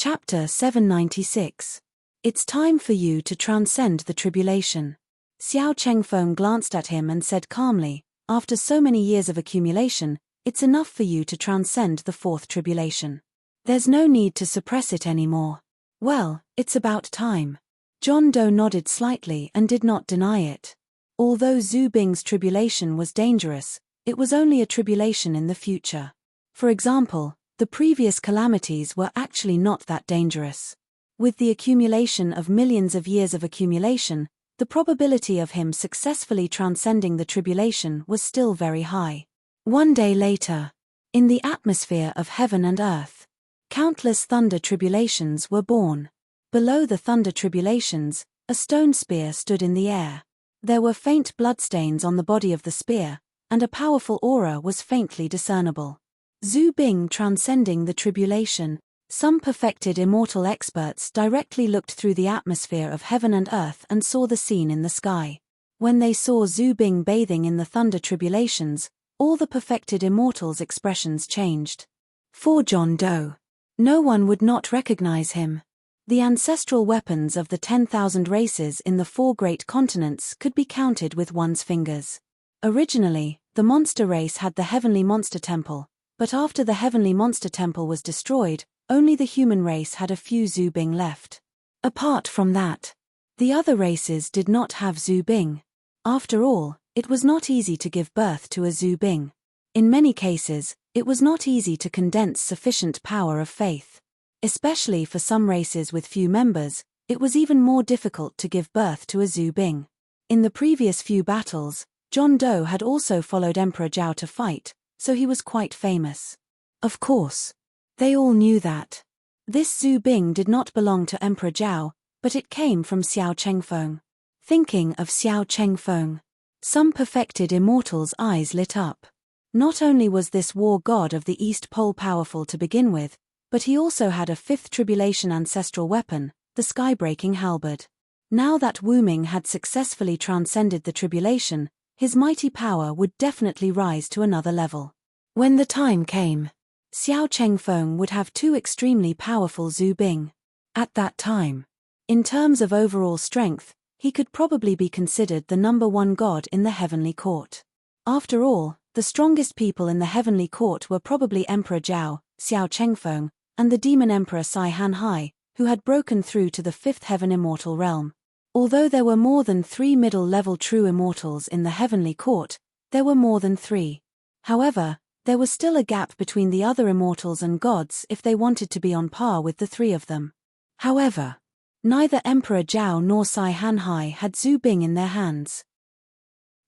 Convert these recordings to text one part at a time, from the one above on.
Chapter 796. It's time for you to transcend the tribulation. Xiao Chengfeng glanced at him and said calmly, after so many years of accumulation, it's enough for you to transcend the fourth tribulation. There's no need to suppress it anymore. Well, it's about time. John Doe nodded slightly and did not deny it. Although Zhu Bing's tribulation was dangerous, it was only a tribulation in the future. For example, the previous calamities were actually not that dangerous. With the accumulation of millions of years of accumulation, the probability of him successfully transcending the tribulation was still very high. One day later, in the atmosphere of heaven and earth, countless thunder tribulations were born. Below the thunder tribulations, a stone spear stood in the air. There were faint bloodstains on the body of the spear, and a powerful aura was faintly discernible. Zhu Bing transcending the tribulation. Some perfected immortal experts directly looked through the atmosphere of heaven and earth and saw the scene in the sky. When they saw Zhu Bing bathing in the thunder tribulations, all the perfected immortals' expressions changed. For John Doe, no one would not recognize him. The ancestral weapons of the 10,000 races in the 4 great continents could be counted with one's fingers. Originally, the monster race had the heavenly monster temple, but after the heavenly monster temple was destroyed, only the human race had a few Zhu Bing left. Apart from that, the other races did not have Zhu Bing. After all, it was not easy to give birth to a Zhu Bing. In many cases, it was not easy to condense sufficient power of faith. Especially for some races with few members, it was even more difficult to give birth to a Zhu Bing. In the previous few battles, John Doe had also followed Emperor Zhao to fight, so he was quite famous. Of course, they all knew that. This Zhu Bing did not belong to Emperor Zhao, but it came from Xiao Chengfeng. Thinking of Xiao Chengfeng, some perfected immortals' eyes lit up. Not only was this war god of the East Pole powerful to begin with, but he also had a 5th tribulation ancestral weapon, the sky-breaking halberd. Now that Wu Ming had successfully transcended the tribulation, his mighty power would definitely rise to another level. When the time came, Xiao Chengfeng would have 2 extremely powerful Zhu Bing. At that time, in terms of overall strength, he could probably be considered the #1 god in the heavenly court. After all, the strongest people in the heavenly court were probably Emperor Zhao, Xiao Chengfeng, and the demon emperor Sai Hanhai, who had broken through to the 5th heaven immortal realm. Although there were more than 3 middle-level true immortals in the heavenly court, there were more than 3. However, there was still a gap between the other immortals and gods if they wanted to be on par with the 3 of them. However, neither Emperor Zhao nor Sai Hanhai had Zhu Bing in their hands.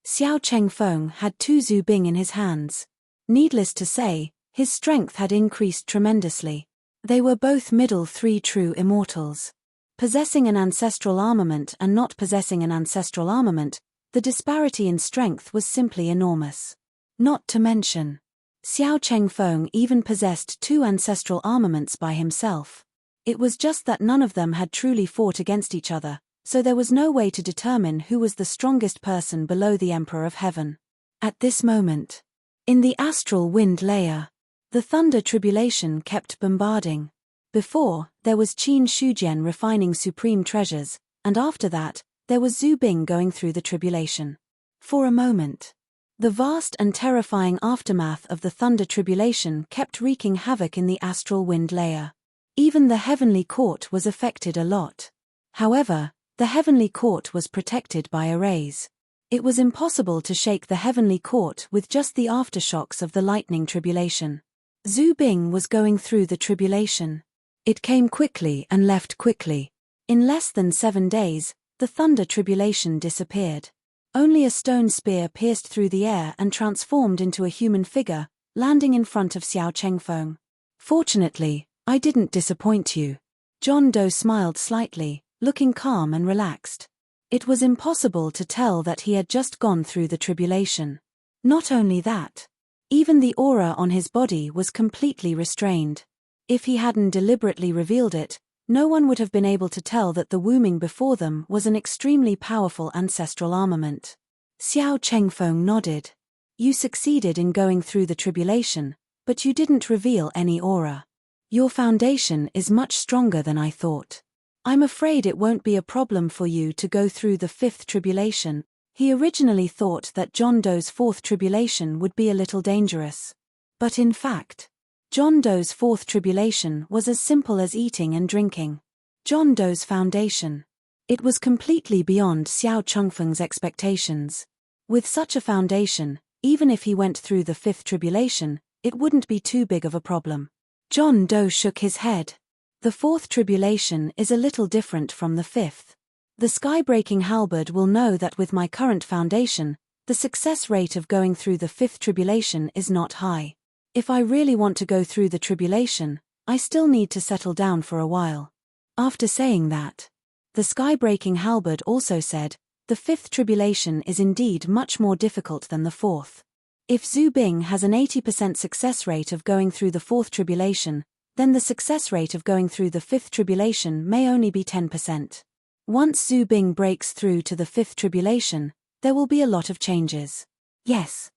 Xiao Chengfeng had 2 Zhu Bing in his hands. Needless to say, his strength had increased tremendously. They were both middle 3 true immortals. Possessing an ancestral armament and not possessing an ancestral armament, the disparity in strength was simply enormous. Not to mention, Xiao Chengfeng even possessed 2 ancestral armaments by himself. It was just that none of them had truly fought against each other, so there was no way to determine who was the strongest person below the Emperor of Heaven. At this moment, in the astral wind layer, the thunder tribulation kept bombarding. Before, there was Qin Shujian refining supreme treasures, and after that, there was Zhu Bing going through the tribulation. For a moment, the vast and terrifying aftermath of the thunder tribulation kept wreaking havoc in the astral wind layer. Even the heavenly court was affected a lot. However, the heavenly court was protected by arrays. It was impossible to shake the heavenly court with just the aftershocks of the lightning tribulation. Zhu Bing was going through the tribulation. It came quickly and left quickly. In less than 7 days, the thunder tribulation disappeared. Only a stone spear pierced through the air and transformed into a human figure, landing in front of Xiao Chengfeng. Fortunately, I didn't disappoint you. John Doe smiled slightly, looking calm and relaxed. It was impossible to tell that he had just gone through the tribulation. Not only that, even the aura on his body was completely restrained. If he hadn't deliberately revealed it, no one would have been able to tell that the Wu Ming before them was an extremely powerful ancestral armament. Xiao Chengfeng nodded. You succeeded in going through the tribulation, but you didn't reveal any aura. Your foundation is much stronger than I thought. I'm afraid it won't be a problem for you to go through the fifth tribulation. He originally thought that John Doe's fourth tribulation would be a little dangerous. But in fact, John Doe's fourth tribulation was as simple as eating and drinking. John Doe's foundation. It was completely beyond Xiao Chengfeng's expectations. With such a foundation, even if he went through the fifth tribulation, it wouldn't be too big of a problem. John Doe shook his head. The fourth tribulation is a little different from the fifth. The sky-breaking halberd will know that with my current foundation, the success rate of going through the fifth tribulation is not high. If I really want to go through the tribulation, I still need to settle down for a while. After saying that, the sky-breaking halberd also said, the fifth tribulation is indeed much more difficult than the fourth. If Zhu Bing has an 80% success rate of going through the fourth tribulation, then the success rate of going through the fifth tribulation may only be 10%. Once Zhu Bing breaks through to the fifth tribulation, there will be a lot of changes. Yes.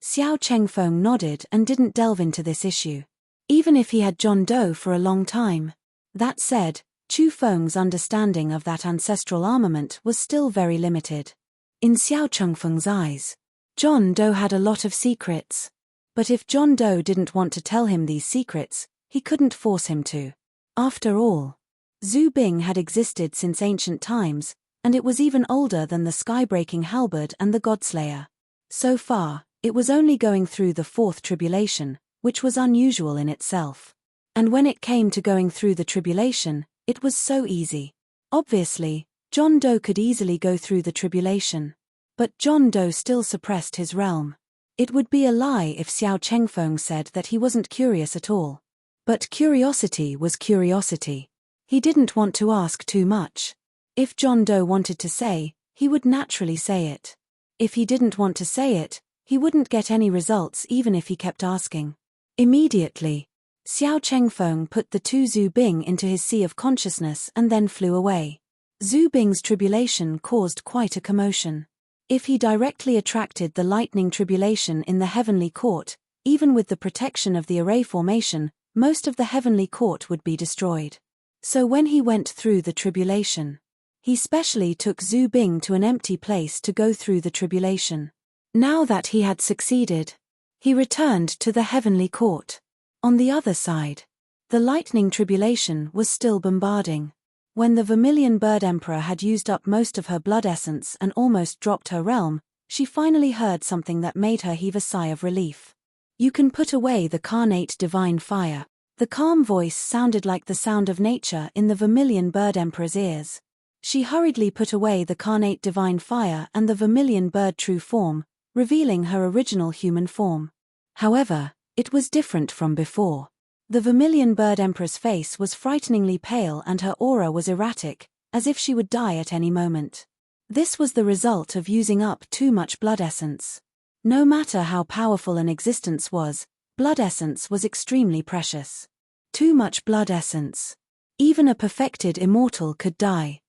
Xiao Chengfeng nodded and didn't delve into this issue. Even if he had John Doe for a long time. That said, Chu Feng's understanding of that ancestral armament was still very limited. In Xiao Chengfeng's eyes, John Doe had a lot of secrets. But if John Doe didn't want to tell him these secrets, he couldn't force him to. After all, Zhu Bing had existed since ancient times, and it was even older than the sky-breaking halberd and the Godslayer. So far, it was only going through the fourth tribulation, which was unusual in itself. And when it came to going through the tribulation, it was so easy. Obviously, John Doe could easily go through the tribulation. But John Doe still suppressed his realm. It would be a lie if Xiao Chengfeng said that he wasn't curious at all. But curiosity was curiosity. He didn't want to ask too much. If John Doe wanted to say, he would naturally say it. If he didn't want to say it, he wouldn't get any results even if he kept asking. Immediately, Xiao Chengfeng put the two Zhu Bing into his sea of consciousness and then flew away. Zhu Bing's tribulation caused quite a commotion. If he directly attracted the lightning tribulation in the heavenly court, even with the protection of the array formation, most of the heavenly court would be destroyed. So when he went through the tribulation, he specially took Zhu Bing to an empty place to go through the tribulation. Now that he had succeeded, he returned to the heavenly court. On the other side, the lightning tribulation was still bombarding. When the Vermilion Bird Emperor had used up most of her blood essence and almost dropped her realm, she finally heard something that made her heave a sigh of relief. You can put away the carnate divine fire. The calm voice sounded like the sound of nature in the Vermilion Bird Emperor's ears. She hurriedly put away the carnate divine fire and the Vermilion Bird true form, revealing her original human form. However, it was different from before. The Vermilion Bird Emperor's face was frighteningly pale and her aura was erratic, as if she would die at any moment. This was the result of using up too much blood essence. No matter how powerful an existence was, blood essence was extremely precious. Too much blood essence. Even a perfected immortal could die.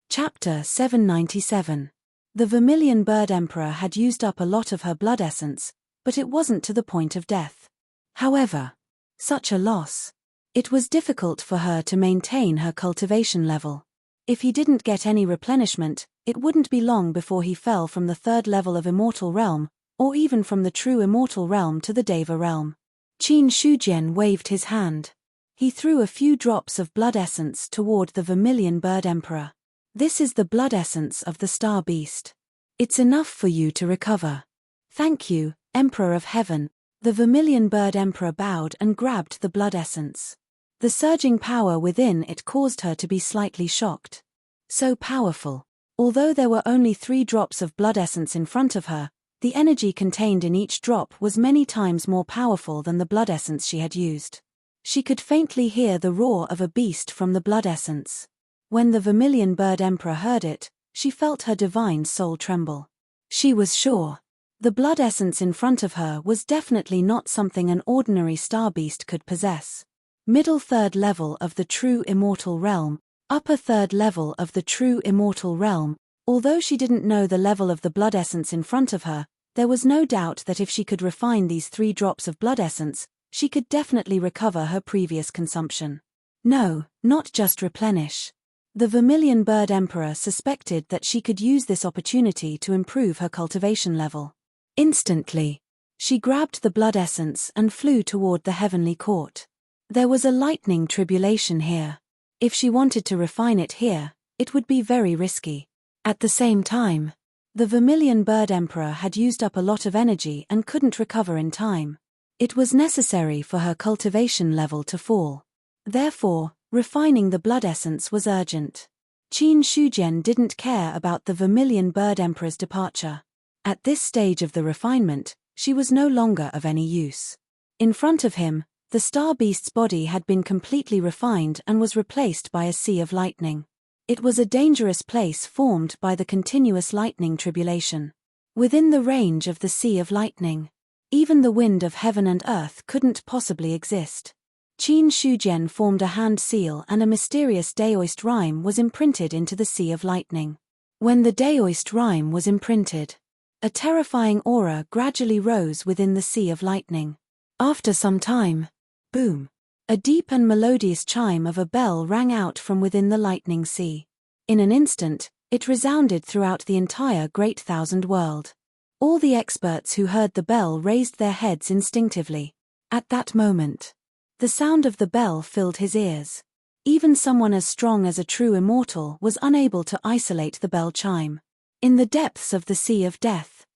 Chapter 797. The Vermilion Bird Emperor had used up a lot of her blood essence, but it wasn't to the point of death. However, such a loss. It was difficult for her to maintain her cultivation level. If he didn't get any replenishment, it wouldn't be long before he fell from the third level of Immortal Realm, or even from the true Immortal Realm to the Deva Realm. Qin Shujian waved his hand. He threw a few drops of blood essence toward the Vermilion Bird Emperor. This is the blood essence of the Star Beast. It's enough for you to recover. Thank you, Emperor of Heaven. The Vermilion Bird Emperor bowed and grabbed the blood essence. The surging power within it caused her to be slightly shocked. So powerful. Although there were only 3 drops of blood essence in front of her, the energy contained in each drop was many times more powerful than the blood essence she had used. She could faintly hear the roar of a beast from the blood essence. When the Vermilion Bird Emperor heard it, she felt her divine soul tremble. She was sure. The blood essence in front of her was definitely not something an ordinary star beast could possess. Middle third level of the true immortal realm, upper third level of the true immortal realm. Although she didn't know the level of the blood essence in front of her, there was no doubt that if she could refine these 3 drops of blood essence, she could definitely recover her previous consumption. No, not just replenish. The Vermilion Bird Emperor suspected that she could use this opportunity to improve her cultivation level. Instantly, she grabbed the blood essence and flew toward the heavenly court. There was a lightning tribulation here. If she wanted to refine it here, it would be very risky. At the same time, the Vermilion Bird Emperor had used up a lot of energy and couldn't recover in time. It was necessary for her cultivation level to fall. Therefore, refining the blood essence was urgent. Qin Shujian didn't care about the Vermilion Bird Emperor's departure. At this stage of the refinement, she was no longer of any use. In front of him, the star beast's body had been completely refined and was replaced by a sea of lightning. It was a dangerous place formed by the continuous lightning tribulation. Within the range of the sea of lightning, even the wind of heaven and earth couldn't possibly exist. Qin Shujian formed a hand seal and a mysterious Daoist rhyme was imprinted into the sea of lightning. When the Daoist rhyme was imprinted, a terrifying aura gradually rose within the sea of lightning. After some time, boom! A deep and melodious chime of a bell rang out from within the lightning sea. In an instant, it resounded throughout the entire Great Thousand World. All the experts who heard the bell raised their heads instinctively. At that moment, the sound of the bell filled his ears. Even someone as strong as a true immortal was unable to isolate the bell chime. In the depths of the sea of death,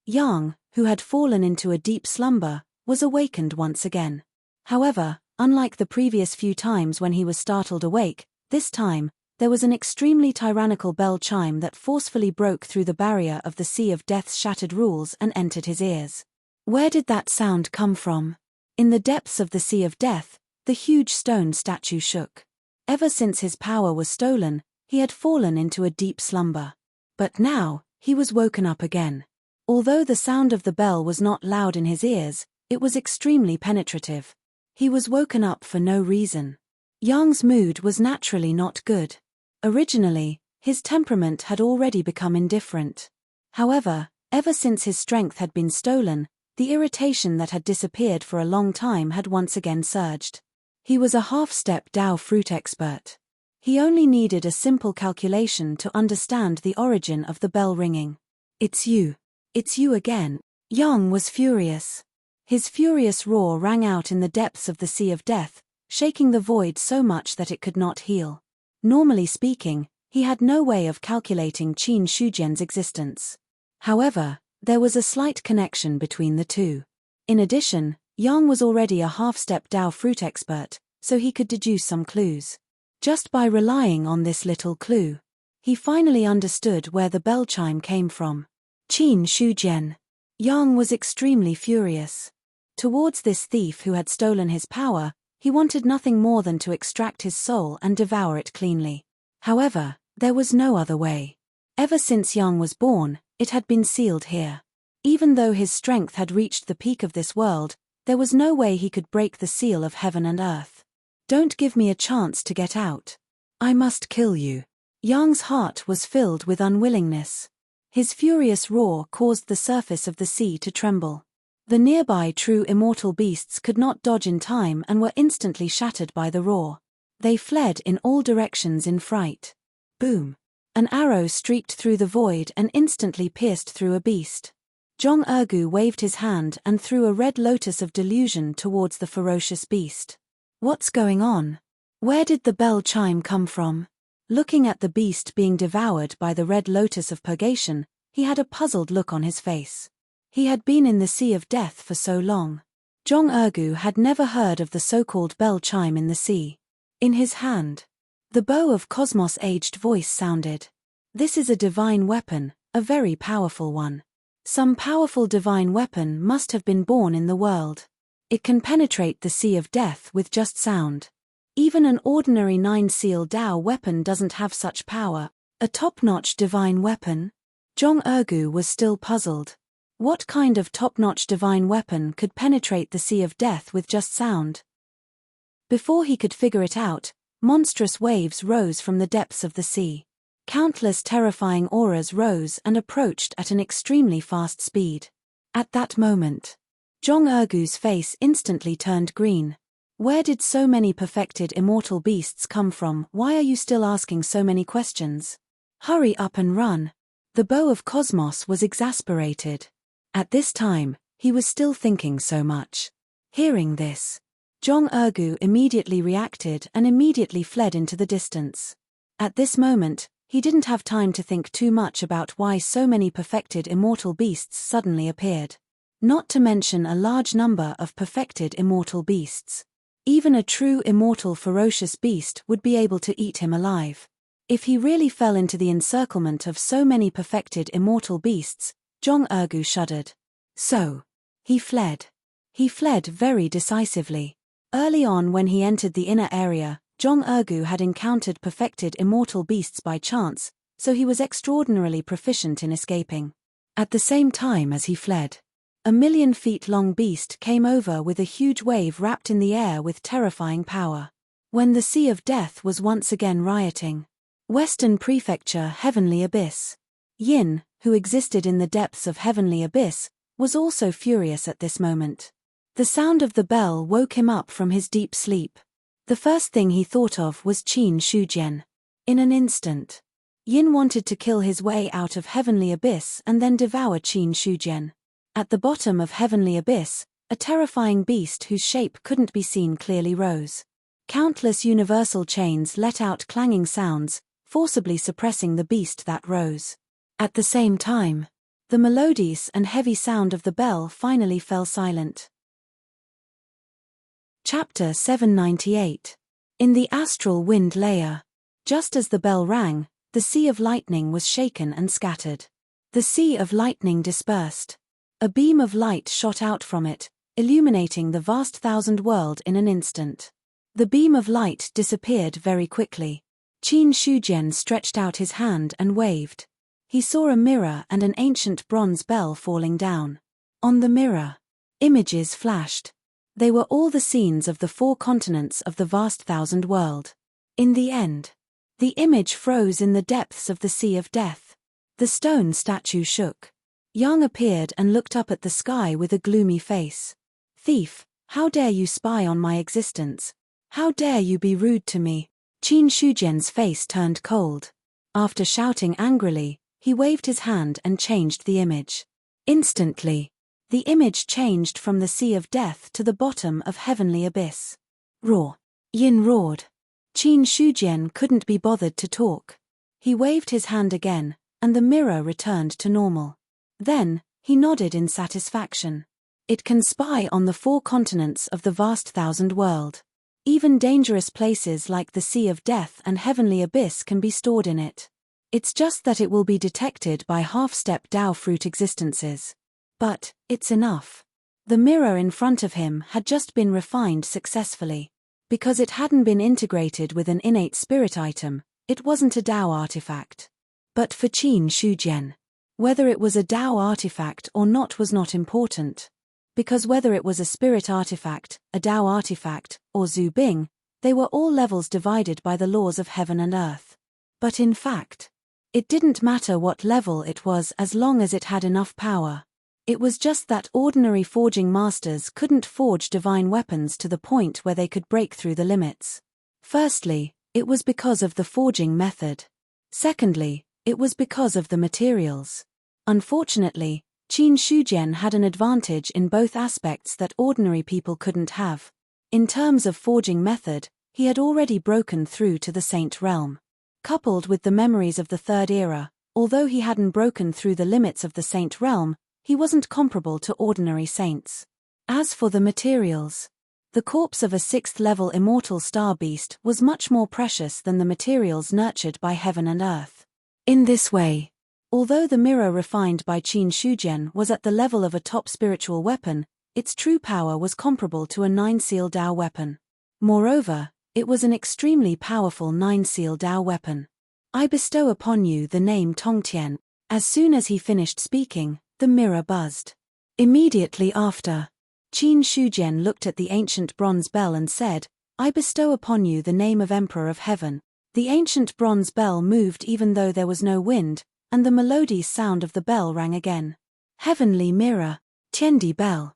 Yang, who had fallen into a deep slumber, was awakened once again. However, unlike the previous few times when he was startled awake, this time, there was an extremely tyrannical bell chime that forcefully broke through the barrier of the Sea of Death's shattered rules and entered his ears. Where did that sound come from? In the depths of the Sea of Death, the huge stone statue shook. Ever since his power was stolen, he had fallen into a deep slumber. But now, he was woken up again. Although the sound of the bell was not loud in his ears, it was extremely penetrative. He was woken up for no reason. Yang's mood was naturally not good. Originally, his temperament had already become indifferent. However, ever since his strength had been stolen, the irritation that had disappeared for a long time had once again surged. He was a half-step Dao fruit expert. He only needed a simple calculation to understand the origin of the bell ringing. It's you again. Yang was furious. His furious roar rang out in the depths of the Sea of Death, shaking the void so much that it could not heal. Normally speaking, he had no way of calculating Qin Shujian's existence. However, there was a slight connection between the two. In addition, Yang was already a half-step Dao fruit expert, so he could deduce some clues. Just by relying on this little clue, he finally understood where the bell chime came from. Qin Shujian. Yang was extremely furious. Towards this thief who had stolen his power, he wanted nothing more than to extract his soul and devour it cleanly. However, there was no other way. Ever since Yang was born, it had been sealed here. Even though his strength had reached the peak of this world, there was no way he could break the seal of heaven and earth. Don't give me a chance to get out. I must kill you. Yang's heart was filled with unwillingness. His furious roar caused the surface of the sea to tremble. The nearby true immortal beasts could not dodge in time and were instantly shattered by the roar. They fled in all directions in fright. Boom! An arrow streaked through the void and instantly pierced through a beast. Zhong Ergu waved his hand and threw a red lotus of delusion towards the ferocious beast. What's going on? Where did the bell chime come from? Looking at the beast being devoured by the red lotus of purgation, he had a puzzled look on his face. He had been in the Sea of Death for so long. Zhong Ergu had never heard of the so-called bell chime in the sea. In his hand, the bow of Cosmos' aged voice sounded. This is a divine weapon, a very powerful one. Some powerful divine weapon must have been born in the world. It can penetrate the Sea of Death with just sound. Even an ordinary 9-seal Dao weapon doesn't have such power. A top-notch divine weapon? Zhong Ergu was still puzzled. What kind of top-notch divine weapon could penetrate the Sea of Death with just sound? Before he could figure it out, monstrous waves rose from the depths of the sea. Countless terrifying auras rose and approached at an extremely fast speed. At that moment, Zhong Ergu's face instantly turned green. Where did so many perfected immortal beasts come from? Why are you still asking so many questions? Hurry up and run. The bow of Cosmos was exasperated. At this time, he was still thinking so much. Hearing this, Zhong Ergu immediately reacted and immediately fled into the distance. At this moment, he didn't have time to think too much about why so many perfected immortal beasts suddenly appeared. Not to mention a large number of perfected immortal beasts. Even a true immortal ferocious beast would be able to eat him alive. If he really fell into the encirclement of so many perfected immortal beasts, Zhong Ergu shuddered. So, he fled. He fled very decisively. Early on when he entered the inner area, Zhong Ergu had encountered perfected immortal beasts by chance, so he was extraordinarily proficient in escaping. At the same time as he fled, a 1,000,000 feet long beast came over with a huge wave wrapped in the air with terrifying power. When the Sea of Death was once again rioting. Western Prefecture Heavenly Abyss. Yin, who existed in the depths of Heavenly Abyss, was also furious at this moment. The sound of the bell woke him up from his deep sleep. The first thing he thought of was Qin Shujian. In an instant, Yin wanted to kill his way out of Heavenly Abyss and then devour Qin Shujian. At the bottom of Heavenly Abyss, a terrifying beast whose shape couldn't be seen clearly rose. Countless universal chains let out clanging sounds, forcibly suppressing the beast that rose. At the same time, the melodious and heavy sound of the bell finally fell silent. Chapter 798. In the astral wind layer. Just as the bell rang, the sea of lightning was shaken and scattered. The sea of lightning dispersed. A beam of light shot out from it, illuminating the vast thousand world in an instant. The beam of light disappeared very quickly. Qin Shujian stretched out his hand and waved. He saw a mirror and an ancient bronze bell falling down. On the mirror, images flashed. They were all the scenes of the 4 continents of the vast thousand world. In the end, the image froze in the depths of the Sea of Death. The stone statue shook. Yang appeared and looked up at the sky with a gloomy face. "Thief, how dare you spy on my existence? How dare you be rude to me?" Qin Shujian's face turned cold. After shouting angrily, he waved his hand and changed the image. Instantly, the image changed from the Sea of Death to the bottom of Heavenly Abyss. Roar! Yin roared. Qin Shujian couldn't be bothered to talk. He waved his hand again, and the mirror returned to normal. Then, he nodded in satisfaction. It can spy on the 4 continents of the vast thousand world. Even dangerous places like the Sea of Death and Heavenly Abyss can be stored in it. It's just that it will be detected by half-step Dao fruit existences. But, it's enough. The mirror in front of him had just been refined successfully. Because it hadn't been integrated with an innate spirit item, it wasn't a Dao artifact. But for Qin Shujian, whether it was a Dao artifact or not was not important. Because whether it was a spirit artifact, a Dao artifact, or Zhu Bing, they were all levels divided by the laws of heaven and earth. But in fact, it didn't matter what level it was as long as it had enough power. It was just that ordinary forging masters couldn't forge divine weapons to the point where they could break through the limits. Firstly, it was because of the forging method. Secondly, it was because of the materials. Unfortunately, Qin Shujian had an advantage in both aspects that ordinary people couldn't have. In terms of forging method, he had already broken through to the Saint realm. Coupled with the memories of the Third Era, although he hadn't broken through the limits of the Saint realm, he wasn't comparable to ordinary saints. As for the materials, the corpse of a 6th-level immortal star beast was much more precious than the materials nurtured by heaven and earth. In this way, although the mirror refined by Qin Shujian was at the level of a top spiritual weapon, its true power was comparable to a 9-seal Dao weapon. Moreover, it was an extremely powerful 9-seal Dao weapon. "I bestow upon you the name Tongtian." As soon as he finished speaking, the mirror buzzed. Immediately after, Qin Shujian looked at the ancient bronze bell and said, "I bestow upon you the name of Emperor of Heaven." The ancient bronze bell moved even though there was no wind, and the melodious sound of the bell rang again. Heavenly mirror, Tiandi bell.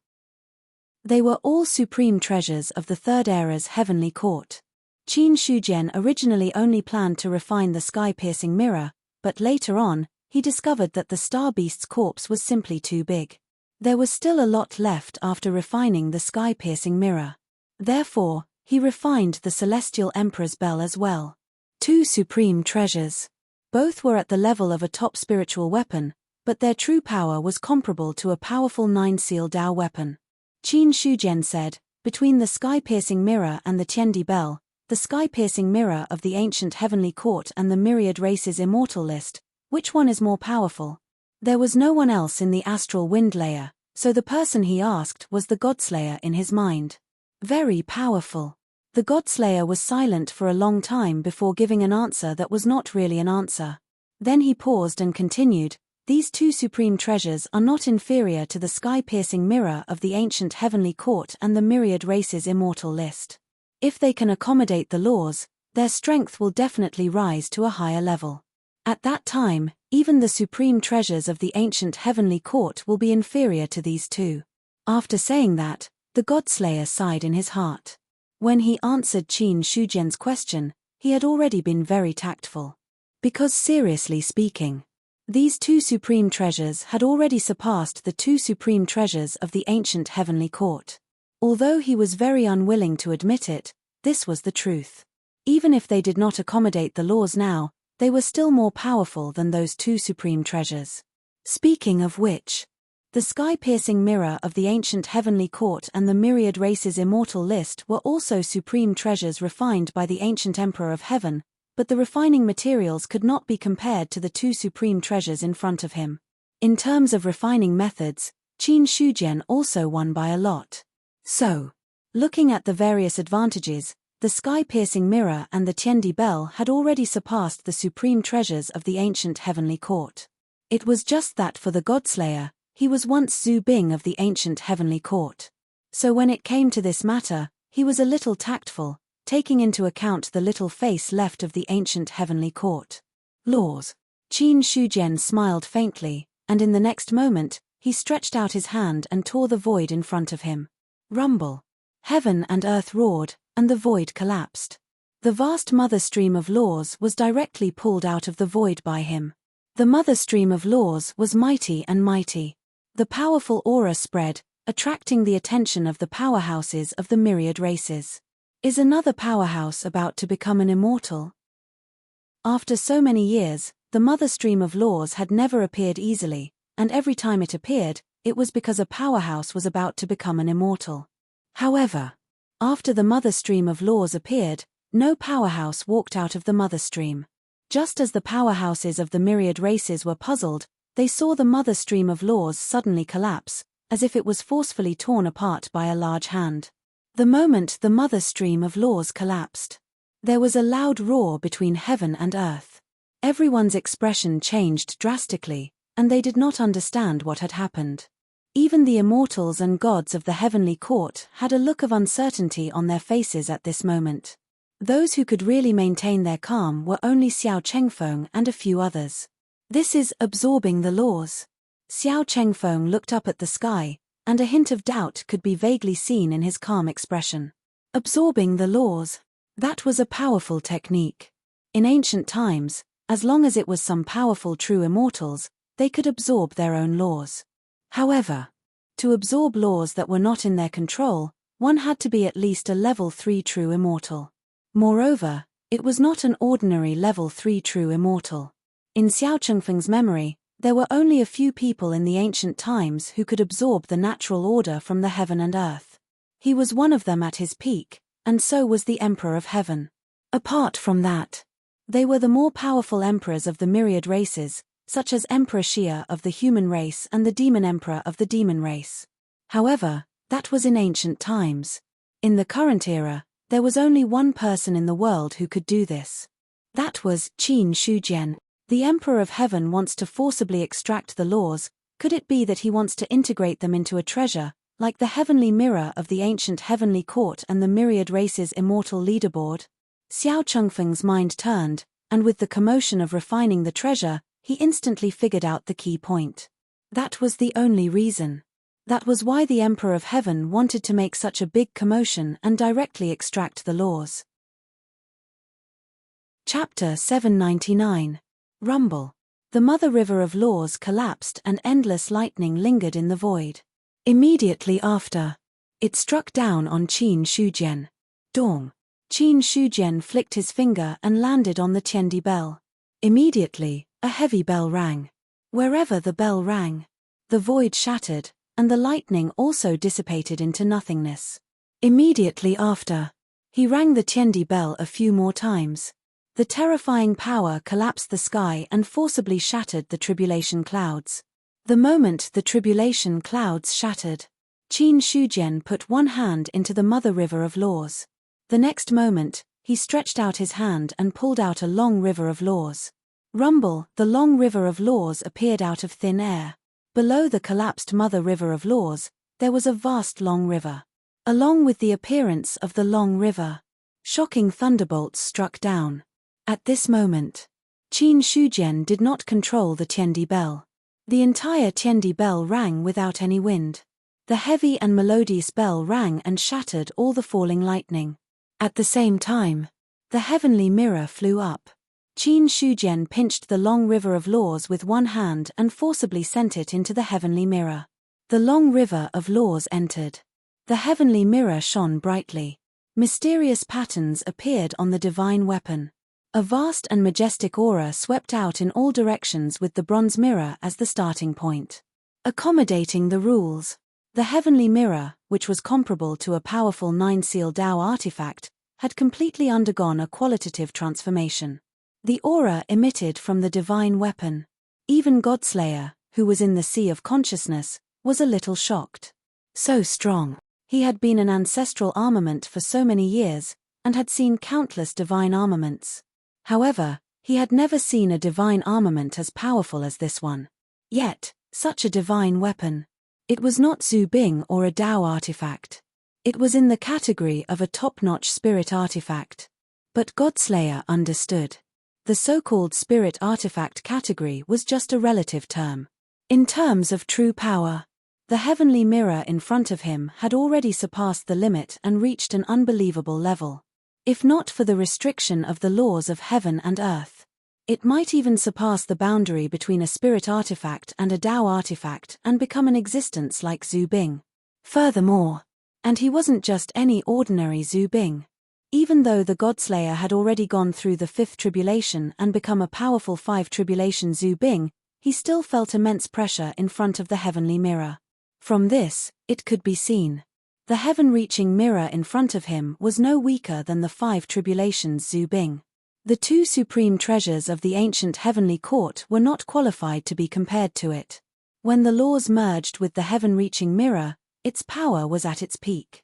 They were all supreme treasures of the Third Era's heavenly court. Qin Shujian originally only planned to refine the sky-piercing mirror, but later on, he discovered that the Star Beast's corpse was simply too big. There was still a lot left after refining the sky-piercing mirror. Therefore, he refined the Celestial Emperor's bell as well. 2 supreme treasures. Both were at the level of a top spiritual weapon, but their true power was comparable to a powerful 9-seal Dao weapon. Qin Shujian said, between the sky-piercing mirror and the Tiandi bell, the sky-piercing mirror of the ancient heavenly court and the myriad races immortal list, which one is more powerful? There was no one else in the astral wind layer, so the person he asked was the Godslayer in his mind. Very powerful. The Godslayer was silent for a long time before giving an answer that was not really an answer. Then he paused and continued, these 2 supreme treasures are not inferior to the sky-piercing mirror of the ancient heavenly court and the myriad races immortal list. If they can accommodate the laws, their strength will definitely rise to a higher level. At that time, even the supreme treasures of the ancient heavenly court will be inferior to these 2. After saying that, the Godslayer sighed in his heart. When he answered Qin Shujian's question, he had already been very tactful. Because seriously speaking, these 2 supreme treasures had already surpassed the 2 supreme treasures of the ancient heavenly court. Although he was very unwilling to admit it, this was the truth. Even if they did not accommodate the laws now, they were still more powerful than those 2 supreme treasures. Speaking of which, the sky-piercing mirror of the ancient heavenly court and the myriad races immortal list were also supreme treasures refined by the ancient Emperor of Heaven, but the refining materials could not be compared to the 2 supreme treasures in front of him. In terms of refining methods, Qin Shujian also won by a lot. So, looking at the various advantages, the sky-piercing mirror and the Tiandi bell had already surpassed the supreme treasures of the ancient heavenly court. It was just that for the Godslayer, he was once Zhu Bing of the ancient heavenly court. So when it came to this matter, he was a little tactful, taking into account the little face left of the ancient heavenly court. Laws. Qin Shujian smiled faintly, and in the next moment, he stretched out his hand and tore the void in front of him. Rumble. Heaven and earth roared, and the void collapsed. The vast mother stream of laws was directly pulled out of the void by him. The mother stream of laws was mighty and mighty. The powerful aura spread, attracting the attention of the powerhouses of the myriad races. Is another powerhouse about to become an immortal? After so many years, the mother stream of laws had never appeared easily, and every time it appeared, it was because a powerhouse was about to become an immortal. However, after the mother stream of laws appeared, no powerhouse walked out of the mother stream. Just as the powerhouses of the myriad races were puzzled, they saw the mother stream of laws suddenly collapse, as if it was forcefully torn apart by a large hand. The moment the mother stream of laws collapsed, there was a loud roar between heaven and earth. Everyone's expression changed drastically, and they did not understand what had happened. Even the immortals and gods of the heavenly court had a look of uncertainty on their faces at this moment. Those who could really maintain their calm were only Xiao Chengfeng and a few others. This is absorbing the laws. Xiao Chengfeng looked up at the sky, and a hint of doubt could be vaguely seen in his calm expression. Absorbing the laws. That was a powerful technique. In ancient times, as long as it was some powerful true immortals, they could absorb their own laws. However, to absorb laws that were not in their control, one had to be at least a level 3 true immortal. Moreover, it was not an ordinary level 3 true immortal. In Xiao Chengfeng's memory, there were only a few people in the ancient times who could absorb the natural order from the heaven and earth. He was one of them at his peak, and so was the Emperor of Heaven. Apart from that, they were the more powerful emperors of the myriad races, such as Emperor Xia of the human race and the Demon Emperor of the demon race. However, that was in ancient times. In the current era, there was only one person in the world who could do this. That was Qin Shujian. The Emperor of Heaven wants to forcibly extract the laws. Could it be that he wants to integrate them into a treasure, like the heavenly mirror of the ancient heavenly court and the myriad races immortal leaderboard? Xiao Chengfeng's mind turned, and with the commotion of refining the treasure, he instantly figured out the key point. That was the only reason. That was why the Emperor of Heaven wanted to make such a big commotion and directly extract the laws. Chapter 799. Rumble. The mother river of laws collapsed and endless lightning lingered in the void. Immediately after, it struck down on Qin Shujian. Dong. Qin Shujian flicked his finger and landed on the Tiandi bell. Immediately, a heavy bell rang. Wherever the bell rang, the void shattered, and the lightning also dissipated into nothingness. Immediately after, he rang the Tiandi bell a few more times. The terrifying power collapsed the sky and forcibly shattered the tribulation clouds. The moment the tribulation clouds shattered, Qin Shujian put one hand into the mother river of laws. The next moment, he stretched out his hand and pulled out a long river of laws. Rumble, the long river of laws appeared out of thin air. Below the collapsed mother river of laws, there was a vast long river. Along with the appearance of the long river, shocking thunderbolts struck down. At this moment, Qin Shujian did not control the Tiandi bell. The entire Tiandi bell rang without any wind. The heavy and melodious bell rang and shattered all the falling lightning. At the same time, the heavenly mirror flew up. Qin Shujian pinched the long river of laws with one hand and forcibly sent it into the heavenly mirror. The long river of laws entered. The heavenly mirror shone brightly. Mysterious patterns appeared on the divine weapon. A vast and majestic aura swept out in all directions with the bronze mirror as the starting point. Accommodating the rules, the heavenly mirror, which was comparable to a powerful nine-seal Tao artifact, had completely undergone a qualitative transformation. The aura emitted from the divine weapon. Even Godslayer, who was in the sea of consciousness, was a little shocked. So strong. He had been an ancestral armament for so many years, and had seen countless divine armaments. However, he had never seen a divine armament as powerful as this one. Yet, such a divine weapon. It was not Zhu Bing or a Tao artifact. It was in the category of a top-notch spirit artifact. But Godslayer understood. The so-called spirit artifact category was just a relative term. In terms of true power, the heavenly mirror in front of him had already surpassed the limit and reached an unbelievable level. If not for the restriction of the laws of heaven and earth, it might even surpass the boundary between a spirit artifact and a Tao artifact and become an existence like Zhu Bing. Furthermore, and he wasn't just any ordinary Zhu Bing. Even though the Godslayer had already gone through the fifth tribulation and become a powerful five tribulation Zhu Bing, he still felt immense pressure in front of the heavenly mirror. From this, it could be seen. The heaven-reaching mirror in front of him was no weaker than the five tribulations Zhu Bing. The two supreme treasures of the ancient heavenly court were not qualified to be compared to it. When the laws merged with the heaven-reaching mirror, its power was at its peak.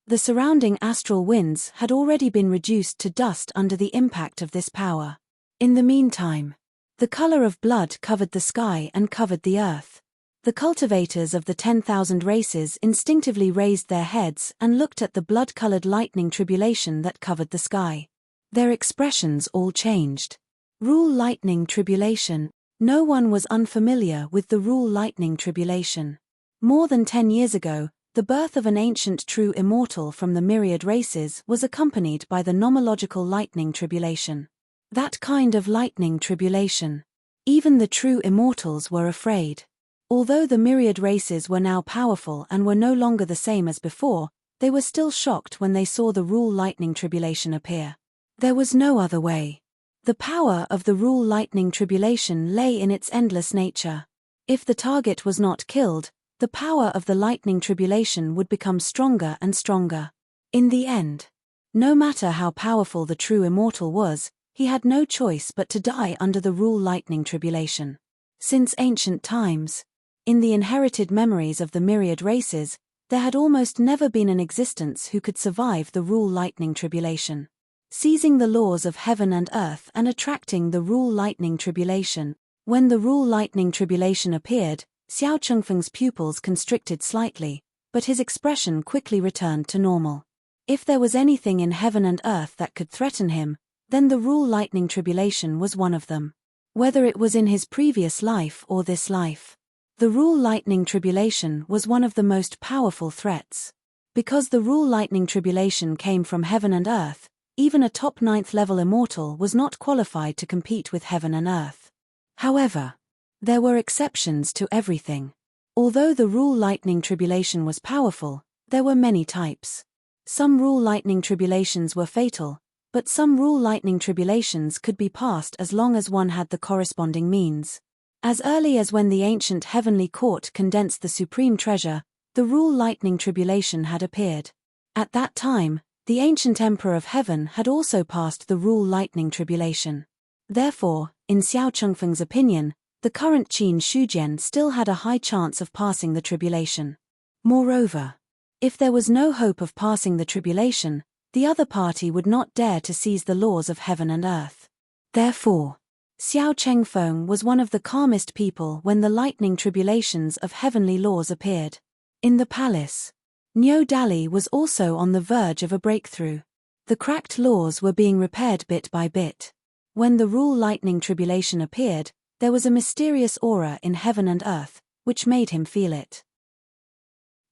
The surrounding astral winds had already been reduced to dust under the impact of this power. In the meantime, the color of blood covered the sky and covered the earth. The cultivators of the 10,000 races instinctively raised their heads and looked at the blood-colored lightning tribulation that covered the sky. Their expressions all changed. Rule lightning tribulation. No one was unfamiliar with the rule lightning tribulation. More than 10 years ago, the birth of an ancient true immortal from the myriad races was accompanied by the nomological lightning tribulation. That kind of lightning tribulation. Even the true immortals were afraid. Although the myriad races were now powerful and were no longer the same as before, they were still shocked when they saw the rule lightning tribulation appear. There was no other way. The power of the rule lightning tribulation lay in its endless nature. If the target was not killed, the power of the lightning tribulation would become stronger and stronger. In the end, no matter how powerful the true immortal was, he had no choice but to die under the rule lightning tribulation. Since ancient times, in the inherited memories of the myriad races, there had almost never been an existence who could survive the rule lightning tribulation. Seizing the laws of heaven and earth and attracting the rule lightning tribulation. When the rule lightning tribulation appeared, Xiao Chengfeng's pupils constricted slightly, but his expression quickly returned to normal. If there was anything in heaven and earth that could threaten him, then the rule lightning tribulation was one of them. Whether it was in his previous life or this life, The rule lightning tribulation was one of the most powerful threats. Because the rule lightning tribulation came from heaven and earth, even a top 9th level immortal was not qualified to compete with heaven and earth. However, there were exceptions to everything. Although the rule lightning tribulation was powerful, there were many types. Some rule lightning tribulations were fatal, but some rule lightning tribulations could be passed as long as one had the corresponding means. As early as when the ancient heavenly court condensed the supreme treasure, the rule lightning tribulation had appeared. At that time, the ancient emperor of heaven had also passed the rule lightning tribulation. Therefore, in Xiao Chengfeng's opinion, the current Qin Shujian still had a high chance of passing the tribulation. Moreover, if there was no hope of passing the tribulation, the other party would not dare to seize the laws of heaven and earth. Therefore, Xiao Chengfeng was one of the calmest people when the lightning tribulations of heavenly laws appeared. In the palace, Niu Dali was also on the verge of a breakthrough. The cracked laws were being repaired bit by bit. When the rule lightning tribulation appeared, there was a mysterious aura in heaven and earth, which made him feel it.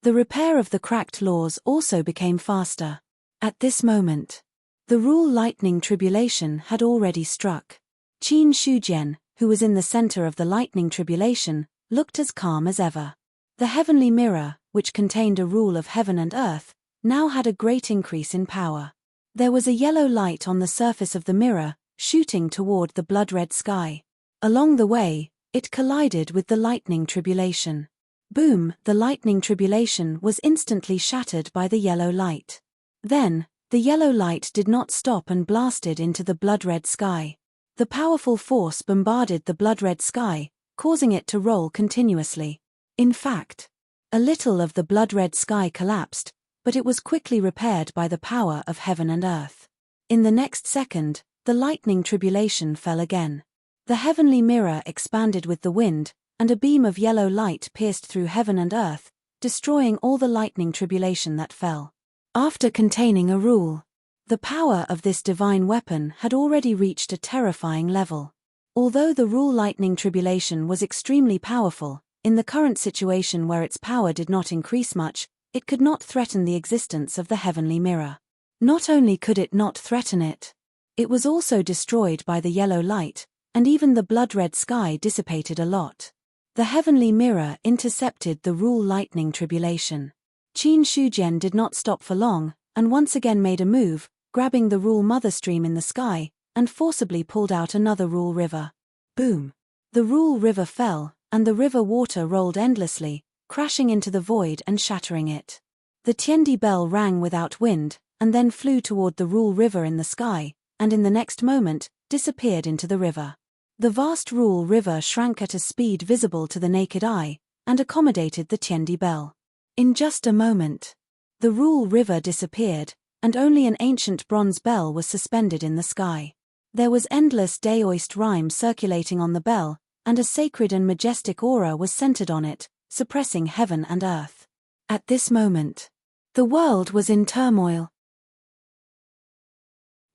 The repair of the cracked laws also became faster. At this moment, the rule lightning tribulation had already struck. Qin Shujian, who was in the center of the lightning tribulation, looked as calm as ever. The heavenly mirror, which contained a rule of heaven and earth, now had a great increase in power. There was a yellow light on the surface of the mirror, shooting toward the blood-red sky. Along the way, it collided with the lightning tribulation. Boom! The lightning tribulation was instantly shattered by the yellow light. Then, the yellow light did not stop and blasted into the blood-red sky. The powerful force bombarded the blood-red sky, causing it to roll continuously. In fact, a little of the blood-red sky collapsed, but it was quickly repaired by the power of heaven and earth. In the next second, the lightning tribulation fell again. The heavenly mirror expanded with the wind, and a beam of yellow light pierced through heaven and earth, destroying all the lightning tribulation that fell. After containing a rule, the power of this divine weapon had already reached a terrifying level. Although the rule lightning tribulation was extremely powerful, in the current situation where its power did not increase much, it could not threaten the existence of the heavenly mirror. Not only could it not threaten it, it was also destroyed by the yellow light, and even the blood-red sky dissipated a lot. The heavenly mirror intercepted the rule lightning tribulation. Qin Shujian did not stop for long, and once again made a move, grabbing the rule mother stream in the sky, and forcibly pulled out another rule river. Boom! The rule river fell, and the river water rolled endlessly, crashing into the void and shattering it. The Tiandi bell rang without wind, and then flew toward the rule river in the sky, and in the next moment, disappeared into the river. The vast rule river shrank at a speed visible to the naked eye, and accommodated the Tiandi bell. In just a moment, the rule river disappeared, and only an ancient bronze bell was suspended in the sky. There was endless Daoist rhyme circulating on the bell, and a sacred and majestic aura was centered on it, suppressing heaven and earth. At this moment, the world was in turmoil.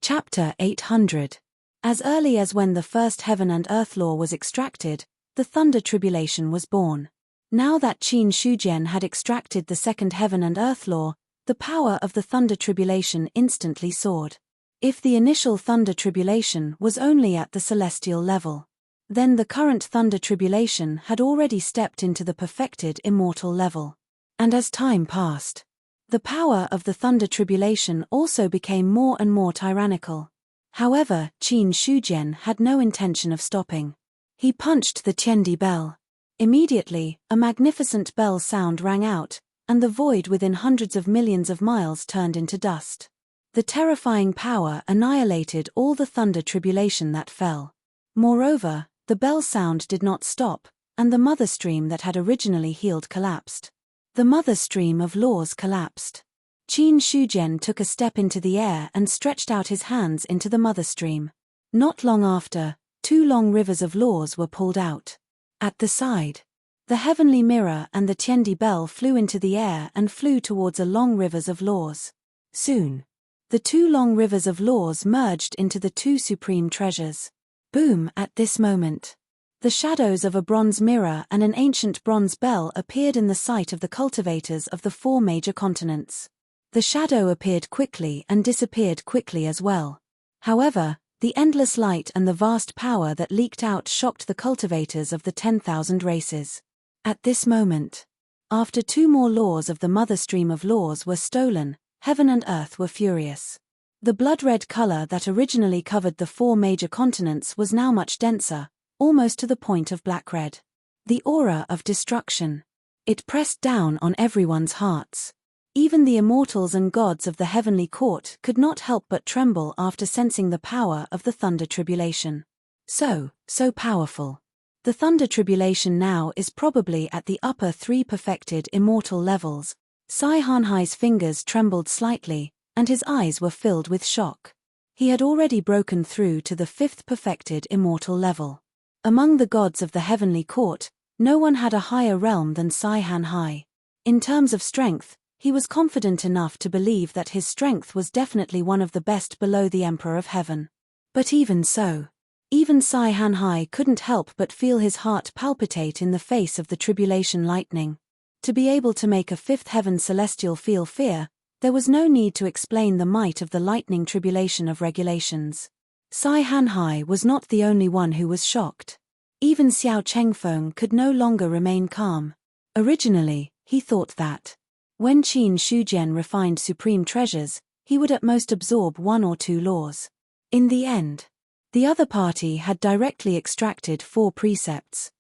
Chapter 800. As early as when the first heaven and earth law was extracted, the thunder tribulation was born. Now that Qin Shujian had extracted the second heaven and earth law, the power of the thunder tribulation instantly soared. If the initial thunder tribulation was only at the celestial level, then the current thunder tribulation had already stepped into the perfected immortal level. And as time passed, the power of the thunder tribulation also became more and more tyrannical. However, Qin Shujian had no intention of stopping. He punched the Tiandi bell. Immediately, a magnificent bell sound rang out, and the void within hundreds of millions of miles turned into dust. The terrifying power annihilated all the thunder tribulation that fell. Moreover, the bell sound did not stop, and the mother stream that had originally healed collapsed. The mother stream of laws collapsed. Qin Shujian took a step into the air and stretched out his hands into the mother stream. Not long after, 2 long rivers of laws were pulled out. At the side, the heavenly mirror and the Tiandi bell flew into the air and flew towards a long rivers of laws. Soon, the 2 long rivers of laws merged into the 2 supreme treasures. Boom! At this moment, The shadows of a bronze mirror and an ancient bronze bell appeared in the sight of the cultivators of the 4 major continents. The shadow appeared quickly and disappeared quickly as well. However, the endless light and the vast power that leaked out shocked the cultivators of the 10,000 races. At this moment, after 2 more laws of the mother stream of laws were stolen, heaven and earth were furious. The blood-red color that originally covered the 4 major continents was now much denser, almost to the point of black-red. The aura of destruction. It pressed down on everyone's hearts. Even the immortals and gods of the heavenly court could not help but tremble after sensing the power of the thunder tribulation. So powerful. The thunder tribulation now is probably at the upper 3 perfected immortal levels. Sai Hanhai's fingers trembled slightly, and his eyes were filled with shock. He had already broken through to the 5th perfected immortal level. Among the gods of the heavenly court, no one had a higher realm than Sai Hanhai. In terms of strength, he was confident enough to believe that his strength was definitely one of the best below the Emperor of Heaven. But even so, even Sai Hanhai couldn't help but feel his heart palpitate in the face of the tribulation lightning. To be able to make a 5th heaven celestial feel fear, there was no need to explain the might of the lightning tribulation of regulations. Sai Hanhai was not the only one who was shocked. Even Xiao Chengfeng could no longer remain calm. Originally, he thought that when Qin Shujian refined supreme treasures, he would at most absorb 1 or 2 laws. In the end, the other party had directly extracted 4 precepts.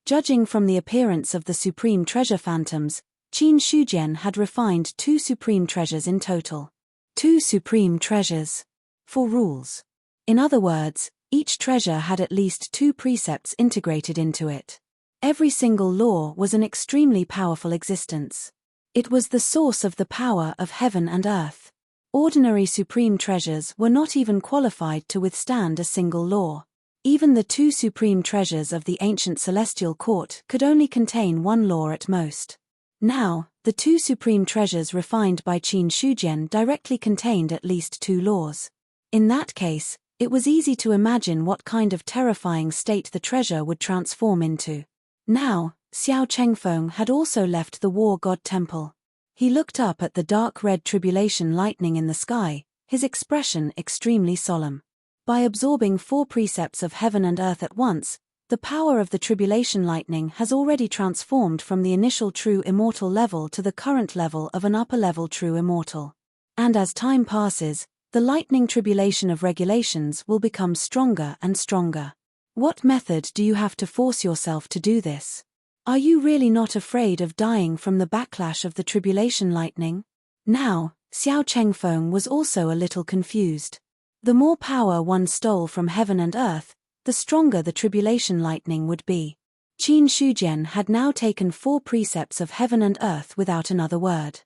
Judging from the appearance of the supreme treasure phantoms, Qin Shujian had refined 2 supreme treasures in total. 2 supreme treasures. 4 rules. In other words, each treasure had at least 2 precepts integrated into it. Every single law was an extremely powerful existence. It was the source of the power of heaven and earth. Ordinary supreme treasures were not even qualified to withstand a single law. Even the 2 supreme treasures of the ancient celestial court could only contain 1 law at most. Now, the 2 supreme treasures refined by Qin Shujian directly contained at least 2 laws. In that case, it was easy to imagine what kind of terrifying state the treasure would transform into. Now, Xiao Chengfeng had also left the war god temple. He looked up at the dark red tribulation lightning in the sky, his expression extremely solemn. By absorbing 4 precepts of heaven and earth at once, the power of the tribulation lightning has already transformed from the initial true immortal level to the current level of an upper-level true immortal. And as time passes, the lightning tribulation of regulations will become stronger and stronger. What method do you have to force yourself to do this? Are you really not afraid of dying from the backlash of the tribulation lightning? Now, Xiao Chengfeng was also a little confused. The more power one stole from heaven and earth, the stronger the tribulation lightning would be. Qin Shujian had now taken 4 precepts of heaven and earth without another word.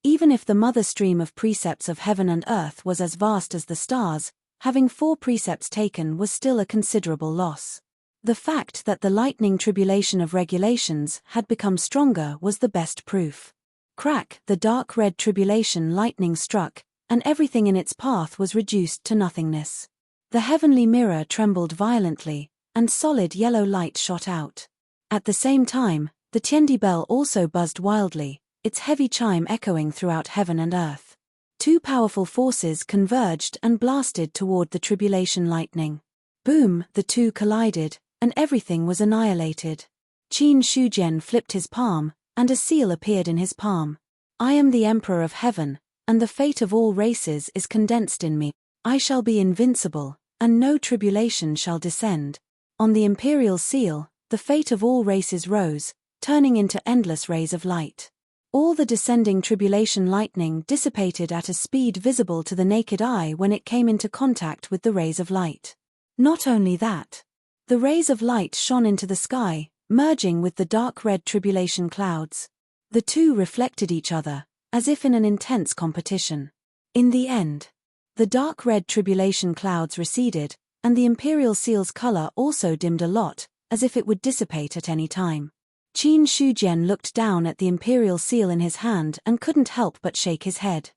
Even if the mother stream of precepts of heaven and earth was as vast as the stars, having 4 precepts taken was still a considerable loss. The fact that the lightning tribulation of regulations had become stronger was the best proof. Crack, the dark red tribulation lightning struck, and everything in its path was reduced to nothingness. The heavenly mirror trembled violently, and solid yellow light shot out. At the same time, the Tiandi bell also buzzed wildly, its heavy chime echoing throughout heaven and earth. 2 powerful forces converged and blasted toward the tribulation lightning. Boom, the 2 collided, and everything was annihilated. Qin Shujian flipped his palm, and a seal appeared in his palm. I am the Emperor of Heaven, and the fate of all races is condensed in me. I shall be invincible, and no tribulation shall descend. On the imperial seal, the fate of all races rose, turning into endless rays of light. All the descending tribulation lightning dissipated at a speed visible to the naked eye when it came into contact with the rays of light. Not only that, the rays of light shone into the sky, merging with the dark red tribulation clouds. The 2 reflected each other, as if in an intense competition. In the end, the dark red tribulation clouds receded, and the imperial seal's color also dimmed a lot, as if it would dissipate at any time. Qin Shujian looked down at the imperial seal in his hand and couldn't help but shake his head.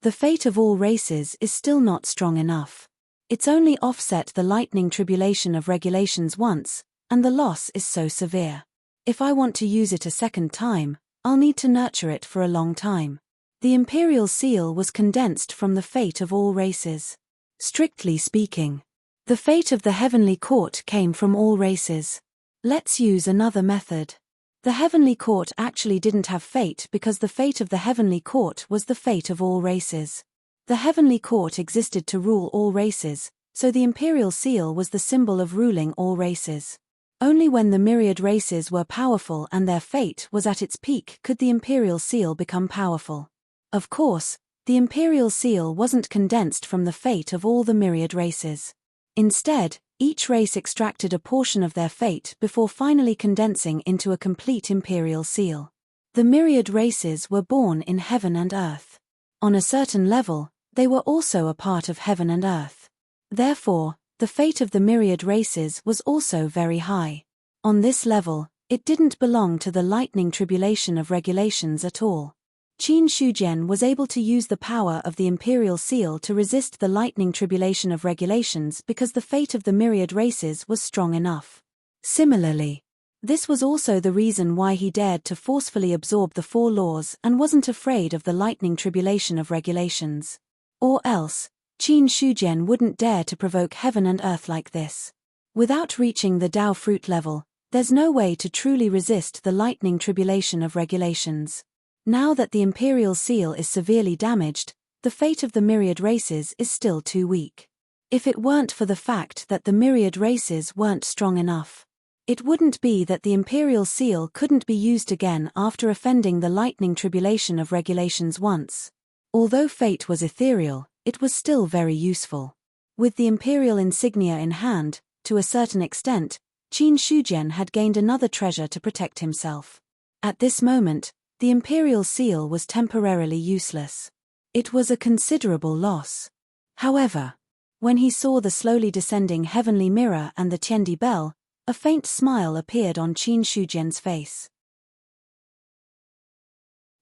The fate of all races is still not strong enough. It's only offset the lightning tribulation of regulations once, and the loss is so severe. If I want to use it a second time, I'll need to nurture it for a long time. The imperial seal was condensed from the fate of all races. Strictly speaking, the fate of the heavenly court came from all races. Let's use another method. The heavenly court actually didn't have fate because the fate of the heavenly court was the fate of all races. The heavenly court existed to rule all races, so the imperial seal was the symbol of ruling all races. Only when the myriad races were powerful and their fate was at its peak could the imperial seal become powerful. Of course, the imperial seal wasn't condensed from the fate of all the myriad races. Instead, each race extracted a portion of their fate before finally condensing into a complete imperial seal. The myriad races were born in heaven and earth. On a certain level, they were also a part of heaven and earth. Therefore, the fate of the myriad races was also very high. On this level, it didn't belong to the lightning tribulation of regulations at all. Qin Shujian was able to use the power of the imperial seal to resist the lightning tribulation of regulations because the fate of the myriad races was strong enough. Similarly, this was also the reason why he dared to forcefully absorb the 4 laws and wasn't afraid of the lightning tribulation of regulations. Or else, Qin Shujian wouldn't dare to provoke heaven and earth like this. Without reaching the Tao fruit level, there's no way to truly resist the lightning tribulation of regulations. Now that the imperial seal is severely damaged, the fate of the myriad races is still too weak. If it weren't for the fact that the myriad races weren't strong enough, it wouldn't be that the imperial seal couldn't be used again after offending the lightning tribulation of regulations once. Although fate was ethereal, it was still very useful. With the imperial insignia in hand, to a certain extent, Qin Shujian had gained another treasure to protect himself. At this moment, the imperial seal was temporarily useless. It was a considerable loss. However, when he saw the slowly descending heavenly mirror and the Tiandi bell, a faint smile appeared on Qin Shujian's face.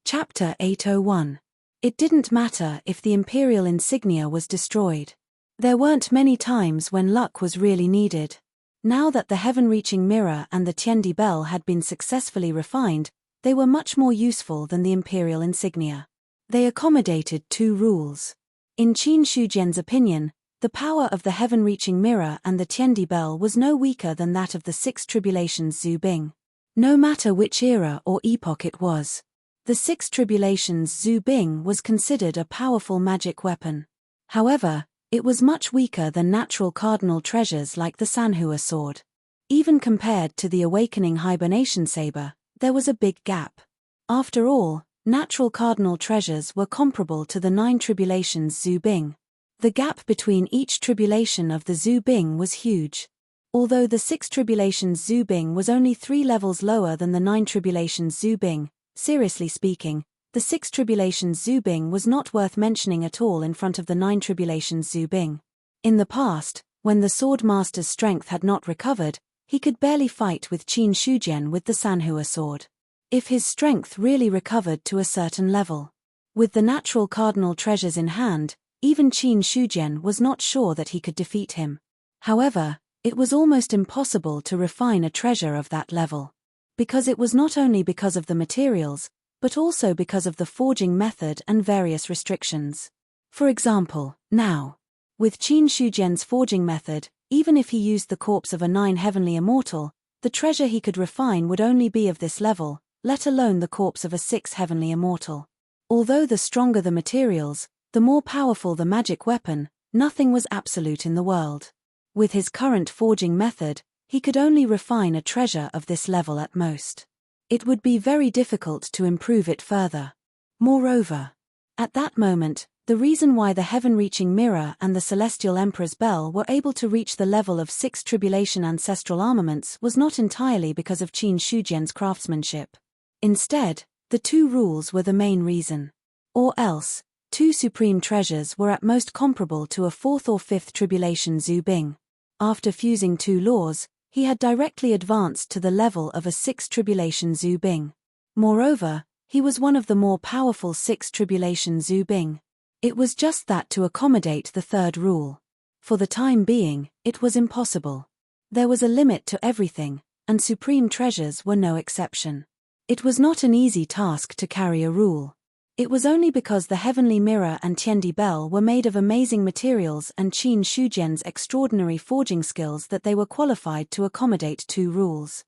Chapter 801. It didn't matter if the imperial insignia was destroyed. There weren't many times when luck was really needed. Now that the heaven-reaching mirror and the Tiandi bell had been successfully refined, they were much more useful than the imperial insignia. They accommodated 2 rules. In Qin Shujian's opinion, the power of the heaven-reaching mirror and the Tiandi bell was no weaker than that of the 6 tribulations Zhu Bing. No matter which era or epoch it was, the 6 tribulations Zhu Bing was considered a powerful magic weapon. However, it was much weaker than natural cardinal treasures like the Sanhua sword. Even compared to the awakening hibernation saber, there was a big gap. After all, natural cardinal treasures were comparable to the 9 tribulations Zhu Bing. The gap between each tribulation of the Zhu Bing was huge. Although the 6 tribulations Zhu Bing was only 3 levels lower than the 9 tribulations Zhu Bing, seriously speaking, the 6 tribulations Zhu Bing was not worth mentioning at all in front of the 9 tribulations Zhu Bing. In the past, when the sword master's strength had not recovered, he could barely fight with Qin Shujian with the Sanhua sword. If his strength really recovered to a certain level. With the natural cardinal treasures in hand, even Qin Shujian was not sure that he could defeat him. However, it was almost impossible to refine a treasure of that level. Because it was not only because of the materials, but also because of the forging method and various restrictions. For example, now, with Qin Shujian's forging method, even if he used the corpse of a 9 heavenly immortal, the treasure he could refine would only be of this level, let alone the corpse of a 6 heavenly immortal. Although the stronger the materials, the more powerful the magic weapon, nothing was absolute in the world. With his current forging method, he could only refine a treasure of this level at most. It would be very difficult to improve it further. Moreover, at that moment, the reason why the heaven-reaching mirror and the celestial emperor's bell were able to reach the level of 6 tribulation ancestral armaments was not entirely because of Qin Shujian's craftsmanship. Instead, the 2 rules were the main reason. Or else, 2 supreme treasures were at most comparable to a 4th or 5th tribulation Zhu Bing. After fusing 2 laws, he had directly advanced to the level of a 6 tribulation Zhu Bing. Moreover, he was one of the more powerful 6 tribulation Zhu Bing. It was just that to accommodate the 3rd rule. For the time being, it was impossible. There was a limit to everything, and supreme treasures were no exception. It was not an easy task to carry a rule. It was only because the heavenly mirror and Tiandi bell were made of amazing materials and Qin Shujian's extraordinary forging skills that they were qualified to accommodate 2 rules.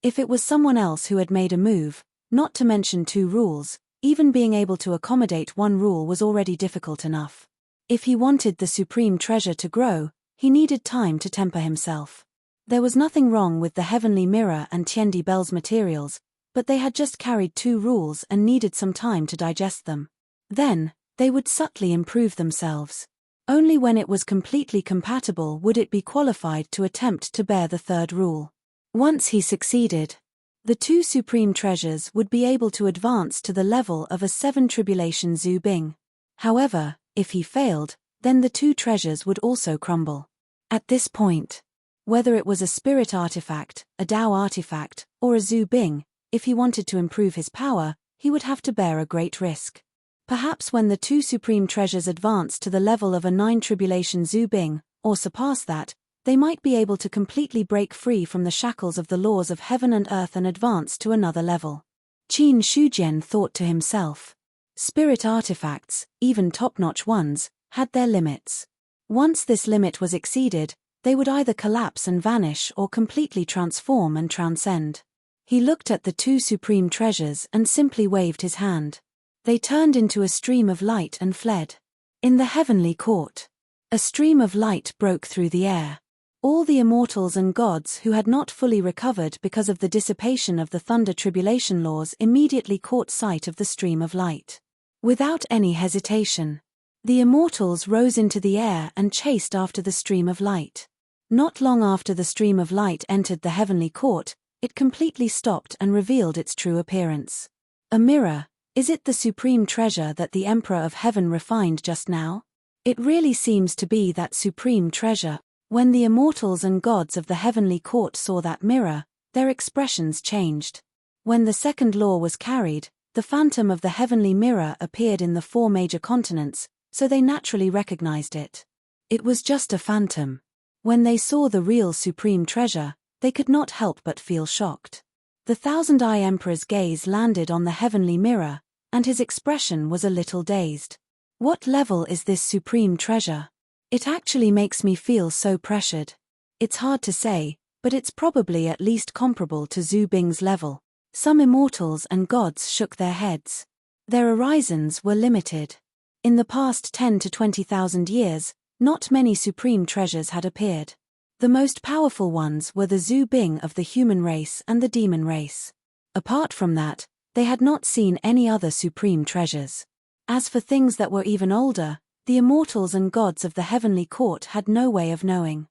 If it was someone else who had made a move, not to mention 2 rules, even being able to accommodate 1 rule was already difficult enough. If he wanted the supreme treasure to grow, he needed time to temper himself. There was nothing wrong with the heavenly mirror and Tiandi bell's materials, but they had just carried 2 rules and needed some time to digest them. Then, they would subtly improve themselves. Only when it was completely compatible would it be qualified to attempt to bear the 3rd rule. Once he succeeded, the 2 supreme treasures would be able to advance to the level of a 7 tribulation Zhu Bing. However, if he failed, then the 2 treasures would also crumble. At this point, whether it was a spirit artifact, a Dao artifact, or a Zhu Bing, if he wanted to improve his power, he would have to bear a great risk. Perhaps when the 2 supreme treasures advanced to the level of a 9 tribulation Zhu Bing, or surpass that, they might be able to completely break free from the shackles of the laws of heaven and earth and advance to another level. Qin Shujian thought to himself. Spirit artifacts, even top-notch ones, had their limits. Once this limit was exceeded, they would either collapse and vanish or completely transform and transcend. He looked at the 2 supreme treasures and simply waved his hand. They turned into a stream of light and fled. In the heavenly court, a stream of light broke through the air. All the immortals and gods who had not fully recovered because of the dissipation of the thunder tribulation laws immediately caught sight of the stream of light. Without any hesitation, the immortals rose into the air and chased after the stream of light. Not long after the stream of light entered the heavenly court, it completely stopped and revealed its true appearance. A mirror, is it the supreme treasure that the Emperor of Heaven refined just now? It really seems to be that supreme treasure. When the immortals and gods of the heavenly court saw that mirror, their expressions changed. When the 2nd law was carried, the phantom of the heavenly mirror appeared in the 4 major continents, so they naturally recognized it. It was just a phantom. When they saw the real supreme treasure, they could not help but feel shocked. The 1,000-eye emperor's gaze landed on the heavenly mirror, and his expression was a little dazed. What level is this supreme treasure? It actually makes me feel so pressured. It's hard to say, but it's probably at least comparable to Zhu Bing's level. Some immortals and gods shook their heads. Their horizons were limited. In the past 10 to 20,000 years, not many supreme treasures had appeared. The most powerful ones were the Zhu Bing of the human race and the demon race. Apart from that, they had not seen any other supreme treasures. As for things that were even older, the immortals and gods of the heavenly court had no way of knowing.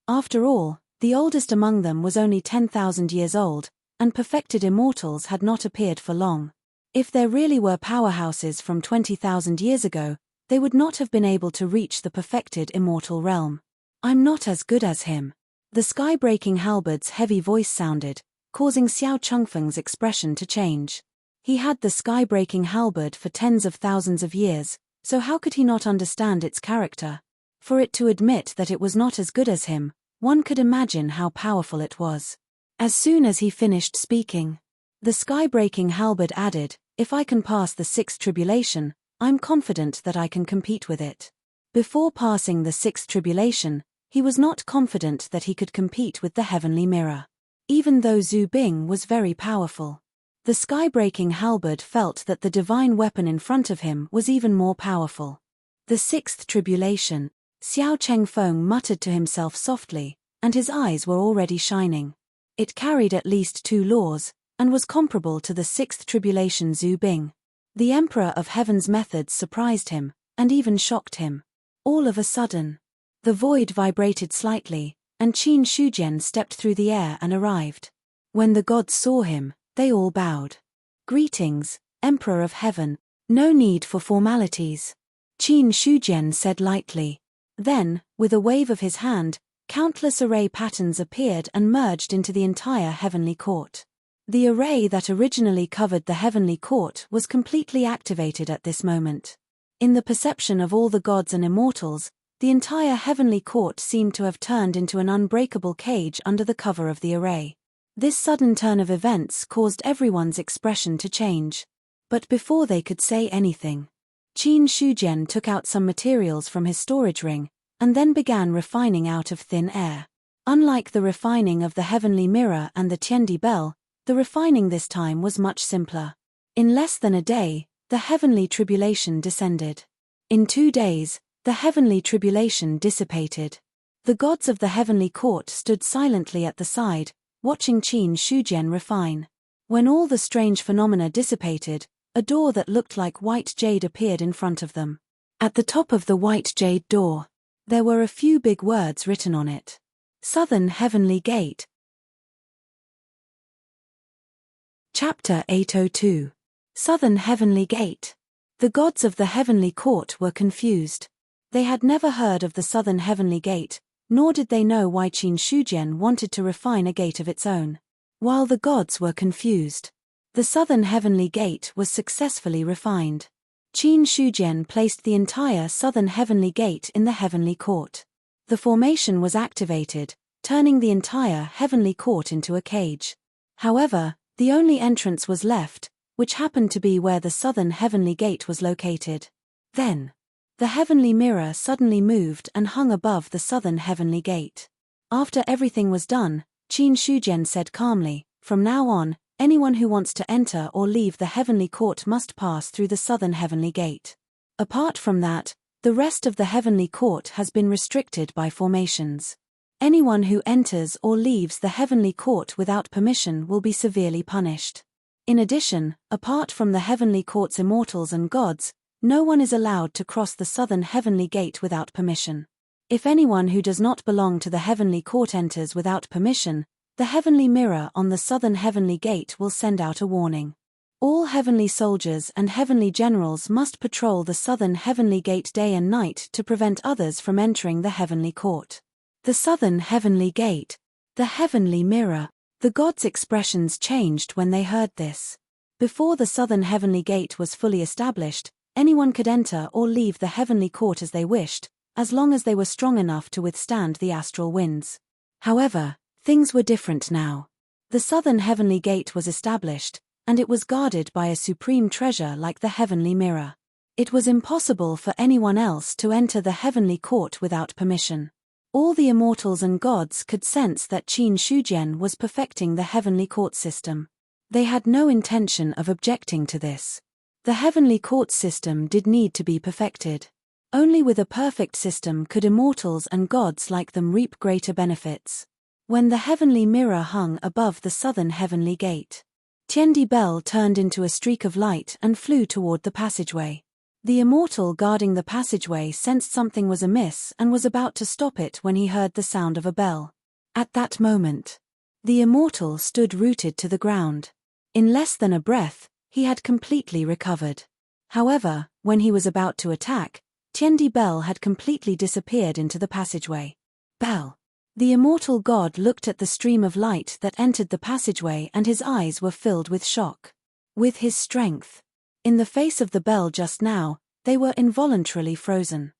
After all, the oldest among them was only 10,000 years old, and perfected immortals had not appeared for long. If there really were powerhouses from 20,000 years ago, they would not have been able to reach the perfected immortal realm. I'm not as good as him. The sky-breaking halberd's heavy voice sounded, causing Xiao Chengfeng's expression to change. He had the sky-breaking halberd for tens of thousands of years, so how could he not understand its character? For it to admit that it was not as good as him, one could imagine how powerful it was. As soon as he finished speaking, the sky-breaking halberd added, "If I can pass the 6th tribulation, I'm confident that I can compete with it." Before passing the 6th tribulation, he was not confident that he could compete with the heavenly mirror. Even though Zhu Bing was very powerful, the sky-breaking halberd felt that the divine weapon in front of him was even more powerful. The 6th tribulation, Xiao Chengfeng muttered to himself softly, and his eyes were already shining. It carried at least 2 laws, and was comparable to the 6th tribulation Zhu Bing. The Emperor of Heaven's methods surprised him, and even shocked him. All of a sudden, the void vibrated slightly, and Qin Shujian stepped through the air and arrived. When the gods saw him, they all bowed. "Greetings, Emperor of Heaven. No need for formalities," Qin Shujian said lightly. Then, with a wave of his hand, countless array patterns appeared and merged into the entire heavenly court. The array that originally covered the heavenly court was completely activated at this moment. In the perception of all the gods and immortals, the entire heavenly court seemed to have turned into an unbreakable cage under the cover of the array. This sudden turn of events caused everyone's expression to change. But before they could say anything, Qin Shujian took out some materials from his storage ring, and then began refining out of thin air. Unlike the refining of the heavenly mirror and the Tiandi bell, the refining this time was much simpler. In less than a day, the heavenly tribulation descended. In 2 days, the heavenly tribulation dissipated. The gods of the heavenly court stood silently at the side, watching Qin Shujian refine. When all the strange phenomena dissipated, a door that looked like white jade appeared in front of them. At the top of the white jade door, there were a few big words written on it. Southern Heavenly Gate. Chapter 802. Southern Heavenly Gate. The gods of the heavenly court were confused. They had never heard of the Southern Heavenly Gate, nor did they know why Qin Shujian wanted to refine a gate of its own. While the gods were confused, the Southern Heavenly Gate was successfully refined. Qin Shujian placed the entire Southern Heavenly Gate in the heavenly court. The formation was activated, turning the entire heavenly court into a cage. However, the only entrance was left, which happened to be where the Southern Heavenly Gate was located. Then, the heavenly mirror suddenly moved and hung above the Southern Heavenly Gate. After everything was done, Qin Shujian said calmly, "From now on, anyone who wants to enter or leave the heavenly court must pass through the Southern Heavenly Gate. Apart from that, the rest of the heavenly court has been restricted by formations. Anyone who enters or leaves the heavenly court without permission will be severely punished. In addition, apart from the heavenly court's immortals and gods, no one is allowed to cross the Southern Heavenly Gate without permission. If anyone who does not belong to the heavenly court enters without permission, the heavenly mirror on the Southern Heavenly Gate will send out a warning. All heavenly soldiers and heavenly generals must patrol the Southern Heavenly Gate day and night to prevent others from entering the heavenly court." The Southern Heavenly Gate, the heavenly mirror. The gods' expressions changed when they heard this. Before the Southern Heavenly Gate was fully established, anyone could enter or leave the heavenly court as they wished, as long as they were strong enough to withstand the astral winds. However, things were different now. The Southern Heavenly Gate was established, and it was guarded by a supreme treasure like the heavenly mirror. It was impossible for anyone else to enter the heavenly court without permission. All the immortals and gods could sense that Qin Shujian was perfecting the heavenly court system. They had no intention of objecting to this. The heavenly court system did need to be perfected. Only with a perfect system could immortals and gods like them reap greater benefits. When the heavenly mirror hung above the Southern Heavenly Gate, Tiandi Bell turned into a streak of light and flew toward the passageway. The immortal guarding the passageway sensed something was amiss and was about to stop it when he heard the sound of a bell. At that moment, the immortal stood rooted to the ground. In less than a breath, he had completely recovered. However, when he was about to attack, Tiandi Bell had completely disappeared into the passageway. Bell. The immortal god looked at the stream of light that entered the passageway and his eyes were filled with shock. With his strength, in the face of the bell just now, they were involuntarily frozen.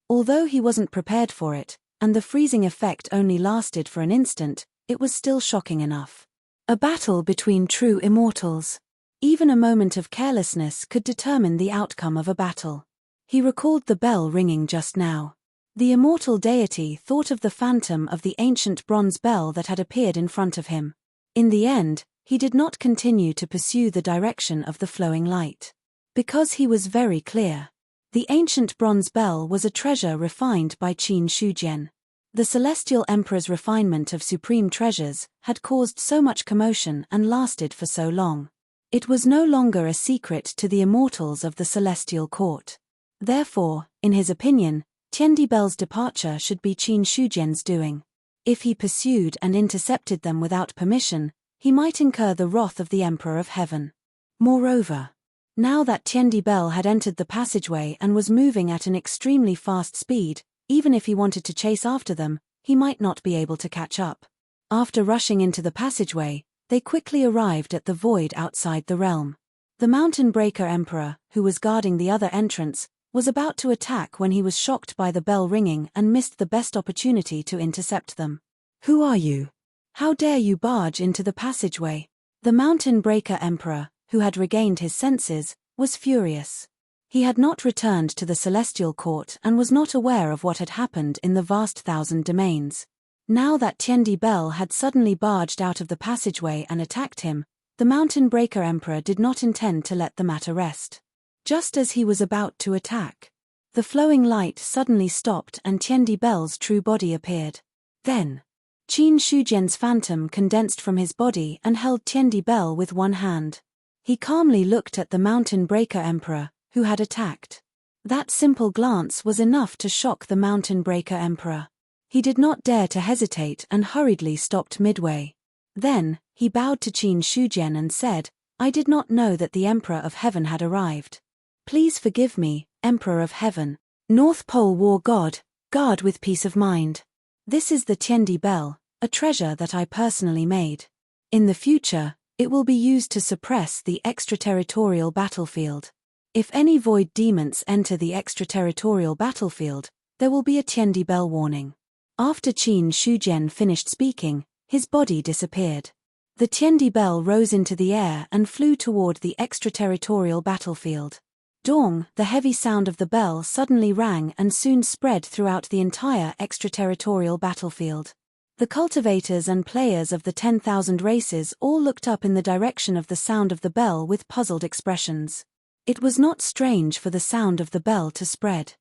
Although he wasn't prepared for it, and the freezing effect only lasted for an instant, it was still shocking enough. A battle between true immortals. Even a moment of carelessness could determine the outcome of a battle. He recalled the bell ringing just now. The immortal deity thought of the phantom of the ancient bronze bell that had appeared in front of him. In the end, he did not continue to pursue the direction of the flowing light. Because he was very clear. The ancient bronze bell was a treasure refined by Qin Shujian. The Celestial Emperor's refinement of supreme treasures had caused so much commotion and lasted for so long. It was no longer a secret to the immortals of the Celestial Court. Therefore, in his opinion, Tiandi Bell's departure should be Qin Shujian's doing. If he pursued and intercepted them without permission, he might incur the wrath of the Emperor of Heaven. Moreover, now that Tiandi Bell had entered the passageway and was moving at an extremely fast speed, even if he wanted to chase after them, he might not be able to catch up. After rushing into the passageway, they quickly arrived at the void outside the realm. The Mountain Breaker Emperor, who was guarding the other entrance, was about to attack when he was shocked by the bell ringing and missed the best opportunity to intercept them. "Who are you? How dare you barge into the passageway?" The Mountain Breaker Emperor, who had regained his senses, was furious. He had not returned to the Celestial Court and was not aware of what had happened in the vast thousand domains. Now that Tiandi Bell had suddenly barged out of the passageway and attacked him, the Mountain Breaker Emperor did not intend to let the matter rest. Just as he was about to attack, the flowing light suddenly stopped and Tiandi Bell's true body appeared. Then, Qin Shujian's phantom condensed from his body and held Tiandi Bell with one hand. He calmly looked at the Mountain Breaker Emperor, who had attacked. That simple glance was enough to shock the Mountain Breaker Emperor. He did not dare to hesitate and hurriedly stopped midway. Then, he bowed to Qin Shujian and said, "I did not know that the Emperor of Heaven had arrived. Please forgive me, Emperor of Heaven. North Pole War God, guard with peace of mind. This is the Tiandi Bell, a treasure that I personally made. In the future, it will be used to suppress the extraterritorial battlefield. If any void demons enter the extraterritorial battlefield, there will be a Tiandi Bell warning." After Qin Shujian finished speaking, his body disappeared. The Tiandi Bell rose into the air and flew toward the extraterritorial battlefield. Dong, the heavy sound of the bell suddenly rang and soon spread throughout the entire extraterritorial battlefield. The cultivators and players of the 10,000 races all looked up in the direction of the sound of the bell with puzzled expressions. It was not strange for the sound of the bell to spread.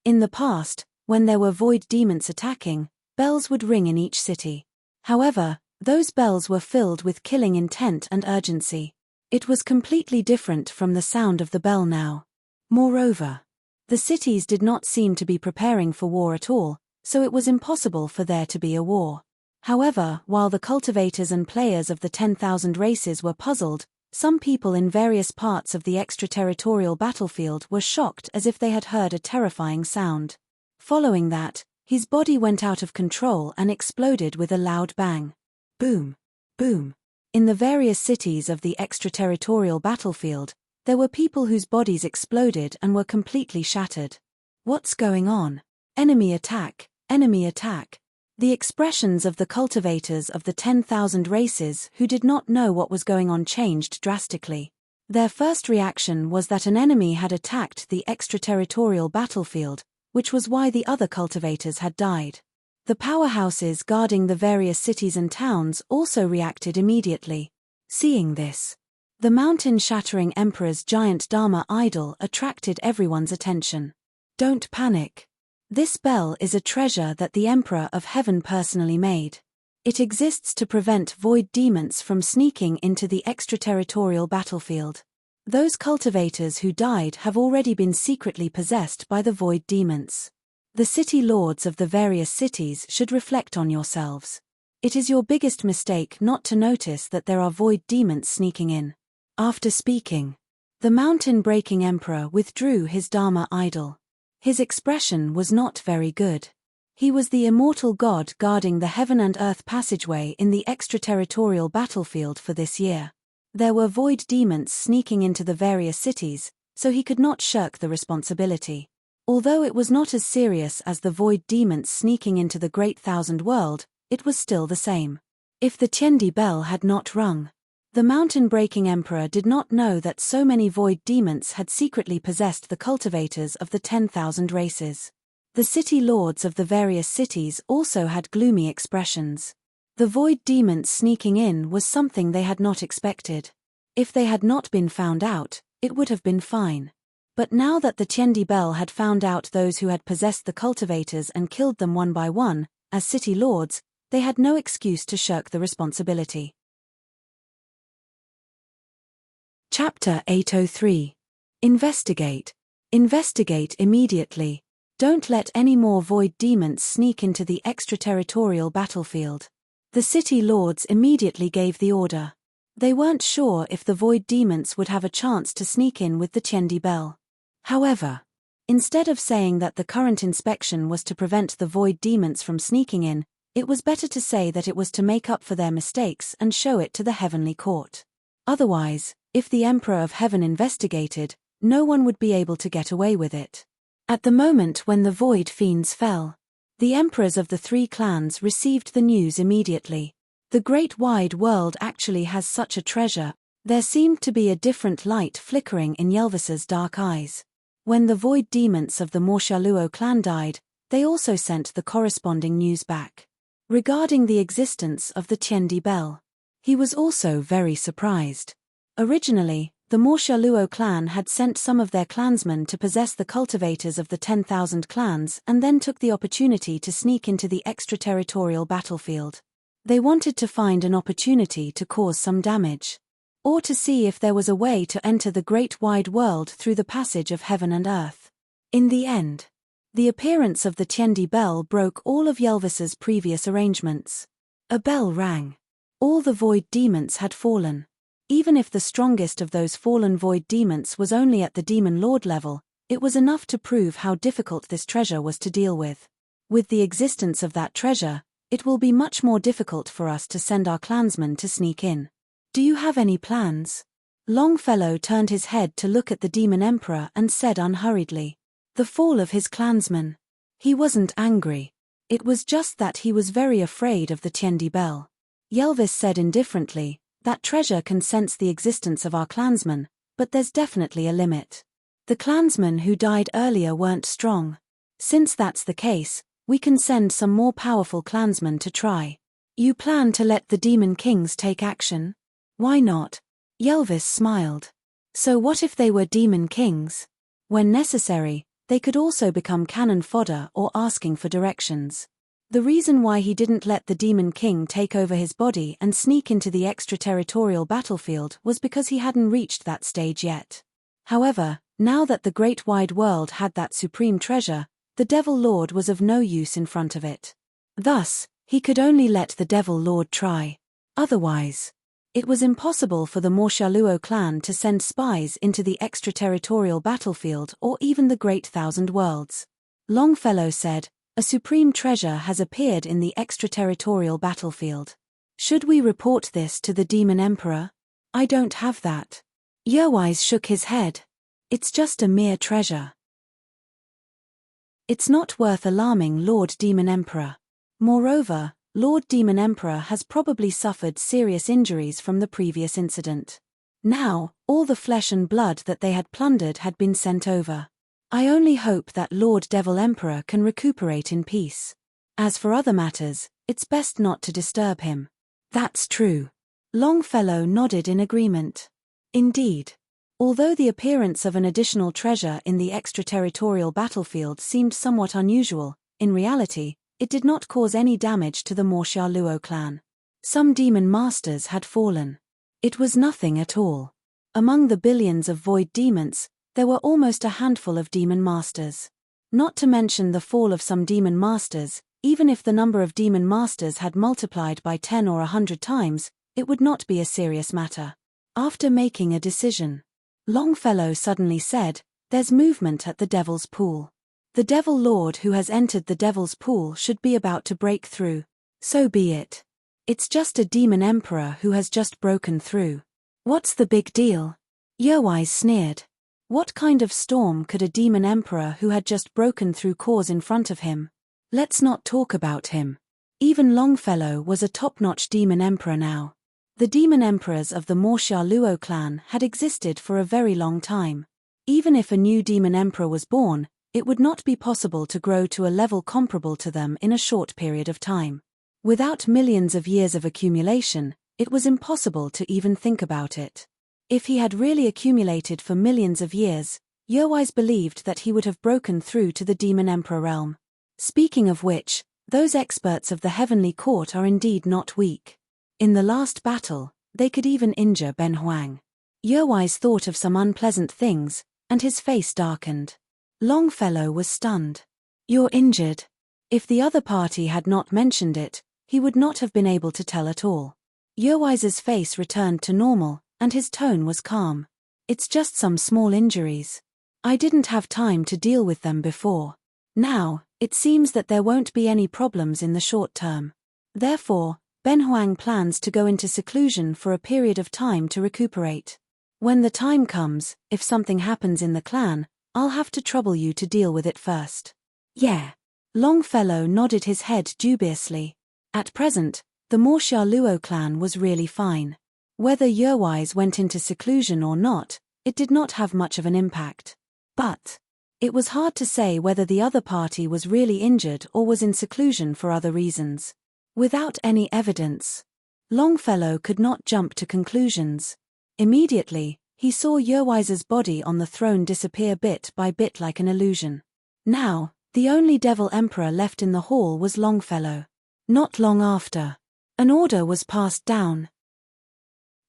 In the past, when there were void demons attacking, bells would ring in each city. However, those bells were filled with killing intent and urgency. It was completely different from the sound of the bell now. Moreover, the cities did not seem to be preparing for war at all, so it was impossible for there to be a war. However, while the cultivators and players of the 10,000 races were puzzled, some people in various parts of the extraterritorial battlefield were shocked as if they had heard a terrifying sound. Following that, his body went out of control and exploded with a loud bang. Boom! Boom! In the various cities of the extraterritorial battlefield, there were people whose bodies exploded and were completely shattered. What's going on? Enemy attack! Enemy attack! The expressions of the cultivators of the 10,000 races who did not know what was going on changed drastically. Their first reaction was that an enemy had attacked the extraterritorial battlefield, which was why the other cultivators had died. The powerhouses guarding the various cities and towns also reacted immediately. Seeing this, the mountain-shattering emperor's giant Dharma idol attracted everyone's attention. Don't panic. This bell is a treasure that the Emperor of Heaven personally made. It exists to prevent void demons from sneaking into the extraterritorial battlefield. Those cultivators who died have already been secretly possessed by the void demons. The city lords of the various cities should reflect on yourselves. It is your biggest mistake not to notice that there are void demons sneaking in. After speaking, the mountain-breaking emperor withdrew his Dharma idol. His expression was not very good. He was the immortal god guarding the heaven and earth passageway in the extraterritorial battlefield for this year. There were void demons sneaking into the various cities, so he could not shirk the responsibility. Although it was not as serious as the void demons sneaking into the Great Thousand World, it was still the same. If the Tiandi bell had not rung, the mountain-breaking emperor did not know that so many void demons had secretly possessed the cultivators of the 10,000 races. The city lords of the various cities also had gloomy expressions. The void demons sneaking in was something they had not expected. If they had not been found out, it would have been fine. But now that the Tiandi bell had found out those who had possessed the cultivators and killed them one by one, as city lords, they had no excuse to shirk the responsibility. Chapter 803. Investigate. Investigate immediately. Don't let any more void demons sneak into the extraterritorial battlefield. The city lords immediately gave the order. They weren't sure if the void demons would have a chance to sneak in with the Tiandi bell. However, instead of saying that the current inspection was to prevent the void demons from sneaking in, it was better to say that it was to make up for their mistakes and show it to the heavenly court. Otherwise, If the Emperor of Heaven investigated, no one would be able to get away with it. At the moment when the Void Fiends fell, the emperors of the 3 clans received the news immediately. The great wide world actually has such a treasure. There seemed to be a different light flickering in Yelvis's dark eyes. When the Void Demons of the Morshaluo clan died, they also sent the corresponding news back. Regarding the existence of the Tiendi Bell, he was also very surprised. Originally, the Morshaluo clan had sent some of their clansmen to possess the cultivators of the 10,000 clans and then took the opportunity to sneak into the extraterritorial battlefield. They wanted to find an opportunity to cause some damage, or to see if there was a way to enter the great wide world through the passage of heaven and earth. In the end, the appearance of the Tiendi Bell broke all of Yelvis's previous arrangements. A bell rang. All the Void Demons had fallen. Even if the strongest of those fallen Void Demons was only at the Demon Lord level, it was enough to prove how difficult this treasure was to deal with. With the existence of that treasure, it will be much more difficult for us to send our clansmen to sneak in. Do you have any plans? Longfellow turned his head to look at the Demon Emperor and said unhurriedly. The fall of his clansmen. He wasn't angry. It was just that he was very afraid of the Tiendi Bell. Yelvis said indifferently, that treasure can sense the existence of our clansmen, but there's definitely a limit. The clansmen who died earlier weren't strong. Since that's the case, we can send some more powerful clansmen to try. You plan to let the Demon Kings take action? Why not? Yelvis smiled. So what if they were Demon Kings? When necessary, they could also become cannon fodder or asking for directions. The reason why he didn't let the Demon King take over his body and sneak into the extraterritorial battlefield was because he hadn't reached that stage yet. However, now that the great wide world had that supreme treasure, the Devil Lord was of no use in front of it. Thus, he could only let the Devil Lord try. Otherwise, it was impossible for the Morshaluo clan to send spies into the extraterritorial battlefield or even the Great Thousand Worlds. Longfellow said, a supreme treasure has appeared in the extraterritorial battlefield. Should we report this to the Demon Emperor? I don't have that. Yerwise shook his head. It's just a mere treasure. It's not worth alarming Lord Demon Emperor. Moreover, Lord Demon Emperor has probably suffered serious injuries from the previous incident. Now, all the flesh and blood that they had plundered had been sent over. I only hope that Lord Devil Emperor can recuperate in peace. As for other matters, it's best not to disturb him. That's true. Longfellow nodded in agreement. Indeed. Although the appearance of an additional treasure in the extraterritorial battlefield seemed somewhat unusual, in reality, it did not cause any damage to the Morshaluo clan. Some demon masters had fallen. It was nothing at all. Among the billions of void demons, there were almost a handful of demon masters. Not to mention the fall of some demon masters, even if the number of demon masters had multiplied by 10 or 100 times, it would not be a serious matter. After making a decision, Longfellow suddenly said, "There's movement at the Devil's Pool. The Devil Lord who has entered the Devil's Pool should be about to break through. So be it. It's just a demon emperor who has just broken through. What's the big deal?" Yerwise sneered. What kind of storm could a demon emperor who had just broken through cause in front of him? Let's not talk about him. Even Longfellow was a top-notch demon emperor now. The demon emperors of the Morshaluo clan had existed for a very long time. Even if a new demon emperor was born, it would not be possible to grow to a level comparable to them in a short period of time. Without millions of years of accumulation, it was impossible to even think about it. If he had really accumulated for millions of years, Yerwise believed that he would have broken through to the demon emperor realm. Speaking of which, those experts of the heavenly court are indeed not weak. In the last battle, they could even injure Ben Huang. Yerwise thought of some unpleasant things, and his face darkened. Longfellow was stunned. "You're injured." If the other party had not mentioned it, he would not have been able to tell at all. Yerwise's face returned to normal, and his tone was calm. "It's just some small injuries. I didn't have time to deal with them before. Now, it seems that there won't be any problems in the short term. Therefore, Ben Huang plans to go into seclusion for a period of time to recuperate. When the time comes, if something happens in the clan, I'll have to trouble you to deal with it first. Yeah. Longfellow nodded his head dubiously. At present, the Morsha-Luo clan was really fine. Whether Yerwise went into seclusion or not, it did not have much of an impact. But it was hard to say whether the other party was really injured or was in seclusion for other reasons. Without any evidence, Longfellow could not jump to conclusions. Immediately, he saw Yerwise's body on the throne disappear bit by bit like an illusion. Now, the only Devil Emperor left in the hall was Longfellow. Not long after, an order was passed down.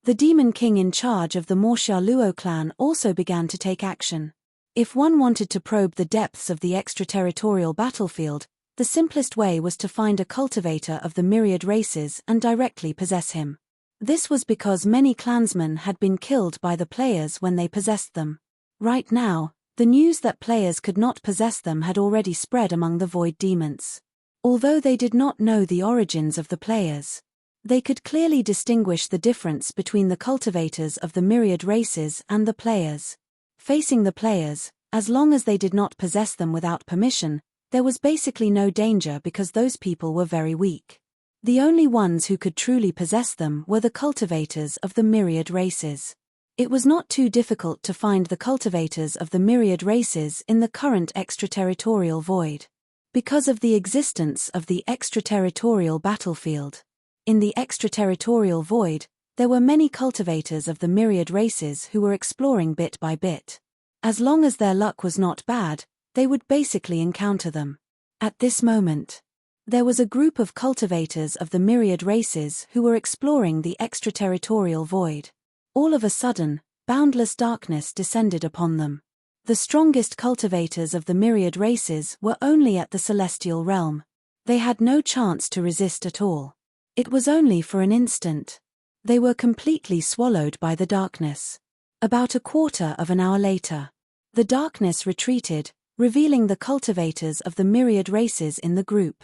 The Demon King in charge of the Morsha-Luo clan also began to take action. If one wanted to probe the depths of the extraterritorial battlefield, the simplest way was to find a cultivator of the myriad races and directly possess him. This was because many clansmen had been killed by the players when they possessed them. Right now, the news that players could not possess them had already spread among the void demons. Although they did not know the origins of the players, they could clearly distinguish the difference between the cultivators of the myriad races and the players. Facing the players, as long as they did not possess them without permission, there was basically no danger because those people were very weak. The only ones who could truly possess them were the cultivators of the myriad races. It was not too difficult to find the cultivators of the myriad races in the current extraterritorial void, because of the existence of the extraterritorial battlefield. In the extraterritorial void, there were many cultivators of the myriad races who were exploring bit by bit. As long as their luck was not bad, they would basically encounter them. At this moment, there was a group of cultivators of the myriad races who were exploring the extraterritorial void. All of a sudden, boundless darkness descended upon them. The strongest cultivators of the myriad races were only at the celestial realm. They had no chance to resist at all. It was only for an instant. They were completely swallowed by the darkness. About a quarter of an hour later, the darkness retreated, revealing the cultivators of the myriad races in the group.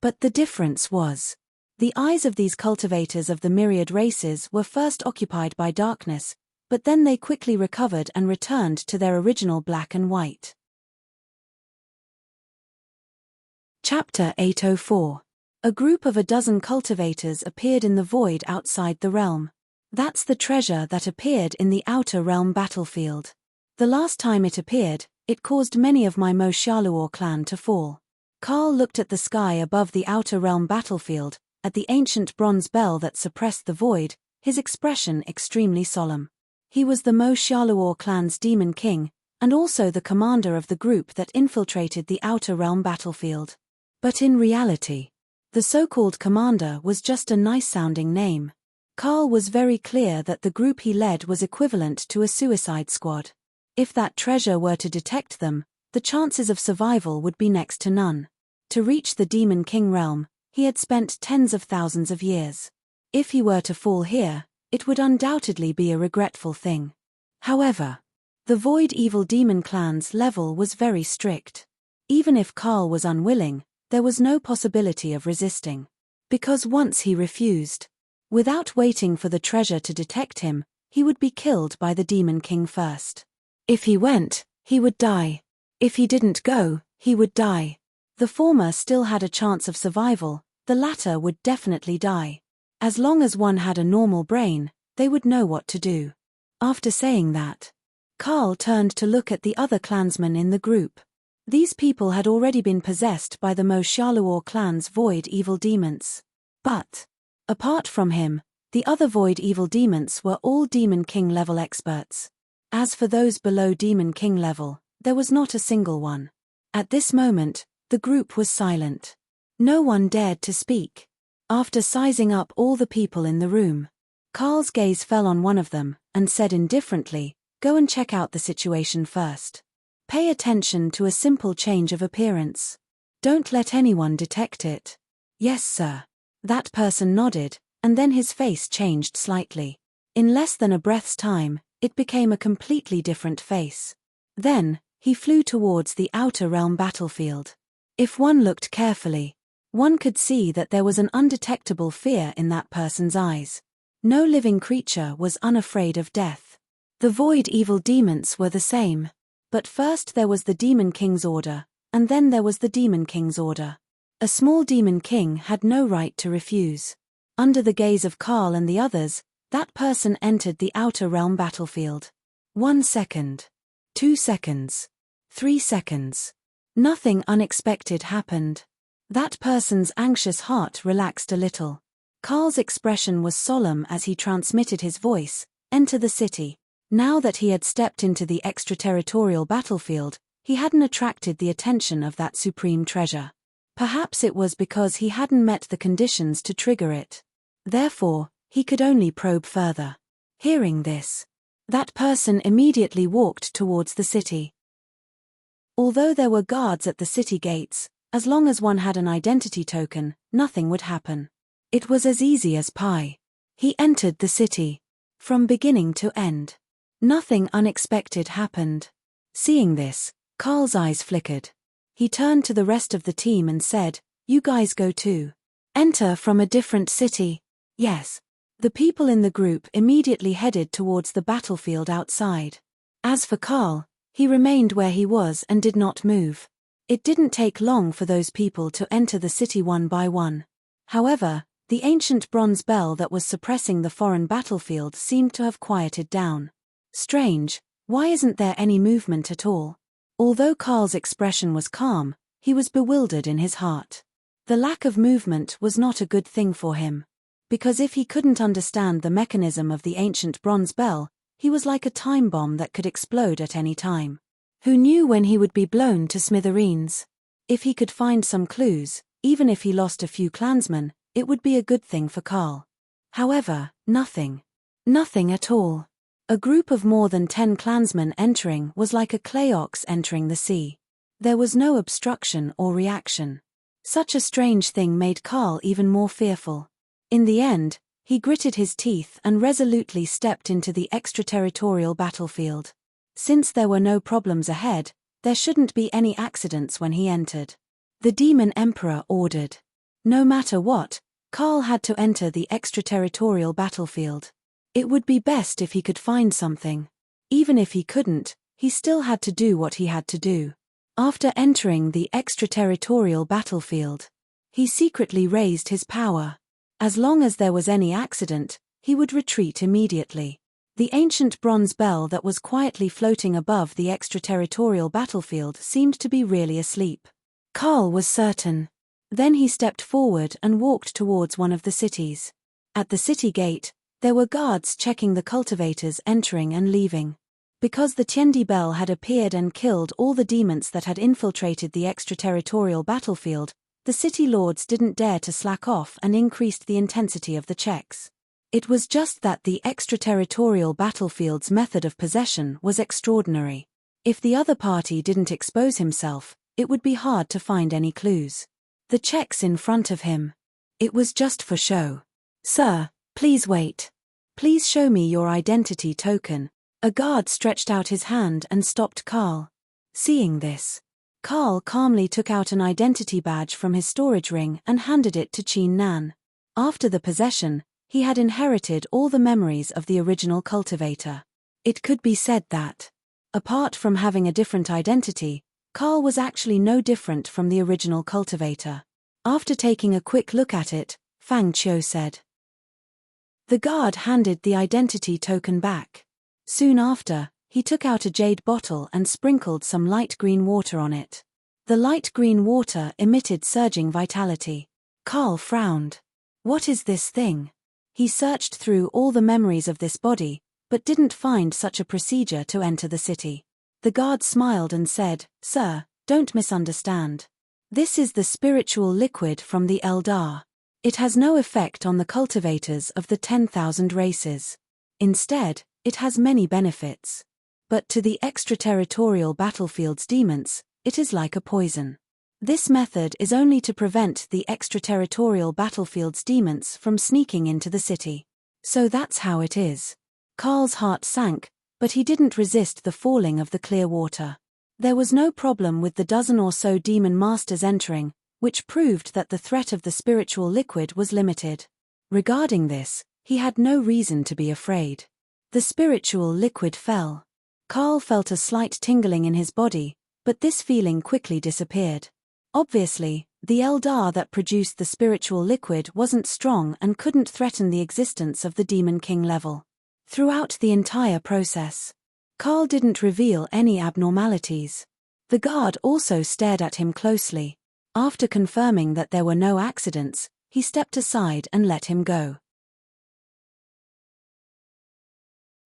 But the difference was, the eyes of these cultivators of the myriad races were first occupied by darkness, but then they quickly recovered and returned to their original black and white. Chapter 804. A group of a dozen cultivators appeared in the void outside the realm. That's the treasure that appeared in the outer realm battlefield. The last time it appeared, it caused many of my Morsha-Luo clan to fall. Carl looked at the sky above the outer realm battlefield, at the ancient bronze bell that suppressed the void, his expression extremely solemn. He was the Morsha-Luo clan's demon king, and also the commander of the group that infiltrated the outer realm battlefield. But in reality, the so-called commander was just a nice-sounding name. Carl was very clear that the group he led was equivalent to a suicide squad. If that treasure were to detect them, the chances of survival would be next to none. To reach the Demon King realm, he had spent tens of thousands of years. If he were to fall here, it would undoubtedly be a regretful thing. However, the Void Evil Demon clan's level was very strict. Even if Carl was unwilling, there was no possibility of resisting. Because once he refused, without waiting for the treasure to detect him, he would be killed by the Demon King first. If he went, he would die. If he didn't go, he would die. The former still had a chance of survival, the latter would definitely die. As long as one had a normal brain, they would know what to do. After saying that, Carl turned to look at the other clansmen in the group. These people had already been possessed by the Morsha-Luo clan's void evil demons. But, apart from him, the other void evil demons were all Demon King level experts. As for those below Demon King level, there was not a single one. At this moment, the group was silent. No one dared to speak. After sizing up all the people in the room, Carl's gaze fell on one of them, and said indifferently, "Go and check out the situation first. Pay attention to a simple change of appearance. Don't let anyone detect it." "Yes, sir." That person nodded, and then his face changed slightly. In less than a breath's time, it became a completely different face. Then, he flew towards the outer realm battlefield. If one looked carefully, one could see that there was an undetectable fear in that person's eyes. No living creature was unafraid of death. The void evil demons were the same. But first there was the Demon King's order, and then there was the Demon King's order. A small Demon King had no right to refuse. Under the gaze of Carl and the others, that person entered the outer realm battlefield. 1 second. 2 seconds. 3 seconds. Nothing unexpected happened. That person's anxious heart relaxed a little. Carl's expression was solemn as he transmitted his voice, "Enter the city." Now that he had stepped into the extraterritorial battlefield, he hadn't attracted the attention of that supreme treasure. Perhaps it was because he hadn't met the conditions to trigger it. Therefore, he could only probe further. Hearing this, that person immediately walked towards the city. Although there were guards at the city gates, as long as one had an identity token, nothing would happen. It was as easy as pie. He entered the city. From beginning to end. Nothing unexpected happened. Seeing this, Carl's eyes flickered. He turned to the rest of the team and said, "You guys go too. Enter from a different city." "Yes." The people in the group immediately headed towards the battlefield outside. As for Carl, he remained where he was and did not move. It didn't take long for those people to enter the city one by one. However, the ancient bronze bell that was suppressing the foreign battlefield seemed to have quieted down. Strange, why isn't there any movement at all? Although Carl's expression was calm, he was bewildered in his heart. The lack of movement was not a good thing for him. Because if he couldn't understand the mechanism of the ancient bronze bell, he was like a time bomb that could explode at any time. Who knew when he would be blown to smithereens? If he could find some clues, even if he lost a few clansmen, it would be a good thing for Carl. However, nothing. Nothing at all. A group of more than 10 clansmen entering was like a clay ox entering the sea. There was no obstruction or reaction. Such a strange thing made Carl even more fearful. In the end, he gritted his teeth and resolutely stepped into the extraterritorial battlefield. Since there were no problems ahead, there shouldn't be any accidents when he entered. The Demon Emperor ordered. No matter what, Carl had to enter the extraterritorial battlefield. It would be best if he could find something. Even if he couldn't, he still had to do what he had to do. After entering the extraterritorial battlefield, he secretly raised his power. As long as there was any accident, he would retreat immediately. The ancient bronze bell that was quietly floating above the extraterritorial battlefield seemed to be really asleep. Carl was certain. Then he stepped forward and walked towards one of the cities. At the city gate, there were guards checking the cultivators entering and leaving. Because the Tiendi Bell had appeared and killed all the demons that had infiltrated the extraterritorial battlefield, the city lords didn't dare to slack off and increased the intensity of the checks. It was just that the extraterritorial battlefield's method of possession was extraordinary. If the other party didn't expose himself, it would be hard to find any clues. The checks in front of him. It was just for show. "Sir, please wait. Please show me your identity token." A guard stretched out his hand and stopped Carl. Seeing this, Carl calmly took out an identity badge from his storage ring and handed it to Qin Nan. After the possession, he had inherited all the memories of the original cultivator. It could be said that, apart from having a different identity, Carl was actually no different from the original cultivator. After taking a quick look at it, Fang Qiu said. The guard handed the identity token back. Soon after, he took out a jade bottle and sprinkled some light green water on it. The light green water emitted surging vitality. Carl frowned. What is this thing? He searched through all the memories of this body, but didn't find such a procedure to enter the city. The guard smiled and said, "Sir, don't misunderstand. This is the spiritual liquid from the Eldar. It has no effect on the cultivators of the 10,000 races. Instead, it has many benefits. But to the extraterritorial battlefield's demons, it is like a poison. This method is only to prevent the extraterritorial battlefield's demons from sneaking into the city. So that's how it is." Carl's heart sank, but he didn't resist the falling of the clear water. There was no problem with the dozen or so demon masters entering, which proved that the threat of the spiritual liquid was limited. Regarding this, he had no reason to be afraid. The spiritual liquid fell. Carl felt a slight tingling in his body, but this feeling quickly disappeared. Obviously, the Eldar that produced the spiritual liquid wasn't strong and couldn't threaten the existence of the Demon King level. Throughout the entire process, Carl didn't reveal any abnormalities. The guard also stared at him closely. After confirming that there were no accidents, he stepped aside and let him go.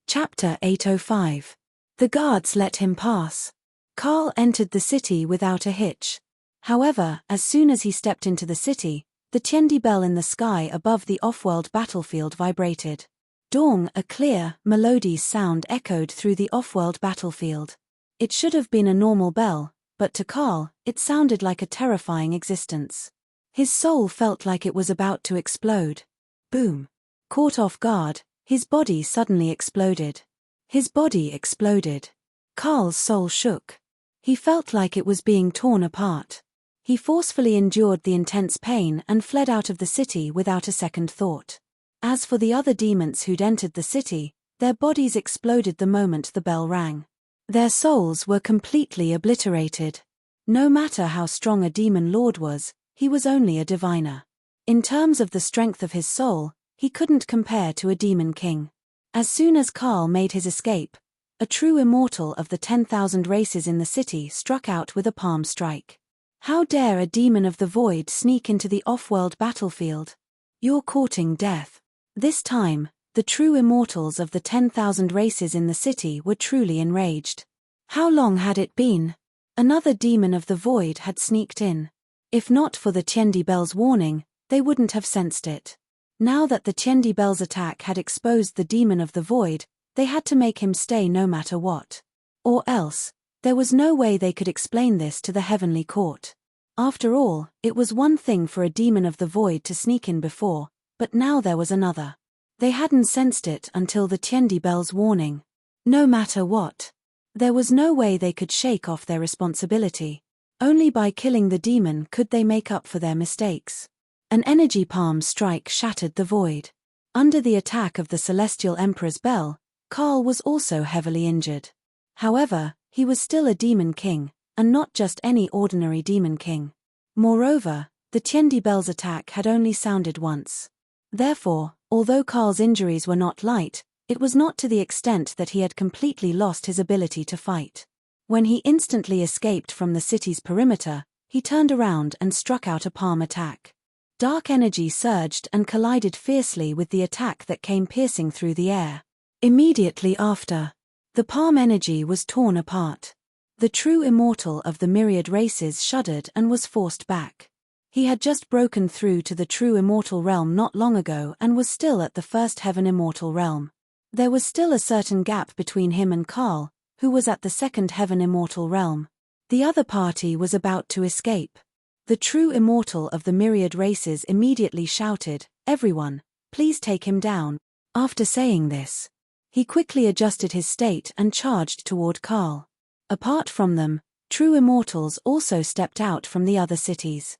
Chapter 805. The guards let him pass. Carl entered the city without a hitch. However, as soon as he stepped into the city, the Tiendi bell in the sky above the off-world battlefield vibrated. Dong, a clear, melodious sound echoed through the off-world battlefield. It should have been a normal bell, but to Carl, it sounded like a terrifying existence. His soul felt like it was about to explode. Boom. Caught off guard, his body suddenly exploded. His body exploded. Carl's soul shook. He felt like it was being torn apart. He forcefully endured the intense pain and fled out of the city without a second thought. As for the other demons who'd entered the city, their bodies exploded the moment the bell rang. Their souls were completely obliterated. No matter how strong a demon lord was, he was only a diviner. In terms of the strength of his soul, he couldn't compare to a demon king. As soon as Carl made his escape, a true immortal of the 10,000 races in the city struck out with a palm strike. How dare a demon of the void sneak into the off-world battlefield? You're courting death. This time, the true immortals of the 10,000 races in the city were truly enraged. How long had it been? Another demon of the void had sneaked in. If not for the Tiendi bell's warning, they wouldn't have sensed it. Now that the Tiendi bell's attack had exposed the demon of the void, they had to make him stay no matter what. Or else, there was no way they could explain this to the heavenly court. After all, it was one thing for a demon of the void to sneak in before, but now there was another. They hadn't sensed it until the Tiendi bell's warning. No matter what, there was no way they could shake off their responsibility. Only by killing the demon could they make up for their mistakes. An energy palm strike shattered the void. Under the attack of the Celestial Emperor's bell, Carl was also heavily injured. However, he was still a demon king, and not just any ordinary demon king. Moreover, the Tiendi bell's attack had only sounded once. Therefore, although Carl's injuries were not light, it was not to the extent that he had completely lost his ability to fight. When he instantly escaped from the city's perimeter, he turned around and struck out a palm attack. Dark energy surged and collided fiercely with the attack that came piercing through the air. Immediately after, the palm energy was torn apart. The true immortal of the myriad races shuddered and was forced back. He had just broken through to the true immortal realm not long ago and was still at the first heaven immortal realm. There was still a certain gap between him and Carl, who was at the second heaven immortal realm. The other party was about to escape. The true immortal of the myriad races immediately shouted, "Everyone, please take him down." After saying this, he quickly adjusted his state and charged toward Carl. Apart from them, true immortals also stepped out from the other cities.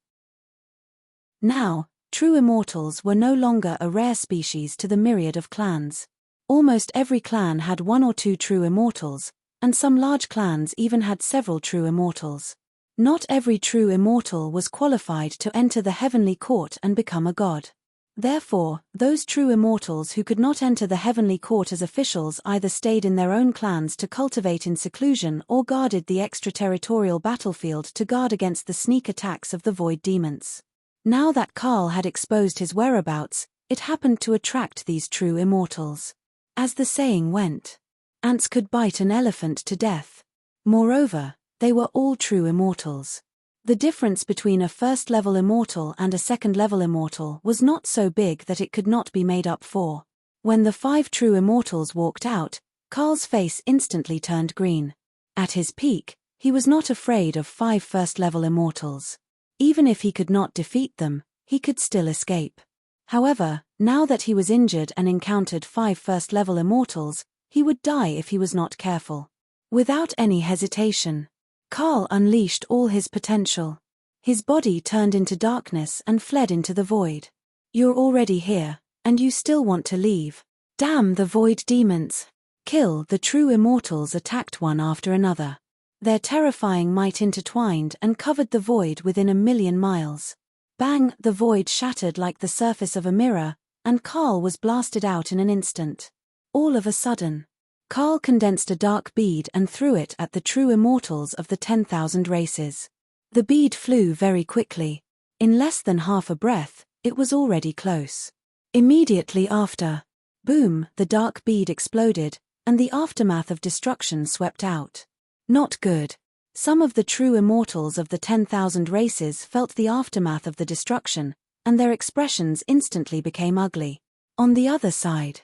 Now, true immortals were no longer a rare species to the myriad of clans. Almost every clan had one or two true immortals, and some large clans even had several true immortals. Not every true immortal was qualified to enter the heavenly court and become a god. Therefore, those true immortals who could not enter the heavenly court as officials either stayed in their own clans to cultivate in seclusion or guarded the extraterritorial battlefield to guard against the sneak attacks of the void demons. Now that Carl had exposed his whereabouts, it happened to attract these true immortals. As the saying went, ants could bite an elephant to death. Moreover, they were all true immortals. The difference between a first-level immortal and a second-level immortal was not so big that it could not be made up for. When the 5 true immortals walked out, Carl's face instantly turned green. At his peak, he was not afraid of 5 first-level immortals. Even if he could not defeat them, he could still escape. However, now that he was injured and encountered 5 first-level immortals, he would die if he was not careful. Without any hesitation, Carl unleashed all his potential. His body turned into darkness and fled into the void. "You're already here, and you still want to leave. Damn the void demons," Kill. The true immortals attacked one after another. Their terrifying might intertwined and covered the void within 1,000,000 miles. Bang! The void shattered like the surface of a mirror, and Karl was blasted out in an instant. All of a sudden, Karl condensed a dark bead and threw it at the true immortals of the 10,000 races. The bead flew very quickly. In less than half a breath, it was already close. Immediately after, boom, the dark bead exploded, and the aftermath of destruction swept out. Not good. Some of the true immortals of the 10,000 races felt the aftermath of the destruction, and their expressions instantly became ugly. On the other side,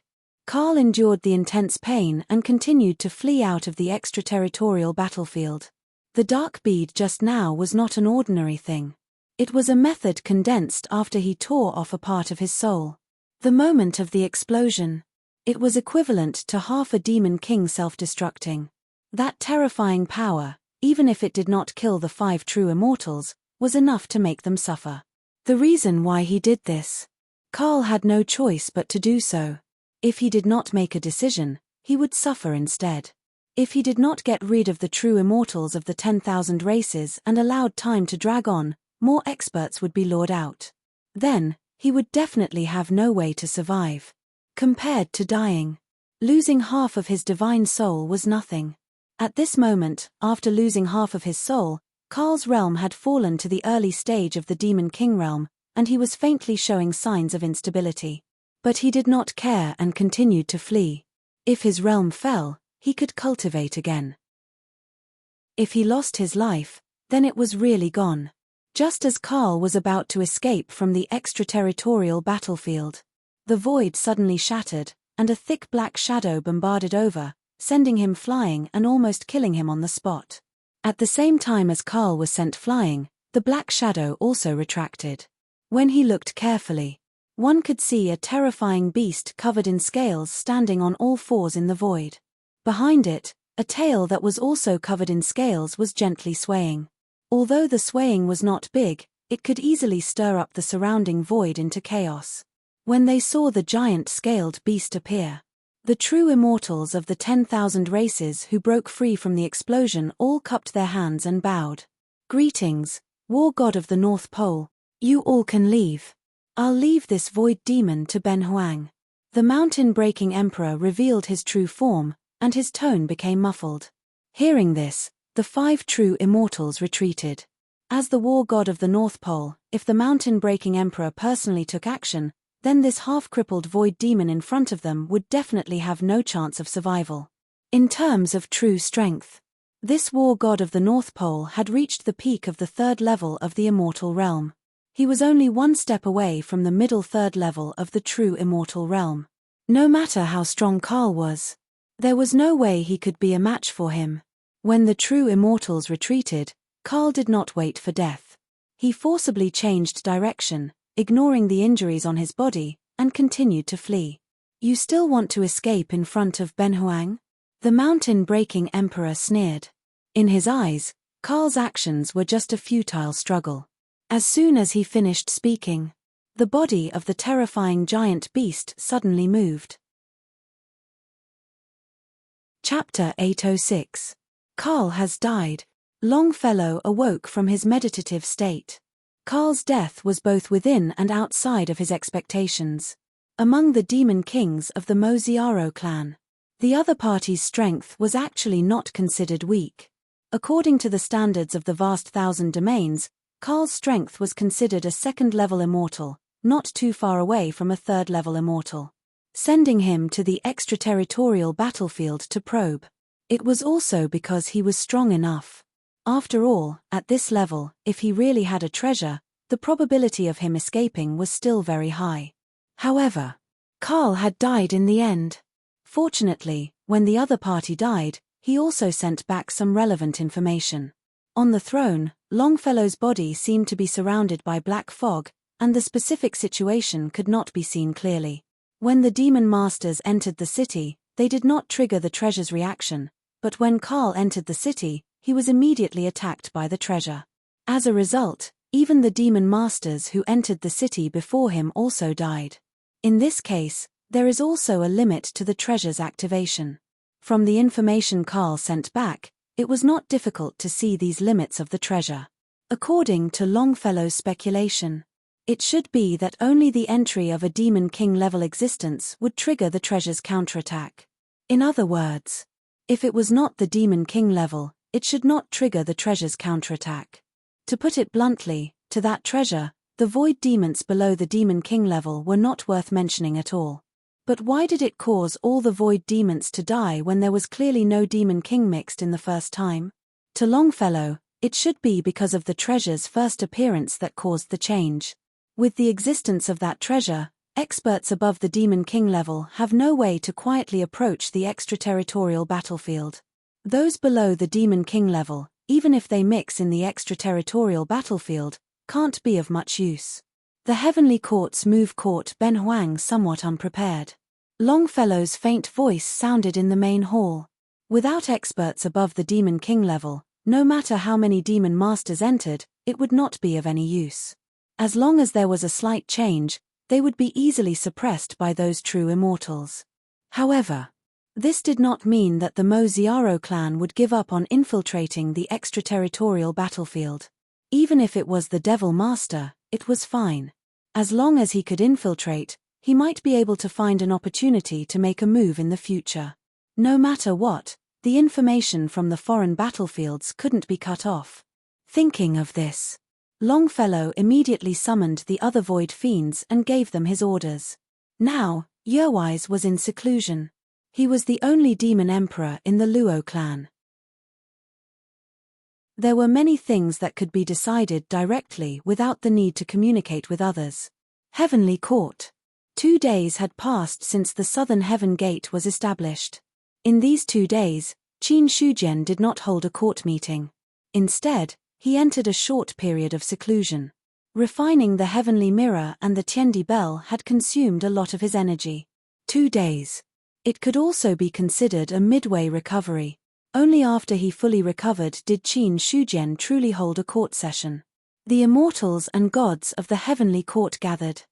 Karl endured the intense pain and continued to flee out of the extraterritorial battlefield. The dark bead just now was not an ordinary thing. It was a method condensed after he tore off a part of his soul. The moment of the explosion, it was equivalent to half a demon king self-destructing. That terrifying power, even if it did not kill the 5 true immortals, was enough to make them suffer. The reason why he did this. Karl had no choice but to do so. If he did not make a decision, he would suffer instead. If he did not get rid of the true immortals of the 10,000 races and allowed time to drag on, more experts would be lured out. Then, he would definitely have no way to survive. Compared to dying, losing half of his divine soul was nothing. At this moment, after losing half of his soul, Karl's realm had fallen to the early stage of the Demon King realm, and he was faintly showing signs of instability. But he did not care and continued to flee. If his realm fell, he could cultivate again. If he lost his life, then it was really gone. Just as Karl was about to escape from the extraterritorial battlefield, the void suddenly shattered, and a thick black shadow bombarded over, sending him flying and almost killing him on the spot. At the same time as Karl was sent flying, the black shadow also retracted. When he looked carefully, one could see a terrifying beast covered in scales standing on all fours in the void. Behind it, a tail that was also covered in scales was gently swaying. Although the swaying was not big, it could easily stir up the surrounding void into chaos. When they saw the giant scaled beast appear, the true immortals of the 10,000 races who broke free from the explosion all cupped their hands and bowed. Greetings, war god of the North Pole. You all can leave. I'll leave this void demon to Ben Huang. The mountain-breaking emperor revealed his true form, and his tone became muffled. Hearing this, the 5 true immortals retreated. As the war god of the North Pole, if the mountain-breaking emperor personally took action, then this half-crippled void demon in front of them would definitely have no chance of survival. In terms of true strength, this war god of the North Pole had reached the peak of the 3rd level of the immortal realm. He was only one step away from the middle 3rd level of the true immortal realm. No matter how strong Karl was, there was no way he could be a match for him. When the true immortals retreated, Karl did not wait for death. He forcibly changed direction, ignoring the injuries on his body, and continued to flee. You still want to escape in front of Ben Huang? The mountain-breaking emperor sneered. In his eyes, Karl's actions were just a futile struggle. As soon as he finished speaking, the body of the terrifying giant beast suddenly moved. Chapter 806. Karl has died. Longfellow awoke from his meditative state. Karl's death was both within and outside of his expectations. Among the demon kings of the Moziaro clan, the other party's strength was actually not considered weak. According to the standards of the vast 1,000 domains, Karl's strength was considered a 2nd-level immortal, not too far away from a 3rd-level immortal, sending him to the extraterritorial battlefield to probe. It was also because he was strong enough. After all, at this level, if he really had a treasure, the probability of him escaping was still very high. However, Karl had died in the end. Fortunately, when the other party died, he also sent back some relevant information. On the throne, Longfellow's body seemed to be surrounded by black fog, and the specific situation could not be seen clearly. When the demon masters entered the city, they did not trigger the treasure's reaction, but when Karl entered the city, he was immediately attacked by the treasure. As a result, even the demon masters who entered the city before him also died. In this case, there is also a limit to the treasure's activation. From the information Carl sent back, it was not difficult to see these limits of the treasure. According to Longfellow's speculation, it should be that only the entry of a Demon King level existence would trigger the treasure's counterattack. In other words, if it was not the Demon King level, it should not trigger the treasure's counterattack. To put it bluntly, to that treasure, the void demons below the Demon King level were not worth mentioning at all. But why did it cause all the void demons to die when there was clearly no Demon King mixed in the first time? To Longfellow, it should be because of the treasure's first appearance that caused the change. With the existence of that treasure, experts above the Demon King level have no way to quietly approach the extraterritorial battlefield. Those below the Demon King level, even if they mix in the extraterritorial battlefield, can't be of much use. The Heavenly Court's move caught Ben Huang somewhat unprepared. Longfellow's faint voice sounded in the main hall. Without experts above the Demon King level, no matter how many demon masters entered, it would not be of any use. As long as there was a slight change, they would be easily suppressed by those true immortals. However, this did not mean that the Mo Ziaro clan would give up on infiltrating the extraterritorial battlefield. Even if it was the Devil Master, it was fine. As long as he could infiltrate, he might be able to find an opportunity to make a move in the future. No matter what, the information from the foreign battlefields couldn't be cut off. Thinking of this, Longfellow immediately summoned the other Void Fiends and gave them his orders. Now, Yerwise was in seclusion. He was the only demon emperor in the Luo clan. There were many things that could be decided directly without the need to communicate with others. Heavenly Court. 2 days had passed since the Southern Heaven Gate was established. In these 2 days, Qin Shujian did not hold a court meeting. Instead, he entered a short period of seclusion. Refining the Heavenly Mirror and the Tiandi Bell had consumed a lot of his energy. 2 days. It could also be considered a midway recovery. Only after he fully recovered did Qin Shujian truly hold a court session. The immortals and gods of the Heavenly Court gathered.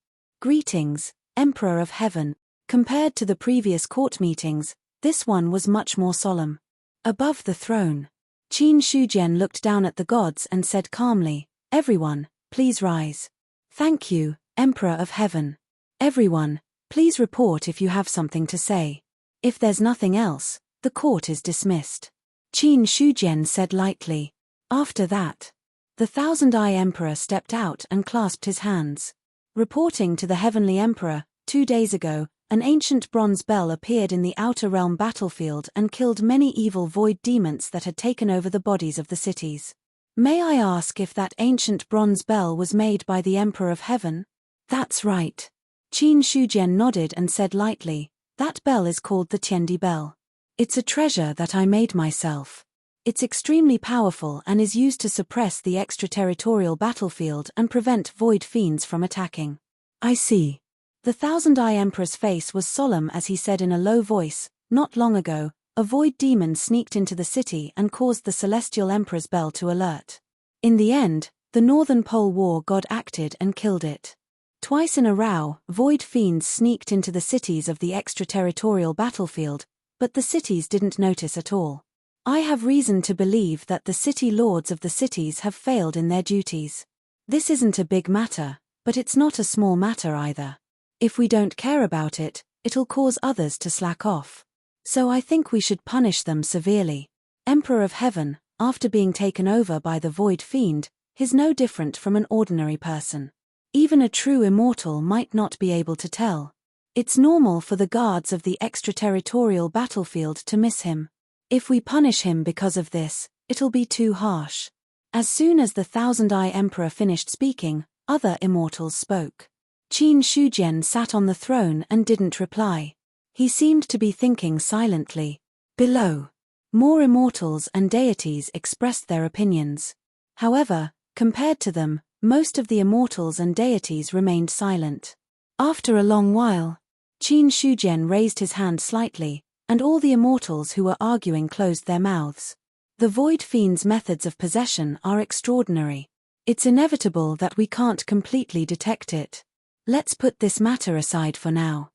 Greetings, Emperor of Heaven. Compared to the previous court meetings, this one was much more solemn. Above the throne, Qin Shujian looked down at the gods and said calmly, "Everyone, please rise." "Thank you, Emperor of Heaven." "Everyone, please report if you have something to say. If there's nothing else, the court is dismissed." Qin Shujian said lightly. After that, the Thousand-Eye Emperor stepped out and clasped his hands. Reporting to the Heavenly Emperor, 2 days ago, an ancient bronze bell appeared in the Outer Realm battlefield and killed many evil void demons that had taken over the bodies of the cities. May I ask if that ancient bronze bell was made by the Emperor of Heaven? That's right. Qin Shujian nodded and said lightly, "That bell is called the Tiandi Bell. It's a treasure that I made myself. It's extremely powerful and is used to suppress the extraterritorial battlefield and prevent void fiends from attacking." "I see." The Thousand-Eye Emperor's face was solemn as he said in a low voice, "Not long ago, a void demon sneaked into the city and caused the Celestial Emperor's bell to alert. In the end, the Northern Pole War God acted and killed it. Twice in a row, void fiends sneaked into the cities of the extraterritorial battlefield, but the cities didn't notice at all. I have reason to believe that the city lords of the cities have failed in their duties. This isn't a big matter, but it's not a small matter either. If we don't care about it, it'll cause others to slack off. So I think we should punish them severely. Emperor of Heaven, after being taken over by the Void Fiend, is no different from an ordinary person. Even a true immortal might not be able to tell. It's normal for the guards of the extraterritorial battlefield to miss him. If we punish him because of this, it'll be too harsh." As soon as the Thousand-Eye Emperor finished speaking, other immortals spoke. Qin Shujian sat on the throne and didn't reply. He seemed to be thinking silently. Below, more immortals and deities expressed their opinions. However, compared to them, most of the immortals and deities remained silent. After a long while, Qin Shujian raised his hand slightly, and all the immortals who were arguing closed their mouths. The Void Fiend's methods of possession are extraordinary. It's inevitable that we can't completely detect it. Let's put this matter aside for now.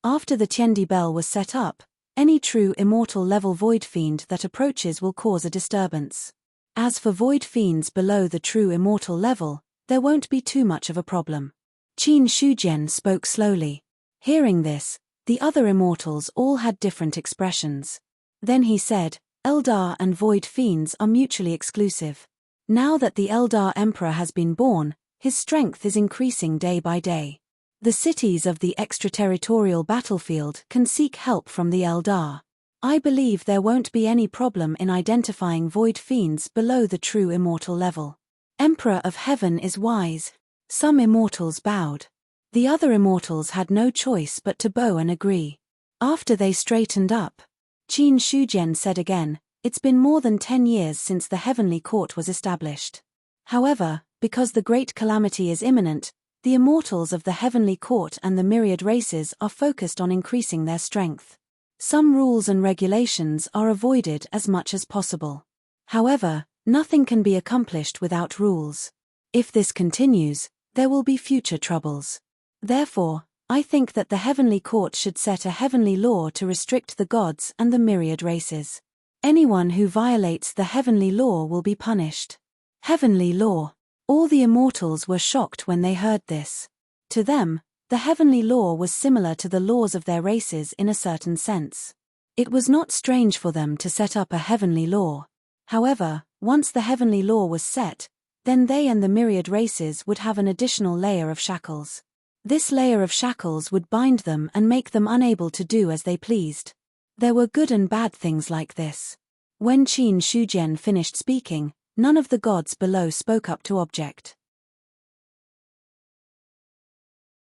After the Tiandi Bell was set up, Any true immortal level void fiend that approaches will cause a disturbance. As for void fiends below the true immortal level, there won't be too much of a problem. Qin Shujian spoke slowly. Hearing this, the other immortals all had different expressions. Then he said, Eldar and void fiends are mutually exclusive. Now that the Eldar Emperor has been born, his strength is increasing day by day. The cities of the extraterritorial battlefield can seek help from the Eldar. I believe there won't be any problem in identifying void fiends below the true immortal level. Emperor of Heaven is wise. Some immortals bowed. The other immortals had no choice but to bow and agree. After they straightened up, Qin Shujian said again, it's been more than 10 years since the Heavenly Court was established. However, because the great calamity is imminent, the immortals of the Heavenly Court and the myriad races are focused on increasing their strength. Some rules and regulations are avoided as much as possible. However, nothing can be accomplished without rules. If this continues, there will be future troubles. Therefore, I think that the Heavenly Court should set a heavenly law to restrict the gods and the myriad races. Anyone who violates the heavenly law will be punished. Heavenly law. All the immortals were shocked when they heard this. To them, the heavenly law was similar to the laws of their races in a certain sense. It was not strange for them to set up a heavenly law. However, once the heavenly law was set, then they and the myriad races would have an additional layer of shackles. This layer of shackles would bind them and make them unable to do as they pleased. There were good and bad things like this. When Qin Shujian finished speaking, none of the gods below spoke up to object.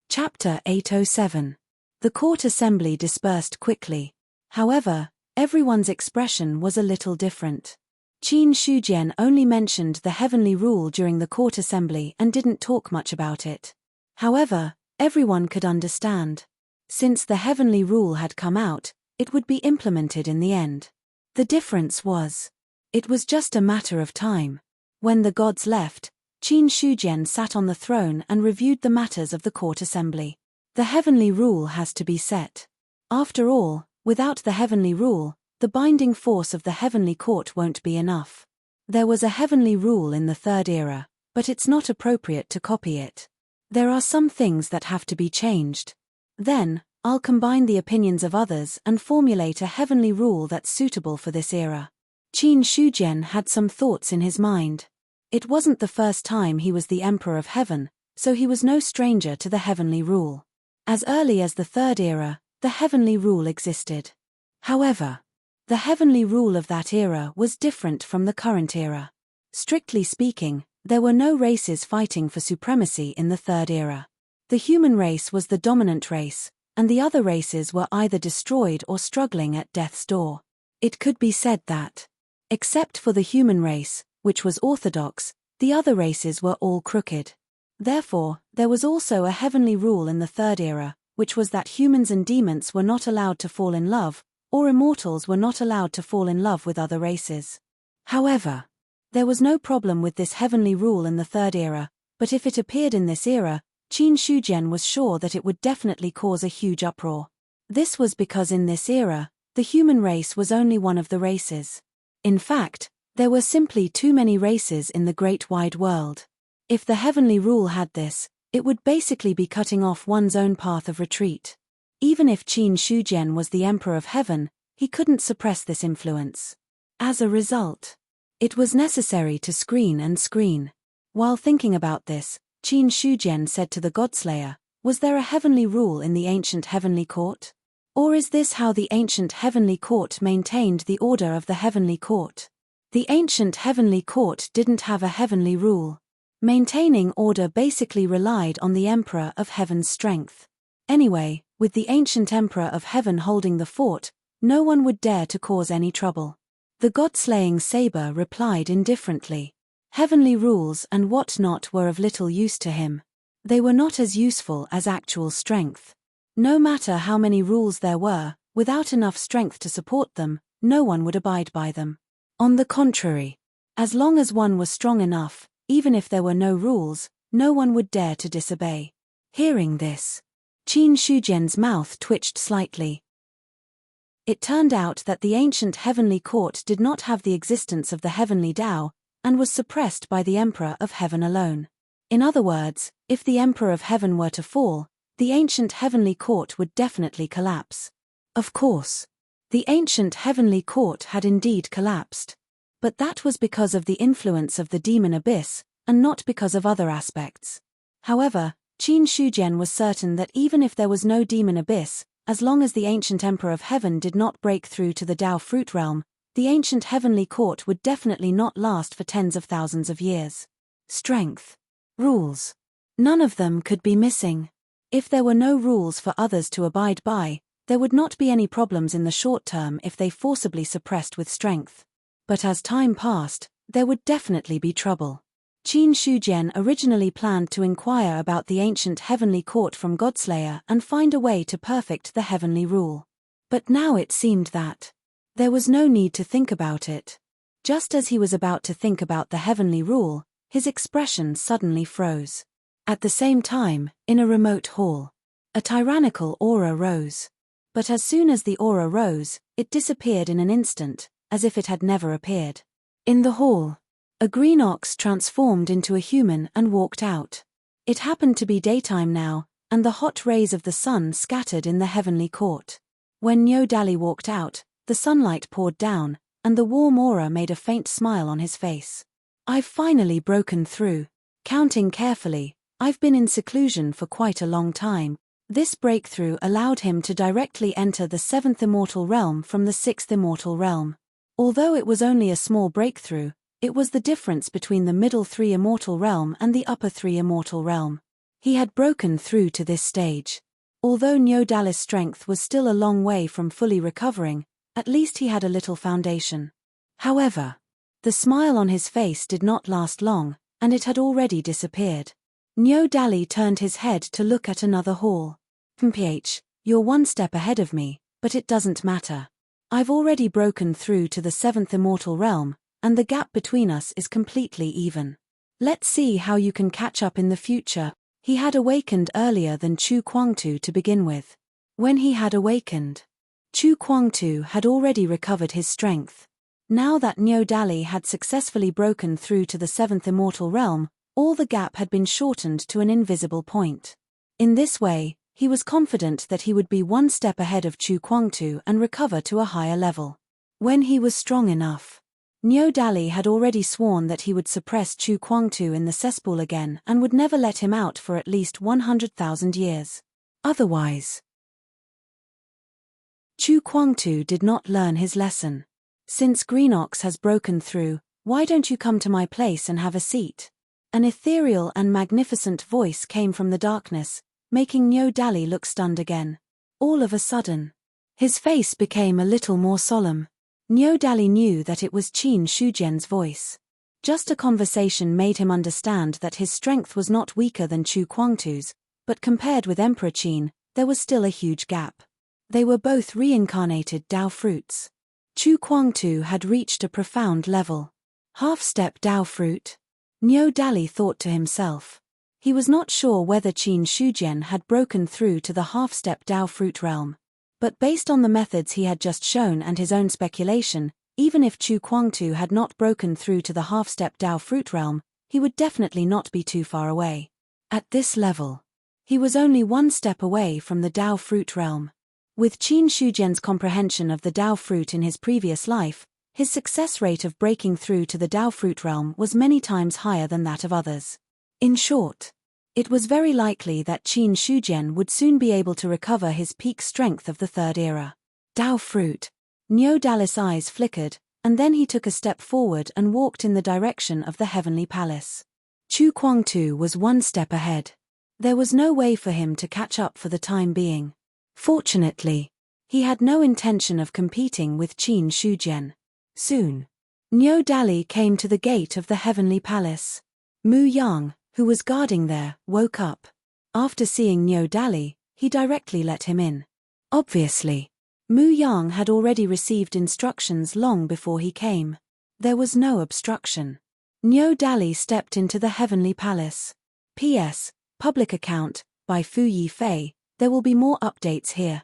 Chapter 807. The court assembly dispersed quickly. However, everyone's expression was a little different. Qin Shujian only mentioned the heavenly rule during the court assembly and didn't talk much about it. However, everyone could understand. Since the heavenly rule had come out, it would be implemented in the end. The difference was, it was just a matter of time. When the gods left, Qin Shujian sat on the throne and reviewed the matters of the court assembly. The heavenly rule has to be set. After all, without the heavenly rule, the binding force of the heavenly court won't be enough. There was a heavenly rule in the third era, but it's not appropriate to copy it. There are some things that have to be changed. Then, I'll combine the opinions of others and formulate a heavenly rule that's suitable for this era. Qin Shujian had some thoughts in his mind. It wasn't the first time he was the Emperor of Heaven, so he was no stranger to the heavenly rule. As early as the third era, the heavenly rule existed. However, the heavenly rule of that era was different from the current era. Strictly speaking, there were no races fighting for supremacy in the third era. The human race was the dominant race, and the other races were either destroyed or struggling at death's door. It could be said that, except for the human race, which was orthodox, the other races were all crooked. Therefore, there was also a heavenly rule in the third era, which was that humans and demons were not allowed to fall in love, or immortals were not allowed to fall in love with other races. However, there was no problem with this heavenly rule in the third era, but if it appeared in this era, Qin Shujian was sure that it would definitely cause a huge uproar. This was because in this era, the human race was only one of the races. In fact, there were simply too many races in the great wide world. If the heavenly rule had this, it would basically be cutting off one's own path of retreat. Even if Qin Shujian was the Emperor of Heaven, he couldn't suppress this influence. As a result, it was necessary to screen and screen. While thinking about this, Qin Shujian said to the Godslayer, was there a heavenly rule in the ancient heavenly court? Or is this how the ancient heavenly court maintained the order of the heavenly court? The ancient heavenly court didn't have a heavenly rule. Maintaining order basically relied on the Emperor of Heaven's strength. Anyway, with the ancient Emperor of Heaven holding the fort, no one would dare to cause any trouble. The god-slaying saber replied indifferently. Heavenly rules and what-not were of little use to him. They were not as useful as actual strength. No matter how many rules there were, without enough strength to support them, no one would abide by them. On the contrary, as long as one was strong enough, even if there were no rules, no one would dare to disobey. Hearing this, Qin Shujian's mouth twitched slightly. It turned out that the ancient heavenly court did not have the existence of the heavenly Tao, and was suppressed by the Emperor of Heaven alone. In other words, if the Emperor of Heaven were to fall, the ancient heavenly court would definitely collapse. Of course, the ancient heavenly court had indeed collapsed. But that was because of the influence of the demon abyss, and not because of other aspects. However, Qin Shujian was certain that even if there was no demon abyss, as long as the ancient Emperor of Heaven did not break through to the Tao fruit realm, the ancient heavenly court would definitely not last for tens of thousands of years. Strength. Rules. None of them could be missing. If there were no rules for others to abide by, there would not be any problems in the short term if they forcibly suppressed with strength. But as time passed, there would definitely be trouble. Qin Shujian originally planned to inquire about the ancient heavenly court from Godslayer and find a way to perfect the heavenly rule. But now it seemed that there was no need to think about it. Just as he was about to think about the heavenly rule, his expression suddenly froze. At the same time, in a remote hall, a tyrannical aura rose. But as soon as the aura rose, it disappeared in an instant, as if it had never appeared. In the hall, a green ox transformed into a human and walked out. It happened to be daytime now, and the hot rays of the sun scattered in the heavenly court. When Niu Dali walked out, the sunlight poured down, and the warm aura made a faint smile on his face. I've finally broken through. Counting carefully, I've been in seclusion for quite a long time. This breakthrough allowed him to directly enter the 7th immortal realm from the 6th immortal realm. Although it was only a small breakthrough, it was the difference between the middle 3 immortal realm and the upper 3 immortal realm. He had broken through to this stage. Although Niu Dali's strength was still a long way from fully recovering, at least he had a little foundation. However, the smile on his face did not last long, and it had already disappeared. Niu Dali turned his head to look at another hall. "Mph, you're one step ahead of me, but it doesn't matter. I've already broken through to the 7th immortal realm, and the gap between us is completely even. Let's see how you can catch up in the future." He had awakened earlier than Chu Kuangtu to begin with. When he had awakened, Chu Kuangtu had already recovered his strength. Now that Niu Dali had successfully broken through to the 7th immortal realm, all the gap had been shortened to an invisible point. In this way, he was confident that he would be one step ahead of Chu Kuangtu and recover to a higher level. When he was strong enough, Niu Dali had already sworn that he would suppress Chu Kuangtu in the cesspool again and would never let him out for at least 100,000 years. Otherwise, Chu Kuangtu did not learn his lesson. "Since Greenox has broken through, why don't you come to my place and have a seat?" An ethereal and magnificent voice came from the darkness, making Niu Dali look stunned again. All of a sudden, his face became a little more solemn. Niu Dali knew that it was Qin Shujian's voice. Just a conversation made him understand that his strength was not weaker than Chu Kuangtu's, but compared with Emperor Qin, there was still a huge gap. They were both reincarnated Tao fruits. Chu Kuangtu had reached a profound level. Half-step Tao fruit? Niu Dali thought to himself. He was not sure whether Qin Shujian had broken through to the half-step Tao fruit realm. But based on the methods he had just shown and his own speculation, even if Chu Kuangtu had not broken through to the half-step Tao fruit realm, he would definitely not be too far away. At this level, he was only one step away from the Tao fruit realm. With Qin Shujian's comprehension of the Tao fruit in his previous life, his success rate of breaking through to the Tao fruit realm was many times higher than that of others. In short, it was very likely that Qin Shujian would soon be able to recover his peak strength of the third era. Tao fruit. Niu Dali's eyes flickered, and then he took a step forward and walked in the direction of the heavenly palace. Chu Kuangtu was one step ahead. There was no way for him to catch up for the time being. Fortunately, he had no intention of competing with Qin Shujian. Soon, Niu Dali came to the gate of the heavenly palace. Mu Yang, who was guarding there, woke up. After seeing Niu Dali, he directly let him in. Obviously, Mu Yang had already received instructions long before he came. There was no obstruction. Niu Dali stepped into the heavenly palace. P.S. Public account, by Fu Yifei. There will be more updates here.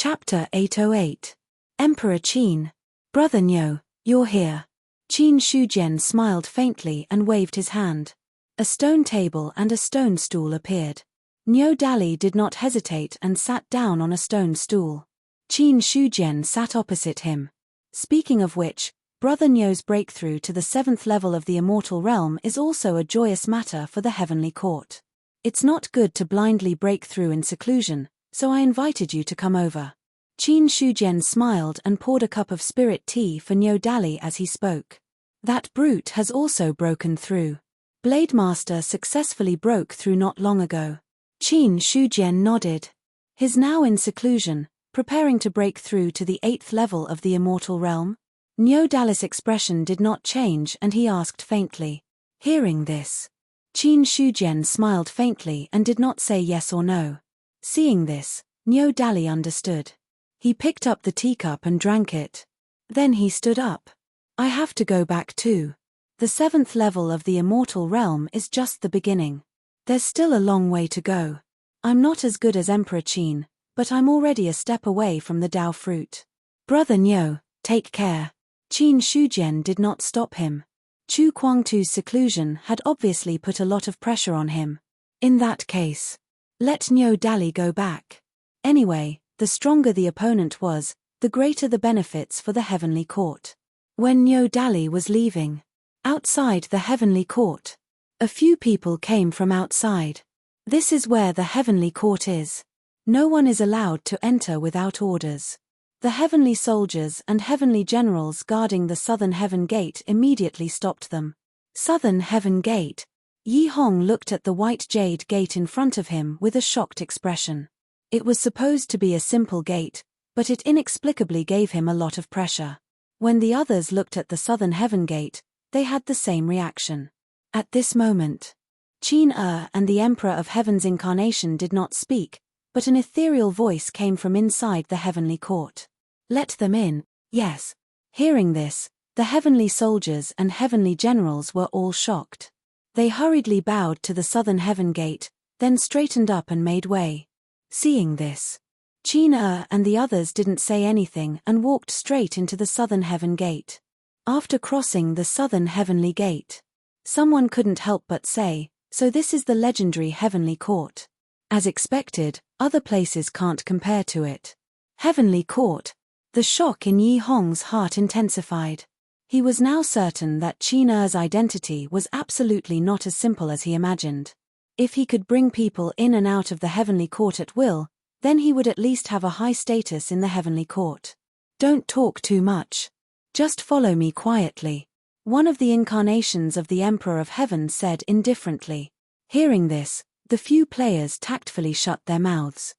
Chapter 808. Emperor Qin. Brother Niu, you're here. Qin Shujian smiled faintly and waved his hand. A stone table and a stone stool appeared. Niu Dali did not hesitate and sat down on a stone stool. Qin Shujian sat opposite him. Speaking of which, Brother Niu's breakthrough to the 7th level of the immortal realm is also a joyous matter for the heavenly court. It's not good to blindly break through in seclusion, so I invited you to come over. Qin Shujian smiled and poured a cup of spirit tea for Niu Dali as he spoke. That brute has also broken through. Blade Master successfully broke through not long ago. Qin Shujian nodded. He's now in seclusion, preparing to break through to the 8th level of the immortal realm. Niu Dali's expression did not change and he asked faintly. Hearing this, Qin Shujian smiled faintly and did not say yes or no. Seeing this, Niu Dali understood. He picked up the teacup and drank it. Then he stood up. I have to go back too. The 7th level of the immortal realm is just the beginning. There's still a long way to go. I'm not as good as Emperor Qin, but I'm already a step away from the Dao fruit. Brother Niu, take care. Qin Shujian did not stop him. Chu Kuangtu's seclusion had obviously put a lot of pressure on him. In that case, let Niu Dali go back. Anyway, the stronger the opponent was, the greater the benefits for the heavenly court. When Niu Dali was leaving, outside the heavenly court, a few people came from outside. This is where the heavenly court is. No one is allowed to enter without orders. The heavenly soldiers and heavenly generals guarding the Southern Heaven Gate immediately stopped them. Southern Heaven Gate. Yi Hong looked at the white jade gate in front of him with a shocked expression. It was supposed to be a simple gate, but it inexplicably gave him a lot of pressure. When the others looked at the Southern Heaven Gate, they had the same reaction. At this moment, Qin and the Emperor of Heaven's incarnation did not speak, but an ethereal voice came from inside the heavenly court. Let them in, yes. Hearing this, the heavenly soldiers and heavenly generals were all shocked. They hurriedly bowed to the Southern Heaven Gate, then straightened up and made way. Seeing this, Qin and the others didn't say anything and walked straight into the Southern Heaven Gate. After crossing the Southern Heavenly Gate, someone couldn't help but say, so this is the legendary Heavenly Court. As expected, other places can't compare to it. Heavenly Court. The shock in Yi Hong's heart intensified. He was now certain that Qin identity was absolutely not as simple as he imagined. If he could bring people in and out of the Heavenly Court at will, then he would at least have a high status in the Heavenly Court. Don't talk too much. Just follow me quietly. One of the incarnations of the Emperor of Heaven said indifferently. Hearing this, the few players tactfully shut their mouths.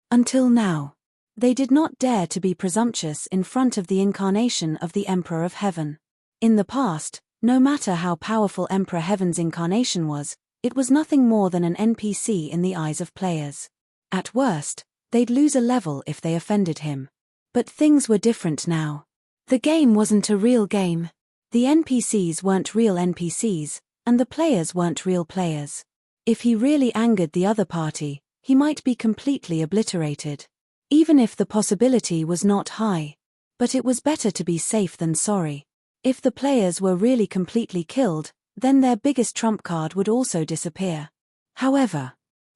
Until now, they did not dare to be presumptuous in front of the incarnation of the Emperor of Heaven. In the past, no matter how powerful Emperor Heaven's incarnation was, it was nothing more than an NPC in the eyes of players. At worst, they'd lose a level if they offended him. But things were different now. The game wasn't a real game. The NPCs weren't real NPCs, and the players weren't real players. If he really angered the other party, he might be completely obliterated. Even if the possibility was not high. But it was better to be safe than sorry. If the players were really completely killed, then their biggest trump card would also disappear. However,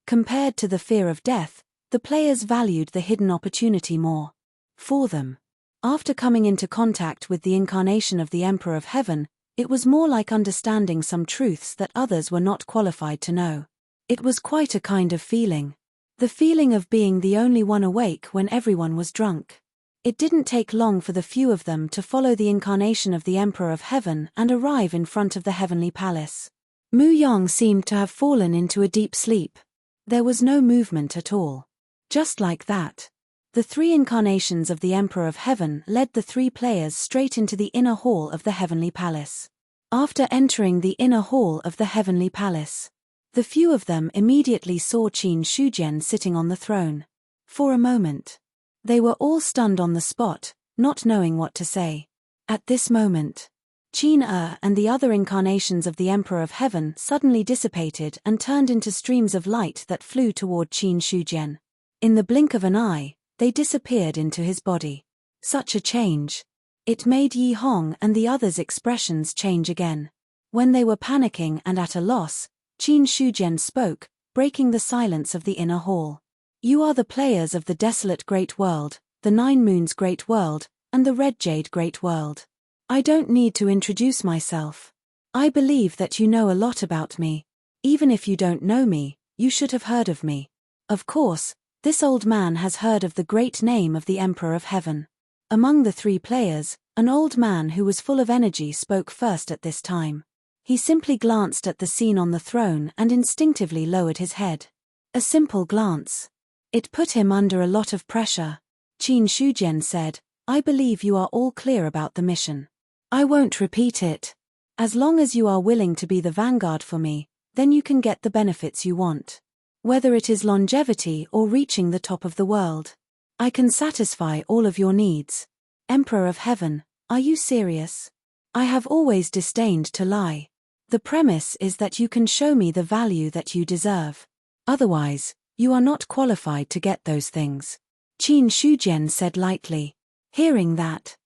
compared to the fear of death, the players valued the hidden opportunity more. For them, after coming into contact with the incarnation of the Emperor of Heaven, it was more like understanding some truths that others were not qualified to know. It was quite a kind of feeling. The feeling of being the only one awake when everyone was drunk. It didn't take long for the few of them to follow the incarnation of the Emperor of Heaven and arrive in front of the heavenly palace. Mu Yang seemed to have fallen into a deep sleep. There was no movement at all. Just like that, the three incarnations of the Emperor of Heaven led the three players straight into the inner hall of the heavenly palace. After entering the inner hall of the heavenly palace, the few of them immediately saw Qin Shujian sitting on the throne. For a moment, they were all stunned on the spot, not knowing what to say. At this moment, Qin and the other incarnations of the Emperor of Heaven suddenly dissipated and turned into streams of light that flew toward Qin Shujian. In the blink of an eye, they disappeared into his body. Such a change. It made Yi Hong and the others' expressions change again. When they were panicking and at a loss, Qin Shujian spoke, breaking the silence of the inner hall. You are the players of the desolate Great World, the Nine Moons Great World, and the Red Jade Great World. I don't need to introduce myself. I believe that you know a lot about me. Even if you don't know me, you should have heard of me. Of course, this old man has heard of the great name of the Emperor of Heaven. Among the three players, an old man who was full of energy spoke first at this time. He simply glanced at the scene on the throne and instinctively lowered his head. A simple glance. It put him under a lot of pressure. Qin Shujian said, I believe you are all clear about the mission. I won't repeat it. As long as you are willing to be the vanguard for me, then you can get the benefits you want. Whether it is longevity or reaching the top of the world. I can satisfy all of your needs. Emperor of Heaven, are you serious? I have always disdained to lie. The premise is that you can show me the value that you deserve. Otherwise, you are not qualified to get those things. Qin Shujian said lightly. Hearing that,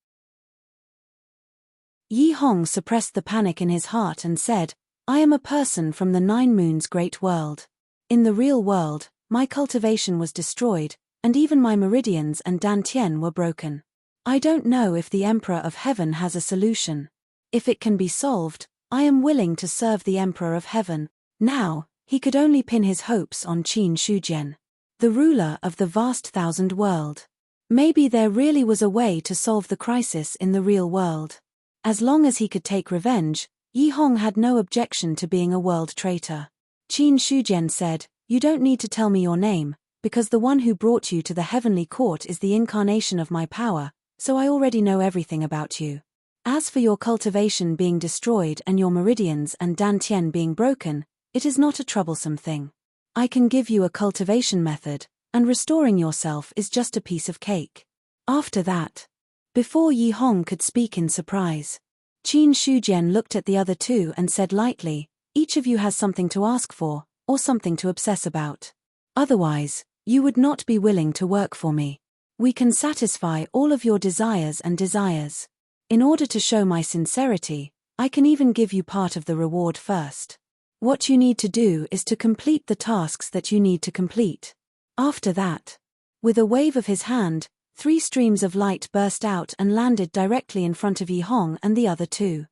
Yi Hong suppressed the panic in his heart and said, I am a person from the Nine Moons Great World. In the real world, my cultivation was destroyed, and even my meridians and dantian were broken. I don't know if the Emperor of Heaven has a solution. If it can be solved, I am willing to serve the Emperor of Heaven. Now, he could only pin his hopes on Qin Shujian, the ruler of the vast thousand world. Maybe there really was a way to solve the crisis in the real world. As long as he could take revenge, Yi Hong had no objection to being a world traitor. Qin Shujian said, You don't need to tell me your name, because the one who brought you to the heavenly court is the incarnation of my power, so I already know everything about you. As for your cultivation being destroyed and your meridians and dantian being broken, it is not a troublesome thing. I can give you a cultivation method, and restoring yourself is just a piece of cake. After that, before Yi Hong could speak in surprise, Qin Shujian looked at the other two and said lightly, Each of you has something to ask for, or something to obsess about. Otherwise, you would not be willing to work for me. We can satisfy all of your desires and desires. In order to show my sincerity, I can even give you part of the reward first. What you need to do is to complete the tasks that you need to complete. After that, with a wave of his hand, 3 streams of light burst out and landed directly in front of Yi Hong and the other two.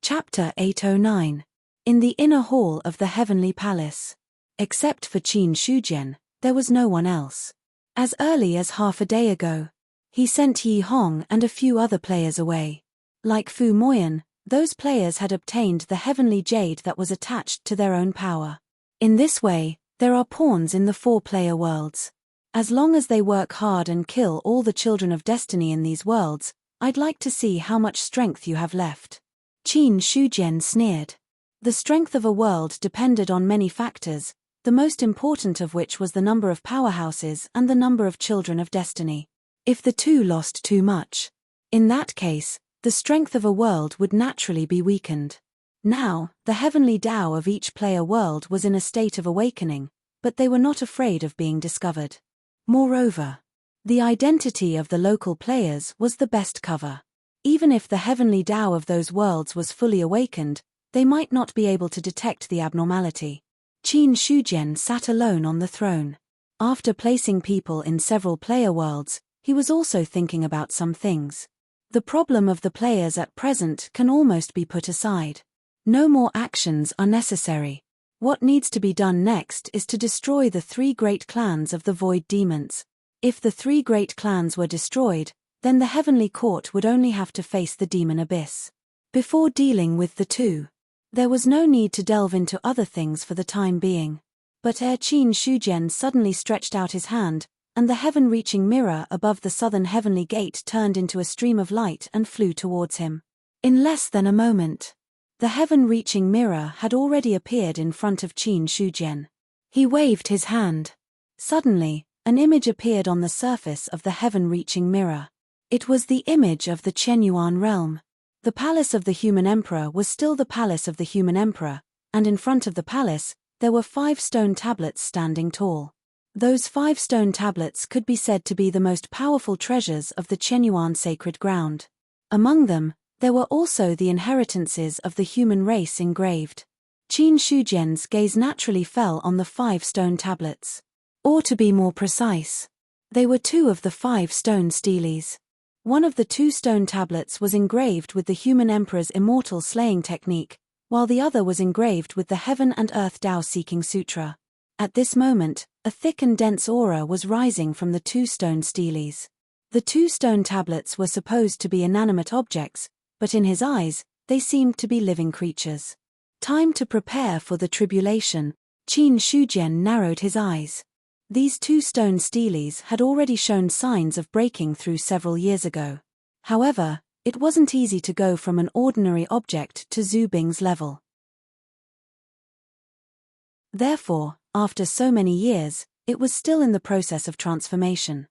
Chapter 809. In the inner hall of the Heavenly Palace. Except for Qin Shujian, there was no one else. As early as half a day ago, he sent Yi Hong and a few other players away. Like Fu Moyan, those players had obtained the heavenly jade that was attached to their own power. In this way, there are pawns in the 4-player worlds. As long as they work hard and kill all the children of destiny in these worlds, I'd like to see how much strength you have left. Qin Shujian sneered. The strength of a world depended on many factors, the most important of which was the number of powerhouses and the number of children of destiny. If the two lost too much, in that case, the strength of a world would naturally be weakened. Now, the heavenly Tao of each player world was in a state of awakening, but they were not afraid of being discovered. Moreover, the identity of the local players was the best cover. Even if the heavenly Tao of those worlds was fully awakened, they might not be able to detect the abnormality. Qin Shujian sat alone on the throne. After placing people in several player worlds, he was also thinking about some things. The problem of the players at present can almost be put aside. No more actions are necessary. What needs to be done next is to destroy the 3 great clans of the Void Demons. If the 3 great clans were destroyed, then the Heavenly Court would only have to face the Demon Abyss. Before dealing with the 2, there was no need to delve into other things for the time being. But Qin Shujian suddenly stretched out his hand, and the heaven-reaching mirror above the southern heavenly gate turned into a stream of light and flew towards him. In less than a moment, the heaven-reaching mirror had already appeared in front of Qin Shujian. He waved his hand. Suddenly, an image appeared on the surface of the heaven-reaching mirror. It was the image of the Chenyuan realm. The palace of the human emperor was still the palace of the human emperor, and in front of the palace, there were 5 stone tablets standing tall. Those 5 stone tablets could be said to be the most powerful treasures of the Chenyuan sacred ground. Among them, there were also the inheritances of the human race engraved. Qin Shujian's gaze naturally fell on the 5 stone tablets. Or to be more precise, they were 2 of the 5 stone steles. One of the 2 stone tablets was engraved with the human emperor's immortal slaying technique, while the other was engraved with the Heaven and Earth Tao Seeking Sutra. At this moment, a thick and dense aura was rising from the 2 stone steles. The 2 stone tablets were supposed to be inanimate objects, but in his eyes, they seemed to be living creatures. Time to prepare for the tribulation. Qin Shujian narrowed his eyes. These 2 stone steles had already shown signs of breaking through several years ago. However, it wasn't easy to go from an ordinary object to Zhu Bing's level. Therefore, after so many years, it was still in the process of transformation.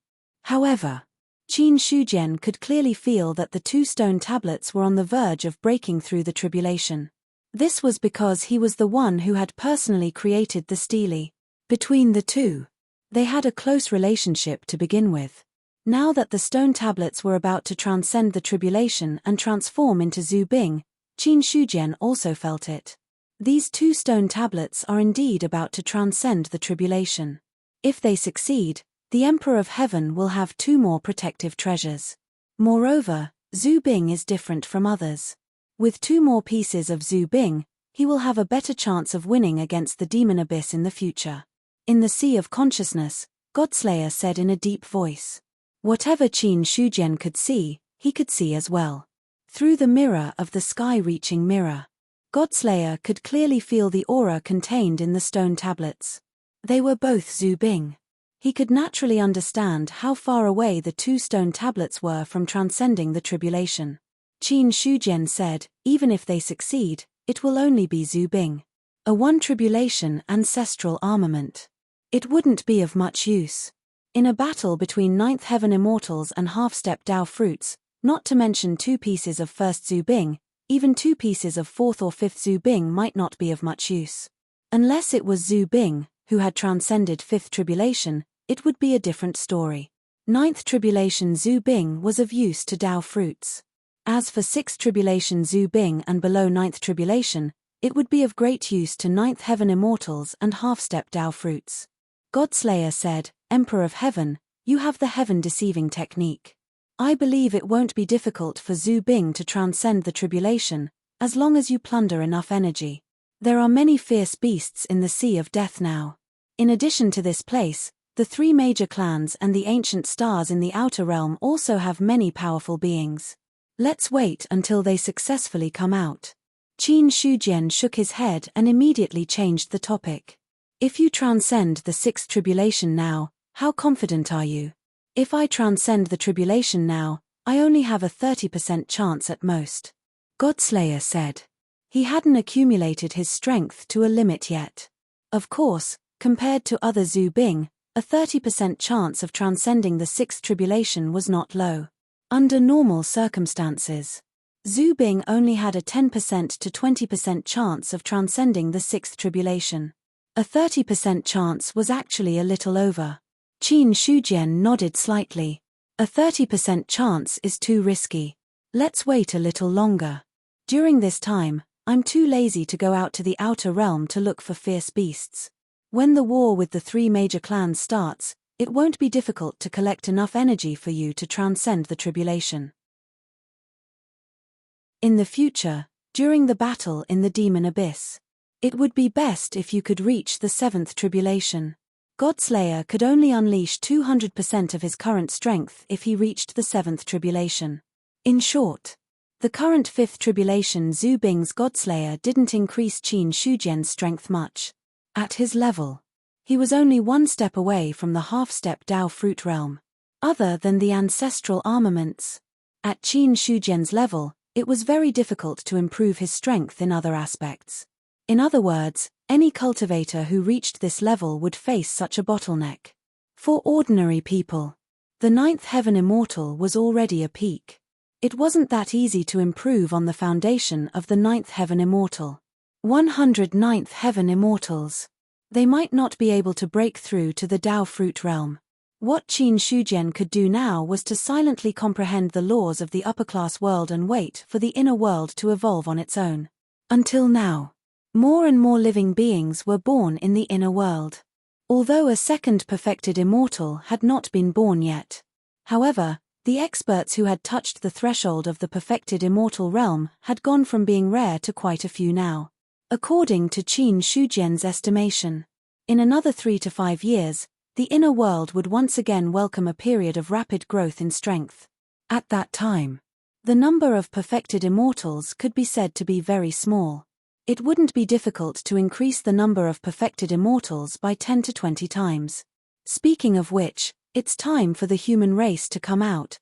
However, Qin Shujian could clearly feel that the 2 stone tablets were on the verge of breaking through the tribulation. This was because he was the one who had personally created the stele. Between the two, they had a close relationship to begin with. Now that the stone tablets were about to transcend the tribulation and transform into Zhu Bing, Qin Shujian also felt it. These 2 stone tablets are indeed about to transcend the tribulation. If they succeed, the Emperor of Heaven will have 2 more protective treasures. Moreover, Zhu Bing is different from others. With 2 more pieces of Zhu Bing, he will have a better chance of winning against the demon abyss in the future. In the Sea of Consciousness, Godslayer said in a deep voice. Whatever Qin Shujian could see, he could see as well. Through the mirror of the sky-reaching mirror, Godslayer could clearly feel the aura contained in the stone tablets. They were both Zhu Bing. He could naturally understand how far away the 2 stone tablets were from transcending the tribulation. Qin Shujian said, even if they succeed, it will only be Zhu Bing. A 1 tribulation ancestral armament. It wouldn't be of much use. In a battle between 9th Heaven Immortals and half-step Dao fruits, not to mention 2 pieces of 1st Zhu Bing, even 2 pieces of 4th or 5th Zhu Bing might not be of much use. Unless it was Zhu Bing, who had transcended 5th tribulation, it would be a different story. 9th tribulation Zhu Bing was of use to Dao fruits. As for 6th tribulation Zhu Bing and below 9th tribulation, it would be of great use to 9th Heaven Immortals and half-step Dao fruits. Godslayer said, Emperor of Heaven, you have the heaven-deceiving technique. I believe it won't be difficult for Zhu Bing to transcend the tribulation, as long as you plunder enough energy. There are many fierce beasts in the Sea of Death now. In addition to this place, the 3 major clans and the ancient stars in the outer realm also have many powerful beings. Let's wait until they successfully come out. Qin Shujian shook his head and immediately changed the topic. If you transcend the 6th tribulation now, how confident are you? If I transcend the tribulation now, I only have a 30% chance at most. Godslayer said. He hadn't accumulated his strength to a limit yet. Of course, compared to other Zhu Bing, a 30% chance of transcending the 6th tribulation was not low. Under normal circumstances, Zhu Bing only had a 10% to 20% chance of transcending the 6th tribulation. A 30% chance was actually a little over. Qin Shujian nodded slightly. A 30% chance is too risky. Let's wait a little longer. During this time, I'm too lazy to go out to the outer realm to look for fierce beasts. When the war with the 3 major clans starts, it won't be difficult to collect enough energy for you to transcend the tribulation. In the future, during the battle in the demon abyss, it would be best if you could reach the 7th tribulation. Godslayer could only unleash 200% of his current strength if he reached the 7th tribulation. In short, the current 5th tribulation Zhu Bing's Godslayer didn't increase Qin Shujian's strength much. At his level, he was only 1 step away from the half-step Dao fruit realm. Other than the ancestral armaments, at Qin Shujian's level, it was very difficult to improve his strength in other aspects. In other words, any cultivator who reached this level would face such a bottleneck. For ordinary people, the 9th Heaven Immortal was already a peak. It wasn't that easy to improve on the foundation of the 9th Heaven Immortal. 109th Heaven Immortals. They might not be able to break through to the Dao fruit realm. What Qin Shujian could do now was to silently comprehend the laws of the upper-class world and wait for the inner world to evolve on its own. Until now, more and more living beings were born in the inner world. Although a second perfected immortal had not been born yet. However, the experts who had touched the threshold of the perfected immortal realm had gone from being rare to quite a few now. According to Qin Shujian's estimation, in another 3 to 5 years, the inner world would once again welcome a period of rapid growth in strength. At that time, the number of perfected immortals could be said to be very small. It wouldn't be difficult to increase the number of perfected immortals by 10 to 20 times. Speaking of which, it's time for the human race to come out.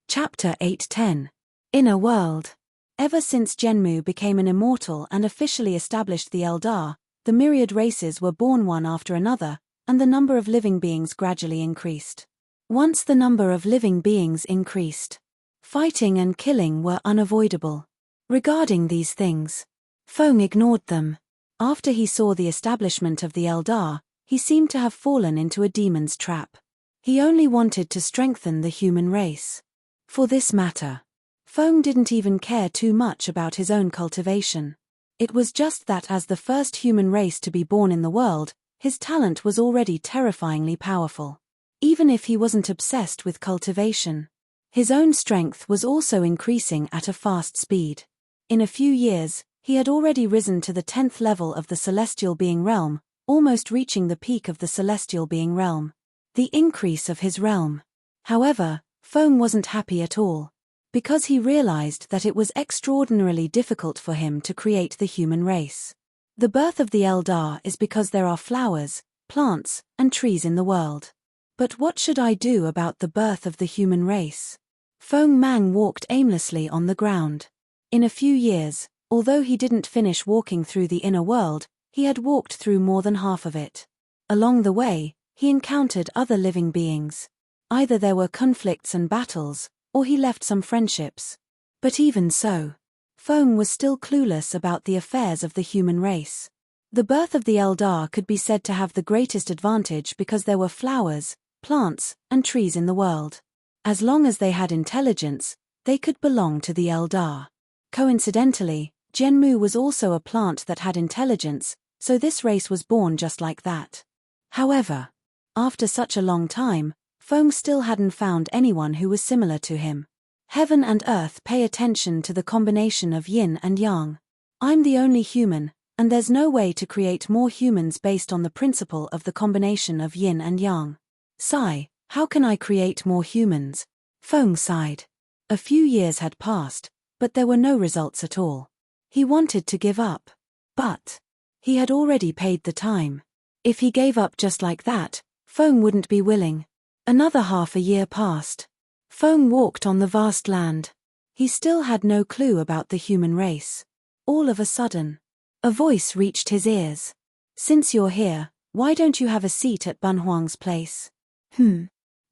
Chapter 8:10. Inner World. Ever since Zhenmu became an immortal and officially established the Eldar, the myriad races were born one after another, and the number of living beings gradually increased. Once the number of living beings increased, fighting and killing were unavoidable. Regarding these things, Feng ignored them. After he saw the establishment of the Eldar, he seemed to have fallen into a demon's trap. He only wanted to strengthen the human race. For this matter, Feng didn't even care too much about his own cultivation. It was just that as the first human race to be born in the world, his talent was already terrifyingly powerful. Even if he wasn't obsessed with cultivation, his own strength was also increasing at a fast speed. In a few years, he had already risen to the 10th level of the celestial being realm, almost reaching the peak of the celestial being realm. The increase of his realm. However, Feng wasn't happy at all, because he realized that it was extraordinarily difficult for him to create the human race. The birth of the Eldar is because there are flowers, plants, and trees in the world. But what should I do about the birth of the human race? Feng Mang walked aimlessly on the ground. In a few years, although he didn't finish walking through the inner world, he had walked through more than half of it. Along the way, he encountered other living beings. Either there were conflicts and battles, or he left some friendships. But even so, Feng was still clueless about the affairs of the human race. The birth of the Eldar could be said to have the greatest advantage because there were flowers, plants, and trees in the world. As long as they had intelligence, they could belong to the Eldar. Coincidentally, Zhenmu was also a plant that had intelligence, so this race was born just like that. However, after such a long time, Feng still hadn't found anyone who was similar to him. Heaven and earth pay attention to the combination of yin and yang. I'm the only human, and there's no way to create more humans based on the principle of the combination of yin and yang. Sigh, how can I create more humans? Feng sighed. A few years had passed, but there were no results at all. He wanted to give up. But he had already paid the time. If he gave up just like that, Feng wouldn't be willing. Another half a year passed. Feng walked on the vast land. He still had no clue about the human race. All of a sudden, a voice reached his ears. Since you're here, why don't you have a seat at Bunhuang's place?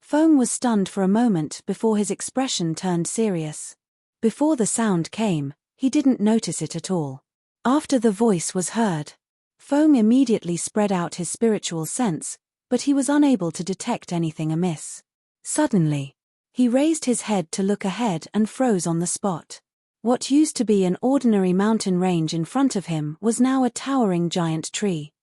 Feng was stunned for a moment before his expression turned serious. Before the sound came, he didn't notice it at all. After the voice was heard, Feng immediately spread out his spiritual sense, but he was unable to detect anything amiss. Suddenly, he raised his head to look ahead and froze on the spot. What used to be an ordinary mountain range in front of him was now a towering giant tree.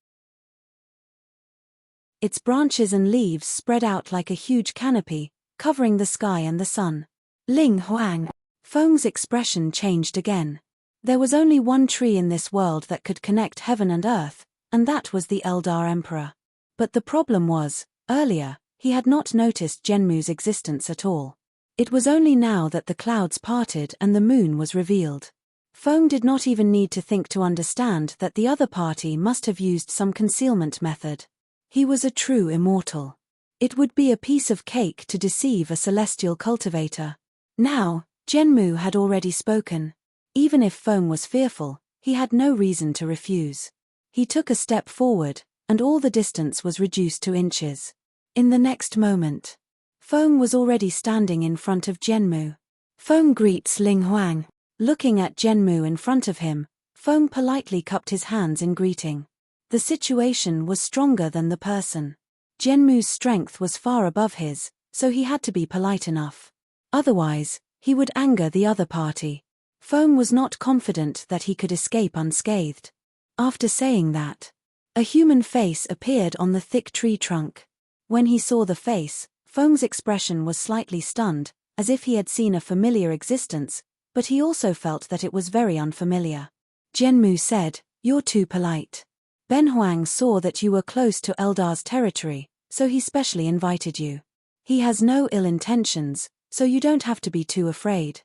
Its branches and leaves spread out like a huge canopy, covering the sky and the sun. Ling Huang. Feng's expression changed again. There was only one tree in this world that could connect heaven and earth, and that was the Eldar Emperor. But the problem was, earlier, he had not noticed Zhenmu's existence at all. It was only now that the clouds parted and the moon was revealed. Feng did not even need to think to understand that the other party must have used some concealment method. He was a true immortal. It would be a piece of cake to deceive a celestial cultivator. Now, Zhenmu had already spoken. Even if Feng was fearful, he had no reason to refuse. He took a step forward, and all the distance was reduced to inches. In the next moment, Feng was already standing in front of Zhenmu. Feng greets Ling Huang. Looking at Zhenmu in front of him, Feng politely cupped his hands in greeting. The situation was stronger than the person. Jianmu's strength was far above his, so he had to be polite enough. Otherwise, he would anger the other party. Feng was not confident that he could escape unscathed. After saying that, a human face appeared on the thick tree trunk. When he saw the face, Feng's expression was slightly stunned, as if he had seen a familiar existence, but he also felt that it was very unfamiliar. Jianmu said, "You're too polite. Ben Huang saw that you were close to Eldar's territory, so he specially invited you. He has no ill intentions, so you don't have to be too afraid."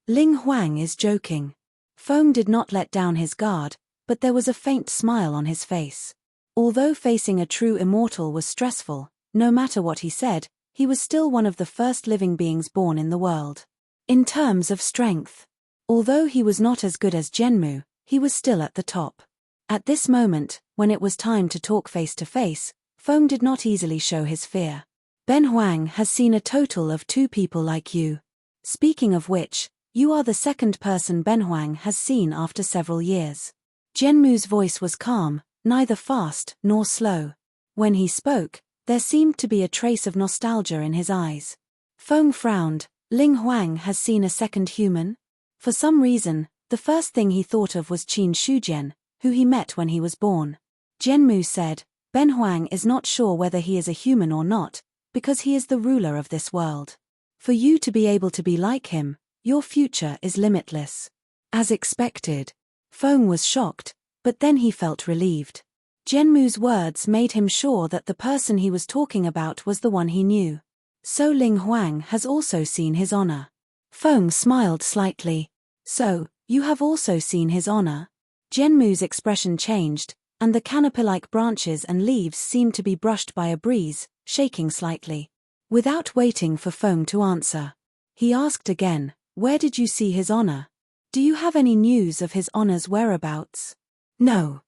Ling Huang is joking. Feng did not let down his guard, but there was a faint smile on his face. Although facing a true immortal was stressful, no matter what he said, he was still one of the first living beings born in the world. In terms of strength, although he was not as good as Jianmu, he was still at the top. At this moment, when it was time to talk face to face, Feng did not easily show his fear. Ben Huang has seen a total of 2 people like you. Speaking of which, you are the second person Ben Huang has seen after several years. Jianmu's voice was calm, neither fast nor slow. When he spoke, there seemed to be a trace of nostalgia in his eyes. Feng frowned. Ling Huang has seen a second human? For some reason, the first thing he thought of was Qin Shujian, who he met when he was born. Jianmu said, Ben Huang is not sure whether he is a human or not, because he is the ruler of this world. For you to be able to be like him, your future is limitless. As expected, Feng was shocked, but then he felt relieved. Jianmu's words made him sure that the person he was talking about was the one he knew. So Ling Huang has also seen his honor. Feng smiled slightly. So, you have also seen his honor? Jianmu's expression changed, and the canopy-like branches and leaves seemed to be brushed by a breeze, shaking slightly. Without waiting for Feng to answer, he asked again, "Where did you see his honor? Do you have any news of his honor's whereabouts?" "No."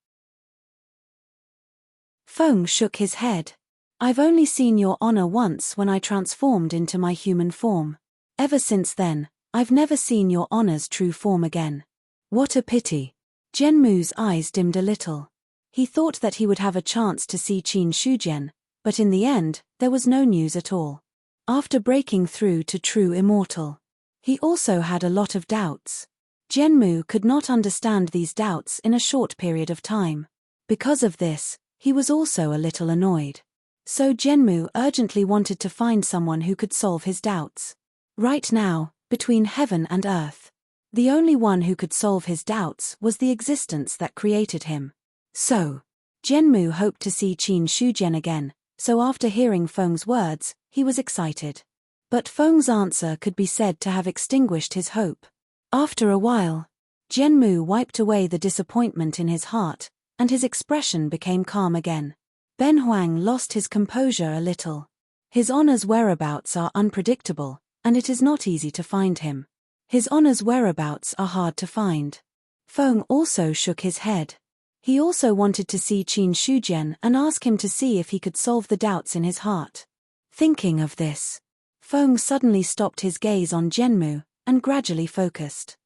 Feng shook his head. "I've only seen your honor once when I transformed into my human form. Ever since then, I've never seen your honor's true form again." "What a pity." Jianmu's eyes dimmed a little. He thought that he would have a chance to see Qin Shujian, but in the end, there was no news at all. After breaking through to true immortal, he also had a lot of doubts. Jianmu could not understand these doubts in a short period of time. Because of this, he was also a little annoyed. So Jianmu urgently wanted to find someone who could solve his doubts. Right now, between heaven and earth, the only one who could solve his doubts was the existence that created him. So, Jianmu hoped to see Qin Shujian again, so after hearing Feng's words, he was excited. But Feng's answer could be said to have extinguished his hope. After a while, Jianmu wiped away the disappointment in his heart, and his expression became calm again. Ben Huang lost his composure a little. His honor's whereabouts are unpredictable, and it is not easy to find him. His honor's whereabouts are hard to find. Feng also shook his head. He also wanted to see Qin Shujian and ask him to see if he could solve the doubts in his heart. Thinking of this, Feng suddenly stopped his gaze on Jianmu and gradually focused.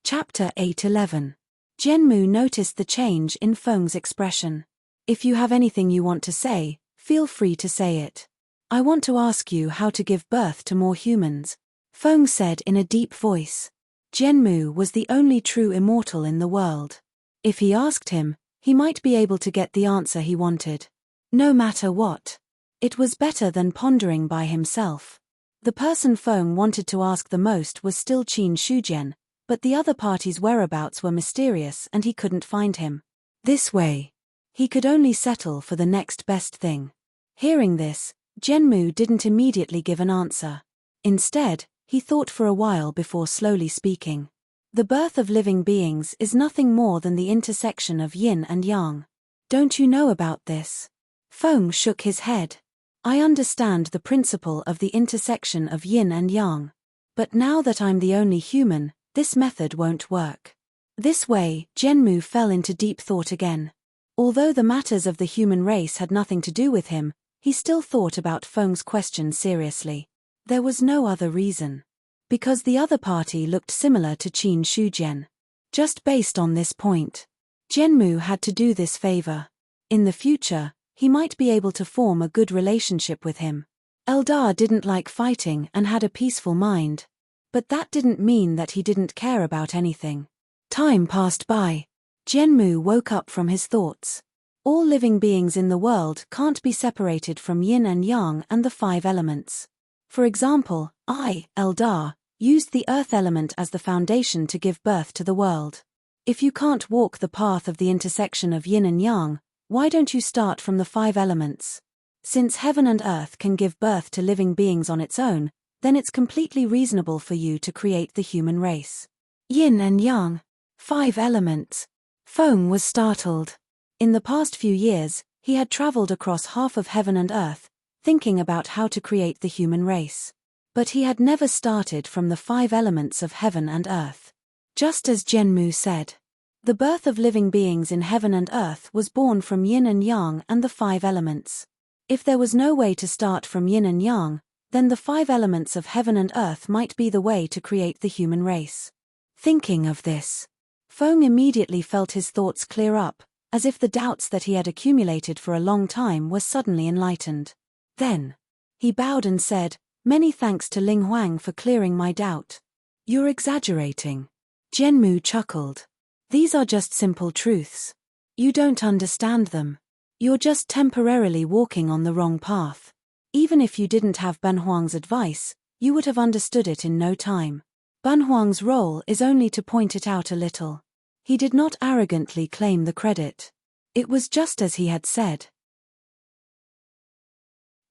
Chapter 8:11. Jianmu noticed the change in Feng's expression. "If you have anything you want to say, feel free to say it. I want to ask you how to give birth to more humans," Feng said in a deep voice. Jianmu was the only true immortal in the world. If he asked him, he might be able to get the answer he wanted. No matter what. It was better than pondering by himself. The person Feng wanted to ask the most was still Qin Shujian, but the other party's whereabouts were mysterious and he couldn't find him. This way, he could only settle for the next best thing. Hearing this, Jianmu didn't immediately give an answer. Instead, he thought for a while before slowly speaking. The birth of living beings is nothing more than the intersection of yin and yang. Don't you know about this? Feng shook his head. I understand the principle of the intersection of yin and yang. But now that I'm the only human, this method won't work. This way, Jianmu fell into deep thought again. Although the matters of the human race had nothing to do with him, he still thought about Feng's question seriously. There was no other reason. because the other party looked similar to Qin Shujian. Just based on this point, Jianmu had to do this favor. In the future, he might be able to form a good relationship with him. Eldar didn't like fighting and had a peaceful mind. But that didn't mean that he didn't care about anything. Time passed by. Jianmu woke up from his thoughts. All living beings in the world can't be separated from yin and yang and the 5 elements. For example, I, Eldar, used the earth element as the foundation to give birth to the world. If you can't walk the path of the intersection of yin and yang, why don't you start from the 5 elements? Since heaven and earth can give birth to living beings on its own, then it's completely reasonable for you to create the human race. Yin and yang, 5 elements. Feng was startled. In the past few years, he had traveled across half of heaven and earth, thinking about how to create the human race. But he had never started from the 5 elements of heaven and earth. Just as Jianmu said, the birth of living beings in heaven and earth was born from yin and yang and the 5 elements. If there was no way to start from yin and yang, then the 5 elements of heaven and earth might be the way to create the human race. Thinking of this, Feng immediately felt his thoughts clear up, as if the doubts that he had accumulated for a long time were suddenly enlightened. Then, he bowed and said, "Many thanks to Ling Huang for clearing my doubt." "You're exaggerating." Jianmu chuckled. "These are just simple truths. You don't understand them. You're just temporarily walking on the wrong path. Even if you didn't have Ban Huang's advice, you would have understood it in no time. Ban Huang's role is only to point it out a little. He did not arrogantly claim the credit. It was just as he had said.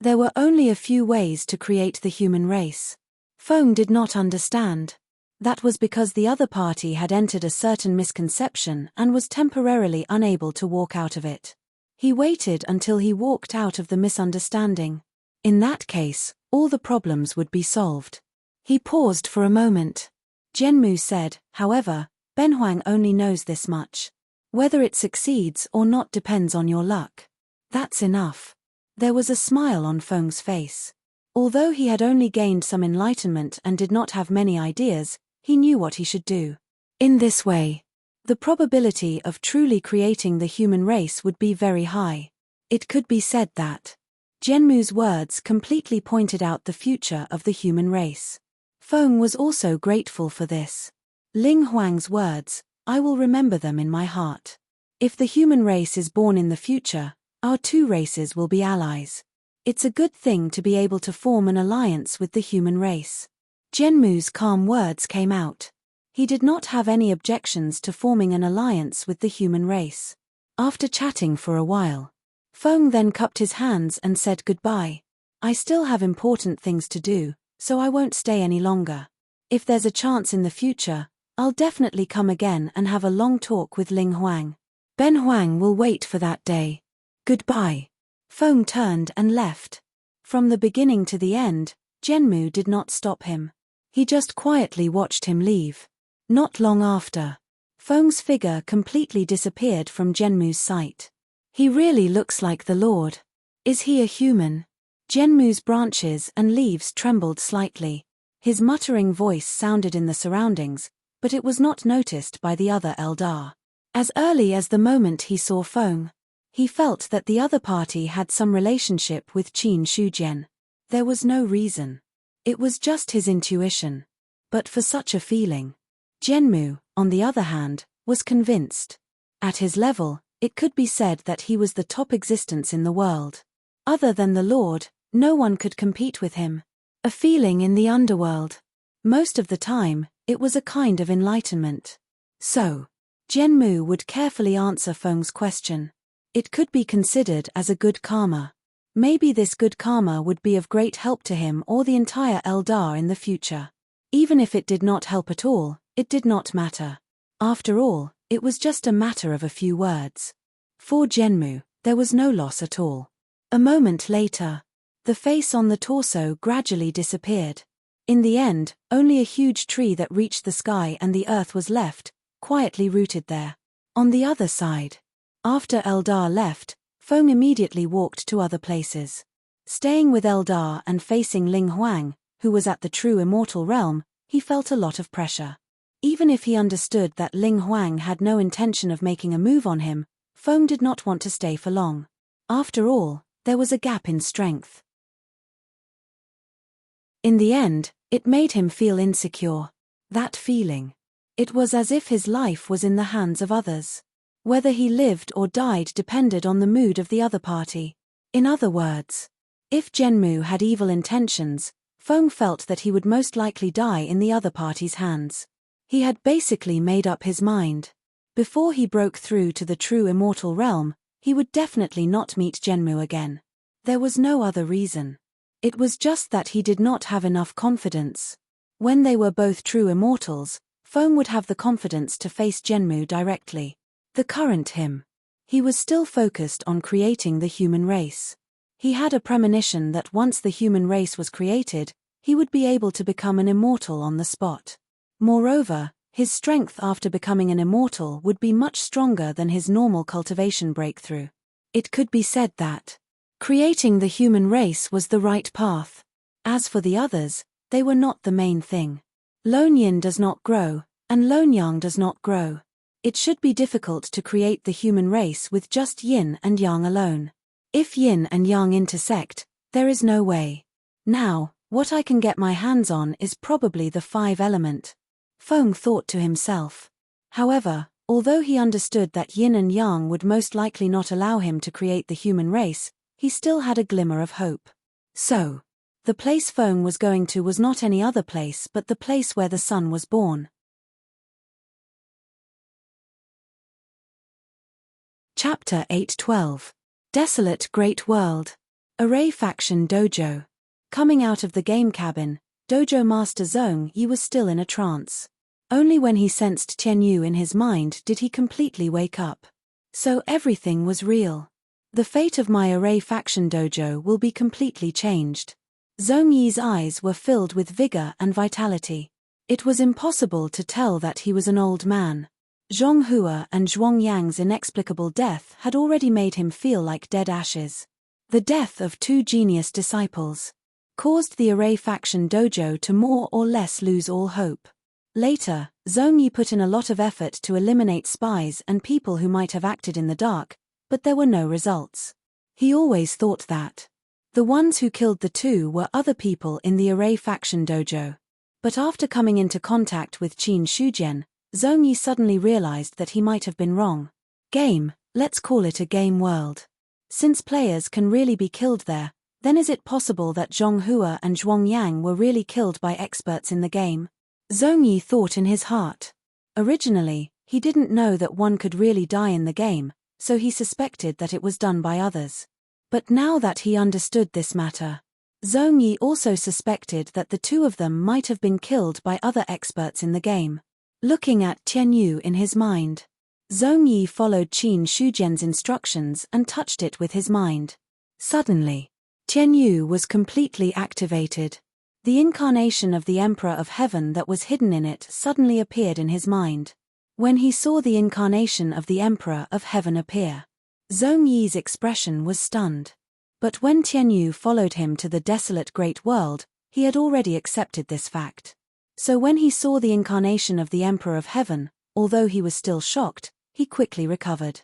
There were only a few ways to create the human race. Feng did not understand. That was because the other party had entered a certain misconception and was temporarily unable to walk out of it. He waited until he walked out of the misunderstanding. In that case, all the problems would be solved. He paused for a moment. Jianmu said, "However, Ben Huang only knows this much. Whether it succeeds or not depends on your luck. That's enough." There was a smile on Feng's face. Although he had only gained some enlightenment and did not have many ideas, he knew what he should do. In this way, the probability of truly creating the human race would be very high. It could be said that Jianmu's words completely pointed out the future of the human race. Feng was also grateful for this. Ling Huang's words, "I will remember them in my heart." If the human race is born in the future, our 2 races will be allies. It's a good thing to be able to form an alliance with the human race. Jianmu's calm words came out. He did not have any objections to forming an alliance with the human race. After chatting for a while, Feng then cupped his hands and said goodbye. "I still have important things to do, so I won't stay any longer. If there's a chance in the future, I'll definitely come again and have a long talk with Ling Huang. Ben Huang will wait for that day. Goodbye." Feng turned and left. From the beginning to the end, Jianmu did not stop him. He just quietly watched him leave. Not long after, Feng's figure completely disappeared from Jianmu's sight. "He really looks like the Lord. Is he a human?" Jianmu's branches and leaves trembled slightly. His muttering voice sounded in the surroundings, but it was not noticed by the other Eldar. As early as the moment he saw Feng, he felt that the other party had some relationship with Qin Shujian. There was no reason. It was just his intuition. But for such a feeling, Jianmu, on the other hand, was convinced. At his level, it could be said that he was the top existence in the world. Other than the Lord, no one could compete with him. A feeling in the underworld. Most of the time, it was a kind of enlightenment. So, Jianmu would carefully answer Feng's question. It could be considered as a good karma. Maybe this good karma would be of great help to him or the entire Eldar in the future. Even if it did not help at all, it did not matter. After all, it was just a matter of a few words. For Jianmu, there was no loss at all. A moment later, the face on the torso gradually disappeared. In the end, only a huge tree that reached the sky and the earth was left, quietly rooted there. On the other side, after Eldar left, Feng immediately walked to other places. Staying with Eldar and facing Ling Huang, who was at the true immortal realm, he felt a lot of pressure. Even if he understood that Ling Huang had no intention of making a move on him, Feng did not want to stay for long. After all, there was a gap in strength. In the end, it made him feel insecure. That feeling. It was as if his life was in the hands of others. Whether he lived or died depended on the mood of the other party. In other words, if Zhenmu had evil intentions, Feng felt that he would most likely die in the other party's hands. He had basically made up his mind. Before he broke through to the true immortal realm, he would definitely not meet Zhenmu again. There was no other reason. It was just that he did not have enough confidence. When they were both true immortals, Feng would have the confidence to face Zhenmu directly. The current him. He was still focused on creating the human race. He had a premonition that once the human race was created, he would be able to become an immortal on the spot. Moreover, his strength after becoming an immortal would be much stronger than his normal cultivation breakthrough. It could be said that creating the human race was the right path. As for the others, they were not the main thing. Lone Yin does not grow, and Lone Yang does not grow. It should be difficult to create the human race with just Yin and Yang alone. If Yin and Yang intersect, there is no way. Now, what I can get my hands on is probably the 5 element. Feng thought to himself. However, although he understood that Yin and Yang would most likely not allow him to create the human race, he still had a glimmer of hope. So, the place Feng was going to was not any other place but the place where the sun was born. Chapter 8:12. Desolate Great World. Array Faction Dojo. Coming out of the game cabin, Dojo Master Zhong Yi was still in a trance. Only when he sensed Tianyu in his mind did he completely wake up. So everything was real. The fate of my Array Faction Dojo will be completely changed. Zhong Yi's eyes were filled with vigor and vitality. It was impossible to tell that he was an old man. Zhong Hua and Zhuang Yang's inexplicable death had already made him feel like dead ashes. The death of 2 genius disciples caused the Array Faction Dojo to more or less lose all hope. Later, Zhong Yi put in a lot of effort to eliminate spies and people who might have acted in the dark, but there were no results. He always thought that the ones who killed the 2 were other people in the Array Faction Dojo. But after coming into contact with Qin Shujian, Zhong Yi suddenly realized that he might have been wrong. Let's call it a game world. Since players can really be killed there, then is it possible that Zhong Hua and Zhuang Yang were really killed by experts in the game? Zhong Yi thought in his heart. Originally, he didn't know that one could really die in the game, so he suspected that it was done by others. But now that he understood this matter, Zhong Yi also suspected that the 2 of them might have been killed by other experts in the game. Looking at Tianyu in his mind, Zhong Yi followed Qin Shujian's instructions and touched it with his mind. Suddenly, Tianyu was completely activated. The incarnation of the Emperor of Heaven that was hidden in it suddenly appeared in his mind. When he saw the incarnation of the Emperor of Heaven appear, Zhong Yi's expression was stunned. But when Tianyu followed him to the desolate great world, he had already accepted this fact. So when he saw the incarnation of the Emperor of Heaven, although he was still shocked, he quickly recovered.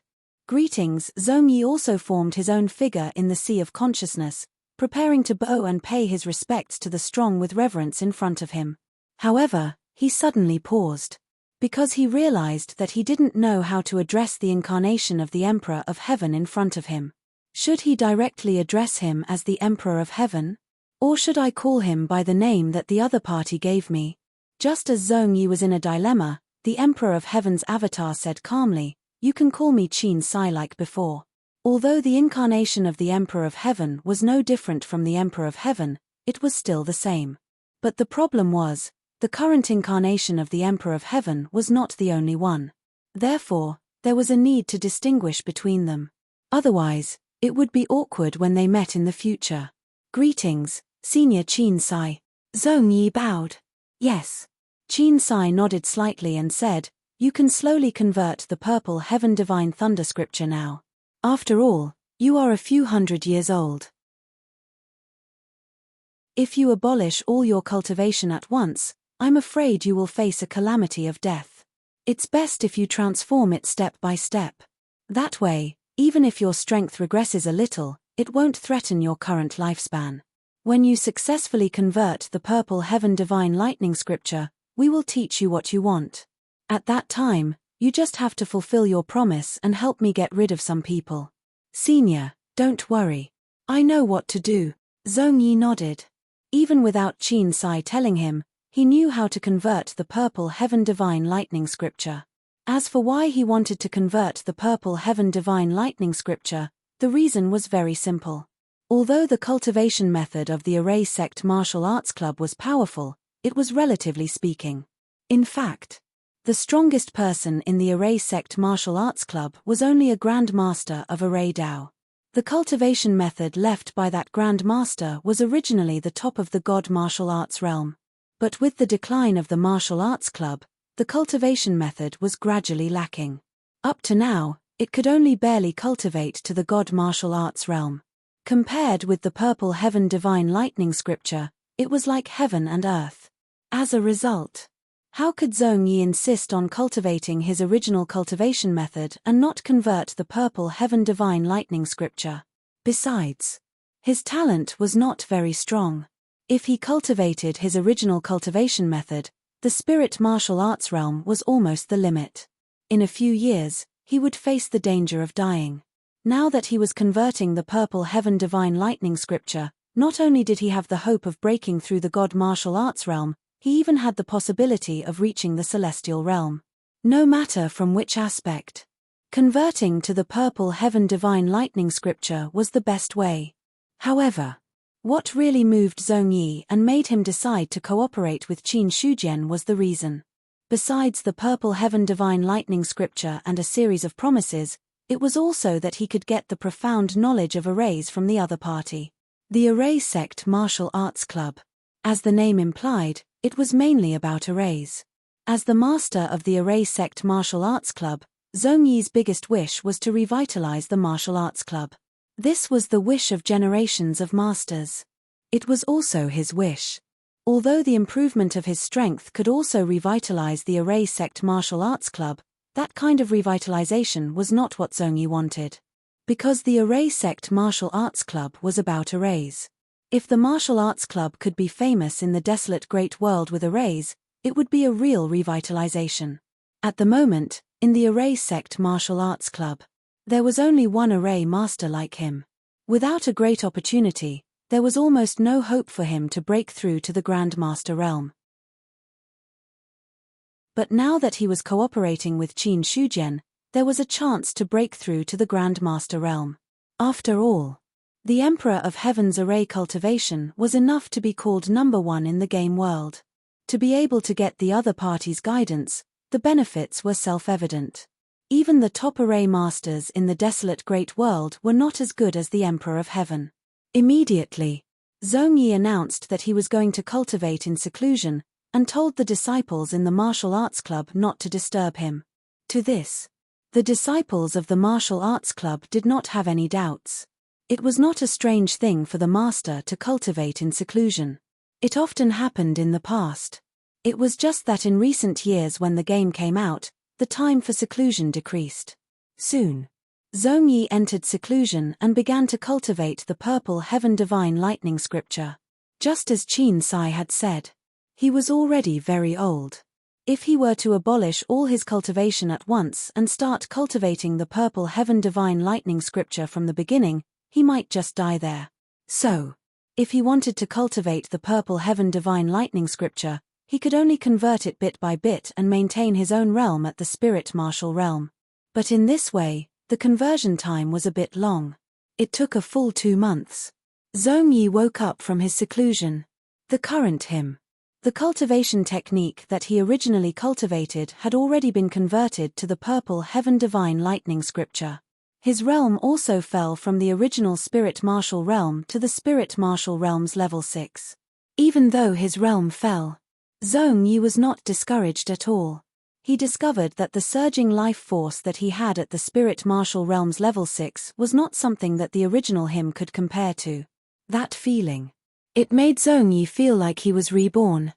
Greetings. Zhong Yi also formed his own figure in the sea of consciousness, preparing to bow and pay his respects to the strong with reverence in front of him. However, he suddenly paused, because he realized that he didn't know how to address the incarnation of the Emperor of Heaven in front of him. Should he directly address him as the Emperor of Heaven? Or should I call him by the name that the other party gave me? Just as Zhong Yi was in a dilemma, the Emperor of Heaven's avatar said calmly, "You can call me Qin Sai like before." Although the incarnation of the Emperor of Heaven was no different from the Emperor of Heaven, it was still the same. But the problem was, the current incarnation of the Emperor of Heaven was not the only one. Therefore, there was a need to distinguish between them. Otherwise, it would be awkward when they met in the future. Greetings, Senior Qin Sai. Zhong Yi bowed. Yes. Qin Sai nodded slightly and said, "You can slowly convert the purple heaven divine thunder scripture now. After all, you are a few hundred years old. If you abolish all your cultivation at once, I'm afraid you will face a calamity of death. It's best if you transform it step by step. That way, even if your strength regresses a little, it won't threaten your current lifespan. When you successfully convert the purple heaven divine lightning scripture, we will teach you what you want. At that time, you just have to fulfill your promise and help me get rid of some people. Senior, don't worry. I know what to do. Zhong Yi nodded. Even without Qin Sai telling him, he knew how to convert the purple heaven divine lightning scripture. As for why he wanted to convert the purple heaven divine lightning scripture, the reason was very simple. Although the cultivation method of the Array Sect Martial Arts Club was powerful, it was relatively speaking. In fact, the strongest person in the Array Sect Martial Arts Club was only a Grand Master of Array Dao. The cultivation method left by that Grand Master was originally the top of the God Martial Arts realm. But with the decline of the Martial Arts Club, the cultivation method was gradually lacking. Up to now, it could only barely cultivate to the God Martial Arts realm. Compared with the purple heaven divine lightning scripture, it was like heaven and earth. As a result, how could Zhong Yi insist on cultivating his original cultivation method and not convert the purple heaven divine lightning scripture? Besides, his talent was not very strong. If he cultivated his original cultivation method, the spirit martial arts realm was almost the limit. In a few years, he would face the danger of dying. Now that he was converting the purple heaven divine lightning scripture, not only did he have the hope of breaking through the God martial arts realm, he even had the possibility of reaching the celestial realm. No matter from which aspect, converting to the purple heaven divine lightning scripture was the best way. However, what really moved Zhong Yi and made him decide to cooperate with Qin Shujian was the reason. Besides the purple heaven divine lightning scripture and a series of promises, it was also that he could get the profound knowledge of arrays from the other party. The Array Sect Martial Arts Club. As the name implied, it was mainly about arrays. As the master of the Array Sect Martial Arts Club, Zhong Yi's biggest wish was to revitalize the martial arts club. This was the wish of generations of masters. It was also his wish. Although the improvement of his strength could also revitalize the Array Sect Martial Arts Club, that kind of revitalization was not what Zhong Yi wanted. Because the Array Sect Martial Arts Club was about arrays. If the martial arts club could be famous in the desolate great world with arrays, it would be a real revitalization. At the moment, in the Array Sect Martial Arts Club, there was only one array master like him. Without a great opportunity, there was almost no hope for him to break through to the Grand Master realm. But now that he was cooperating with Qin Shujian, there was a chance to break through to the Grand Master realm. After all, the Emperor of Heaven's array cultivation was enough to be called #1 in the game world. To be able to get the other party's guidance, the benefits were self-evident. Even the top array masters in the desolate great world were not as good as the Emperor of Heaven. Immediately, Zhong Yi announced that he was going to cultivate in seclusion, and told the disciples in the martial arts club not to disturb him. To this, the disciples of the martial arts club did not have any doubts. It was not a strange thing for the master to cultivate in seclusion. It often happened in the past. It was just that in recent years when the game came out, the time for seclusion decreased. Soon, Zhong Yi entered seclusion and began to cultivate the purple heaven divine lightning scripture. Just as Qin Sai had said, he was already very old. If he were to abolish all his cultivation at once and start cultivating the purple heaven divine lightning scripture from the beginning, he might just die there. So, if he wanted to cultivate the purple heaven divine lightning scripture, he could only convert it bit by bit and maintain his own realm at the spirit martial realm. But in this way, the conversion time was a bit long. It took a full 2 months. Zhong Yi woke up from his seclusion. The current him. The cultivation technique that he originally cultivated had already been converted to the purple heaven divine lightning scripture. His realm also fell from the original spirit martial realm to the spirit martial realm's level 6. Even though his realm fell, Zhong Yi was not discouraged at all. He discovered that the surging life force that he had at the spirit martial realm's level 6 was not something that the original him could compare to. That feeling. It made Zhong Yi feel like he was reborn.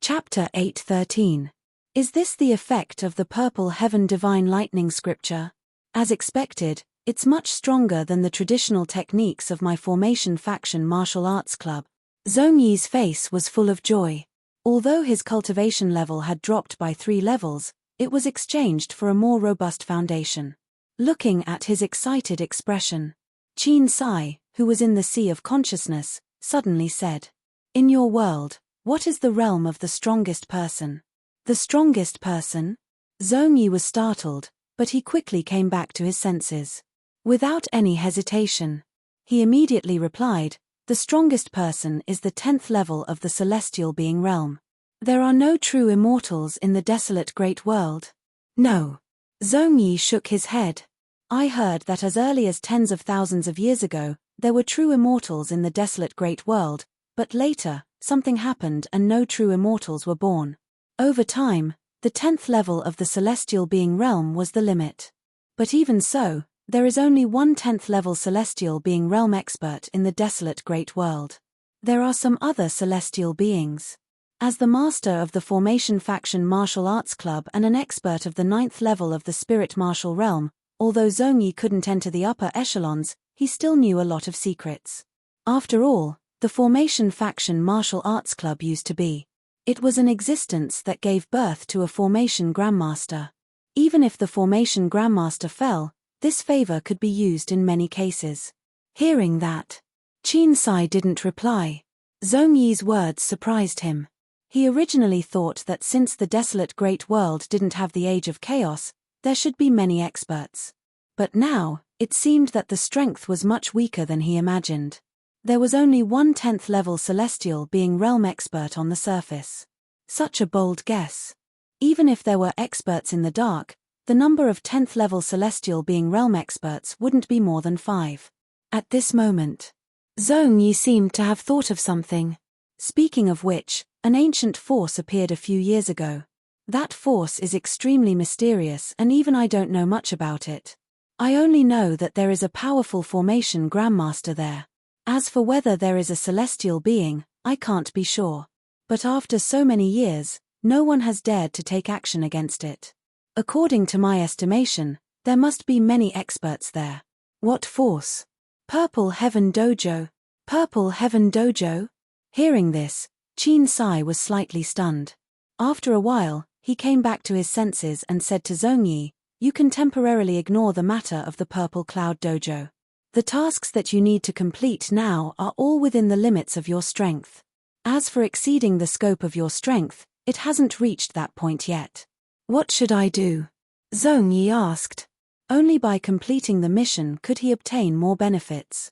Chapter 8:13. Is this the effect of the purple heaven divine lightning scripture? As expected, it's much stronger than the traditional techniques of my formation faction martial arts club. Zhongyi's face was full of joy. Although his cultivation level had dropped by 3 levels, it was exchanged for a more robust foundation. Looking at his excited expression, Qin Sai, who was in the sea of consciousness, suddenly said, "In your world, what is the realm of the strongest person?" The strongest person? Zhongyi was startled, but he quickly came back to his senses. Without any hesitation, he immediately replied, "The strongest person is the 10th level of the celestial being realm. There are no true immortals in the desolate great world." "No." Zhongyi shook his head. "I heard that as early as tens of thousands of years ago, there were true immortals in the desolate great world, but later, something happened and no true immortals were born. Over time, the 10th level of the celestial being realm was the limit. But even so, there is only one 10th level celestial being realm expert in the desolate great world. There are some other celestial beings. As the master of the Formation Faction Martial Arts Club and an expert of the 9th level of the Spirit Martial Realm, although Zhongyi couldn't enter the upper echelons, he still knew a lot of secrets. After all, the Formation Faction Martial Arts Club used to be. It was an existence that gave birth to a Formation Grandmaster. Even if the Formation Grandmaster fell, this favor could be used in many cases. Hearing that, Qin Sai didn't reply. Zhongyi's words surprised him. He originally thought that since the desolate great world didn't have the Age of Chaos, there should be many experts. But now, it seemed that the strength was much weaker than he imagined. There was only one 10th level celestial being realm expert on the surface. Such a bold guess. Even if there were experts in the dark, the number of 10th level celestial being realm experts wouldn't be more than 5. At this moment, Zhongyi seemed to have thought of something. Speaking of which, an ancient force appeared a few years ago. That force is extremely mysterious and even I don't know much about it. I only know that there is a powerful formation grandmaster there. As for whether there is a celestial being, I can't be sure. But after so many years, no one has dared to take action against it. According to my estimation, there must be many experts there. What force? Purple Heaven Dojo. Purple Heaven Dojo? Hearing this, Qin Sai was slightly stunned. After a while, he came back to his senses and said to Zhongyi, "You can temporarily ignore the matter of the Purple Cloud Dojo. The tasks that you need to complete now are all within the limits of your strength. As for exceeding the scope of your strength, it hasn't reached that point yet." "What should I do?" Zhongyi asked. Only by completing the mission could he obtain more benefits.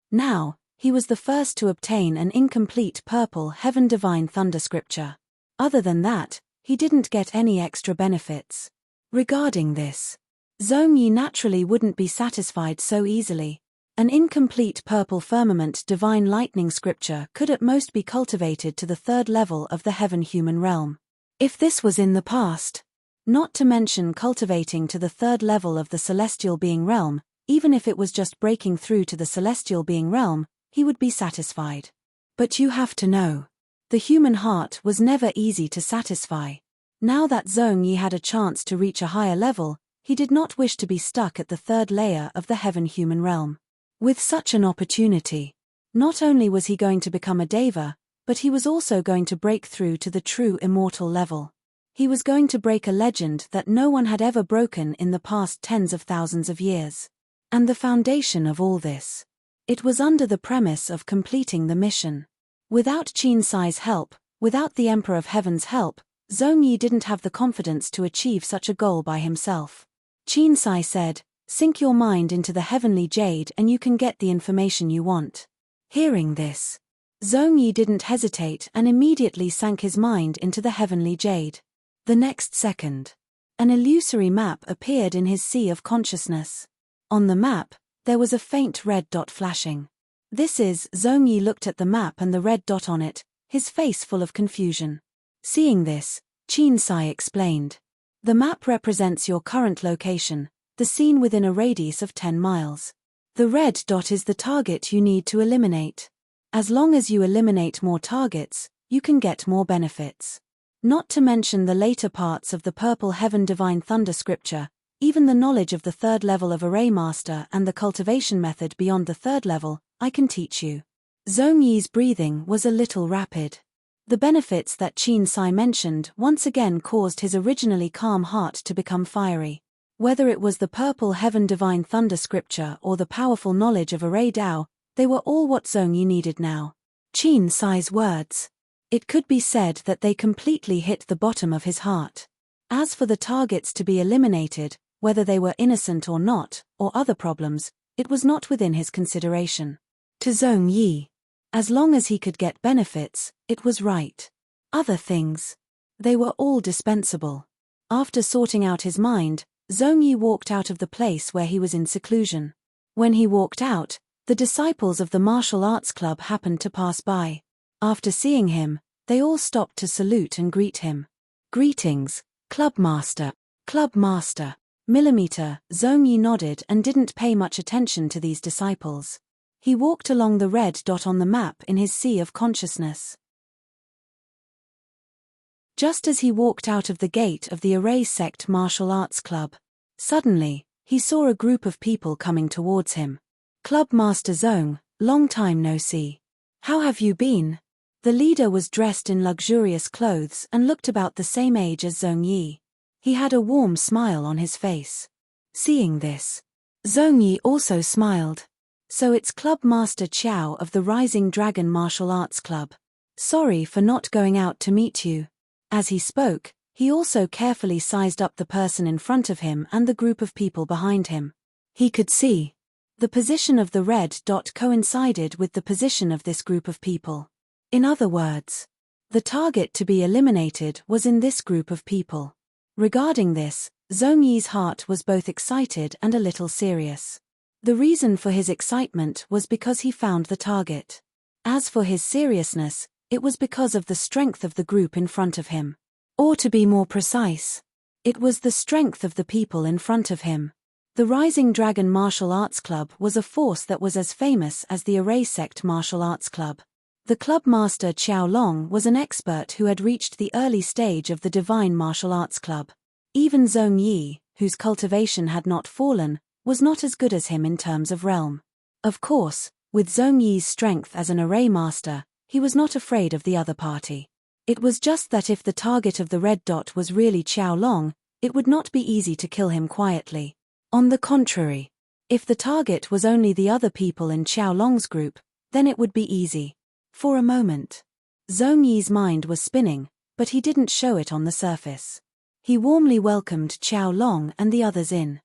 Now, he was the first to obtain an incomplete Purple Heaven Divine Thunder Scripture. Other than that, he didn't get any extra benefits. Regarding this, Zhongyi naturally wouldn't be satisfied so easily. An incomplete Purple Firmament Divine Lightning Scripture could at most be cultivated to the 3rd level of the Heaven-Human realm. If this was in the past, not to mention cultivating to the 3rd level of the Celestial Being realm, even if it was just breaking through to the Celestial Being realm, he would be satisfied. But you have to know, the human heart was never easy to satisfy. Now that Zhongyi had a chance to reach a higher level, he did not wish to be stuck at the 3rd layer of the Heaven-Human realm. With such an opportunity, not only was he going to become a Deva, but he was also going to break through to the true immortal level. He was going to break a legend that no one had ever broken in the past tens of thousands of years. And the foundation of all this, it was under the premise of completing the mission. Without Qin Sai's help, without the Emperor of Heaven's help, Zhongyi didn't have the confidence to achieve such a goal by himself. Qin Sai said, "Sink your mind into the heavenly jade and you can get the information you want." Hearing this, Zhongyi didn't hesitate and immediately sank his mind into the heavenly jade. The next second, an illusory map appeared in his sea of consciousness. On the map, there was a faint red dot flashing. Zhongyi looked at the map and the red dot on it, his face full of confusion. Seeing this, Qin Sai explained. "The map represents your current location, the scene within a radius of 10 miles. The red dot is the target you need to eliminate. As long as you eliminate more targets, you can get more benefits. Not to mention the later parts of the Purple Heaven Divine Thunder scripture, even the knowledge of the third level of Array Master and the cultivation method beyond the third level, I can teach you. Zhong Yi's breathing was a little rapid. The benefits that Qin Sai mentioned once again caused his originally calm heart to become fiery. Whether it was the Purple Heaven Divine Thunder scripture or the powerful knowledge of Array Dao, they were all what Zhong Yi needed now. Qin Sai's words. It could be said that they completely hit the bottom of his heart. As for the targets to be eliminated, whether they were innocent or not, or other problems, it was not within his consideration. To Zhong Yi, as long as he could get benefits, it was right. Other things, they were all dispensable. After sorting out his mind, Zhong Yi walked out of the place where he was in seclusion. When he walked out, the disciples of the martial arts club happened to pass by. After seeing him, they all stopped to salute and greet him. Greetings, Club Master. Club Master. Millimeter. Zhong Yi nodded and didn't pay much attention to these disciples. He walked along the red dot on the map in his sea of consciousness. Just as he walked out of the gate of the Array Sect Martial Arts Club, suddenly, he saw a group of people coming towards him. Club Master Zhong, long time no see. How have you been? The leader was dressed in luxurious clothes and looked about the same age as Zhong Yi. He had a warm smile on his face. Seeing this, Zhong Yi also smiled. So it's Club Master Qiao of the Rising Dragon Martial Arts Club. Sorry for not going out to meet you. As he spoke, he also carefully sized up the person in front of him and the group of people behind him. He could see the position of the red dot coincided with the position of this group of people. In other words, the target to be eliminated was in this group of people. Regarding this, Zhong Yi's heart was both excited and a little serious. The reason for his excitement was because he found the target. As for his seriousness, it was because of the strength of the group in front of him. Or to be more precise, it was the strength of the people in front of him. The Rising Dragon Martial Arts Club was a force that was as famous as the Array Sect Martial Arts Club. The club master Qiao Long was an expert who had reached the early stage of the Divine Martial Arts Club. Even Zhong Yi, whose cultivation had not fallen, was not as good as him in terms of realm. Of course, with Zhong Yi's strength as an array master, he was not afraid of the other party. It was just that if the target of the red dot was really Qiao Long, it would not be easy to kill him quietly. On the contrary, if the target was only the other people in Qiao Long's group, then it would be easy. For a moment, Zhong Yi's mind was spinning, but he didn't show it on the surface. He warmly welcomed Qiao Long and the others in.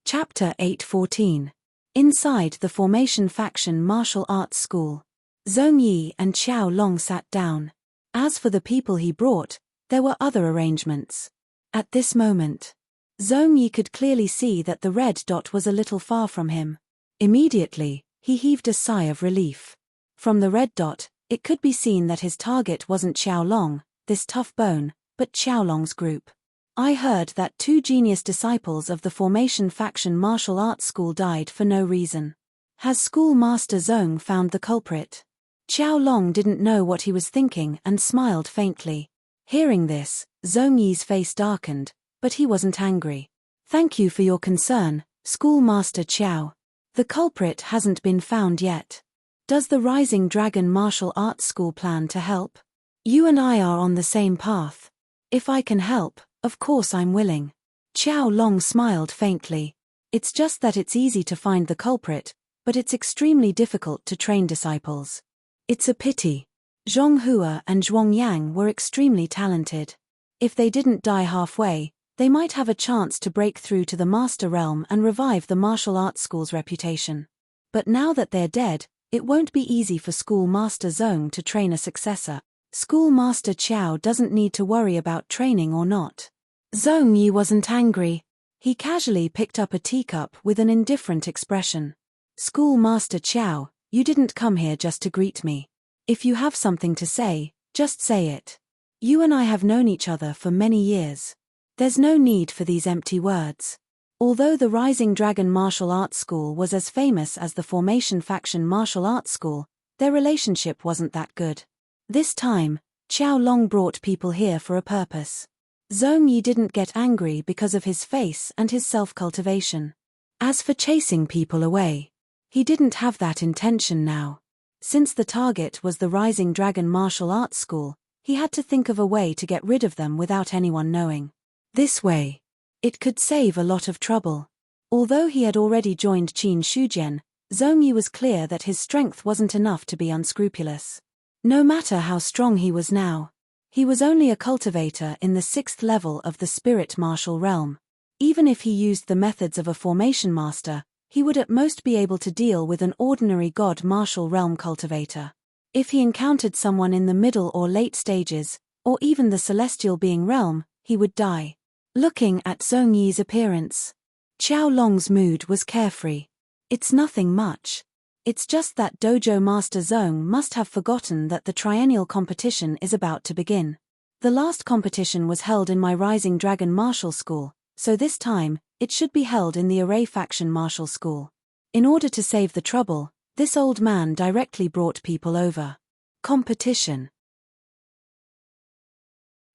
Chapter 8:14. Inside the Formation Faction Martial Arts School. Zhong Yi and Qiao Long sat down. As for the people he brought, there were other arrangements. At this moment, Zhong Yi could clearly see that the red dot was a little far from him. Immediately, he heaved a sigh of relief. From the red dot, it could be seen that his target wasn't Qiao Long, this tough bone, but Qiao Long's group. I heard that 2 genius disciples of the Formation Faction Martial Arts School died for no reason. Has School Master Zhong found the culprit? Qiao Long didn't know what he was thinking and smiled faintly. Hearing this, Zhong Yi's face darkened, but he wasn't angry. Thank you for your concern, School Master Qiao. The culprit hasn't been found yet. Does the Rising Dragon Martial Arts School plan to help? You and I are on the same path. If I can help, of course I'm willing. Qiao Long smiled faintly. It's just that it's easy to find the culprit, but it's extremely difficult to train disciples. It's a pity. Zhong Hua and Zhuang Yang were extremely talented. If they didn't die halfway, they might have a chance to break through to the Master Realm and revive the martial arts school's reputation. But now that they're dead, it won't be easy for School Master Zhong to train a successor. School Master Qiao doesn't need to worry about training or not. Zhong Yi wasn't angry. He casually picked up a teacup with an indifferent expression. School Master Qiao, you didn't come here just to greet me. If you have something to say, just say it. You and I have known each other for many years. There's no need for these empty words. Although the Rising Dragon Martial Arts School was as famous as the Formation Faction Martial Arts School, their relationship wasn't that good. This time, Qiao Long brought people here for a purpose. Zhong Yi didn't get angry because of his face and his self-cultivation. As for chasing people away, he didn't have that intention now. Since the target was the Rising Dragon Martial Arts School, he had to think of a way to get rid of them without anyone knowing. This way, it could save a lot of trouble. Although he had already joined Qin Shujian, Zhong Yi was clear that his strength wasn't enough to be unscrupulous. No matter how strong he was now, he was only a cultivator in the 6th level of the spirit martial realm. Even if he used the methods of a formation master, he would at most be able to deal with an ordinary god martial realm cultivator. If he encountered someone in the middle or late stages, or even the celestial being realm, he would die. Looking at Zhong Yi's appearance, Qiao Long's mood was carefree. It's nothing much. It's just that Dojo Master Zhong must have forgotten that the triennial competition is about to begin. The last competition was held in my Rising Dragon Martial School, so this time, it should be held in the Array Faction Martial School. In order to save the trouble, this old man directly brought people over. Competition.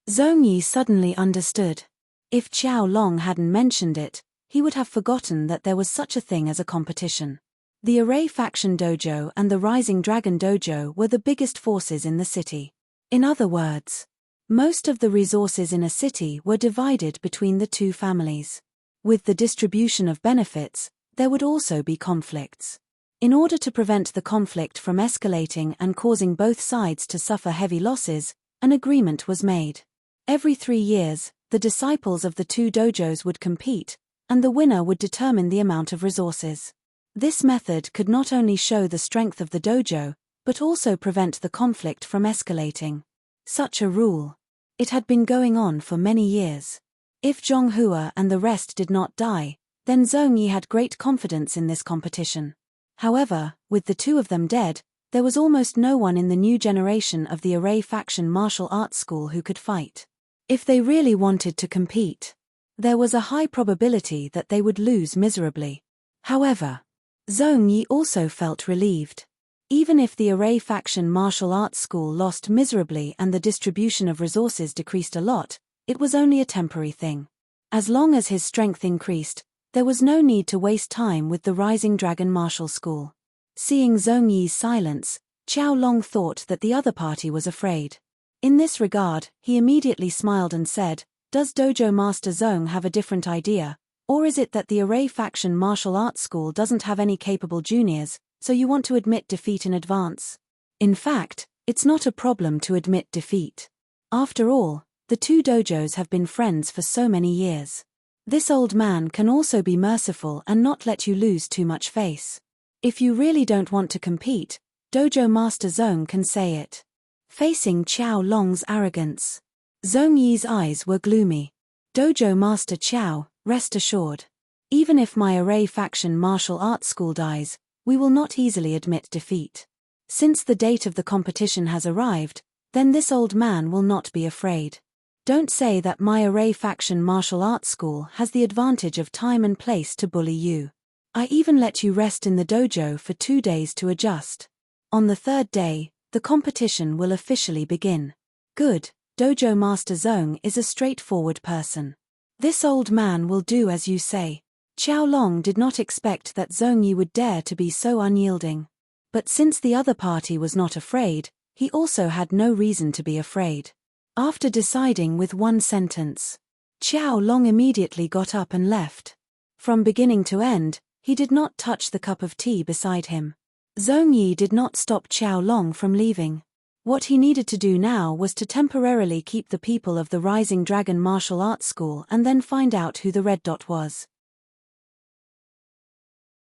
Zhong Yi suddenly understood. If Qiao Long hadn't mentioned it, he would have forgotten that there was such a thing as a competition. The Array Faction Dojo and the Rising Dragon Dojo were the biggest forces in the city. In other words, most of the resources in a city were divided between the two families. With the distribution of benefits, there would also be conflicts. In order to prevent the conflict from escalating and causing both sides to suffer heavy losses, an agreement was made. Every 3 years, the disciples of the two dojos would compete, and the winner would determine the amount of resources. This method could not only show the strength of the dojo, but also prevent the conflict from escalating. Such a rule. It had been going on for many years. If Zhonghua and the rest did not die, then Zhong Yi had great confidence in this competition. However, with the two of them dead, there was almost no one in the new generation of the Array Faction Martial Arts School who could fight. If they really wanted to compete, there was a high probability that they would lose miserably. However, Zhong Yi also felt relieved. Even if the Array Faction Martial Arts School lost miserably and the distribution of resources decreased a lot, it was only a temporary thing. As long as his strength increased, there was no need to waste time with the Rising Dragon Martial School. Seeing Zhong Yi's silence, Qiao Long thought that the other party was afraid. In this regard, he immediately smiled and said, "Does Dojo Master Zhong have a different idea, or is it that the Array Faction Martial Arts School doesn't have any capable juniors, so you want to admit defeat in advance?" In fact, it's not a problem to admit defeat. After all, the two dojos have been friends for so many years. This old man can also be merciful and not let you lose too much face. If you really don't want to compete, Dojo Master Zhong can say it. Facing Qiao Long's arrogance, Zhong Yi's eyes were gloomy. Dojo Master Qiao, rest assured. Even if my Array Faction Martial Arts School dies, we will not easily admit defeat. Since the date of the competition has arrived, then this old man will not be afraid. Don't say that my Array Faction Martial Arts School has the advantage of time and place to bully you. I even let you rest in the dojo for 2 days to adjust. On the 3rd day, the competition will officially begin. Good, Dojo Master Zhong is a straightforward person. This old man will do as you say. Qiao Long did not expect that Zhong Yi would dare to be so unyielding. But since the other party was not afraid, he also had no reason to be afraid. After deciding with one sentence, Qiao Long immediately got up and left. From beginning to end, he did not touch the cup of tea beside him. Zhong Yi did not stop Qiao Long from leaving. What he needed to do now was to temporarily keep the people of the Rising Dragon Martial Arts School and then find out who the red dot was.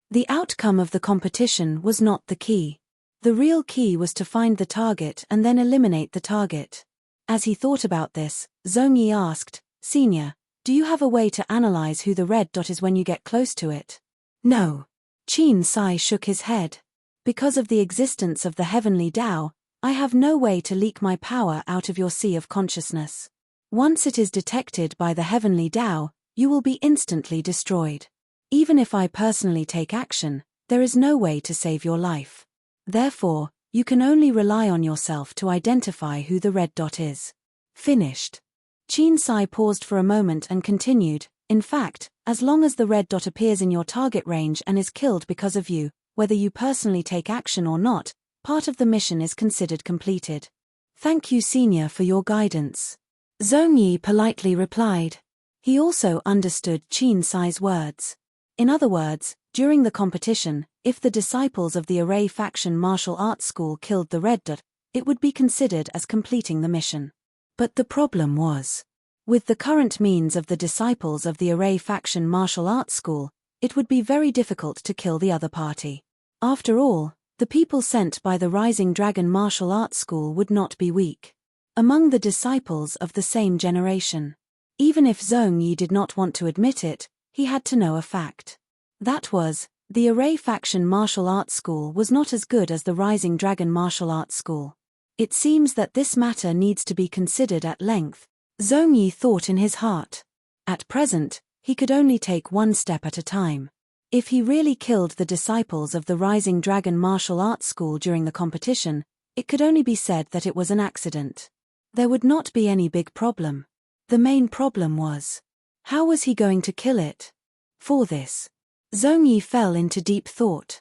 The outcome of the competition was not the key. The real key was to find the target and then eliminate the target. As he thought about this, Zhong Yi asked, "Senior, do you have a way to analyze who the red dot is when you get close to it?" "No." Qin Sai shook his head. "Because of the existence of the heavenly Tao, I have no way to leak my power out of your sea of consciousness. Once it is detected by the heavenly Tao, you will be instantly destroyed. Even if I personally take action, there is no way to save your life. Therefore, you can only rely on yourself to identify who the red dot is. Finished. Qin Sai paused for a moment and continued, in fact, as long as the red dot appears in your target range and is killed because of you, whether you personally take action or not, part of the mission is considered completed. Thank you, Senior, for your guidance. Zhong Yi politely replied. He also understood Qin Sai's words. In other words, during the competition, if the disciples of the Array Faction Martial Arts School killed the red dot, it would be considered as completing the mission. But the problem was, with the current means of the disciples of the Array Faction Martial Arts School, it would be very difficult to kill the other party. After all, the people sent by the Rising Dragon Martial Arts School would not be weak. Among the disciples of the same generation. Even if Zhong Yi did not want to admit it, he had to know a fact. That was, the Array Faction Martial Arts School was not as good as the Rising Dragon Martial Arts School. It seems that this matter needs to be considered at length, Zhong Yi thought in his heart. At present, he could only take one step at a time. If he really killed the disciples of the Rising Dragon Martial Arts School during the competition, it could only be said that it was an accident. There would not be any big problem. The main problem was, how was he going to kill it? For this, Zhong Yi fell into deep thought.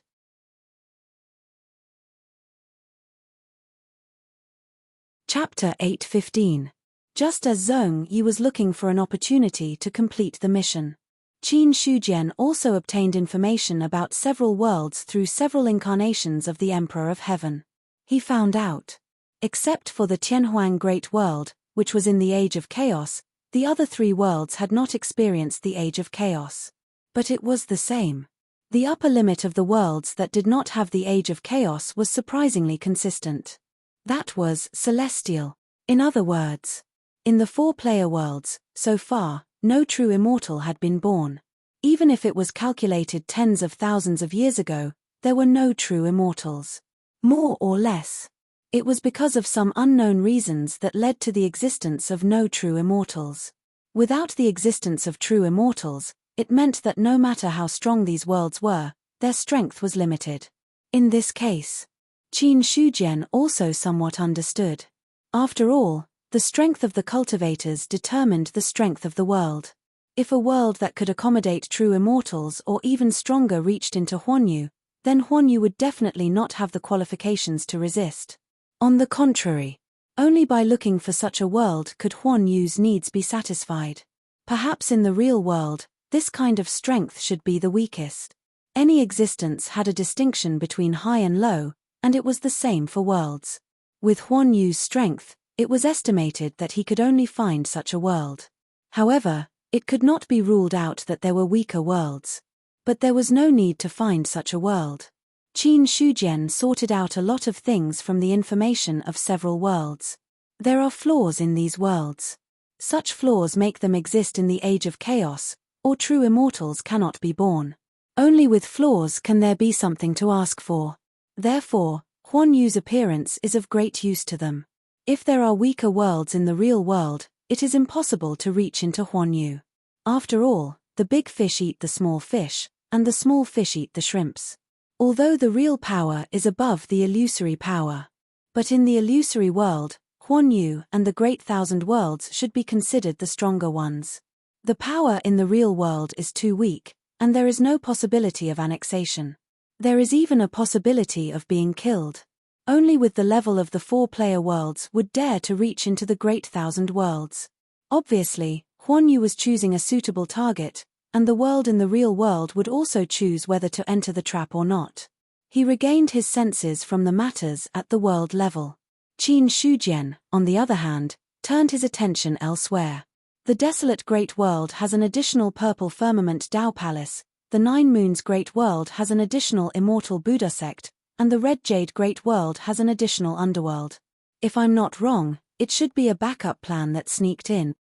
Chapter 8:15. Just as Zhong Yi was looking for an opportunity to complete the mission, Qin Shujian also obtained information about several worlds through several incarnations of the Emperor of Heaven. He found out, except for the Tianhuang Great World, which was in the Age of Chaos, the other three worlds had not experienced the Age of Chaos. But it was the same. The upper limit of the worlds that did not have the Age of Chaos was surprisingly consistent. That was celestial. In other words, in the 4-player worlds, so far, no true immortal had been born. Even if it was calculated tens of thousands of years ago, there were no true immortals. More or less. It was because of some unknown reasons that led to the existence of no true immortals. Without the existence of true immortals, it meant that no matter how strong these worlds were, their strength was limited. In this case, Qin Shujian also somewhat understood. After all, the strength of the cultivators determined the strength of the world. If a world that could accommodate true immortals or even stronger reached into Huanyu, then Huanyu would definitely not have the qualifications to resist. On the contrary, only by looking for such a world could Huanyu's needs be satisfied. Perhaps in the real world, this kind of strength should be the weakest. Any existence had a distinction between high and low, and it was the same for worlds. With Huanyu's strength, it was estimated that he could only find such a world. However, it could not be ruled out that there were weaker worlds. But there was no need to find such a world. Qin Shujian sorted out a lot of things from the information of several worlds. There are flaws in these worlds. Such flaws make them exist in the Age of Chaos, or true immortals cannot be born. Only with flaws can there be something to ask for. Therefore, Huanyu's appearance is of great use to them. If there are weaker worlds in the real world, it is impossible to reach into Huanyu. After all, the big fish eat the small fish, and the small fish eat the shrimps. Although the real power is above the illusory power. But in the illusory world, Huanyu and the Great Thousand Worlds should be considered the stronger ones. The power in the real world is too weak, and there is no possibility of annexation. There is even a possibility of being killed. Only with the level of the 4-player worlds would dare to reach into the Great Thousand Worlds. Obviously, Huanyu was choosing a suitable target, and the world in the real world would also choose whether to enter the trap or not. He regained his senses from the matters at the world level. Qin Shujian, on the other hand, turned his attention elsewhere. The desolate Great World has an additional purple firmament Tao Palace, the Nine Moons Great World has an additional immortal Buddha sect, and the Red Jade Great World has an additional underworld. If I'm not wrong, it should be a backup plan that sneaked in.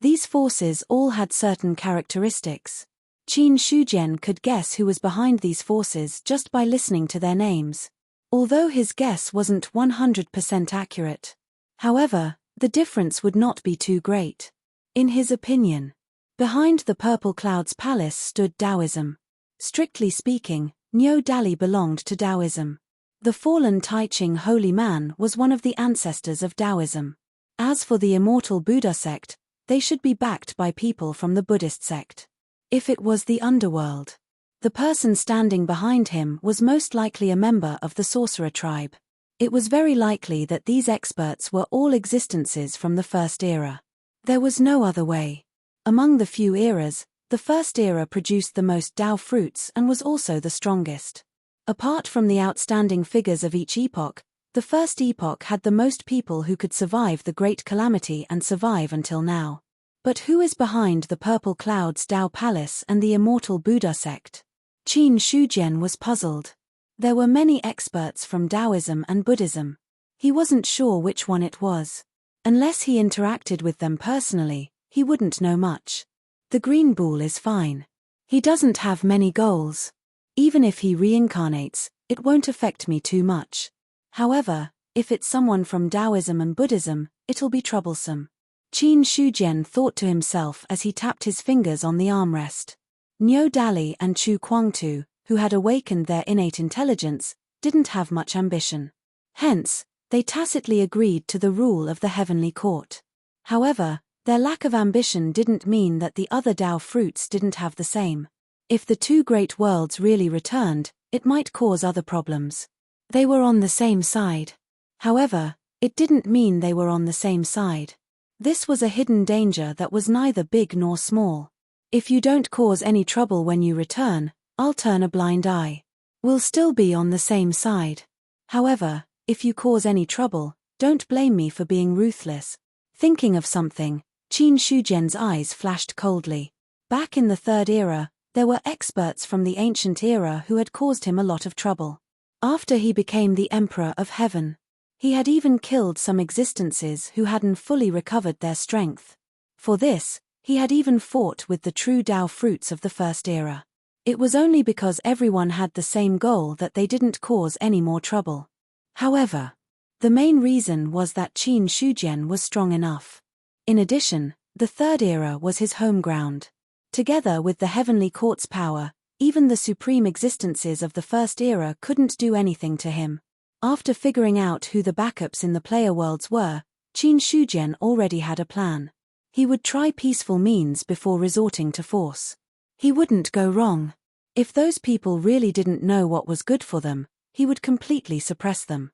These forces all had certain characteristics. Qin Shujian could guess who was behind these forces just by listening to their names. Although his guess wasn't 100% accurate. However, the difference would not be too great. In his opinion, Behind the purple cloud's palace stood Taoism. Strictly speaking, Nyo Dali belonged to Taoism. The fallen Tai Ching holy man was one of the ancestors of Taoism. As for the immortal Buddha sect, they should be backed by people from the Buddhist sect. If it was the underworld, the person standing behind him was most likely a member of the sorcerer tribe. It was very likely that these experts were all existences from the first era. There was no other way. Among the few eras, the first era produced the most Tao fruits and was also the strongest. Apart from the outstanding figures of each epoch, the first epoch had the most people who could survive the Great Calamity and survive until now. But who is behind the Purple Cloud's Tao Palace and the immortal Buddha sect? Qin Shujian was puzzled. There were many experts from Taoism and Buddhism. He wasn't sure which one it was. Unless he interacted with them personally, he wouldn't know much. The green bull is fine. He doesn't have many goals. Even if he reincarnates, it won't affect me too much. However, if it's someone from Taoism and Buddhism, it'll be troublesome. Qin Shujian thought to himself as he tapped his fingers on the armrest. Nyo Dali and Chu Kuangtu, who had awakened their innate intelligence, didn't have much ambition. Hence, they tacitly agreed to the rule of the heavenly court. However, their lack of ambition didn't mean that the other Tao fruits didn't have the same. If the two great worlds really returned, it might cause other problems. They were on the same side. However, it didn't mean they were on the same side. This was a hidden danger that was neither big nor small. If you don't cause any trouble when you return, I'll turn a blind eye. We'll still be on the same side. However, if you cause any trouble, don't blame me for being ruthless. Thinking of something, Qin Shujian's eyes flashed coldly. Back in the third era, there were experts from the ancient era who had caused him a lot of trouble. After he became the Emperor of Heaven, he had even killed some existences who hadn't fully recovered their strength. For this, he had even fought with the true Tao fruits of the first era. It was only because everyone had the same goal that they didn't cause any more trouble. However, the main reason was that Qin Shujian was strong enough. In addition, the third era was his home ground. Together with the heavenly court's power, even the supreme existences of the first era couldn't do anything to him. After figuring out who the backups in the player worlds were, Qin Shujian already had a plan. He would try peaceful means before resorting to force. He wouldn't go wrong. If those people really didn't know what was good for them, he would completely suppress them.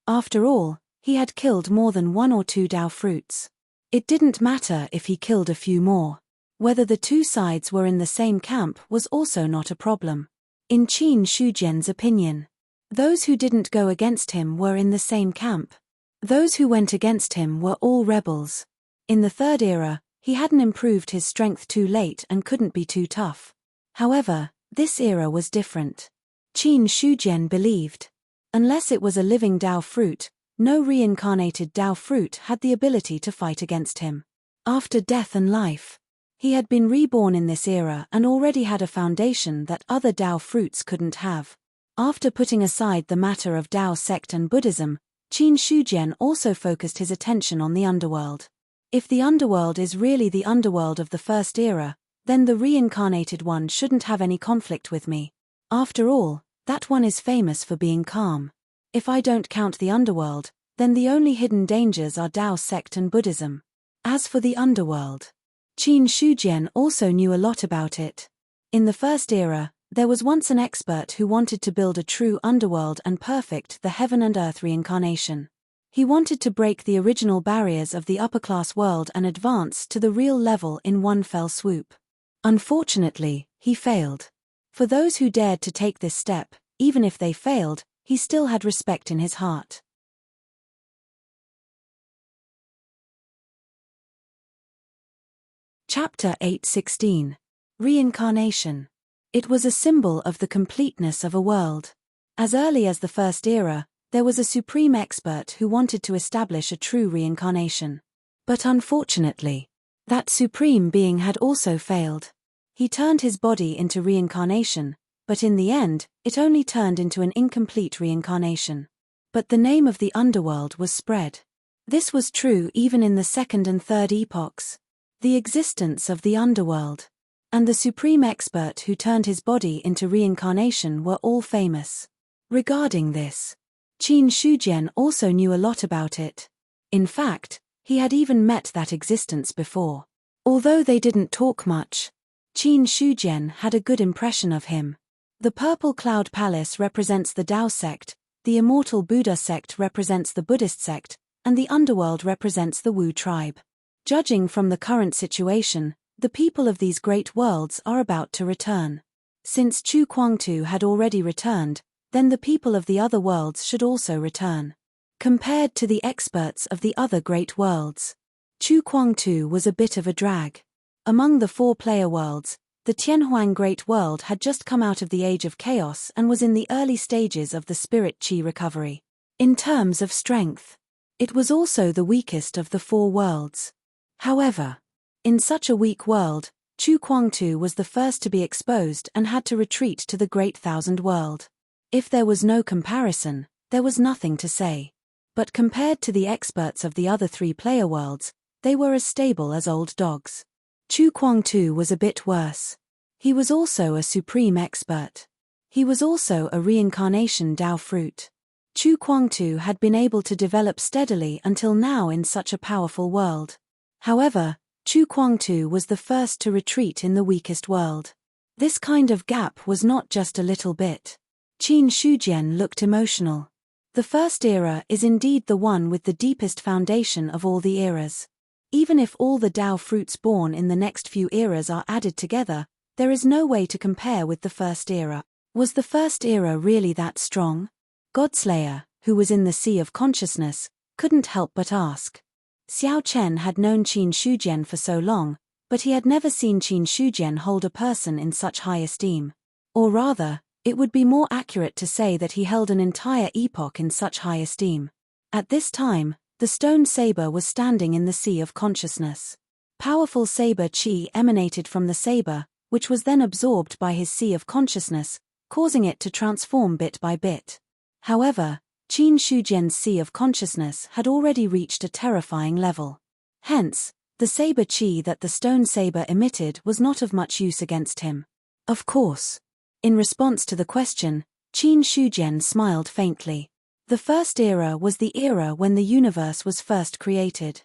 After all, he had killed more than one or two Tao fruits. It didn't matter if he killed a few more. Whether the two sides were in the same camp was also not a problem. In Qin Shujian's opinion, those who didn't go against him were in the same camp. Those who went against him were all rebels. In the third era, he hadn't improved his strength too late and couldn't be too tough. However, this era was different. Qin Shujian believed. Unless it was a living Tao fruit, no reincarnated Tao fruit had the ability to fight against him. After death and life, he had been reborn in this era and already had a foundation that other Tao fruits couldn't have. After putting aside the matter of Tao sect and Buddhism, Qin Shujian also focused his attention on the underworld. If the underworld is really the underworld of the first era, then the reincarnated one shouldn't have any conflict with me. After all, that one is famous for being calm. If I don't count the underworld, then the only hidden dangers are Tao sect and Buddhism. As for the underworld, Qin Shujian also knew a lot about it. In the first era, there was once an expert who wanted to build a true underworld and perfect the heaven and earth reincarnation. He wanted to break the original barriers of the upper-class world and advance to the real level in one fell swoop. Unfortunately, he failed. For those who dared to take this step, even if they failed, he still had respect in his heart. Chapter 8:16. Reincarnation. It was a symbol of the completeness of a world. As early as the first era, there was a supreme expert who wanted to establish a true reincarnation. But unfortunately, that supreme being had also failed. He turned his body into reincarnation, but in the end, it only turned into an incomplete reincarnation. But the name of the underworld was spread. This was true even in the second and third epochs. The existence of the underworld and the supreme expert who turned his body into reincarnation were all famous. Regarding this, Qin Shujian also knew a lot about it. In fact, he had even met that existence before. Although they didn't talk much, Qin Shujian had a good impression of him. The Purple Cloud Palace represents the Tao sect, the Immortal Buddha sect represents the Buddhist sect, and the underworld represents the Wu tribe. Judging from the current situation, the people of these great worlds are about to return. Since Chu Kuangtu had already returned, then the people of the other worlds should also return. Compared to the experts of the other great worlds, Chu Kuangtu was a bit of a drag. Among the four-player worlds, the Tianhuang Great World had just come out of the Age of Chaos and was in the early stages of the spirit qi recovery. In terms of strength, it was also the weakest of the four worlds. However, in such a weak world, Chu Kuangtu was the first to be exposed and had to retreat to the Great Thousand World. If there was no comparison, there was nothing to say. But compared to the experts of the other three-player worlds, they were as stable as old dogs. Chu Kuangtu was a bit worse. He was also a supreme expert. He was also a reincarnation Tao fruit. Chu Kuangtu had been able to develop steadily until now in such a powerful world. However, Chu Kuangtu was the first to retreat in the weakest world. This kind of gap was not just a little bit. Qin Shujian looked emotional. The first era is indeed the one with the deepest foundation of all the eras. Even if all the Tao fruits born in the next few eras are added together, there is no way to compare with the first era. Was the first era really that strong? Godslayer, who was in the Sea of Consciousness, couldn't help but ask. Xiao Chen had known Qin Shujian for so long, but he had never seen Qin Shujian hold a person in such high esteem. Or rather, it would be more accurate to say that he held an entire epoch in such high esteem. At this time, the stone saber was standing in the Sea of Consciousness. Powerful saber qi emanated from the saber, which was then absorbed by his Sea of Consciousness, causing it to transform bit by bit. However, Qin Shujian's Sea of Consciousness had already reached a terrifying level. Hence, the saber qi that the stone saber emitted was not of much use against him. Of course. In response to the question, Qin Shujian smiled faintly. The first era was the era when the universe was first created.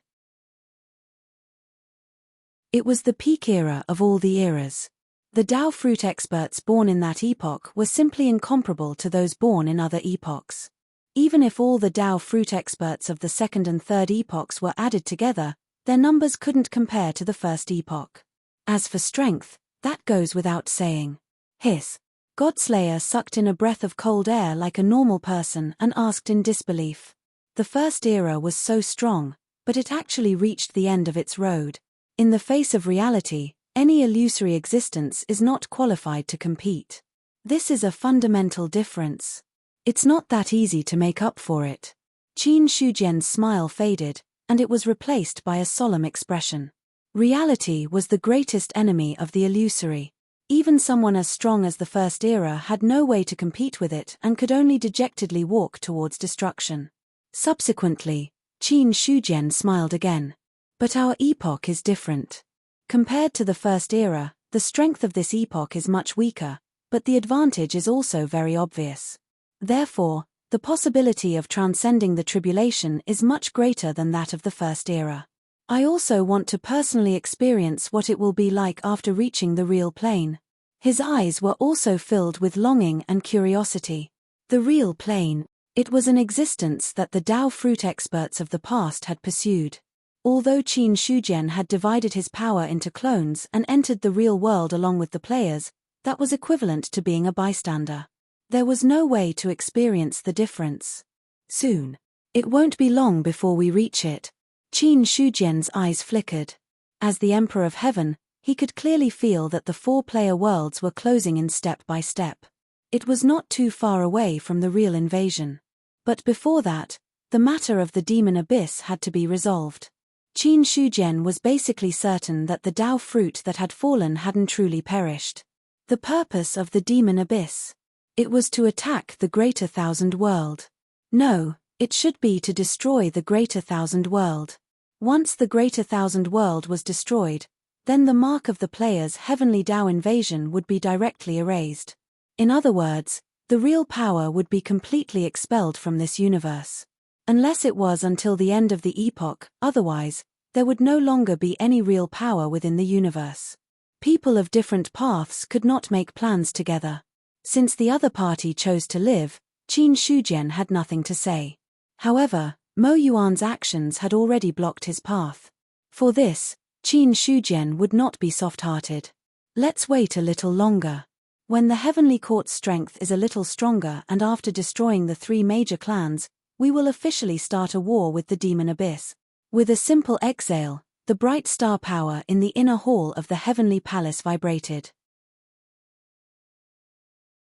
It was the peak era of all the eras. The Tao fruit experts born in that epoch were simply incomparable to those born in other epochs. Even if all the Tao fruit experts of the second and third epochs were added together, their numbers couldn't compare to the first epoch. As for strength, that goes without saying. Hiss. Godslayer sucked in a breath of cold air like a normal person and asked in disbelief. The first era was so strong, but it actually reached the end of its road. In the face of reality, any illusory existence is not qualified to compete. This is a fundamental difference. It's not that easy to make up for it. Qin Shujian's smile faded, and it was replaced by a solemn expression. Reality was the greatest enemy of the illusory. Even someone as strong as the first era had no way to compete with it and could only dejectedly walk towards destruction. Subsequently, Qin Shujian smiled again. But our epoch is different. Compared to the first era, the strength of this epoch is much weaker, but the advantage is also very obvious. Therefore, the possibility of transcending the tribulation is much greater than that of the first era. I also want to personally experience what it will be like after reaching the real plane. His eyes were also filled with longing and curiosity. The real plane. It was an existence that the Tao fruit experts of the past had pursued. Although Qin Shujian had divided his power into clones and entered the real world along with the players, that was equivalent to being a bystander. There was no way to experience the difference. Soon. It won't be long before we reach it. Qin Shujian's eyes flickered. As the Emperor of Heaven, he could clearly feel that the four-player worlds were closing in step by step. It was not too far away from the real invasion. But before that, the matter of the demon abyss had to be resolved. Qin Shujian was basically certain that the Tao fruit that had fallen hadn't truly perished. The purpose of the demon abyss. It was to attack the greater thousand world. No, It should be to destroy the Greater Thousand World. Once the Greater Thousand World was destroyed, then the mark of the player's heavenly Tao invasion would be directly erased. In other words, the real power would be completely expelled from this universe. Unless it was until the end of the epoch, otherwise, there would no longer be any real power within the universe. People of different paths could not make plans together. Since the other party chose to live, Qin Shujian had nothing to say. However, Mo Yuan's actions had already blocked his path. For this, Qin Shujian would not be soft-hearted. Let's wait a little longer. When the Heavenly Court's strength is a little stronger and after destroying the 3 major clans, we will officially start a war with the Demon Abyss. With a simple exhale, the bright star power in the inner hall of the Heavenly Palace vibrated.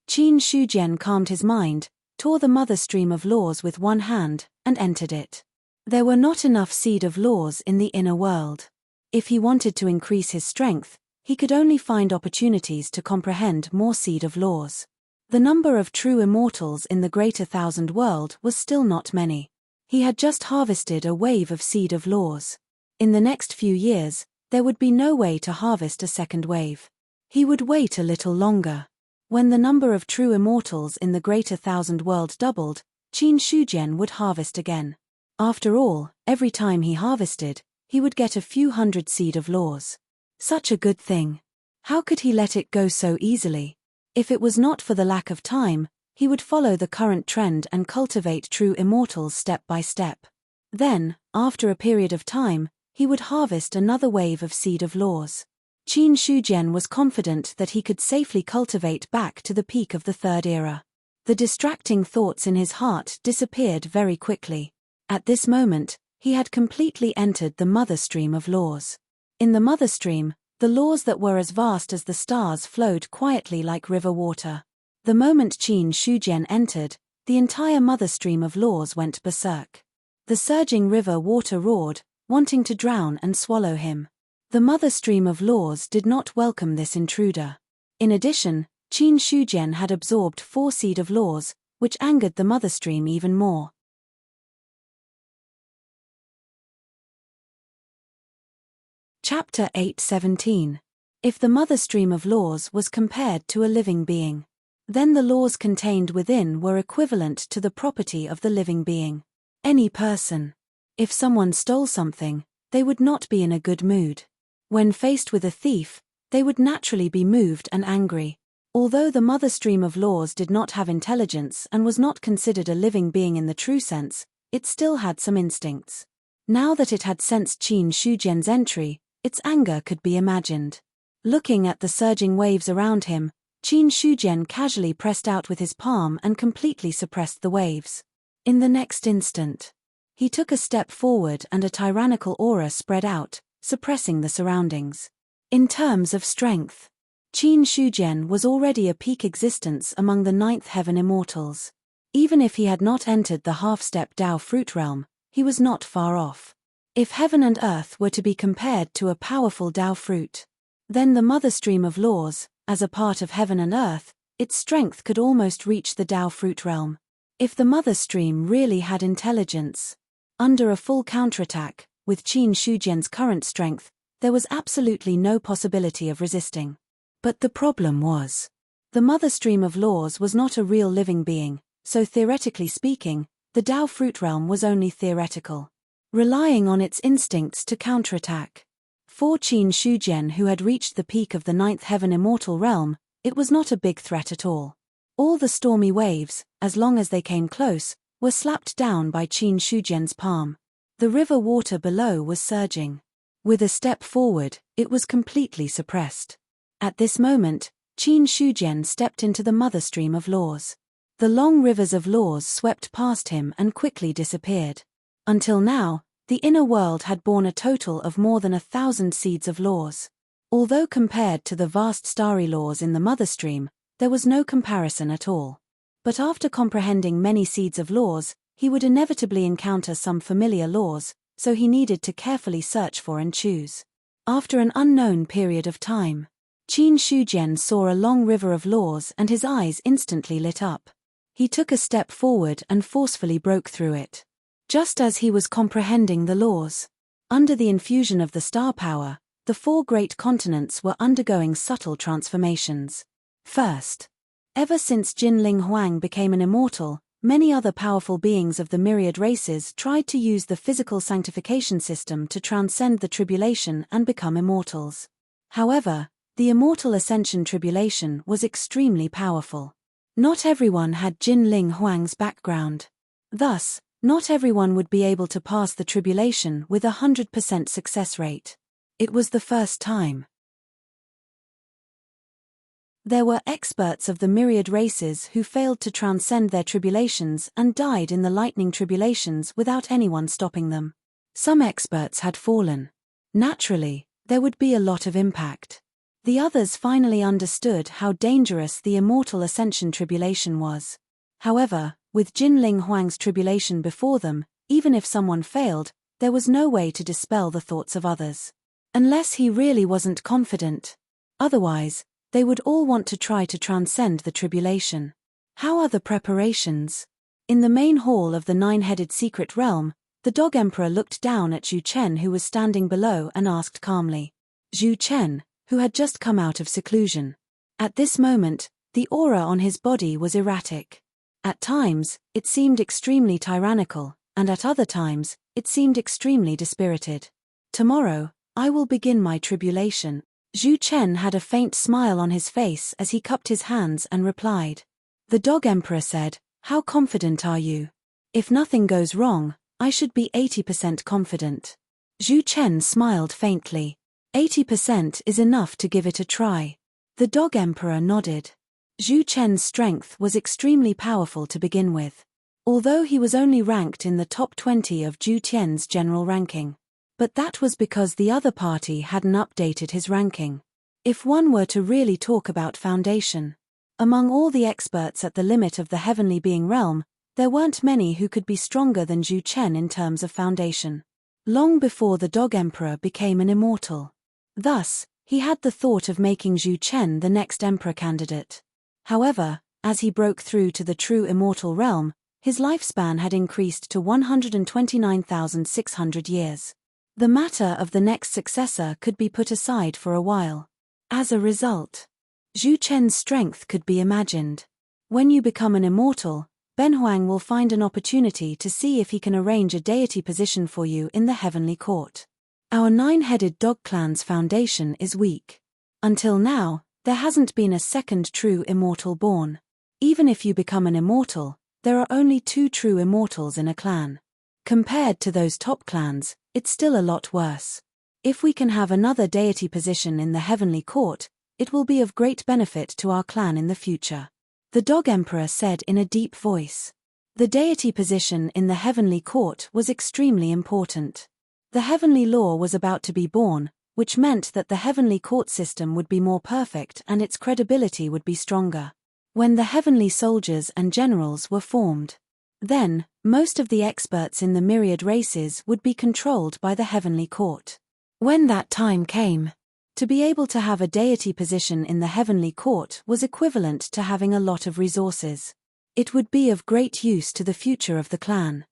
Qin Shujian calmed his mind, tore the mother stream of laws with one hand, and entered it. There were not enough seed of laws in the inner world. If he wanted to increase his strength, he could only find opportunities to comprehend more seed of laws. The number of true immortals in the Greater Thousand World was still not many. He had just harvested a wave of seed of laws. In the next few years, there would be no way to harvest a second wave. He would wait a little longer. When the number of true immortals in the Greater Thousand World doubled, Qin Shujian would harvest again. After all, every time he harvested, he would get a few hundred seed of laws. Such a good thing. How could he let it go so easily? If it was not for the lack of time, he would follow the current trend and cultivate true immortals step by step. Then, after a period of time, he would harvest another wave of seed of laws. Qin Shujian was confident that he could safely cultivate back to the peak of the Third Era. The distracting thoughts in his heart disappeared very quickly. At this moment, he had completely entered the mother stream of laws. In the mother stream, the laws that were as vast as the stars flowed quietly like river water. The moment Qin Shujian entered, the entire mother stream of laws went berserk. The surging river water roared, wanting to drown and swallow him. The mother stream of laws did not welcome this intruder. In addition, Qin Shujian had absorbed 4 seed of laws, which angered the mother stream even more. Chapter 8:17. If the mother stream of laws was compared to a living being, then the laws contained within were equivalent to the property of the living being. Any person. If someone stole something, they would not be in a good mood. When faced with a thief, they would naturally be moved and angry. Although the mother stream of laws did not have intelligence and was not considered a living being in the true sense, it still had some instincts. Now that it had sensed Qin Shujian's entry, its anger could be imagined. Looking at the surging waves around him, Qin Shujian casually pressed out with his palm and completely suppressed the waves. In the next instant, he took a step forward and a tyrannical aura spread out, suppressing the surroundings. In terms of strength, Qin Shujian was already a peak existence among the 9th heaven immortals. Even if he had not entered the half-step Tao fruit realm, he was not far off. If heaven and earth were to be compared to a powerful Tao fruit, then the mother stream of laws, as a part of heaven and earth, its strength could almost reach the Tao fruit realm. If the mother stream really had intelligence, under a full counterattack, with Qin Shujian's current strength, there was absolutely no possibility of resisting. But the problem was, the mother stream of laws was not a real living being, so theoretically speaking, the Tao fruit realm was only theoretical, relying on its instincts to counterattack. For Qin Shujian, who had reached the peak of the 9th heaven immortal realm, it was not a big threat at all. All the stormy waves, as long as they came close, were slapped down by Qin Shujian's palm. The river water below was surging. With a step forward, it was completely suppressed. At this moment, Qin Shujian stepped into the mother stream of laws. The long rivers of laws swept past him and quickly disappeared. Until now, the inner world had borne a total of more than 1,000 seeds of laws. Although compared to the vast starry laws in the mother stream, there was no comparison at all. But after comprehending many seeds of laws, he would inevitably encounter some familiar laws, so he needed to carefully search for and choose. After an unknown period of time, Qin Shujian saw a long river of laws and his eyes instantly lit up. He took a step forward and forcefully broke through it. Just as he was comprehending the laws, under the infusion of the star power, the 4 great continents were undergoing subtle transformations. First, ever since Jin Ling Huang became an immortal, many other powerful beings of the myriad races tried to use the physical sanctification system to transcend the tribulation and become immortals. However, the immortal ascension tribulation was extremely powerful. Not everyone had Jin Ling Huang's background. Thus, not everyone would be able to pass the tribulation with 100% success rate. It was the first time. There were experts of the myriad races who failed to transcend their tribulations and died in the lightning tribulations without anyone stopping them. Some experts had fallen. Naturally, there would be a lot of impact. The others finally understood how dangerous the immortal ascension tribulation was. However, with Jin Ling Huang's tribulation before them, even if someone failed, there was no way to dispel the thoughts of others. Unless he really wasn't confident. Otherwise, they would all want to try to transcend the tribulation. How are the preparations? In the main hall of the 9-headed secret realm, the Dog Emperor looked down at Zhu Chen, who was standing below, and asked calmly. Zhu Chen, who had just come out of seclusion. At this moment, the aura on his body was erratic. At times, it seemed extremely tyrannical, and at other times, it seemed extremely dispirited. Tomorrow, I will begin my tribulation. Zhu Chen had a faint smile on his face as he cupped his hands and replied. The Dog Emperor said, "How confident are you? If nothing goes wrong, I should be 80% confident." Zhu Chen smiled faintly. 80% is enough to give it a try. The Dog Emperor nodded. Zhu Chen's strength was extremely powerful to begin with. Although he was only ranked in the top 20 of Zhu Tian's general ranking. But that was because the other party hadn't updated his ranking. If one were to really talk about foundation, among all the experts at the limit of the heavenly being realm, there weren't many who could be stronger than Zhu Chen in terms of foundation. Long before the Dog Emperor became an immortal. Thus, he had the thought of making Zhu Chen the next emperor candidate. However, as he broke through to the true immortal realm, his lifespan had increased to 129,600 years. The matter of the next successor could be put aside for a while. As a result, Zhu Chen's strength could be imagined. When you become an immortal, Ben Huang will find an opportunity to see if he can arrange a deity position for you in the heavenly court. Our 9-headed dog clan's foundation is weak. Until now, there hasn't been a second true immortal born. Even if you become an immortal, there are only 2 true immortals in a clan. Compared to those top clans, it's still a lot worse. If we can have another deity position in the heavenly court, it will be of great benefit to our clan in the future. The Dog Emperor said in a deep voice. The deity position in the heavenly court was extremely important. The heavenly law was about to be born, which meant that the heavenly court system would be more perfect and its credibility would be stronger. When the heavenly soldiers and generals were formed, then, most of the experts in the myriad races would be controlled by the heavenly court. When that time came, to be able to have a deity position in the heavenly court was equivalent to having a lot of resources. It would be of great use to the future of the clan.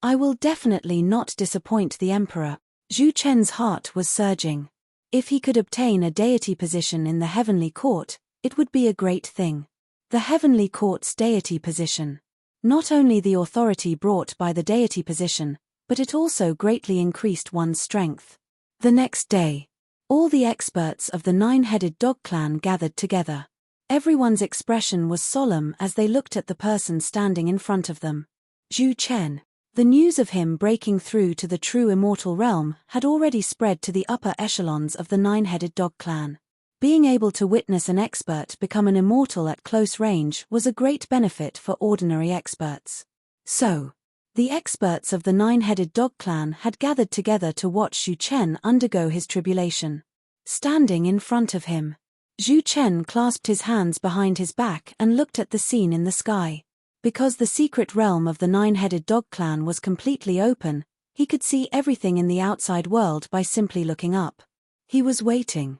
I will definitely not disappoint the emperor. Zhu Chen's heart was surging. If he could obtain a deity position in the heavenly court, it would be a great thing. The heavenly court's deity position. Not only the authority brought by the deity position, but it also greatly increased one's strength. The next day, all the experts of the 9-headed dog clan gathered together. Everyone's expression was solemn as they looked at the person standing in front of them. Zhu Chen. The news of him breaking through to the true immortal realm had already spread to the upper echelons of the 9-headed dog clan. Being able to witness an expert become an immortal at close range was a great benefit for ordinary experts. So, the experts of the 9-headed dog clan had gathered together to watch Zhu Chen undergo his tribulation. Standing in front of him, Zhu Chen clasped his hands behind his back and looked at the scene in the sky. Because the secret realm of the 9-headed dog clan was completely open, he could see everything in the outside world by simply looking up. He was waiting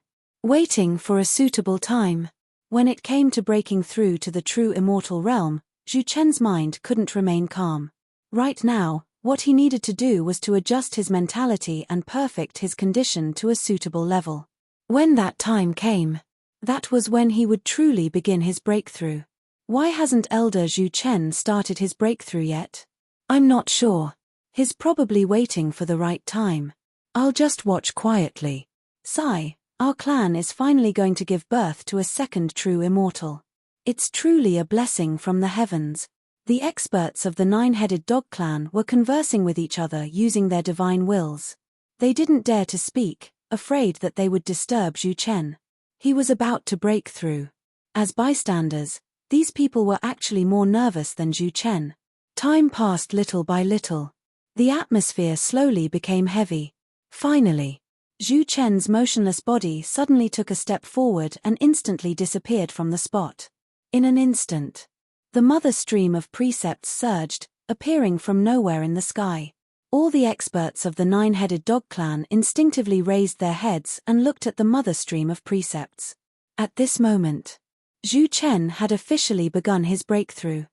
for a suitable time. When it came to breaking through to the true immortal realm, Zhu Chen's mind couldn't remain calm. Right now, what he needed to do was to adjust his mentality and perfect his condition to a suitable level. When that time came, that was when he would truly begin his breakthrough. Why hasn't Elder Zhu Chen started his breakthrough yet? I'm not sure. He's probably waiting for the right time. I'll just watch quietly. Sigh, our clan is finally going to give birth to a second true immortal. It's truly a blessing from the heavens. The experts of the nine-headed dog clan were conversing with each other using their divine wills. They didn't dare to speak, afraid that they would disturb Zhu Chen. He was about to break through. As bystanders, these people were actually more nervous than Zhu Chen. Time passed little by little. The atmosphere slowly became heavy. Finally, Zhu Chen's motionless body suddenly took a step forward and instantly disappeared from the spot. In an instant, the mother stream of precepts surged, appearing from nowhere in the sky. All the experts of the nine-headed dog clan instinctively raised their heads and looked at the mother stream of precepts. At this moment, Zhu Chen had officially begun his breakthrough.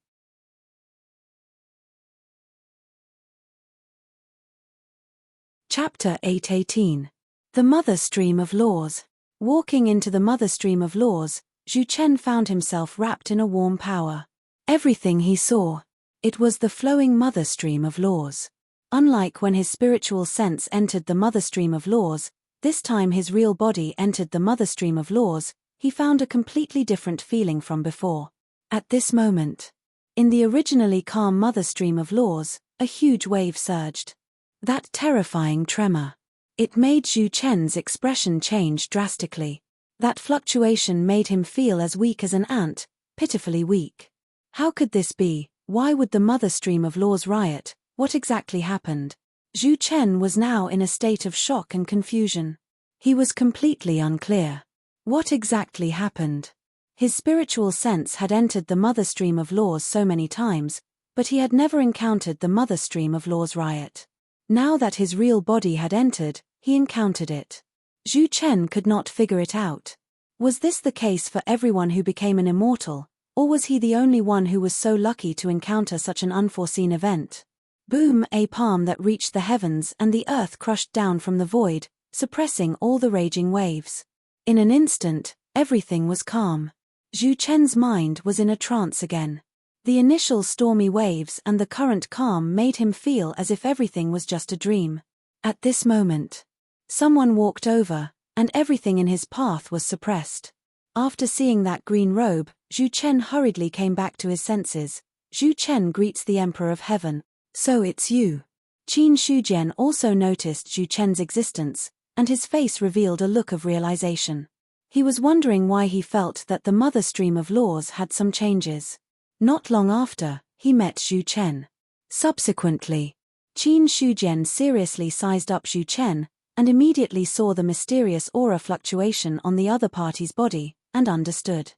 Chapter 8:18. The Mother Stream of Laws. Walking into the Mother Stream of Laws, Zhu Chen found himself wrapped in a warm power. Everything he saw, it was the flowing Mother Stream of Laws. Unlike when his spiritual sense entered the Mother Stream of Laws, this time his real body entered the Mother Stream of Laws, he found a completely different feeling from before. At this moment, in the originally calm Mother Stream of Laws, a huge wave surged. That terrifying tremor. It made Zhu Chen's expression change drastically. That fluctuation made him feel as weak as an ant, pitifully weak. How could this be? Why would the Mother Stream of Laws riot? What exactly happened? Zhu Chen was now in a state of shock and confusion. He was completely unclear. What exactly happened? His spiritual sense had entered the Mother Stream of Laws so many times, but he had never encountered the Mother Stream of Laws riot. Now that his real body had entered, he encountered it. Zhu Chen could not figure it out. Was this the case for everyone who became an immortal, or was he the only one who was so lucky to encounter such an unforeseen event? Boom! A palm that reached the heavens and the earth crushed down from the void, suppressing all the raging waves. In an instant, everything was calm. Zhu Chen's mind was in a trance again. The initial stormy waves and the current calm made him feel as if everything was just a dream. At this moment, someone walked over, and everything in his path was suppressed. After seeing that green robe, Zhu Chen hurriedly came back to his senses. Zhu Chen greets the Emperor of Heaven. So it's you. Qin Shujian also noticed Zhu Chen's existence, and his face revealed a look of realization. He was wondering why he felt that the Mother Stream of Laws had some changes. Not long after, he met Zhu Chen. Subsequently, Qin Shujian seriously sized up Zhu Chen, and immediately saw the mysterious aura fluctuation on the other party's body, and understood.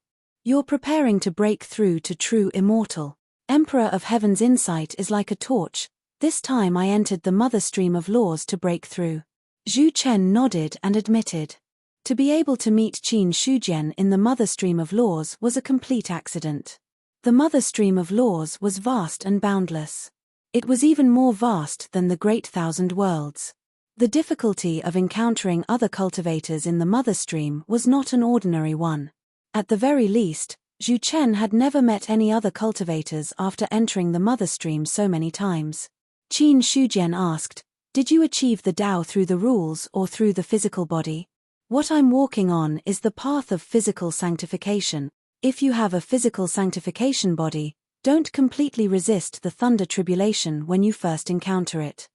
You're preparing to break through to true immortal. Emperor of Heaven's insight is like a torch. This time I entered the Mother Stream of Laws to break through. Zhu Chen nodded and admitted. To be able to meet Qin Shujian in the Mother Stream of Laws was a complete accident. The Mother Stream of Laws was vast and boundless. It was even more vast than the Great Thousand Worlds. The difficulty of encountering other cultivators in the Mother Stream was not an ordinary one. At the very least, Zhu Chen had never met any other cultivators after entering the Mother Stream so many times. Qin Shujian asked, "Did you achieve the Tao through the rules or through the physical body?" "What I'm walking on is the path of physical sanctification. If you have a physical sanctification body, don't completely resist the thunder tribulation when you first encounter it.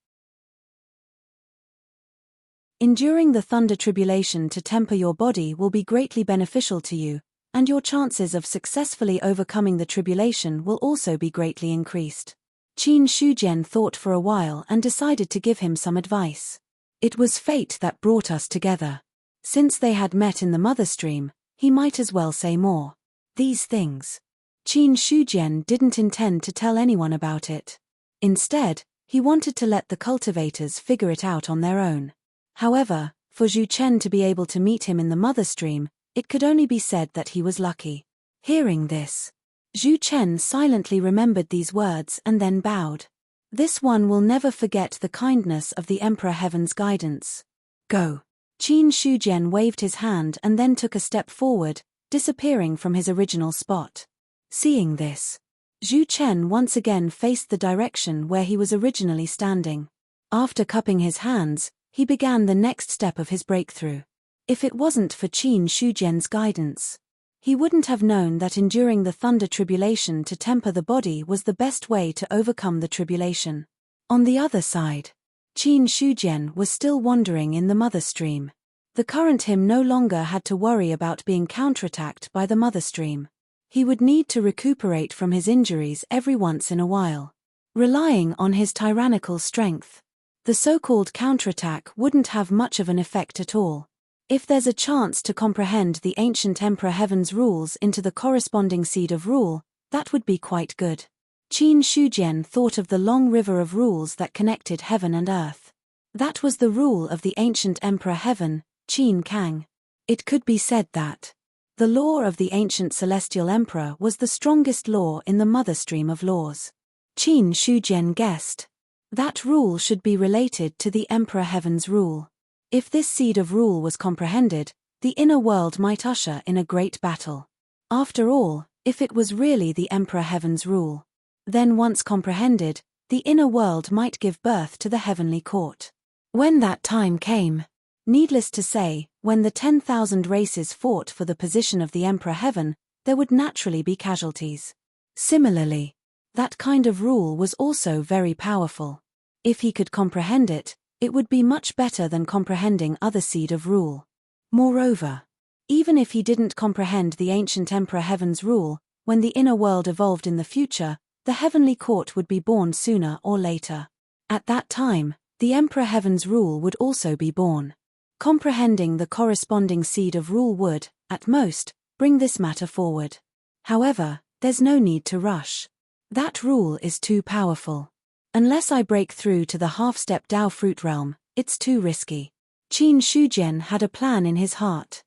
Enduring the thunder tribulation to temper your body will be greatly beneficial to you, and your chances of successfully overcoming the tribulation will also be greatly increased." Qin Shujian thought for a while and decided to give him some advice. It was fate that brought us together. Since they had met in the Mother Stream, he might as well say more. These things. Qin Shujian didn't intend to tell anyone about it. Instead, he wanted to let the cultivators figure it out on their own. However, for Zhu Chen to be able to meet him in the Mother Stream, It could only be said that he was lucky. Hearing this, Zhu Chen silently remembered these words and then bowed. This one will never forget the kindness of the Emperor Heaven's guidance. Go. Qin Shujian waved his hand and then took a step forward, disappearing from his original spot. Seeing this, Zhu Chen once again faced the direction where he was originally standing. After cupping his hands, he began the next step of his breakthrough. If it wasn't for Qin Shujian's guidance, he wouldn't have known that enduring the thunder tribulation to temper the body was the best way to overcome the tribulation. On the other side, Qin Shujian was still wandering in the mother stream. The current him no longer had to worry about being counterattacked by the mother stream. He would need to recuperate from his injuries every once in a while. Relying on his tyrannical strength, the so-called counterattack wouldn't have much of an effect at all. If there's a chance to comprehend the ancient Emperor Heaven's rules into the corresponding seed of rule, that would be quite good. Qin Shujian thought of the long river of rules that connected heaven and earth. That was the rule of the ancient Emperor Heaven, Qin Kang. It could be said that the law of the ancient celestial emperor was the strongest law in the mother stream of laws. Qin Shujian guessed that rule should be related to the Emperor Heaven's rule. If this seed of rule was comprehended, the inner world might usher in a great battle. After all, if it was really the Emperor Heaven's rule, then once comprehended, the inner world might give birth to the heavenly court. When that time came, needless to say, when the 10,000 races fought for the position of the Emperor Heaven, there would naturally be casualties. Similarly, that kind of rule was also very powerful. If he could comprehend it, it would be much better than comprehending other seed of rule. Moreover, even if he didn't comprehend the ancient Emperor Heaven's rule, when the inner world evolved in the future, the heavenly court would be born sooner or later. At that time, the Emperor Heaven's rule would also be born. Comprehending the corresponding seed of rule would, at most, bring this matter forward. However, there's no need to rush. That rule is too powerful. Unless I break through to the half-step Dao fruit realm, it's too risky. Qin Shujian had a plan in his heart.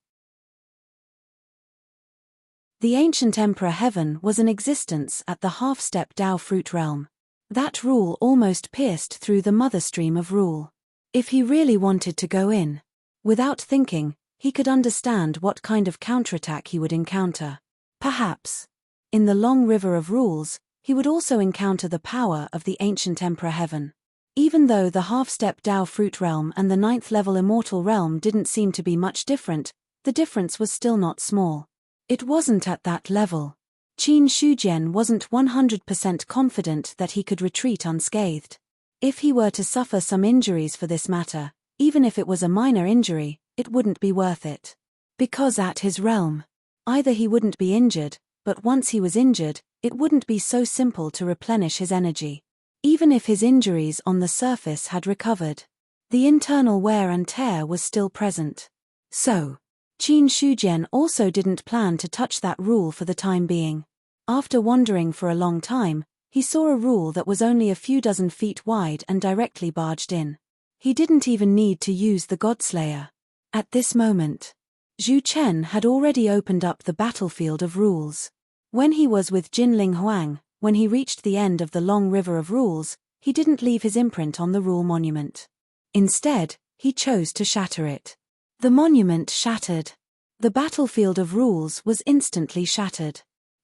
The ancient Emperor Heaven was in existence at the half-step Dao fruit realm. That rule almost pierced through the mother stream of rule. If he really wanted to go in, without thinking, he could understand what kind of counterattack he would encounter. Perhaps, in the long river of rules, he would also encounter the power of the ancient Emperor Heaven. Even though the half-step Dao fruit realm and the 9th level immortal realm didn't seem to be much different, the difference was still not small. It wasn't at that level. Qin Shujian wasn't 100% confident that he could retreat unscathed. If he were to suffer some injuries for this matter, even if it was a minor injury, it wouldn't be worth it. Because at his realm, either he wouldn't be injured, but once he was injured, it wouldn't be so simple to replenish his energy. Even if his injuries on the surface had recovered, the internal wear and tear was still present. So, Qin Shujian also didn't plan to touch that rule for the time being. After wandering for a long time, he saw a rule that was only a few dozen feet wide and directly barged in. He didn't even need to use the Godslayer. At this moment, Zhu Chen had already opened up the battlefield of rules. When he was with Jinling Huang, when he reached the end of the long river of rules, he didn't leave his imprint on the rule monument. Instead, he chose to shatter it. The monument shattered. The battlefield of rules was instantly shattered.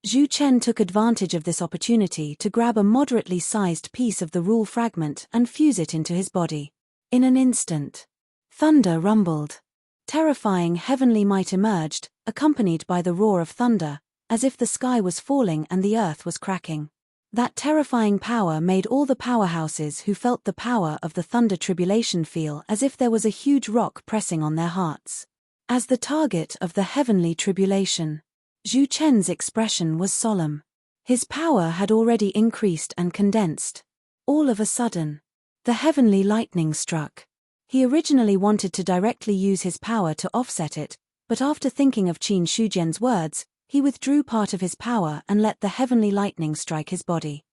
Zhu Chen took advantage of this opportunity to grab a moderately sized piece of the rule fragment and fuse it into his body. In an instant, thunder rumbled. Terrifying heavenly might emerged, accompanied by the roar of thunder, as if the sky was falling and the earth was cracking. That terrifying power made all the powerhouses who felt the power of the thunder tribulation feel as if there was a huge rock pressing on their hearts. As the target of the heavenly tribulation, Zhu Chen's expression was solemn. His power had already increased and condensed. All of a sudden, the heavenly lightning struck. He originally wanted to directly use his power to offset it, but after thinking of Qin Shujian's words, he withdrew part of his power and let the heavenly lightning strike his body.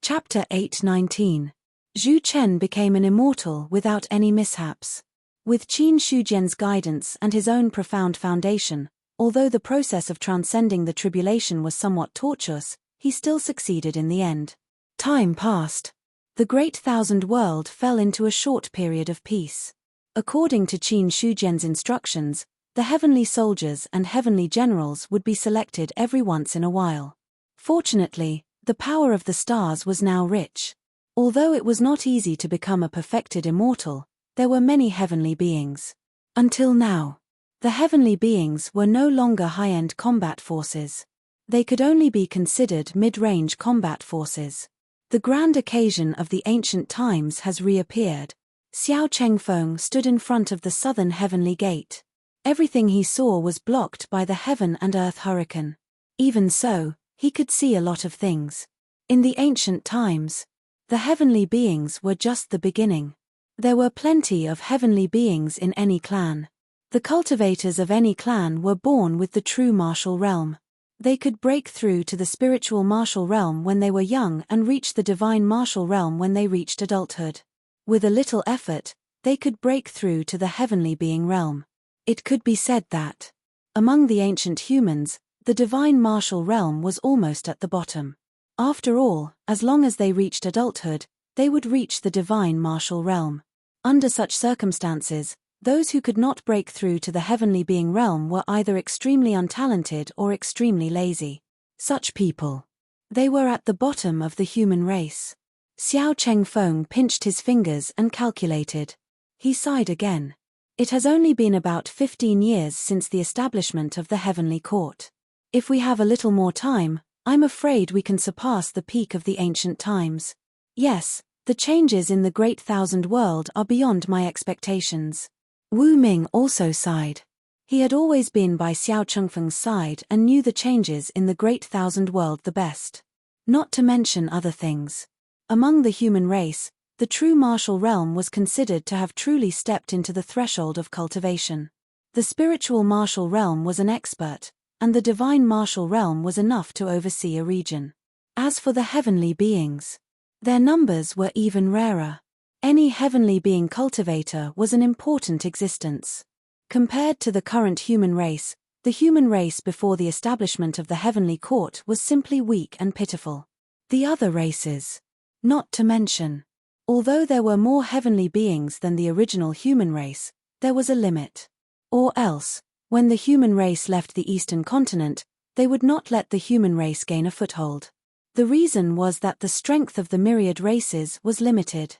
Chapter 8:19. Zhu Chen became an immortal without any mishaps. With Qin Shujian's guidance and his own profound foundation, although the process of transcending the tribulation was somewhat tortuous, he still succeeded in the end. Time passed. The Great Thousand World fell into a short period of peace. According to Qin Shujian's instructions, the heavenly soldiers and heavenly generals would be selected every once in a while. Fortunately, the power of the stars was now rich. Although it was not easy to become a perfected immortal, there were many heavenly beings. Until now, the heavenly beings were no longer high-end combat forces. They could only be considered mid-range combat forces. The grand occasion of the ancient times has reappeared. Xiao Chengfeng stood in front of the southern heavenly gate. Everything he saw was blocked by the heaven and earth hurricane. Even so, he could see a lot of things. In the ancient times, the heavenly beings were just the beginning. There were plenty of heavenly beings in any clan. The cultivators of any clan were born with the true martial realm. They could break through to the spiritual martial realm when they were young and reach the divine martial realm when they reached adulthood. With a little effort, they could break through to the heavenly being realm. It could be said that, among the ancient humans, the divine martial realm was almost at the bottom. After all, as long as they reached adulthood, they would reach the divine martial realm. Under such circumstances, those who could not break through to the heavenly being realm were either extremely untalented or extremely lazy. Such people. They were at the bottom of the human race. Xiao Chengfeng pinched his fingers and calculated. He sighed again. It has only been about 15 years since the establishment of the heavenly court. If we have a little more time, I'm afraid we can surpass the peak of the ancient times. Yes, the changes in the Great Thousand World are beyond my expectations. Wu Ming also sighed. He had always been by Xiao Chengfeng's side and knew the changes in the Great Thousand World the best. Not to mention other things. Among the human race, the true martial realm was considered to have truly stepped into the threshold of cultivation. The spiritual martial realm was an expert, and the divine martial realm was enough to oversee a region. As for the heavenly beings, their numbers were even rarer. Any heavenly being cultivator was an important existence. Compared to the current human race, the human race before the establishment of the heavenly court was simply weak and pitiful. The other races, not to mention. Although there were more heavenly beings than the original human race, there was a limit. Or else, when the human race left the eastern continent, they would not let the human race gain a foothold. The reason was that the strength of the myriad races was limited.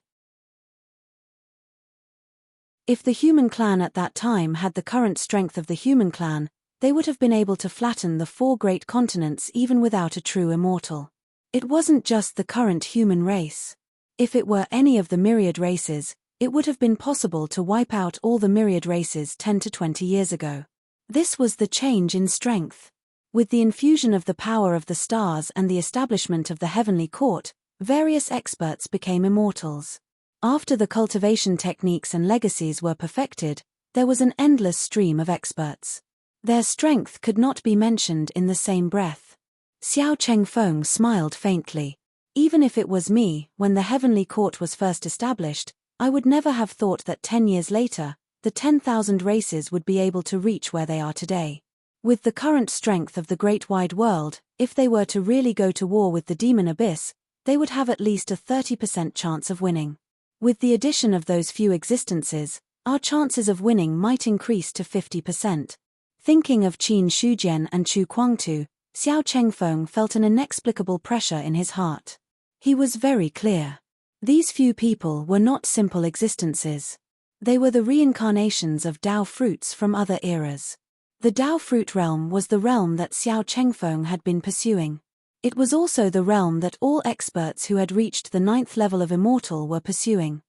If the human clan at that time had the current strength of the human clan, they would have been able to flatten the 4 great continents even without a true immortal. It wasn't just the current human race. If it were any of the myriad races, it would have been possible to wipe out all the myriad races 10 to 20 years ago. This was the change in strength. With the infusion of the power of the stars and the establishment of the heavenly court, various experts became immortals. After the cultivation techniques and legacies were perfected, there was an endless stream of experts. Their strength could not be mentioned in the same breath. Xiao Chengfeng smiled faintly. Even if it was me, when the heavenly court was first established, I would never have thought that 10 years later, the 10,000 races would be able to reach where they are today. With the current strength of the great wide world, if they were to really go to war with the demon abyss, they would have at least a 30% chance of winning. With the addition of those few existences, our chances of winning might increase to 50%. Thinking of Qin Shujian and Chu Kuangtu, Xiao Chengfeng felt an inexplicable pressure in his heart. He was very clear. These few people were not simple existences. They were the reincarnations of Dao fruits from other eras. The Dao fruit realm was the realm that Xiao Chengfeng had been pursuing. It was also the realm that all experts who had reached the 9th level of immortal were pursuing.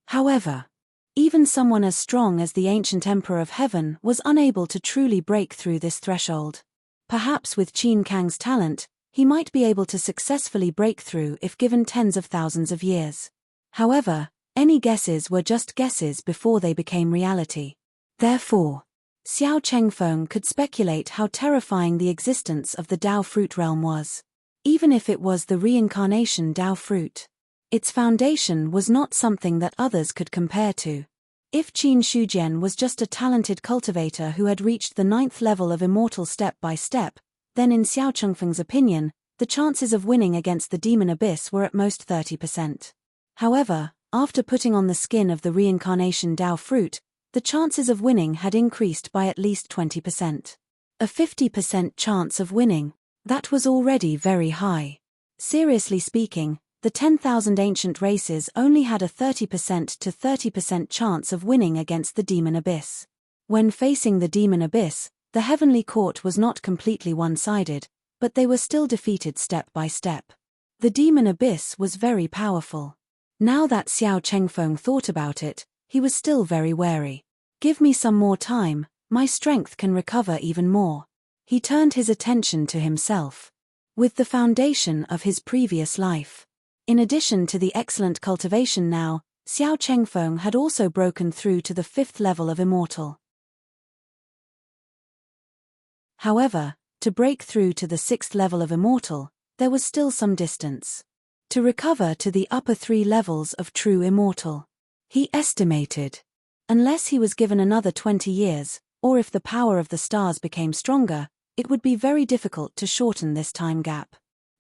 However, even someone as strong as the ancient Emperor of Heaven was unable to truly break through this threshold. Perhaps with Qin Kang's talent, he might be able to successfully break through if given tens of thousands of years. However, any guesses were just guesses before they became reality. Therefore, Xiao Chengfeng could speculate how terrifying the existence of the Dao fruit realm was. Even if it was the reincarnation Dao fruit. Its foundation was not something that others could compare to. If Qin Shujian was just a talented cultivator who had reached the 9th level of immortal step by step, then in Xiao Chengfeng's opinion, the chances of winning against the demon abyss were at most 30%. However, after putting on the skin of the reincarnation Dao fruit, the chances of winning had increased by at least 20%. A 50% chance of winning. That was already very high. Seriously speaking, the 10,000 ancient races only had a 30% to 30% chance of winning against the demon abyss. When facing the demon abyss, the heavenly court was not completely one-sided, but they were still defeated step by step. The demon abyss was very powerful. Now that Xiao Chengfeng thought about it, he was still very wary. Give me some more time, my strength can recover even more. He turned his attention to himself. With the foundation of his previous life. In addition to the excellent cultivation now, Xiao Chengfeng had also broken through to the 5th level of immortal. However, to break through to the 6th level of immortal, there was still some distance. To recover to the upper 3 levels of true immortal. He estimated. Unless he was given another 20 years, or if the power of the stars became stronger, it would be very difficult to shorten this time gap.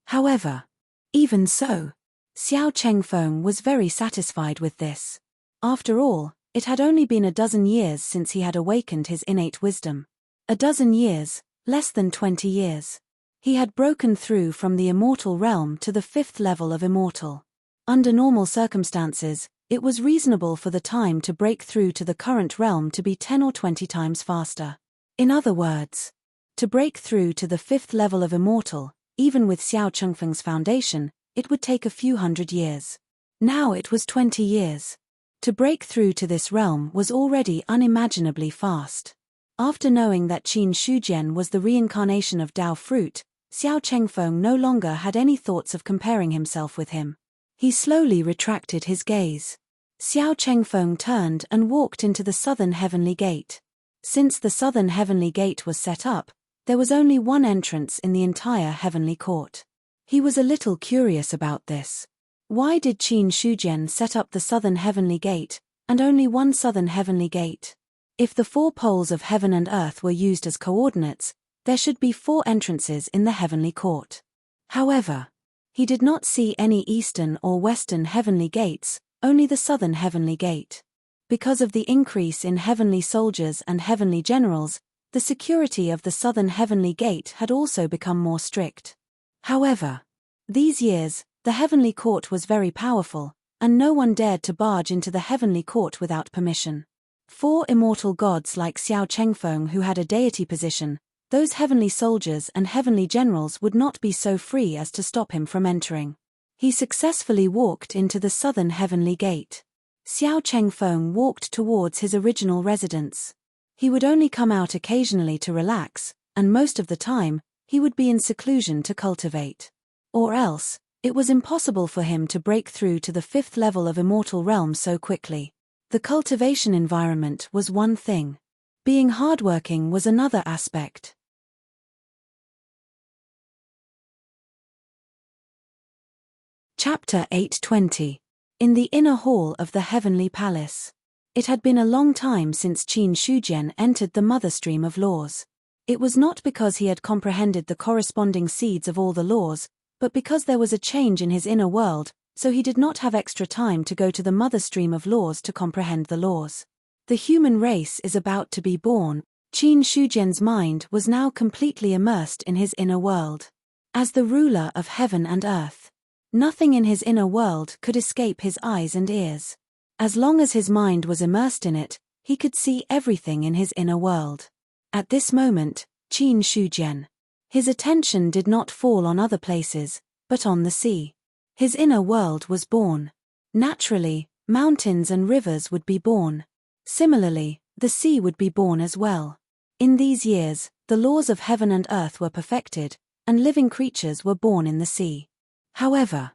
However, even so, Xiao Chengfeng was very satisfied with this. After all, it had only been a dozen years since he had awakened his innate wisdom. A dozen years, less than 20 years. He had broken through from the immortal realm to the 5th level of immortal. Under normal circumstances, it was reasonable for the time to break through to the current realm to be 10 or 20 times faster. In other words, to break through to the 5th level of immortal, even with Xiao Chengfeng's foundation, it would take a few hundred years. Now it was 20 years. To break through to this realm was already unimaginably fast. After knowing that Qin Shujian was the reincarnation of Dao fruit, Xiao Chengfeng no longer had any thoughts of comparing himself with him. He slowly retracted his gaze. Xiao Chengfeng turned and walked into the southern heavenly gate. Since the southern heavenly gate was set up, there was only one entrance in the entire heavenly court. He was a little curious about this. Why did Qin Shujian set up the southern heavenly gate, and only one southern heavenly gate? If the 4 poles of heaven and earth were used as coordinates, there should be 4 entrances in the heavenly court. However, he did not see any eastern or western heavenly gates, only the southern heavenly gate. Because of the increase in heavenly soldiers and heavenly generals, the security of the southern heavenly gate had also become more strict. However, these years, the heavenly court was very powerful, and no one dared to barge into the heavenly court without permission. 4 immortal gods like Xiao Chengfeng who had a deity position, those heavenly soldiers and heavenly generals would not be so free as to stop him from entering. He successfully walked into the southern heavenly gate. Xiao Chengfeng walked towards his original residence. He would only come out occasionally to relax, and most of the time, he would be in seclusion to cultivate. Or else, it was impossible for him to break through to the 5th level of immortal realm so quickly. The cultivation environment was one thing. Being hardworking was another aspect. Chapter 820. In the inner hall of the heavenly palace. It had been a long time since Qin Shujian entered the mother stream of laws. It was not because he had comprehended the corresponding seeds of all the laws, but because there was a change in his inner world, so he did not have extra time to go to the mother stream of laws to comprehend the laws. The human race is about to be born. Qin Shujian's mind was now completely immersed in his inner world. As the ruler of heaven and earth, nothing in his inner world could escape his eyes and ears. As long as his mind was immersed in it, he could see everything in his inner world. At this moment, Qin Shujian. His attention did not fall on other places, but on the sea. His inner world was born. Naturally, mountains and rivers would be born. Similarly, the sea would be born as well. In these years, the laws of heaven and earth were perfected, and living creatures were born in the sea. However,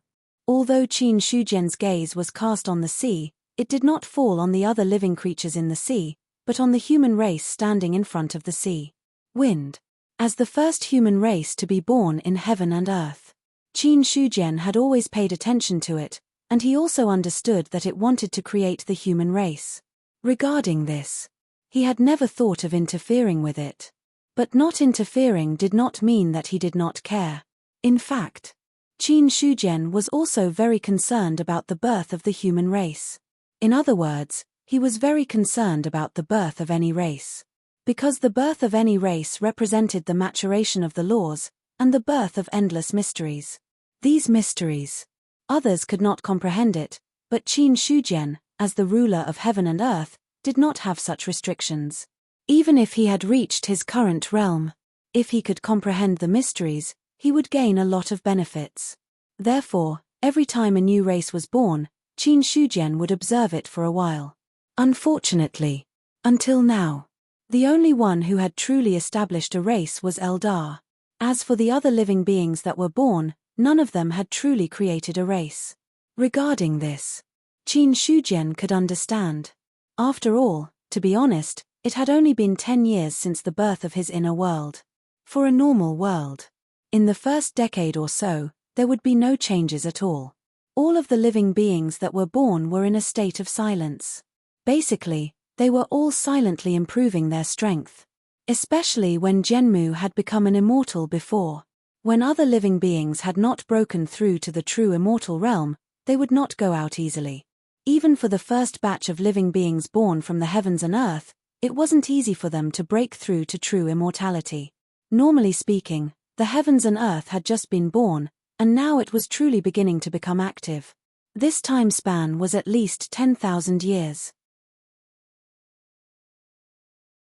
although Qin Shujian's gaze was cast on the sea, it did not fall on the other living creatures in the sea, but on the human race standing in front of the sea. Wind. As the first human race to be born in heaven and earth, Qin Shujian had always paid attention to it, and he also understood that it wanted to create the human race. Regarding this, he had never thought of interfering with it. But not interfering did not mean that he did not care. In fact, Qin Shujian was also very concerned about the birth of the human race. In other words, he was very concerned about the birth of any race. Because the birth of any race represented the maturation of the laws, and the birth of endless mysteries. These mysteries. Others could not comprehend it, but Qin Shujian, as the ruler of heaven and earth, did not have such restrictions. Even if he had reached his current realm, if he could comprehend the mysteries, he would gain a lot of benefits. Therefore, every time a new race was born, Qin Shujian would observe it for a while. Unfortunately, until now, the only one who had truly established a race was Eldar. As for the other living beings that were born, none of them had truly created a race. Regarding this, Qin Shujian could understand. After all, to be honest, it had only been 10 years since the birth of his inner world. For a normal world, in the first decade or so, there would be no changes at all. All of the living beings that were born were in a state of silence. Basically, they were all silently improving their strength. Especially when Zhenmu had become an immortal before. When other living beings had not broken through to the true immortal realm, they would not go out easily. Even for the first batch of living beings born from the heavens and earth, it wasn't easy for them to break through to true immortality. Normally speaking, the heavens and earth had just been born, and now it was truly beginning to become active. This time span was at least 10,000 years.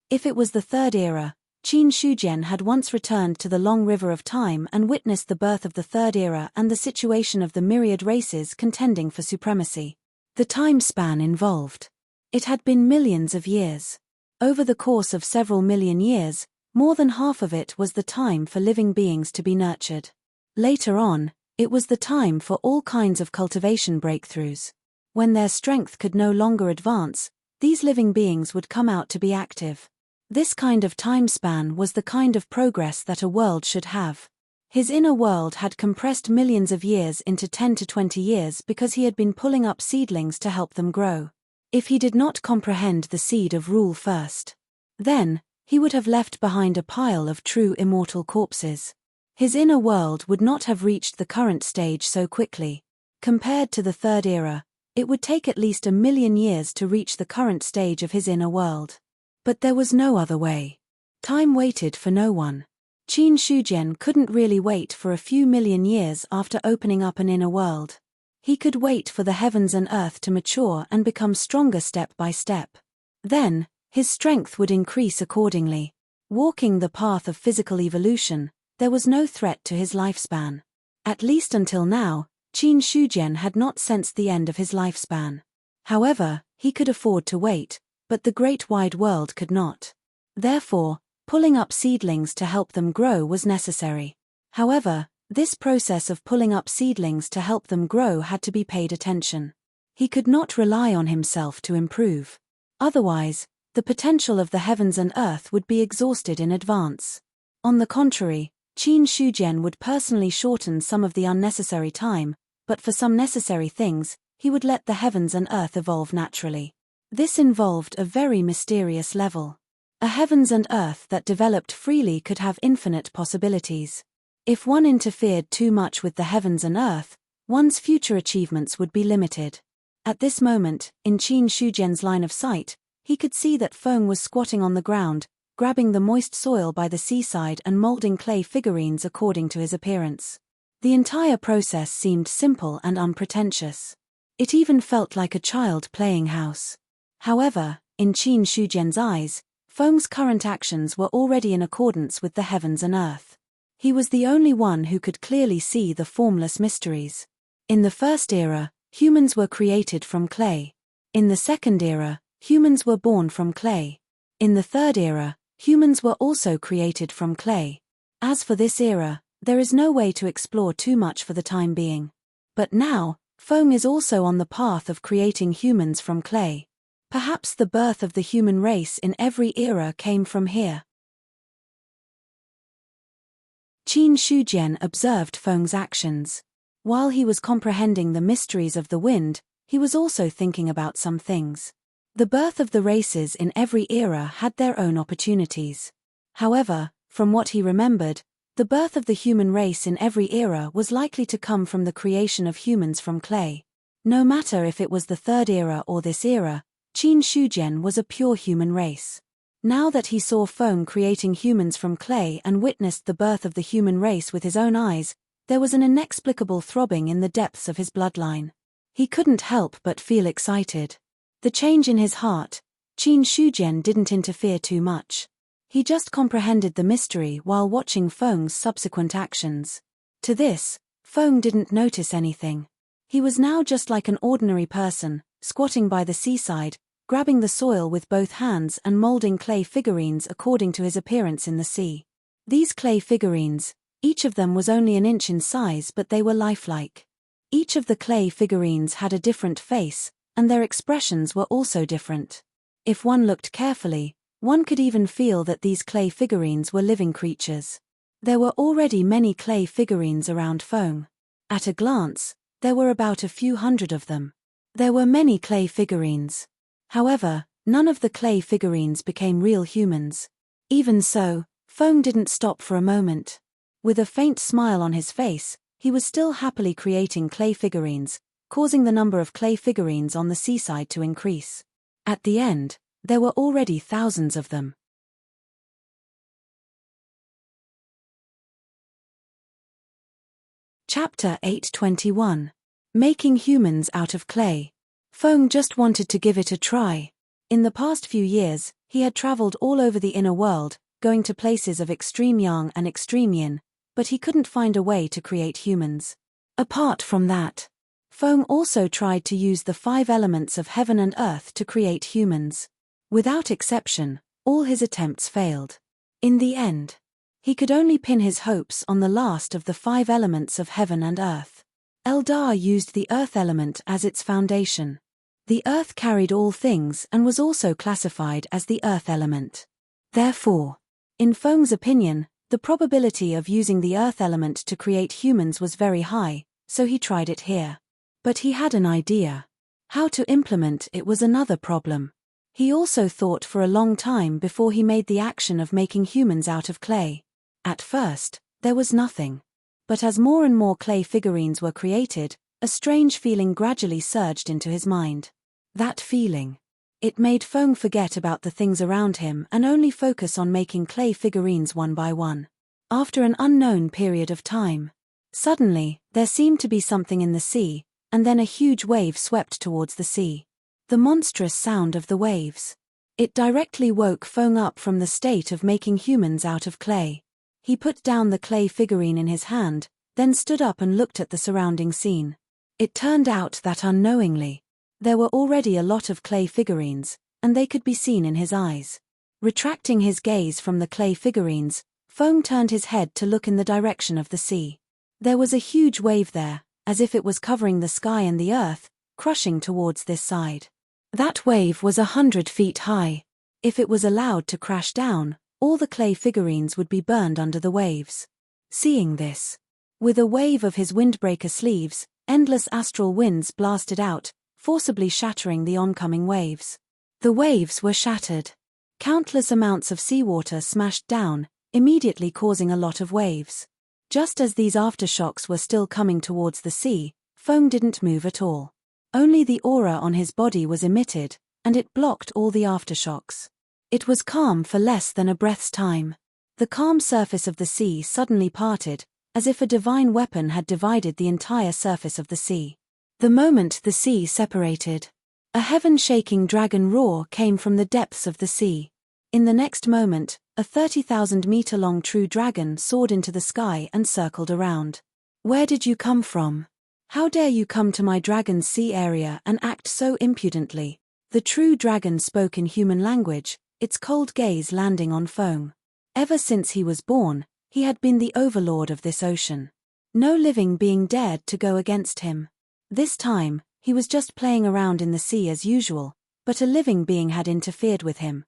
If it was the third era, Qin Shujian had once returned to the long river of time and witnessed the birth of the third era and the situation of the myriad races contending for supremacy. The time span involved. It had been millions of years. Over the course of several million years, more than half of it was the time for living beings to be nurtured. Later on, it was the time for all kinds of cultivation breakthroughs. When their strength could no longer advance, these living beings would come out to be active. This kind of time span was the kind of progress that a world should have. His inner world had compressed millions of years into 10 to 20 years because he had been pulling up seedlings to help them grow. If he did not comprehend the seed of rule first, then he would have left behind a pile of true immortal corpses. His inner world would not have reached the current stage so quickly. Compared to the third era, it would take at least 1,000,000 years to reach the current stage of his inner world. But there was no other way. Time waited for no one. Qin Shujian couldn't really wait for a few million years after opening up an inner world. He could wait for the heavens and earth to mature and become stronger step by step. Then, his strength would increase accordingly. Walking the path of physical evolution, there was no threat to his lifespan. At least until now, Qin Shujian had not sensed the end of his lifespan. However, he could afford to wait, but the great wide world could not. Therefore, pulling up seedlings to help them grow was necessary. However, this process of pulling up seedlings to help them grow had to be paid attention. He could not rely on himself to improve. Otherwise, the potential of the heavens and earth would be exhausted in advance. On the contrary, Qin Shujian would personally shorten some of the unnecessary time, but for some necessary things, he would let the heavens and earth evolve naturally. This involved a very mysterious level. A heavens and earth that developed freely could have infinite possibilities. If one interfered too much with the heavens and earth, one's future achievements would be limited. At this moment, in Qin Shujian's line of sight, he could see that Feng was squatting on the ground, grabbing the moist soil by the seaside and molding clay figurines according to his appearance. The entire process seemed simple and unpretentious. It even felt like a child playing house. However, in Qin Shujian's eyes, Feng's current actions were already in accordance with the heavens and earth. He was the only one who could clearly see the formless mysteries. In the first era, humans were created from clay. In the second era, humans were born from clay. In the third era, humans were also created from clay. As for this era, there is no way to explore too much for the time being. But now, Feng is also on the path of creating humans from clay. Perhaps the birth of the human race in every era came from here. Qin Shujian observed Feng's actions. While he was comprehending the mysteries of the wind, he was also thinking about some things. The birth of the races in every era had their own opportunities. However, from what he remembered, the birth of the human race in every era was likely to come from the creation of humans from clay. No matter if it was the third era or this era, Qin Shujian was a pure human race. Now that he saw Feng creating humans from clay and witnessed the birth of the human race with his own eyes, there was an inexplicable throbbing in the depths of his bloodline. He couldn't help but feel excited. The change in his heart, Qin Shujian didn't interfere too much. He just comprehended the mystery while watching Feng's subsequent actions. To this, Feng didn't notice anything. He was now just like an ordinary person, squatting by the seaside, grabbing the soil with both hands and molding clay figurines according to his appearance in the sea. These clay figurines, each of them was only an inch in size, but they were lifelike. Each of the clay figurines had a different face, and their expressions were also different. If one looked carefully, one could even feel that these clay figurines were living creatures. There were already many clay figurines around Feng. At a glance, there were about a few hundred of them. There were many clay figurines. However, none of the clay figurines became real humans. Even so, Feng didn't stop for a moment. With a faint smile on his face, he was still happily creating clay figurines, causing the number of clay figurines on the seaside to increase. At the end, there were already thousands of them. Chapter 821. Making Humans Out of Clay. Feng just wanted to give it a try. In the past few years, he had traveled all over the inner world, going to places of extreme yang and extreme yin, but he couldn't find a way to create humans. Apart from that, Feng also tried to use the 5 elements of heaven and earth to create humans. Without exception, all his attempts failed. In the end, he could only pin his hopes on the last of the 5 elements of heaven and earth. Eldar used the earth element as its foundation. The earth carried all things and was also classified as the earth element. Therefore, in Feng's opinion, the probability of using the earth element to create humans was very high, so he tried it here. But he had an idea. How to implement it was another problem. He also thought for a long time before he made the action of making humans out of clay. At first, there was nothing. But as more and more clay figurines were created, a strange feeling gradually surged into his mind. That feeling. It made Feng forget about the things around him and only focus on making clay figurines one by one. After an unknown period of time, suddenly, there seemed to be something in the sea, and then a huge wave swept towards the sea. The monstrous sound of the waves. It directly woke Feng up from the state of making humans out of clay. He put down the clay figurine in his hand, then stood up and looked at the surrounding scene. It turned out that unknowingly, there were already a lot of clay figurines, and they could be seen in his eyes. Retracting his gaze from the clay figurines, Feng turned his head to look in the direction of the sea. There was a huge wave there, as if it was covering the sky and the earth, crushing towards this side. That wave was 100 feet high. If it was allowed to crash down, all the clay figurines would be burned under the waves. Seeing this, with a wave of his windbreaker sleeves, endless astral winds blasted out, forcibly shattering the oncoming waves. The waves were shattered. Countless amounts of seawater smashed down, immediately causing a lot of waves. Just as these aftershocks were still coming towards the sea, Feng didn't move at all. Only the aura on his body was emitted, and it blocked all the aftershocks. It was calm for less than a breath's time. The calm surface of the sea suddenly parted, as if a divine weapon had divided the entire surface of the sea. The moment the sea separated, a heaven-shaking dragon roar came from the depths of the sea. In the next moment, a 30,000-meter-long true dragon soared into the sky and circled around. "Where did you come from? How dare you come to my dragon's sea area and act so impudently?" The true dragon spoke in human language, its cold gaze landing on Feng. Ever since he was born, he had been the overlord of this ocean. No living being dared to go against him. This time, he was just playing around in the sea as usual, but a living being had interfered with him.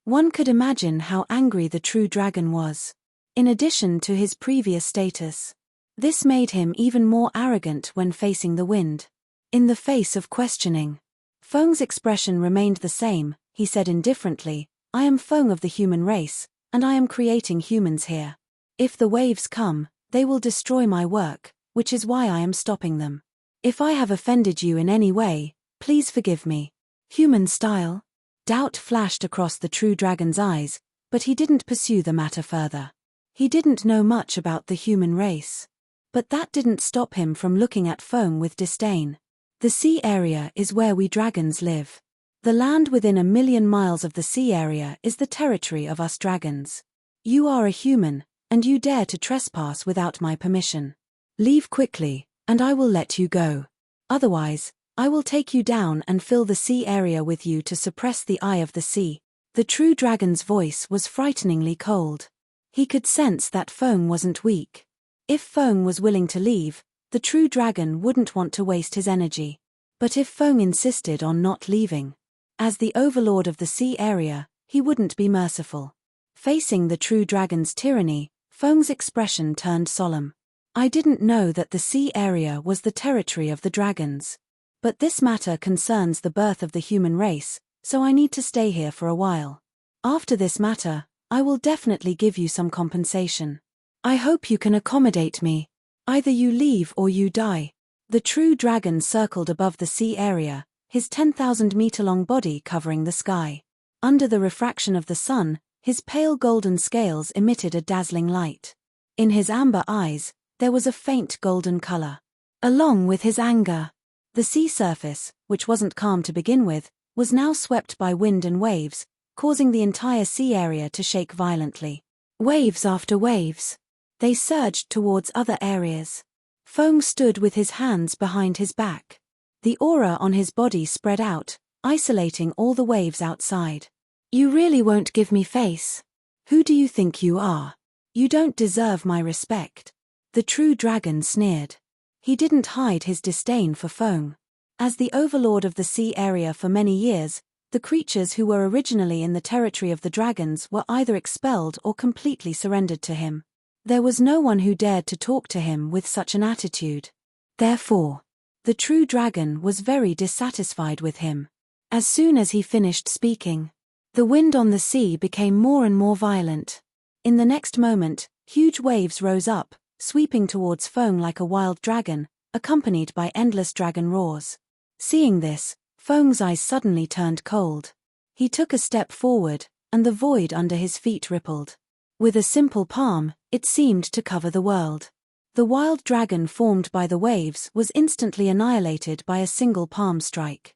One could imagine how angry the true dragon was. in addition to his previous status. This made him even more arrogant when facing the wind. In the face of questioning, Feng's expression remained the same. He said indifferently, "I am Feng of the human race, and I am creating humans here. If the waves come, they will destroy my work, which is why I am stopping them. If I have offended you in any way, please forgive me." Human style? Doubt flashed across the true dragon's eyes, but he didn't pursue the matter further. He didn't know much about the human race. But that didn't stop him from looking at Feng with disdain. The sea area is where we dragons live. The land within 1,000,000 miles of the sea area is the territory of us dragons. You are a human, and you dare to trespass without my permission. Leave quickly, and I will let you go. Otherwise, I will take you down and fill the sea area with you to suppress the eye of the sea. The true dragon's voice was frighteningly cold. He could sense that Feng wasn't weak. If Feng was willing to leave, the true dragon wouldn't want to waste his energy. But if Feng insisted on not leaving, as the overlord of the sea area, he wouldn't be merciful. Facing the true dragon's tyranny, Feng's expression turned solemn. I didn't know that the sea area was the territory of the dragons. But this matter concerns the birth of the human race, so I need to stay here for a while. After this matter, I will definitely give you some compensation. I hope you can accommodate me. Either you leave or you die. The true dragon circled above the sea area, his 10,000-meter-long body covering the sky. Under the refraction of the sun, his pale golden scales emitted a dazzling light. In his amber eyes, there was a faint golden color. Along with his anger, the sea surface, which wasn't calm to begin with, was now swept by wind and waves, causing the entire sea area to shake violently. Waves after waves. They surged towards other areas. Feng stood with his hands behind his back. The aura on his body spread out, isolating all the waves outside. You really won't give me face? Who do you think you are? You don't deserve my respect. The true dragon sneered. He didn't hide his disdain for Feng. As the overlord of the sea area for many years, the creatures who were originally in the territory of the dragons were either expelled or completely surrendered to him. There was no one who dared to talk to him with such an attitude. Therefore, the true dragon was very dissatisfied with him. As soon as he finished speaking, the wind on the sea became more and more violent. In the next moment, huge waves rose up, sweeping towards Feng like a wild dragon, accompanied by endless dragon roars. Seeing this, Feng's eyes suddenly turned cold. He took a step forward, and the void under his feet rippled. With a simple palm, it seemed to cover the world. The wild dragon formed by the waves was instantly annihilated by a single palm strike.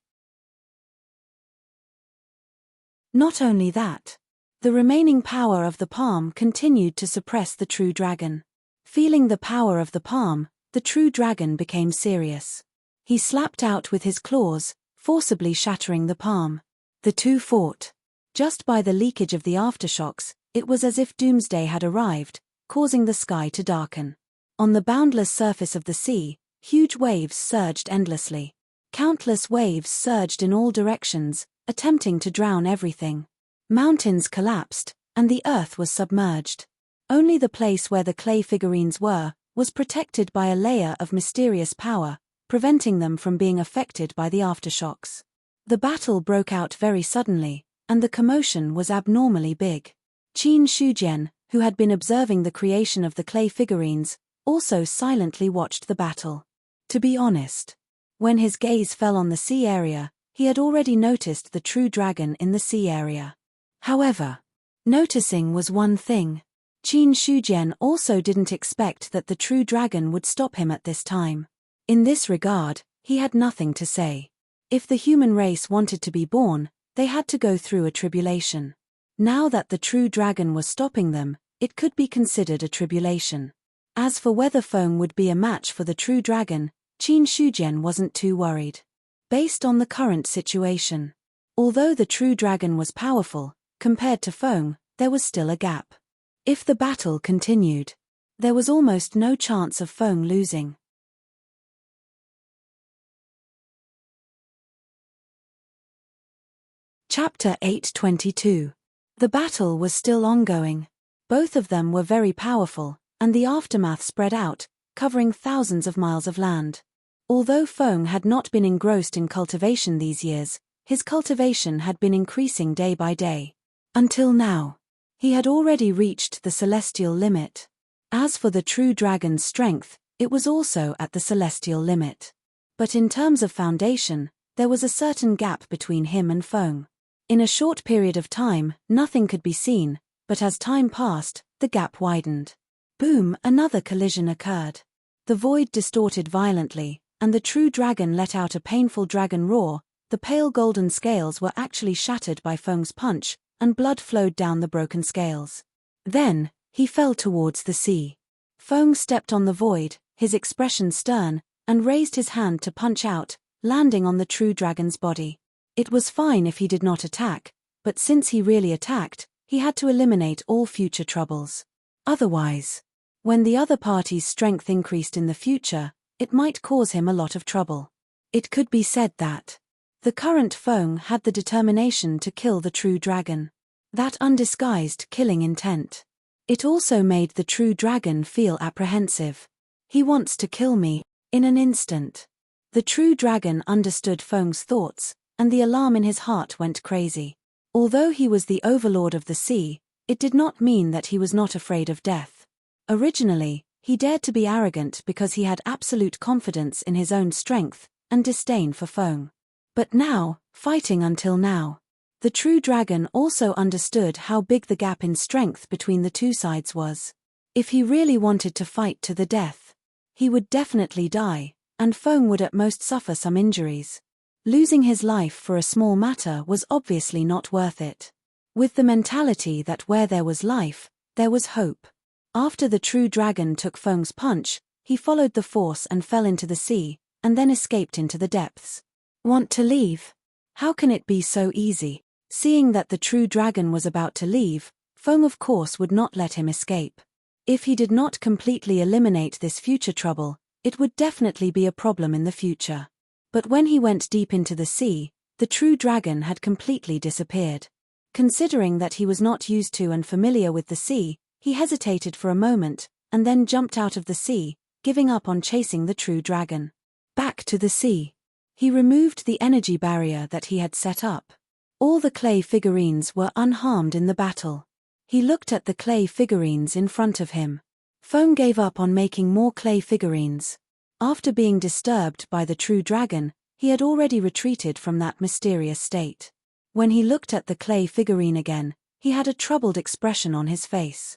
Not only that, the remaining power of the palm continued to suppress the true dragon. Feeling the power of the palm, the true dragon became serious. He slapped out with his claws, forcibly shattering the palm. The two fought. Just by the leakage of the aftershocks, it was as if doomsday had arrived, causing the sky to darken. On the boundless surface of the sea, huge waves surged endlessly. Countless waves surged in all directions, attempting to drown everything. Mountains collapsed, and the earth was submerged. Only the place where the clay figurines were was protected by a layer of mysterious power, preventing them from being affected by the aftershocks. The battle broke out very suddenly, and the commotion was abnormally big. Qin Shujian, who had been observing the creation of the clay figurines, also silently watched the battle. To be honest, when his gaze fell on the sea area, he had already noticed the true dragon in the sea area. However, noticing was one thing. Qin Shujian also didn't expect that the true dragon would stop him at this time. In this regard, he had nothing to say. If the human race wanted to be born, they had to go through a tribulation. Now that the true dragon was stopping them, it could be considered a tribulation. As for whether Feng would be a match for the true dragon, Qin Shujian wasn't too worried. Based on the current situation, although the true dragon was powerful, compared to Feng, there was still a gap. If the battle continued, there was almost no chance of Feng losing. Chapter 822. The battle was still ongoing. Both of them were very powerful, and the aftermath spread out, covering thousands of miles of land. Although Feng had not been engrossed in cultivation these years, his cultivation had been increasing day by day. Until now, he had already reached the celestial limit. As for the true dragon's strength, it was also at the celestial limit. But in terms of foundation, there was a certain gap between him and Feng. In a short period of time, nothing could be seen, but as time passed, the gap widened. Boom, another collision occurred. The void distorted violently, and the true dragon let out a painful dragon roar. The pale golden scales were actually shattered by Feng's punch, and blood flowed down the broken scales. Then, he fell towards the sea. Feng stepped on the void, his expression stern, and raised his hand to punch out, landing on the true dragon's body. It was fine if he did not attack, but since he really attacked, he had to eliminate all future troubles. Otherwise, when the other party's strength increased in the future, it might cause him a lot of trouble. It could be said that the current Feng had the determination to kill the true dragon. That undisguised killing intent. It also made the true dragon feel apprehensive. He wants to kill me, in an instant. The true dragon understood Feng's thoughts, and the alarm in his heart went crazy. Although he was the overlord of the sea, it did not mean that he was not afraid of death. Originally, he dared to be arrogant because he had absolute confidence in his own strength, and disdain for Feng. But now, fighting until now, the true dragon also understood how big the gap in strength between the two sides was. If he really wanted to fight to the death, he would definitely die, and Feng would at most suffer some injuries. Losing his life for a small matter was obviously not worth it. With the mentality that where there was life, there was hope. After the true dragon took Feng's punch, he followed the force and fell into the sea, and then escaped into the depths. Want to leave? How can it be so easy? Seeing that the true dragon was about to leave, Feng of course would not let him escape. If he did not completely eliminate this future trouble, it would definitely be a problem in the future. But when he went deep into the sea, the true dragon had completely disappeared. Considering that he was not used to and familiar with the sea, he hesitated for a moment, and then jumped out of the sea, giving up on chasing the true dragon. Back to the sea. He removed the energy barrier that he had set up. All the clay figurines were unharmed in the battle. He looked at the clay figurines in front of him. Feng gave up on making more clay figurines. After being disturbed by the true dragon, he had already retreated from that mysterious state. When he looked at the clay figurine again, he had a troubled expression on his face.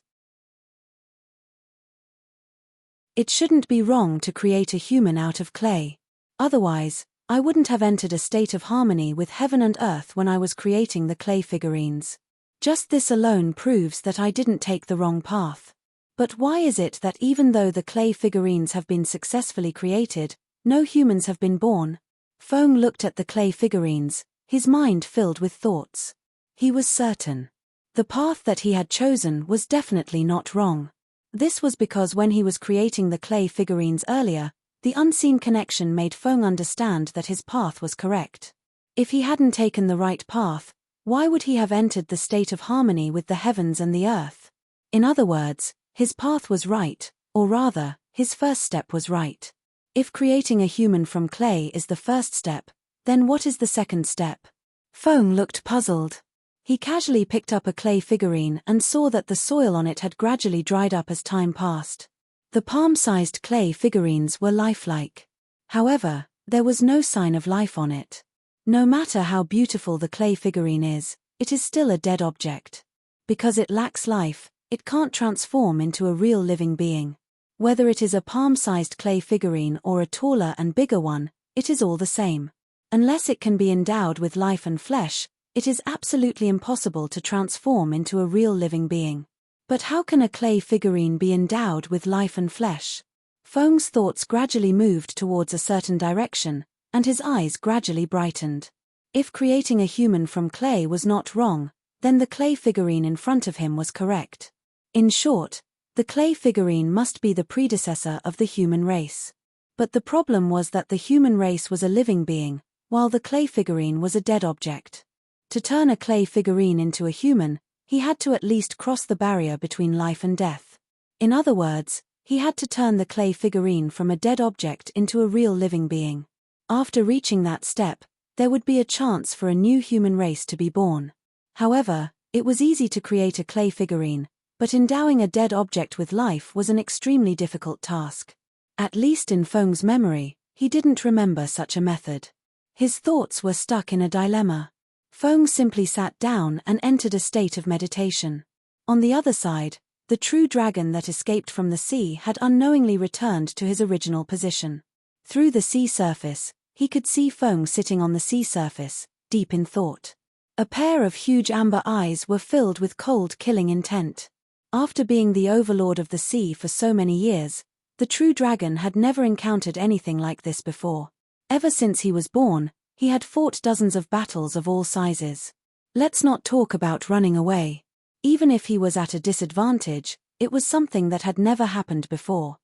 It shouldn't be wrong to create a human out of clay. Otherwise, I wouldn't have entered a state of harmony with heaven and earth when I was creating the clay figurines. Just this alone proves that I didn't take the wrong path. But why is it that even though the clay figurines have been successfully created, no humans have been born? Feng looked at the clay figurines, his mind filled with thoughts. He was certain. The path that he had chosen was definitely not wrong. This was because when he was creating the clay figurines earlier, the unseen connection made Feng understand that his path was correct. If he hadn't taken the right path, why would he have entered the state of harmony with the heavens and the earth? In other words, his path was right, or rather, his first step was right. If creating a human from clay is the first step, then what is the second step? Feng looked puzzled. He casually picked up a clay figurine and saw that the soil on it had gradually dried up as time passed. The palm-sized clay figurines were lifelike. However, there was no sign of life on it. No matter how beautiful the clay figurine is, it is still a dead object. Because it lacks life, it can't transform into a real living being. Whether it is a palm-sized clay figurine or a taller and bigger one, it is all the same. Unless it can be endowed with life and flesh, it is absolutely impossible to transform into a real living being. But how can a clay figurine be endowed with life and flesh? Feng's thoughts gradually moved towards a certain direction, and his eyes gradually brightened. If creating a human from clay was not wrong, then the clay figurine in front of him was correct. In short, the clay figurine must be the predecessor of the human race. But the problem was that the human race was a living being, while the clay figurine was a dead object. To turn a clay figurine into a human, he had to at least cross the barrier between life and death. In other words, he had to turn the clay figurine from a dead object into a real living being. After reaching that step, there would be a chance for a new human race to be born. However, it was easy to create a clay figurine, but endowing a dead object with life was an extremely difficult task. At least in Feng's memory, he didn't remember such a method. His thoughts were stuck in a dilemma. Feng simply sat down and entered a state of meditation. On the other side, the true dragon that escaped from the sea had unknowingly returned to his original position. Through the sea surface, he could see Feng sitting on the sea surface, deep in thought. A pair of huge amber eyes were filled with cold, killing intent. After being the overlord of the sea for so many years, the true dragon had never encountered anything like this before. Ever since he was born, he had fought dozens of battles of all sizes. Let's not talk about running away. Even if he was at a disadvantage, it was something that had never happened before.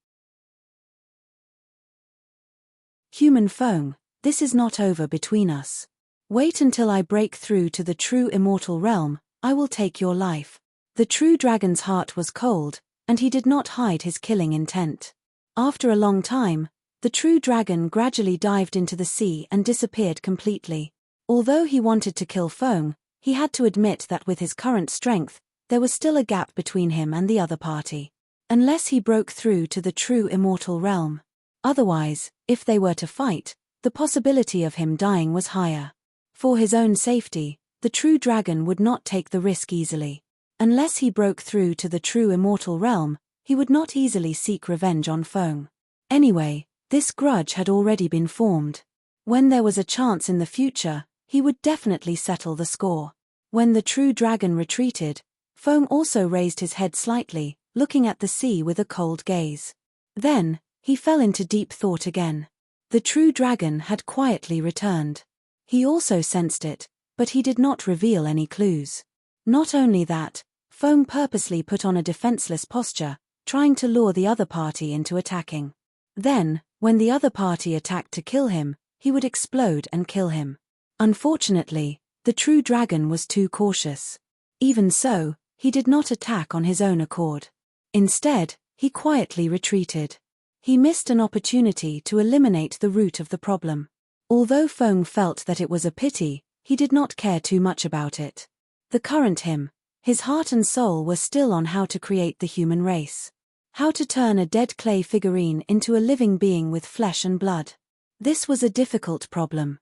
Human Feng, this is not over between us. Wait until I break through to the true immortal realm, I will take your life. The true dragon's heart was cold, and he did not hide his killing intent. After a long time, the true dragon gradually dived into the sea and disappeared completely. Although he wanted to kill Feng, he had to admit that with his current strength, there was still a gap between him and the other party. Unless he broke through to the true immortal realm. Otherwise, if they were to fight, the possibility of him dying was higher. For his own safety, the true dragon would not take the risk easily. Unless he broke through to the true immortal realm, he would not easily seek revenge on Feng. Anyway, this grudge had already been formed. When there was a chance in the future, he would definitely settle the score. When the true dragon retreated, Feng also raised his head slightly, looking at the sea with a cold gaze. Then, he fell into deep thought again. The true dragon had quietly returned. He also sensed it, but he did not reveal any clues. Not only that, Feng purposely put on a defenseless posture, trying to lure the other party into attacking. Then, when the other party attacked to kill him, he would explode and kill him. Unfortunately, the true dragon was too cautious. Even so, he did not attack on his own accord. Instead, he quietly retreated. He missed an opportunity to eliminate the root of the problem. Although Feng felt that it was a pity, he did not care too much about it. The current him, his heart and soul were still on how to create the human race. How to turn a dead clay figurine into a living being with flesh and blood. This was a difficult problem.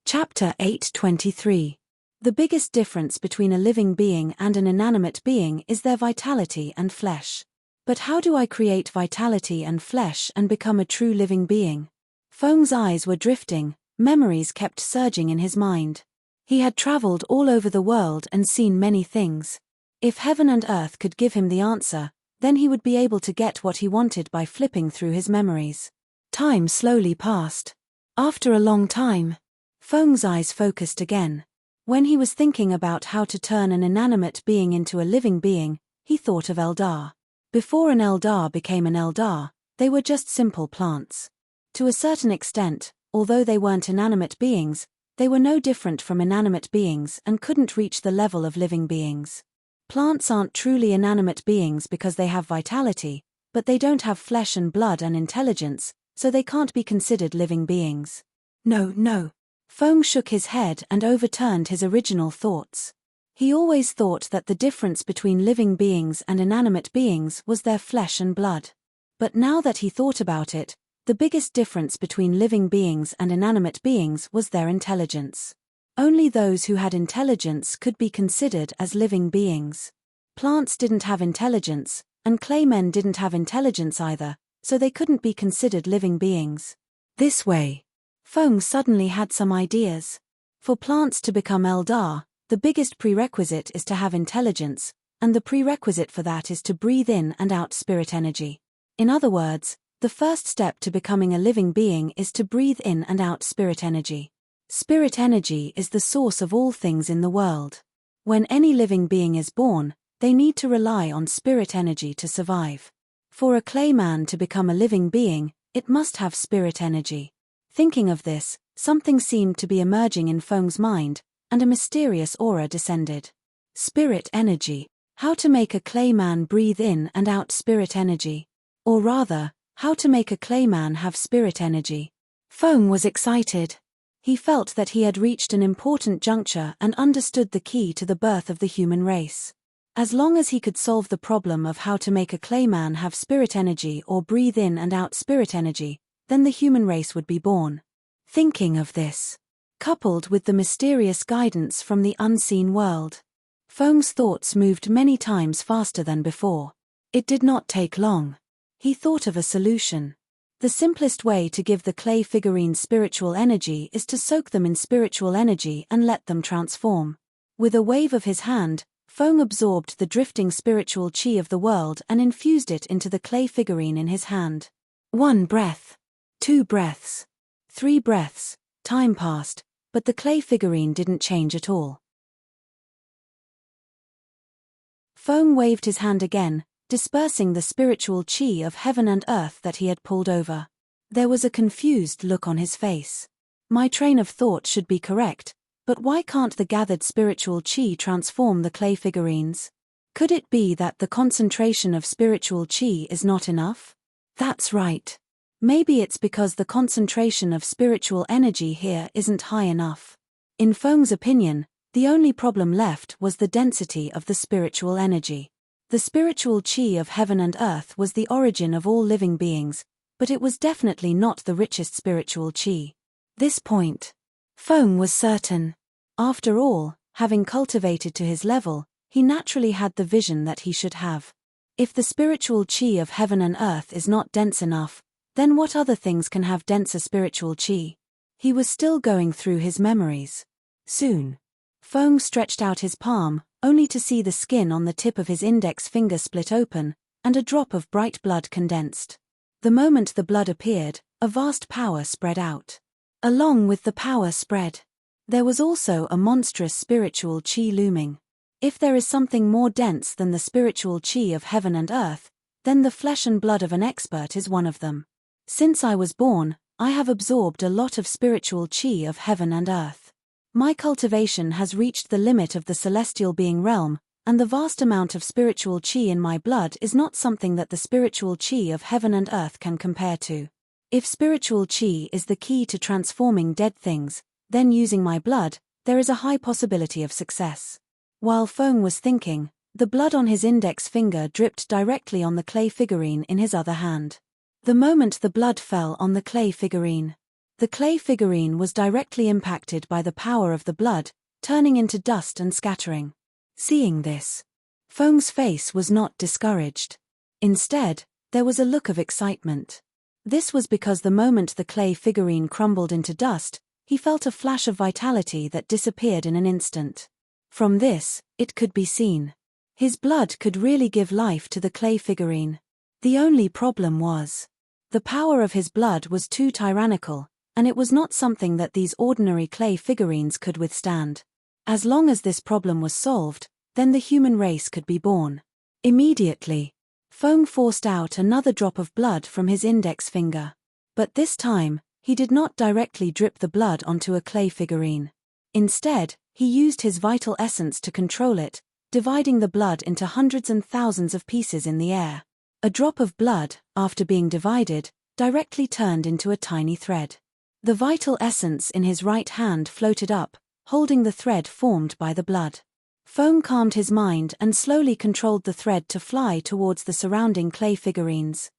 Chapter 8:23. The biggest difference between a living being and an inanimate being is their vitality and flesh. But how do I create vitality and flesh and become a true living being? Feng's eyes were drifting, memories kept surging in his mind. He had traveled all over the world and seen many things. If heaven and earth could give him the answer, then he would be able to get what he wanted by flipping through his memories. Time slowly passed. After a long time, Feng's eyes focused again. When he was thinking about how to turn an inanimate being into a living being, he thought of Eldar. Before an Eldar became an Eldar, they were just simple plants. To a certain extent, although they weren't inanimate beings, they were no different from inanimate beings and couldn't reach the level of living beings. Plants aren't truly inanimate beings because they have vitality, but they don't have flesh and blood and intelligence, so they can't be considered living beings. No. Feng shook his head and overturned his original thoughts. He always thought that the difference between living beings and inanimate beings was their flesh and blood. But now that he thought about it, the biggest difference between living beings and inanimate beings was their intelligence. Only those who had intelligence could be considered as living beings. Plants didn't have intelligence, and clay men didn't have intelligence either, so they couldn't be considered living beings. This way, Feng suddenly had some ideas. For plants to become Eldar, the biggest prerequisite is to have intelligence, and the prerequisite for that is to breathe in and out spirit energy. In other words, the first step to becoming a living being is to breathe in and out spirit energy. Spirit energy is the source of all things in the world. When any living being is born, they need to rely on spirit energy to survive. For a clay man to become a living being, it must have spirit energy. Thinking of this, Something seemed to be emerging in Feng's mind, and a mysterious aura descended. Spirit energy. How to make a clay man breathe in and out spirit energy. Or rather, how to make a clay man have spirit energy. Feng was excited. He felt that he had reached an important juncture and understood the key to the birth of the human race. As long as he could solve the problem of how to make a clay man have spirit energy or breathe in and out spirit energy, then the human race would be born. Thinking of this, coupled with the mysterious guidance from the unseen world, Feng's thoughts moved many times faster than before. It did not take long. He thought of a solution. The simplest way to give the clay figurines spiritual energy is to soak them in spiritual energy and let them transform. With a wave of his hand, Feng absorbed the drifting spiritual chi of the world and infused it into the clay figurine in his hand. 1 breath. 2 breaths. 3 breaths. Time passed, but the clay figurine didn't change at all. Feng waved his hand again, dispersing the spiritual chi of heaven and earth that he had pulled over. There was a confused look on his face. My train of thought should be correct, but why can't the gathered spiritual chi transform the clay figurines? Could it be that the concentration of spiritual chi is not enough? That's right. Maybe it's because the concentration of spiritual energy here isn't high enough. In Feng's opinion, the only problem left was the density of the spiritual energy. The spiritual chi of heaven and earth was the origin of all living beings, but it was definitely not the richest spiritual chi. This point, Feng was certain. After all, having cultivated to his level, he naturally had the vision that he should have. If the spiritual chi of heaven and earth is not dense enough, then what other things can have denser spiritual chi? He was still going through his memories. Soon, Feng stretched out his palm, only to see the skin on the tip of his index finger split open, and a drop of bright blood condensed. The moment the blood appeared, a vast power spread out. Along with the power spread, there was also a monstrous spiritual chi looming. If there is something more dense than the spiritual chi of heaven and earth, then the flesh and blood of an expert is one of them. Since I was born, I have absorbed a lot of spiritual chi of heaven and earth. My cultivation has reached the limit of the celestial being realm, and the vast amount of spiritual chi in my blood is not something that the spiritual chi of heaven and earth can compare to. If spiritual chi is the key to transforming dead things, then using my blood, there is a high possibility of success. While Feng was thinking, the blood on his index finger dripped directly on the clay figurine in his other hand. The moment the blood fell on the clay figurine was directly impacted by the power of the blood, turning into dust and scattering. Seeing this, Feng's face was not discouraged. Instead, there was a look of excitement. This was because the moment the clay figurine crumbled into dust, he felt a flash of vitality that disappeared in an instant. From this, it could be seen. His blood could really give life to the clay figurine. The only problem was, the power of his blood was too tyrannical, and it was not something that these ordinary clay figurines could withstand. As long as this problem was solved, then the human race could be born. Immediately, Feng forced out another drop of blood from his index finger. But this time, he did not directly drip the blood onto a clay figurine. Instead, he used his vital essence to control it, dividing the blood into hundreds and thousands of pieces in the air. A drop of blood, after being divided, directly turned into a tiny thread. The vital essence in his right hand floated up, holding the thread formed by the blood. Feng calmed his mind and slowly controlled the thread to fly towards the surrounding clay figurines.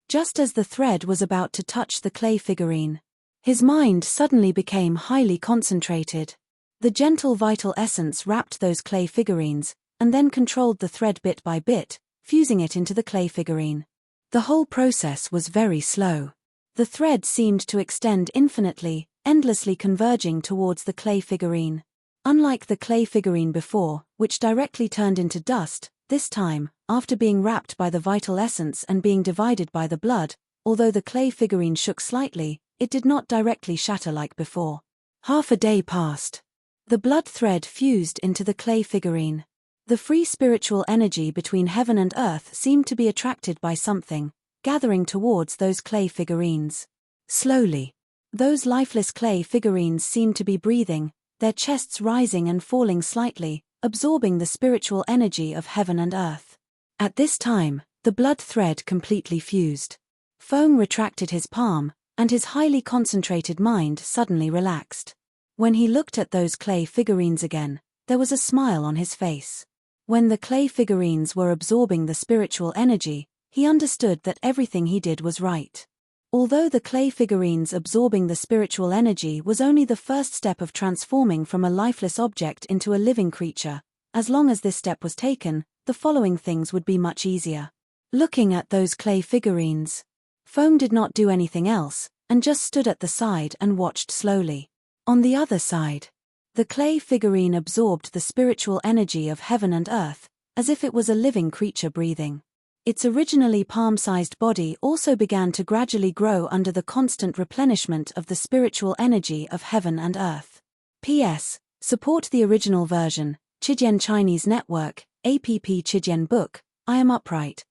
Just as the thread was about to touch the clay figurine, his mind suddenly became highly concentrated. The gentle vital essence wrapped those clay figurines, and then controlled the thread bit by bit, fusing it into the clay figurine. The whole process was very slow. The thread seemed to extend infinitely, endlessly converging towards the clay figurine. Unlike the clay figurine before, which directly turned into dust, this time, after being wrapped by the vital essence and being divided by the blood, although the clay figurine shook slightly, it did not directly shatter like before. Half a day passed. The blood thread fused into the clay figurine. The free spiritual energy between heaven and earth seemed to be attracted by something, gathering towards those clay figurines. Slowly, those lifeless clay figurines seemed to be breathing, their chests rising and falling slightly, absorbing the spiritual energy of heaven and earth. At this time, the blood thread completely fused. Feng retracted his palm, and his highly concentrated mind suddenly relaxed. When he looked at those clay figurines again, there was a smile on his face. When the clay figurines were absorbing the spiritual energy, he understood that everything he did was right. Although the clay figurines absorbing the spiritual energy was only the first step of transforming from a lifeless object into a living creature, as long as this step was taken, the following things would be much easier. Looking at those clay figurines, Feng did not do anything else, and just stood at the side and watched slowly. On the other side, the clay figurine absorbed the spiritual energy of heaven and earth, as if it was a living creature breathing. Its originally palm-sized body also began to gradually grow under the constant replenishment of the spiritual energy of heaven and earth. P.S. Support the original version, Chidian Chinese Network, app Chidian Book, I am upright.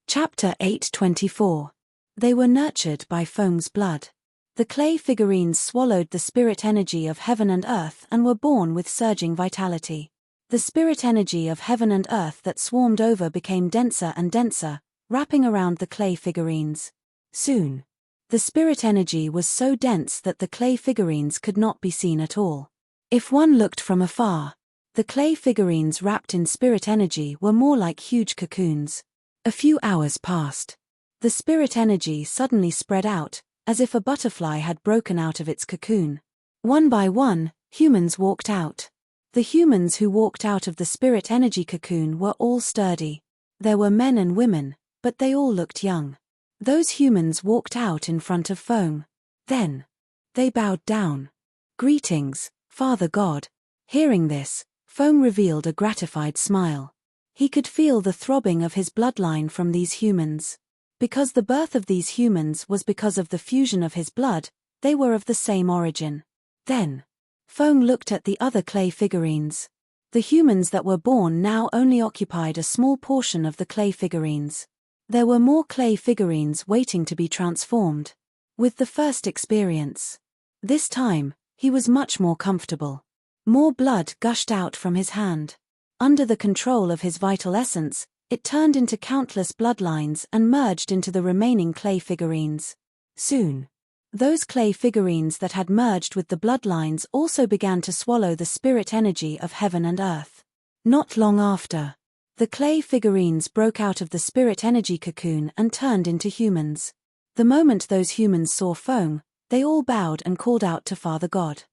Chapter 824. They were nurtured by Feng's blood. The clay figurines swallowed the spirit energy of heaven and earth and were born with surging vitality. The spirit energy of heaven and earth that swarmed over became denser and denser, wrapping around the clay figurines. Soon, the spirit energy was so dense that the clay figurines could not be seen at all. If one looked from afar, the clay figurines wrapped in spirit energy were more like huge cocoons. A few hours passed. The spirit energy suddenly spread out, as if a butterfly had broken out of its cocoon. One by one, humans walked out. The humans who walked out of the spirit energy cocoon were all sturdy. There were men and women, but they all looked young. Those humans walked out in front of Feng. Then, they bowed down. "Greetings, Father God." Hearing this, Feng revealed a gratified smile. He could feel the throbbing of his bloodline from these humans. Because the birth of these humans was because of the fusion of his blood, they were of the same origin. Then, Feng looked at the other clay figurines. The humans that were born now only occupied a small portion of the clay figurines. There were more clay figurines waiting to be transformed. With the first experience, this time, he was much more comfortable. More blood gushed out from his hand. Under the control of his vital essence, it turned into countless bloodlines and merged into the remaining clay figurines. Soon, those clay figurines that had merged with the bloodlines also began to swallow the spirit energy of heaven and earth. Not long after, the clay figurines broke out of the spirit energy cocoon and turned into humans. The moment those humans saw Feng, they all bowed and called out to Father God.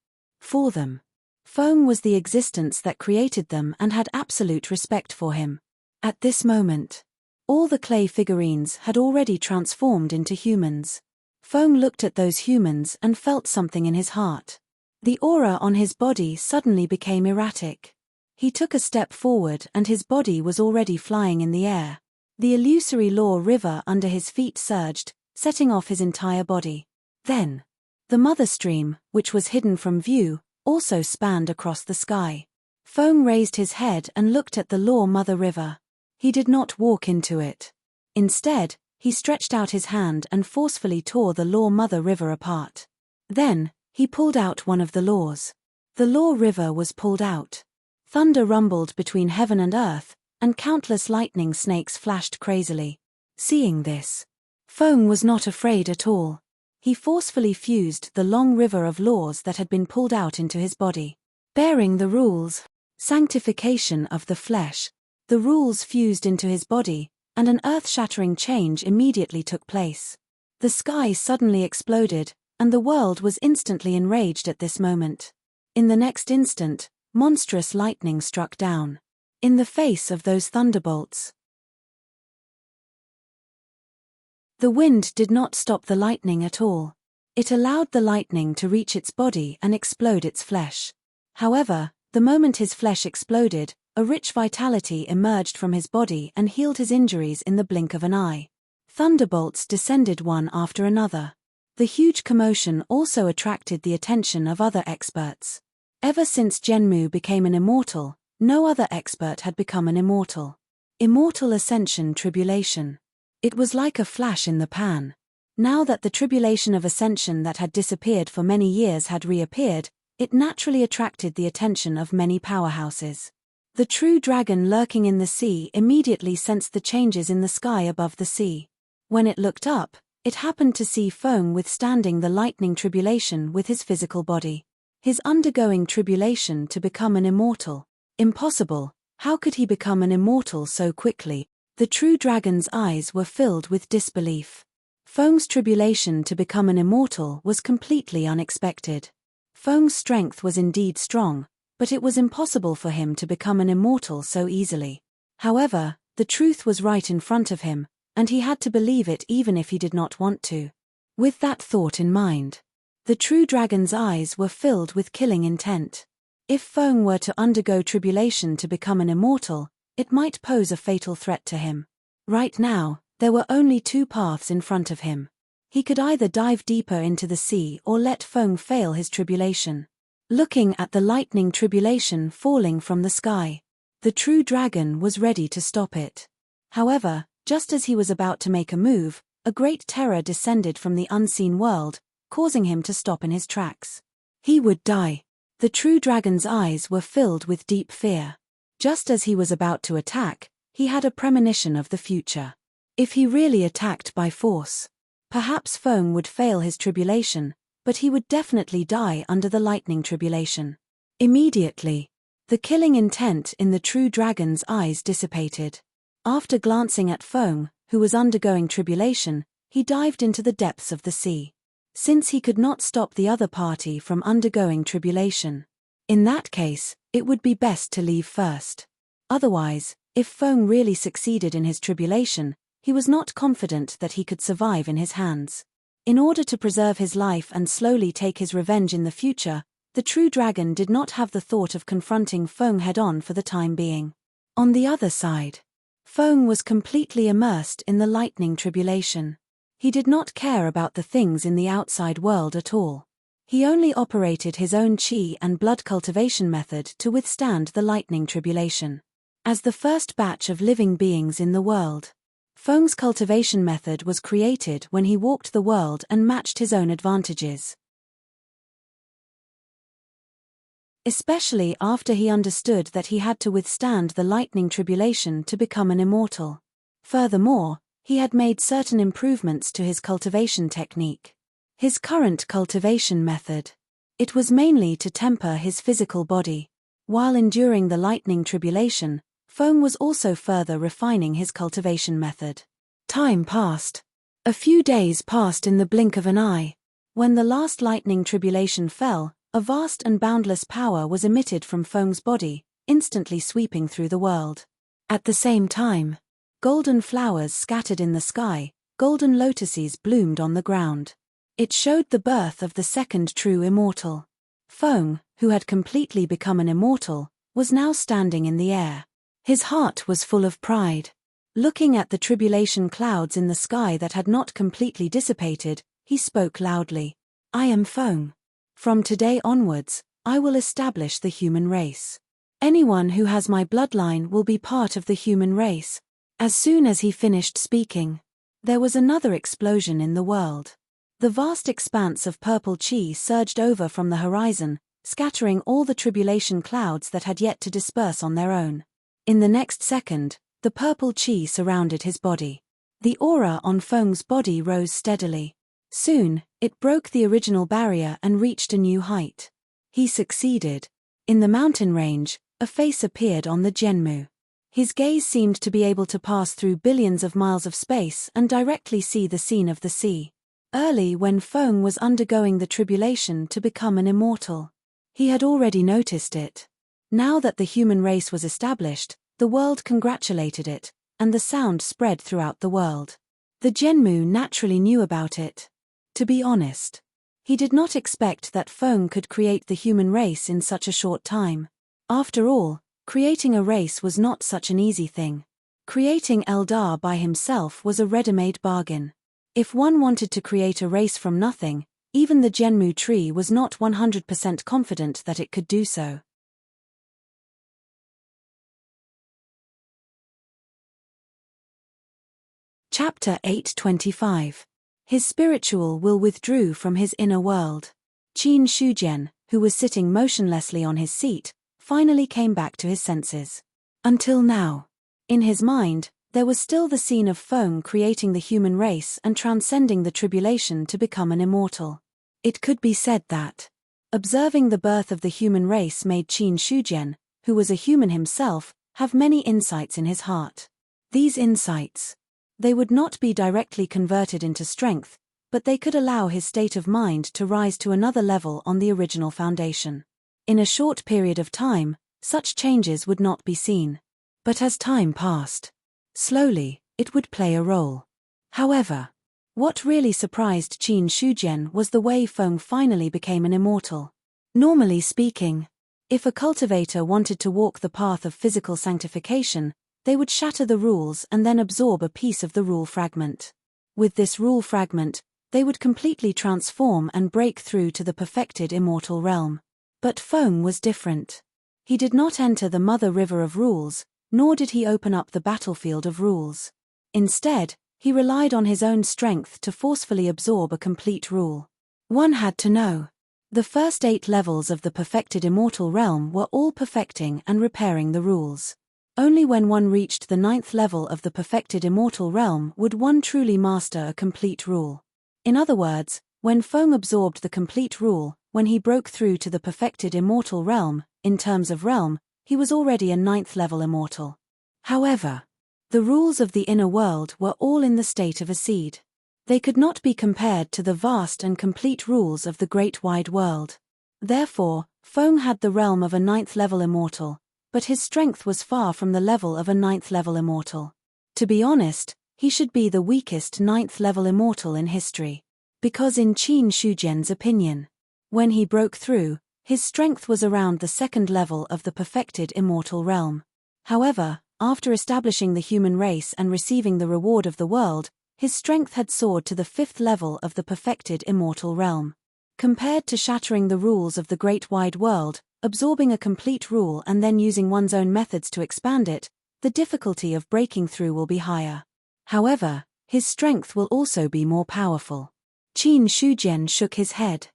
For them, Feng was the existence that created them and had absolute respect for him. At this moment, all the clay figurines had already transformed into humans. Feng looked at those humans and felt something in his heart. The aura on his body suddenly became erratic. He took a step forward and his body was already flying in the air. The illusory law river under his feet surged, setting off his entire body. Then, the mother stream, which was hidden from view, also spanned across the sky. Feng raised his head and looked at the law mother river. He did not walk into it. Instead, he stretched out his hand and forcefully tore the law mother river apart. Then, he pulled out one of the laws. The law river was pulled out. Thunder rumbled between heaven and earth, and countless lightning snakes flashed crazily. Seeing this, Feng was not afraid at all. He forcefully fused the long river of laws that had been pulled out into his body. Bearing the rules, sanctification of the flesh, the rules fused into his body, and an earth-shattering change immediately took place. The sky suddenly exploded, and the world was instantly enraged at this moment. In the next instant, monstrous lightning struck down. In the face of those thunderbolts, the wind did not stop the lightning at all. It allowed the lightning to reach its body and explode its flesh. However, the moment his flesh exploded, a rich vitality emerged from his body and healed his injuries in the blink of an eye. Thunderbolts descended one after another. The huge commotion also attracted the attention of other experts. Ever since Zhenmu became an immortal, No other expert had become an immortal. Immortal ascension tribulation. It was like a flash in the pan. Now that the tribulation of ascension that had disappeared for many years had reappeared, it naturally attracted the attention of many powerhouses. The true dragon lurking in the sea immediately sensed the changes in the sky above the sea. When it looked up, it happened to see Feng withstanding the lightning tribulation with his physical body. His undergoing tribulation to become an immortal. Impossible. How could he become an immortal so quickly? The true dragon's eyes were filled with disbelief. Feng's tribulation to become an immortal was completely unexpected. Feng's strength was indeed strong, but it was impossible for him to become an immortal so easily. However, the truth was right in front of him, and he had to believe it even if he did not want to. With that thought in mind, the true dragon's eyes were filled with killing intent. If Feng were to undergo tribulation to become an immortal, it might pose a fatal threat to him. Right now, there were only two paths in front of him. He could either dive deeper into the sea or let Feng fail his tribulation. Looking at the lightning tribulation falling from the sky, the true dragon was ready to stop it. However, just as he was about to make a move, a great terror descended from the unseen world, causing him to stop in his tracks. He would die. The true dragon's eyes were filled with deep fear. Just as he was about to attack, he had a premonition of the future. If he really attacked by force, perhaps Feng would fail his tribulation, but he would definitely die under the lightning tribulation. Immediately, the killing intent in the true dragon's eyes dissipated. After glancing at Feng, who was undergoing tribulation, he dived into the depths of the sea. Since he could not stop the other party from undergoing tribulation, in that case, it would be best to leave first. Otherwise, if Feng really succeeded in his tribulation, he was not confident that he could survive in his hands. In order to preserve his life and slowly take his revenge in the future, the true dragon did not have the thought of confronting Feng head-on for the time being. On the other side, Feng was completely immersed in the lightning tribulation. He did not care about the things in the outside world at all. He only operated his own qi and blood cultivation method to withstand the lightning tribulation. As the first batch of living beings in the world, Feng's cultivation method was created when he walked the world and matched his own advantages. Especially after he understood that he had to withstand the lightning tribulation to become an immortal. Furthermore, he had made certain improvements to his cultivation technique. His current cultivation method. It was mainly to temper his physical body. While enduring the lightning tribulation, Feng was also further refining his cultivation method. Time passed. A few days passed in the blink of an eye. When the last lightning tribulation fell, a vast and boundless power was emitted from Feng's body, instantly sweeping through the world. At the same time, golden flowers scattered in the sky, golden lotuses bloomed on the ground. It showed the birth of the second true immortal. Feng, who had completely become an immortal, was now standing in the air. His heart was full of pride. Looking at the tribulation clouds in the sky that had not completely dissipated, he spoke loudly. I am Feng. From today onwards, I will establish the human race. Anyone who has my bloodline will be part of the human race. As soon as he finished speaking, there was another explosion in the world. The vast expanse of purple qi surged over from the horizon, scattering all the tribulation clouds that had yet to disperse on their own. In the next second, the purple qi surrounded his body. The aura on Feng's body rose steadily. Soon, it broke the original barrier and reached a new height. He succeeded. In the mountain range, a face appeared on the Zhenmu. His gaze seemed to be able to pass through billions of miles of space and directly see the scene of the sea. Early when Feng was undergoing the tribulation to become an immortal, he had already noticed it. Now that the human race was established, the world congratulated it, and the sound spread throughout the world. The Zhenmu naturally knew about it. To be honest, he did not expect that Feng could create the human race in such a short time. After all, creating a race was not such an easy thing. Creating Eldar by himself was a ready-made bargain. If one wanted to create a race from nothing, even the Zhenmu tree was not 100% confident that it could do so. Chapter 825. His spiritual will withdrew from his inner world. Qin Shujian, who was sitting motionlessly on his seat, finally came back to his senses. Until now, in his mind, there was still the scene of Feng creating the human race and transcending the tribulation to become an immortal. It could be said that observing the birth of the human race made Qin Shujian, who was a human himself, have many insights in his heart. These insights, they would not be directly converted into strength, but they could allow his state of mind to rise to another level on the original foundation. In a short period of time, such changes would not be seen. But as time passed, slowly, it would play a role. However, what really surprised Qin Shujian was the way Feng finally became an immortal. Normally speaking, if a cultivator wanted to walk the path of physical sanctification, they would shatter the rules and then absorb a piece of the rule fragment. With this rule fragment, they would completely transform and break through to the perfected immortal realm. But Feng was different. He did not enter the mother river of rules, nor did he open up the battlefield of rules. Instead, he relied on his own strength to forcefully absorb a complete rule. One had to know. The first 8 levels of the perfected immortal realm were all perfecting and repairing the rules. Only when one reached the 9th level of the perfected immortal realm would one truly master a complete rule. In other words, when Feng absorbed the complete rule, when he broke through to the perfected immortal realm, in terms of realm, he was already a 9th level immortal. However, the rules of the inner world were all in the state of a seed. They could not be compared to the vast and complete rules of the great wide world. Therefore, Feng had the realm of a 9th level immortal, but his strength was far from the level of a 9th level immortal. To be honest, he should be the weakest 9th level immortal in history. Because in Qin Shujian's opinion, when he broke through, his strength was around the 2nd level of the perfected immortal realm. However, after establishing the human race and receiving the reward of the world, his strength had soared to the 5th level of the perfected immortal realm. Compared to shattering the rules of the great wide world, absorbing a complete rule and then using one's own methods to expand it, the difficulty of breaking through will be higher. However, his strength will also be more powerful. Qin Shujian shook his head.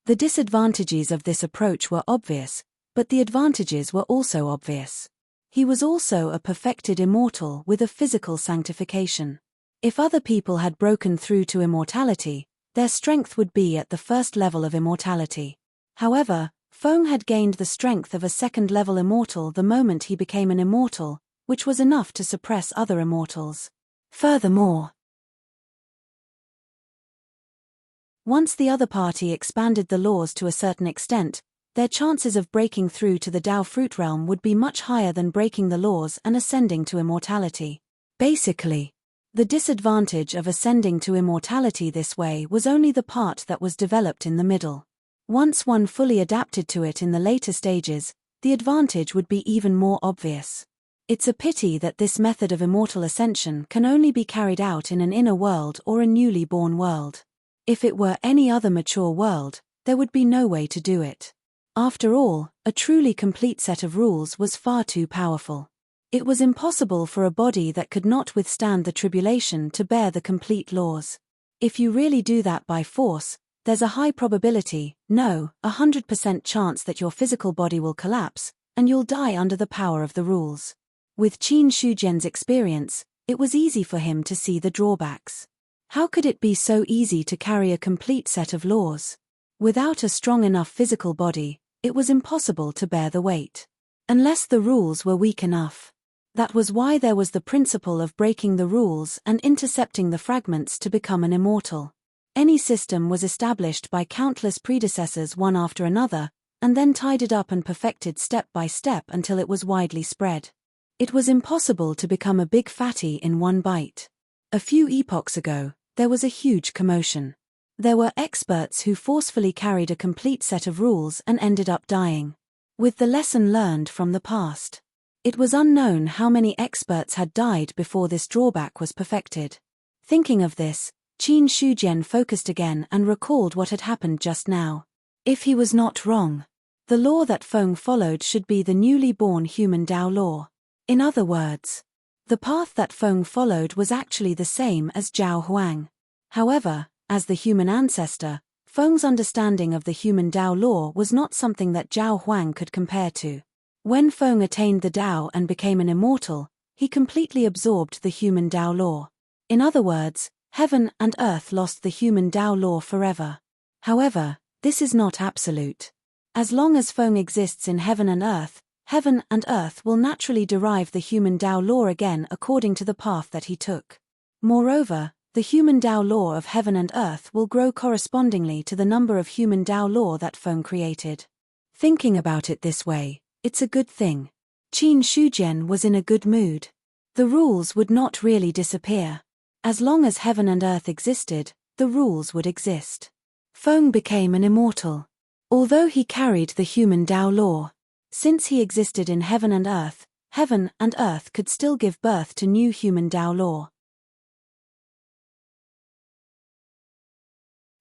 The disadvantages of this approach were obvious, but the advantages were also obvious. He was also a perfected immortal with a physical sanctification. If other people had broken through to immortality, their strength would be at the 1st level of immortality. However, Feng had gained the strength of a 2nd level immortal the moment he became an immortal, which was enough to suppress other immortals. Furthermore, once the other party expanded the laws to a certain extent, their chances of breaking through to the Dao fruit realm would be much higher than breaking the laws and ascending to immortality. Basically, the disadvantage of ascending to immortality this way was only the part that was developed in the middle. Once one fully adapted to it in the later stages, the advantage would be even more obvious. It's a pity that this method of immortal ascension can only be carried out in an inner world or a newly born world. If it were any other mature world, there would be no way to do it. After all, a truly complete set of rules was far too powerful. It was impossible for a body that could not withstand the tribulation to bear the complete laws. If you really do that by force, there's a high probability, no, 100% chance that your physical body will collapse, and you'll die under the power of the rules. With Qin Shujian's experience, it was easy for him to see the drawbacks. How could it be so easy to carry a complete set of laws? Without a strong enough physical body, it was impossible to bear the weight. Unless the rules were weak enough. That was why there was the principle of breaking the rules and intercepting the fragments to become an immortal. Any system was established by countless predecessors one after another, and then tidied up and perfected step by step until it was widely spread. It was impossible to become a big fatty in one bite. A few epochs ago, there was a huge commotion. There were experts who forcefully carried a complete set of rules and ended up dying. With the lesson learned from the past, it was unknown how many experts had died before this drawback was perfected. Thinking of this, Qin Shujian focused again and recalled what had happened just now. If he was not wrong, the law that Feng followed should be the newly born human Dao law. In other words, The path that Feng followed was actually the same as Zhao Huang. However, as the human ancestor, Feng's understanding of the human Tao law was not something that Zhao Huang could compare to. When Feng attained the Tao and became an immortal, he completely absorbed the human Tao law. In other words, heaven and earth lost the human Tao law forever. However, this is not absolute. As long as Feng exists in heaven and earth will naturally derive the human Tao law again according to the path that he took. Moreover, the human Tao law of heaven and earth will grow correspondingly to the number of human Tao law that Feng created. Thinking about it this way, it's a good thing. Qin Shujian was in a good mood. The rules would not really disappear. As long as heaven and earth existed, the rules would exist. Feng became an immortal. Although he carried the human Tao law, since he existed in heaven and earth could still give birth to new human Tao law.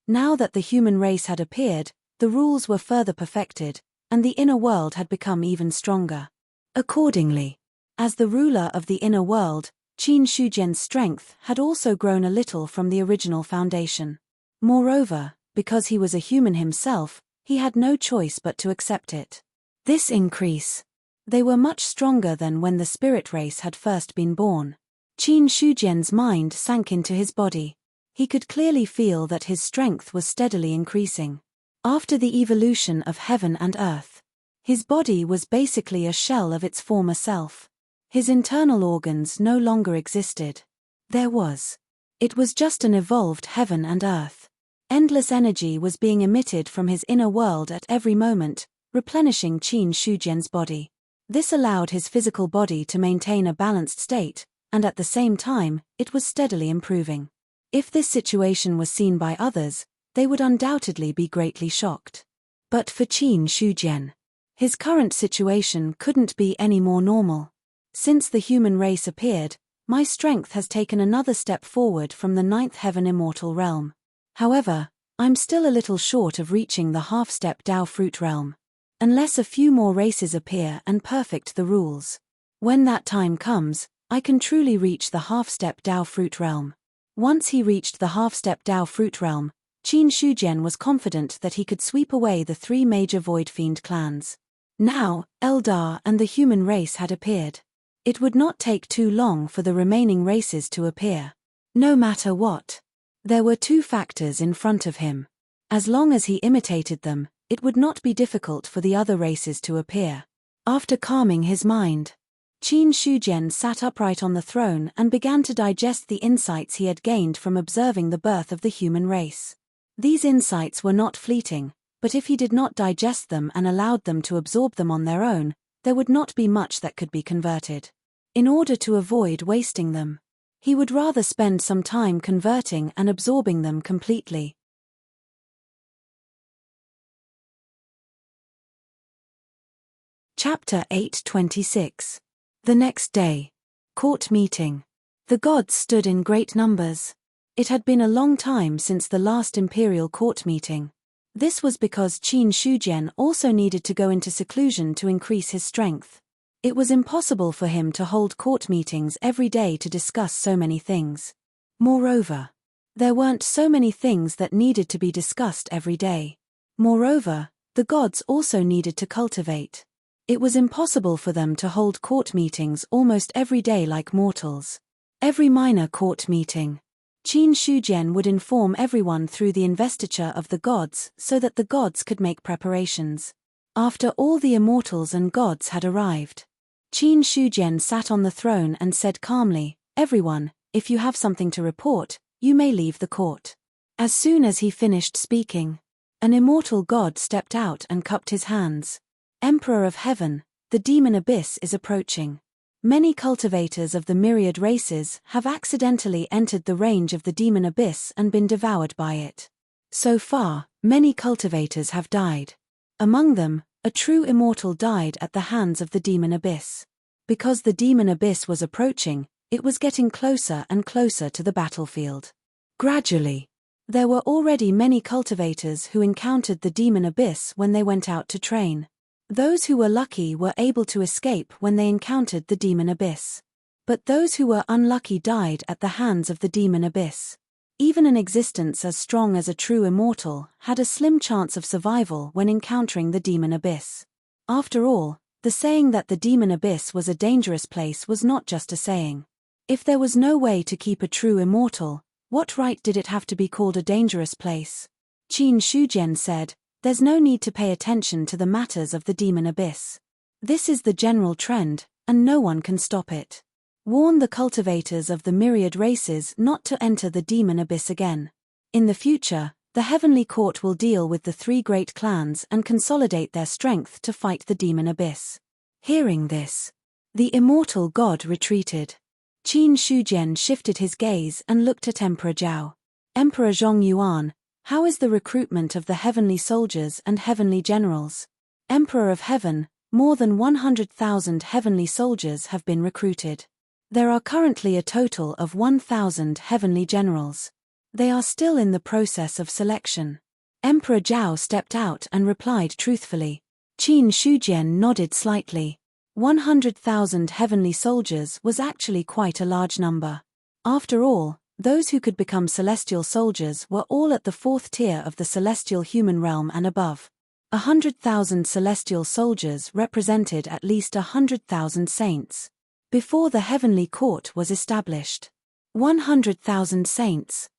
Now that the human race had appeared, the rules were further perfected, and the inner world had become even stronger. Accordingly, as the ruler of the inner world, Qin Shujian's strength had also grown a little from the original foundation. Moreover, because he was a human himself, he had no choice but to accept it. This increase. They were much stronger than when the spirit race had first been born. Qin Shujian's mind sank into his body. He could clearly feel that his strength was steadily increasing. After the evolution of heaven and earth, his body was basically a shell of its former self. His internal organs no longer existed. It was just an evolved heaven and earth. Endless energy was being emitted from his inner world at every moment, replenishing Qin Shujian's body. This allowed his physical body to maintain a balanced state, and at the same time, it was steadily improving. If this situation was seen by others, they would undoubtedly be greatly shocked. But for Qin Shujian, his current situation couldn't be any more normal. Since the human race appeared, my strength has taken another step forward from the ninth heaven immortal realm. However, I'm still a little short of reaching the half-step Tao fruit realm. Unless a few more races appear and perfect the rules. When that time comes, I can truly reach the half-step Tao fruit realm. Once he reached the half-step Tao fruit realm, Qin Shujian was confident that he could sweep away the three major Void Fiend clans. Now, Eldar and the human race had appeared. It would not take too long for the remaining races to appear. No matter what. There were two factors in front of him. As long as he imitated them, it would not be difficult for the other races to appear. After calming his mind, Qin Shujian sat upright on the throne and began to digest the insights he had gained from observing the birth of the human race. These insights were not fleeting, but if he did not digest them and allowed them to absorb them on their own, there would not be much that could be converted. In order to avoid wasting them, he would rather spend some time converting and absorbing them completely. Chapter 8:26. The next day. Court meeting. The gods stood in great numbers. It had been a long time since the last imperial court meeting. This was because Qin Shujian also needed to go into seclusion to increase his strength. It was impossible for him to hold court meetings every day to discuss so many things. Moreover, there weren't so many things that needed to be discussed every day. Moreover, the gods also needed to cultivate. It was impossible for them to hold court meetings almost every day like mortals. Every minor court meeting, Qin Shujian would inform everyone through the investiture of the gods so that the gods could make preparations. After all the immortals and gods had arrived, Qin Shujian sat on the throne and said calmly, "Everyone, if you have something to report, you may leave the court." As soon as he finished speaking, an immortal god stepped out and cupped his hands. "Emperor of Heaven, the demon abyss is approaching. Many cultivators of the myriad races have accidentally entered the range of the demon abyss and been devoured by it. So far, many cultivators have died. Among them, a true immortal died at the hands of the demon abyss. Because the demon abyss was approaching, it was getting closer and closer to the battlefield. Gradually, there were already many cultivators who encountered the demon abyss when they went out to train. Those who were lucky were able to escape when they encountered the demon abyss. But those who were unlucky died at the hands of the demon abyss. Even an existence as strong as a true immortal had a slim chance of survival when encountering the demon abyss. After all, the saying that the demon abyss was a dangerous place was not just a saying. If there was no way to keep a true immortal, what right did it have to be called a dangerous place? Qin Shujian said, "There's no need to pay attention to the matters of the demon abyss. This is the general trend, and no one can stop it. Warn the cultivators of the myriad races not to enter the demon abyss again. In the future, the heavenly court will deal with the three great clans and consolidate their strength to fight the demon abyss." Hearing this, the immortal god retreated. Qin Shujian shifted his gaze and looked at Emperor Zhao. "Emperor Zhongyuan, how is the recruitment of the heavenly soldiers and heavenly generals?" "Emperor of Heaven, more than 100,000 heavenly soldiers have been recruited. There are currently a total of 1,000 heavenly generals. They are still in the process of selection." Emperor Zhao stepped out and replied truthfully. Qin Shujian nodded slightly. 100,000 heavenly soldiers was actually quite a large number. After all, those who could become celestial soldiers were all at the fourth tier of the celestial human realm and above. 100,000 celestial soldiers represented at least 100,000 saints. Before the heavenly court was established. 100,000 saints.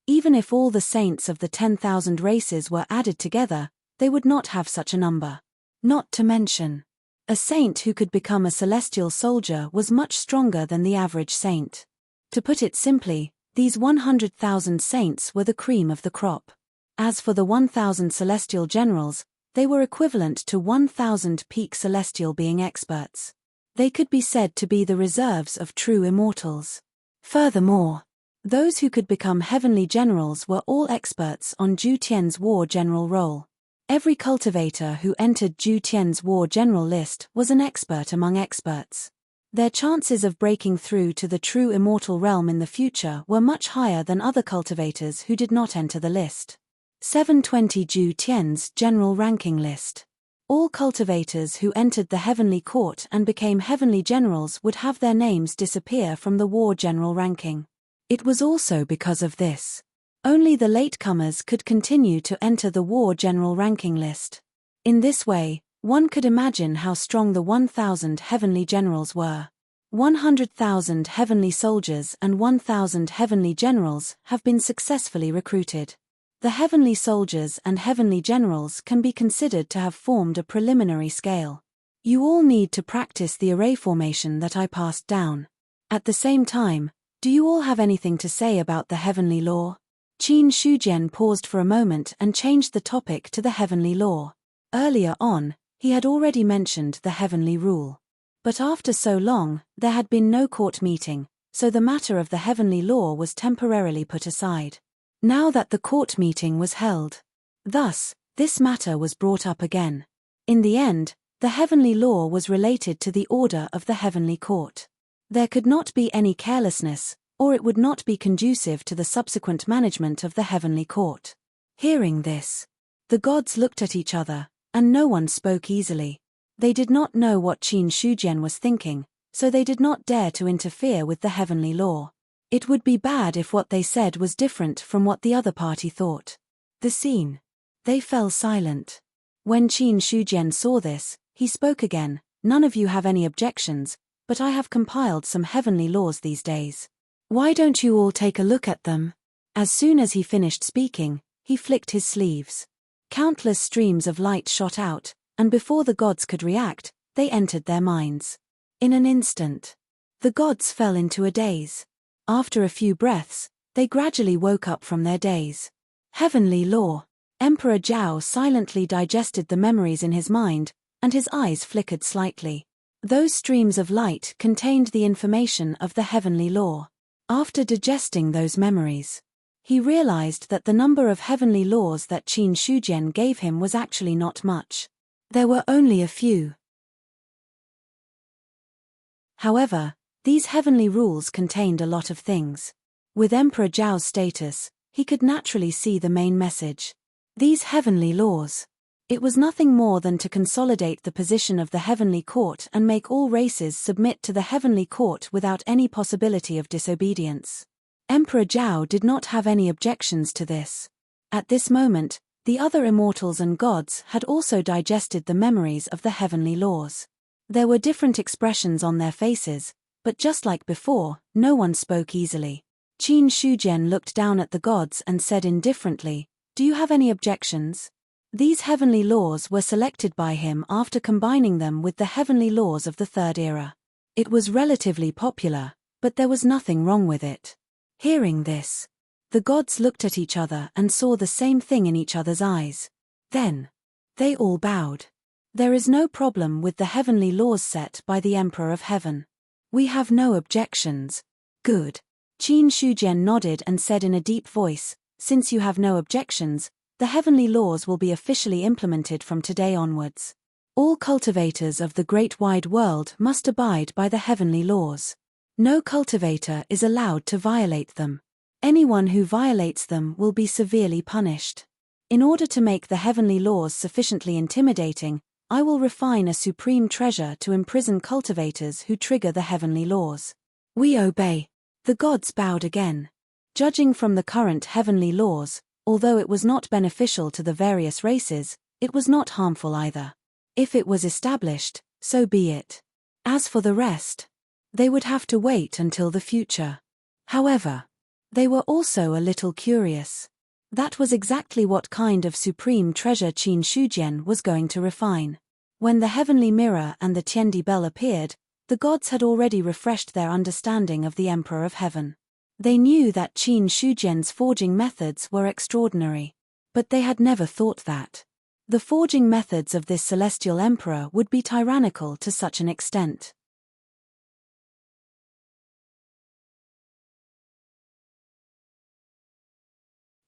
Even if all the saints of the 10,000 races were added together, they would not have such a number. Not to mention, a saint who could become a celestial soldier was much stronger than the average saint. To put it simply, these 100,000 saints were the cream of the crop. As for the 1,000 celestial generals, they were equivalent to 1,000 peak celestial being experts. They could be said to be the reserves of true immortals. Furthermore, those who could become heavenly generals were all experts on Zhu Tian's war general role. Every cultivator who entered Zhu Tian's war general list was an expert among experts. Their chances of breaking through to the true immortal realm in the future were much higher than other cultivators who did not enter the list. 720 Zhu Tian's general ranking list. All cultivators who entered the heavenly court and became heavenly generals would have their names disappear from the war general ranking. It was also because of this. Only the latecomers could continue to enter the war general ranking list. In this way, one could imagine how strong the 1,000 heavenly generals were. 100,000 heavenly soldiers and 1,000 heavenly generals have been successfully recruited. The heavenly soldiers and heavenly generals can be considered to have formed a preliminary scale. You all need to practice the array formation that I passed down. At the same time, do you all have anything to say about the heavenly law? Qin Shujian paused for a moment and changed the topic to the heavenly law. Earlier on, he had already mentioned the heavenly rule. But after so long, there had been no court meeting, so the matter of the heavenly law was temporarily put aside. Now that the court meeting was held. Thus, this matter was brought up again. In the end, the heavenly law was related to the order of the heavenly court. There could not be any carelessness, or it would not be conducive to the subsequent management of the heavenly court. Hearing this, the gods looked at each other, and no one spoke easily. They did not know what Qin Shujian was thinking, so they did not dare to interfere with the heavenly law. It would be bad if what they said was different from what the other party thought. The scene. They fell silent. When Qin Shujian saw this, he spoke again. "None of you have any objections, but I have compiled some heavenly laws these days. Why don't you all take a look at them?" As soon as he finished speaking, he flicked his sleeves. Countless streams of light shot out, and before the gods could react, they entered their minds. In an instant, the gods fell into a daze. After a few breaths, they gradually woke up from their daze. Heavenly law. Emperor Zhao silently digested the memories in his mind, and his eyes flickered slightly. Those streams of light contained the information of the heavenly law. After digesting those memories, he realized that the number of heavenly laws that Qin Shujian gave him was actually not much. There were only a few. However, these heavenly rules contained a lot of things. With Emperor Zhao's status, he could naturally see the main message. These heavenly laws. It was nothing more than to consolidate the position of the heavenly court and make all races submit to the heavenly court without any possibility of disobedience. Emperor Zhao did not have any objections to this. At this moment, the other immortals and gods had also digested the memories of the heavenly laws. There were different expressions on their faces, but just like before, no one spoke easily. Qin Shujian looked down at the gods and said indifferently, "Do you have any objections?" These heavenly laws were selected by him after combining them with the heavenly laws of the Third Era. It was relatively popular, but there was nothing wrong with it. Hearing this, the gods looked at each other and saw the same thing in each other's eyes. Then, they all bowed. There is no problem with the heavenly laws set by the Emperor of Heaven. We have no objections. Good. Qin Shujian nodded and said in a deep voice, "Since you have no objections, the heavenly laws will be officially implemented from today onwards. All cultivators of the great wide world must abide by the heavenly laws. No cultivator is allowed to violate them. Anyone who violates them will be severely punished. In order to make the heavenly laws sufficiently intimidating, I will refine a supreme treasure to imprison cultivators who trigger the heavenly laws." We obey. The gods bowed again. Judging from the current heavenly laws, although it was not beneficial to the various races, it was not harmful either. If it was established, so be it. As for the rest, they would have to wait until the future. However, they were also a little curious. That was exactly what kind of supreme treasure Qin Shujian was going to refine. When the heavenly mirror and the Tiandi bell appeared, the gods had already refreshed their understanding of the Emperor of Heaven. They knew that Qin Shujian's forging methods were extraordinary. But they had never thought that the forging methods of this celestial emperor would be tyrannical to such an extent.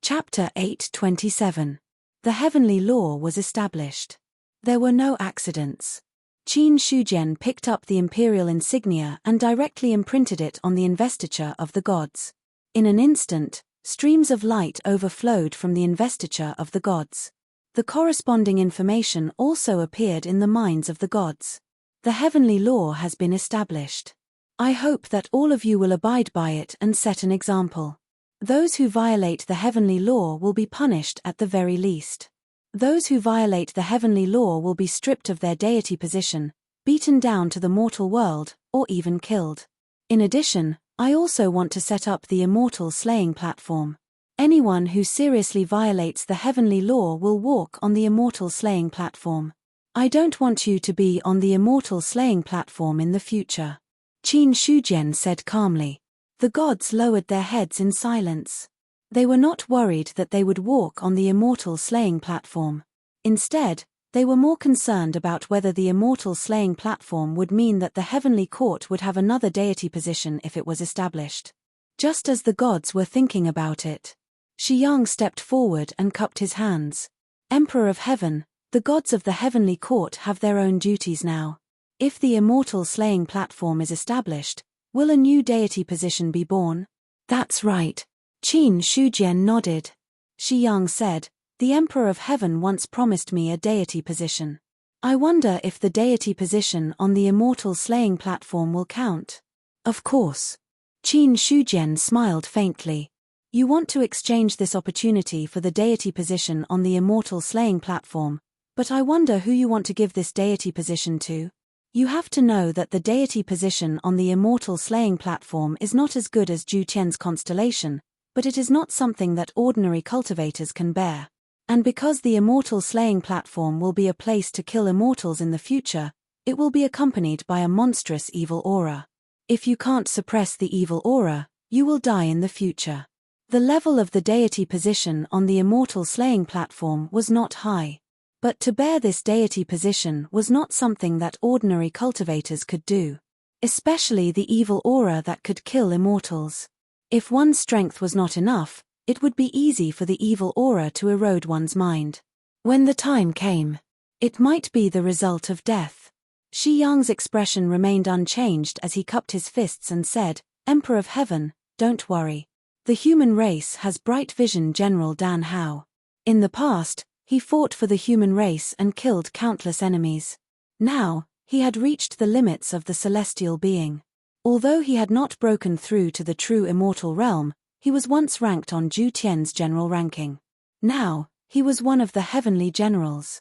Chapter 8:27. The heavenly law was established. There were no accidents. Qin Shujian picked up the imperial insignia and directly imprinted it on the investiture of the gods. In an instant, streams of light overflowed from the investiture of the gods. The corresponding information also appeared in the minds of the gods. The heavenly law has been established. I hope that all of you will abide by it and set an example. Those who violate the heavenly law will be punished at the very least. Those who violate the heavenly law will be stripped of their deity position, beaten down to the mortal world, or even killed. In addition, I also want to set up the immortal slaying platform. Anyone who seriously violates the heavenly law will walk on the immortal slaying platform. I don't want you to be on the immortal slaying platform in the future. Qin Shujian said calmly. The gods lowered their heads in silence. They were not worried that they would walk on the immortal slaying platform. Instead, they were more concerned about whether the immortal slaying platform would mean that the heavenly court would have another deity position if it was established. Just as the gods were thinking about it, Shi Yang stepped forward and cupped his hands. Emperor of Heaven, the gods of the heavenly court have their own duties now. If the immortal slaying platform is established, will a new deity position be born? That's right. Qin Shujian nodded. Shi Yang said, "The Emperor of Heaven once promised me a deity position. I wonder if the deity position on the immortal slaying platform will count." Of course. Qin Shujian smiled faintly. You want to exchange this opportunity for the deity position on the immortal slaying platform, but I wonder who you want to give this deity position to. You have to know that the deity position on the immortal slaying platform is not as good as Ju Tian's constellation, but it is not something that ordinary cultivators can bear. And because the immortal slaying platform will be a place to kill immortals in the future, it will be accompanied by a monstrous evil aura. If you can't suppress the evil aura, you will die in the future. The level of the deity position on the immortal slaying platform was not high. But to bear this deity position was not something that ordinary cultivators could do. Especially the evil aura that could kill immortals. If one's strength was not enough, it would be easy for the evil aura to erode one's mind. When the time came, it might be the result of death. Shi Yang's expression remained unchanged as he cupped his fists and said, "Emperor of Heaven, don't worry. The human race has bright vision." General Dan Hao. In the past, He fought for the human race and killed countless enemies. Now, he had reached the limits of the celestial being. Although he had not broken through to the true immortal realm, he was once ranked on Zhu Tian's general ranking. Now, he was one of the heavenly generals.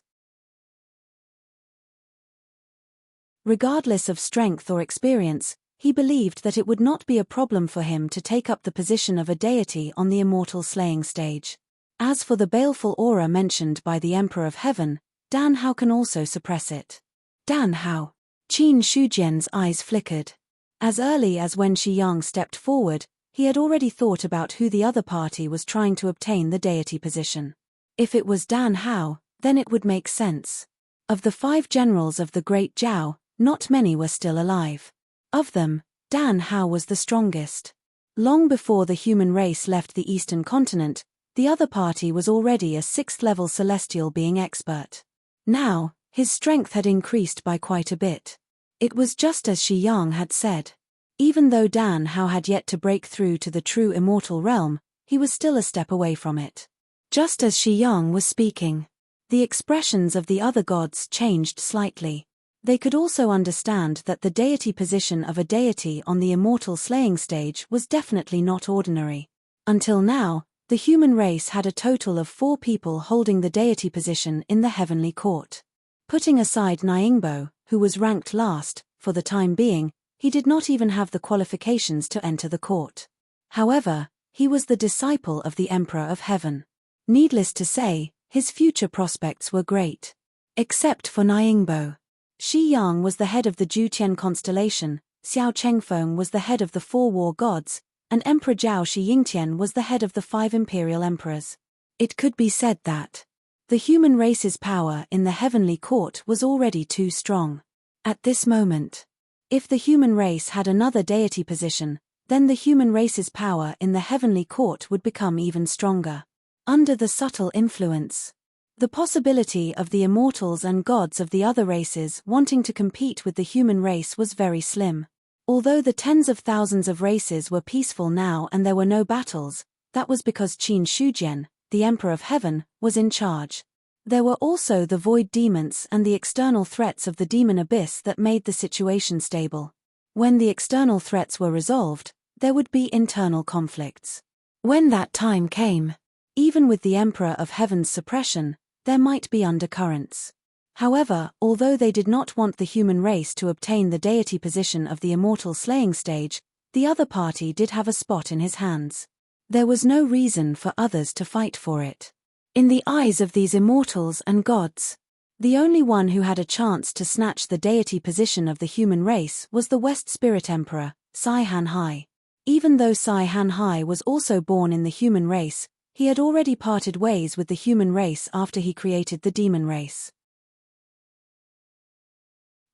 Regardless of strength or experience, he believed that it would not be a problem for him to take up the position of a deity on the immortal slaying stage. As for the baleful aura mentioned by the Emperor of Heaven, Dan Hao can also suppress it. Dan Hao. Qin Shujian's eyes flickered. As early as when Shi Yang stepped forward, he had already thought about who the other party was trying to obtain the deity position. If it was Dan Hao, then it would make sense. Of the 5 generals of the Great Zhao, not many were still alive. Of them, Dan Hao was the strongest. Long before the human race left the eastern continent, the other party was already a 6th-level celestial being expert. Now, his strength had increased by quite a bit. It was just as Shi Yang had said. Even though Dan Hao had yet to break through to the true immortal realm, he was still a step away from it. Just as Shi Yang was speaking, the expressions of the other gods changed slightly. They could also understand that the deity position of a deity on the immortal slaying stage was definitely not ordinary. Until now, the human race had a total of 4 people holding the deity position in the heavenly court. Putting aside Nyingbo, who was ranked last, for the time being, he did not even have the qualifications to enter the court. However, he was the disciple of the Emperor of Heaven. Needless to say, his future prospects were great. Except for Nyingbo. Shi Yang was the head of the Zhutian constellation, Xiao Chengfeng was the head of the 4 war gods, and Emperor Zhao Shi Yingtian was the head of the 5 imperial emperors. It could be said that the human race's power in the heavenly court was already too strong. At this moment, if the human race had another deity position, then the human race's power in the heavenly court would become even stronger. Under the subtle influence, the possibility of the immortals and gods of the other races wanting to compete with the human race was very slim. Although the tens of thousands of races were peaceful now and there were no battles, that was because Qin Shujian, the Emperor of Heaven, was in charge. There were also the void demons and the external threats of the demon abyss that made the situation stable. When the external threats were resolved, there would be internal conflicts. When that time came, even with the Emperor of Heaven's suppression, there might be undercurrents. However, although they did not want the human race to obtain the deity position of the immortal slaying stage, the other party did have a spot in his hands. There was no reason for others to fight for it. In the eyes of these immortals and gods, the only one who had a chance to snatch the deity position of the human race was the West Spirit Emperor, Sai Hanhai. Even though Sai Hanhai was also born in the human race, he had already parted ways with the human race after he created the demon race.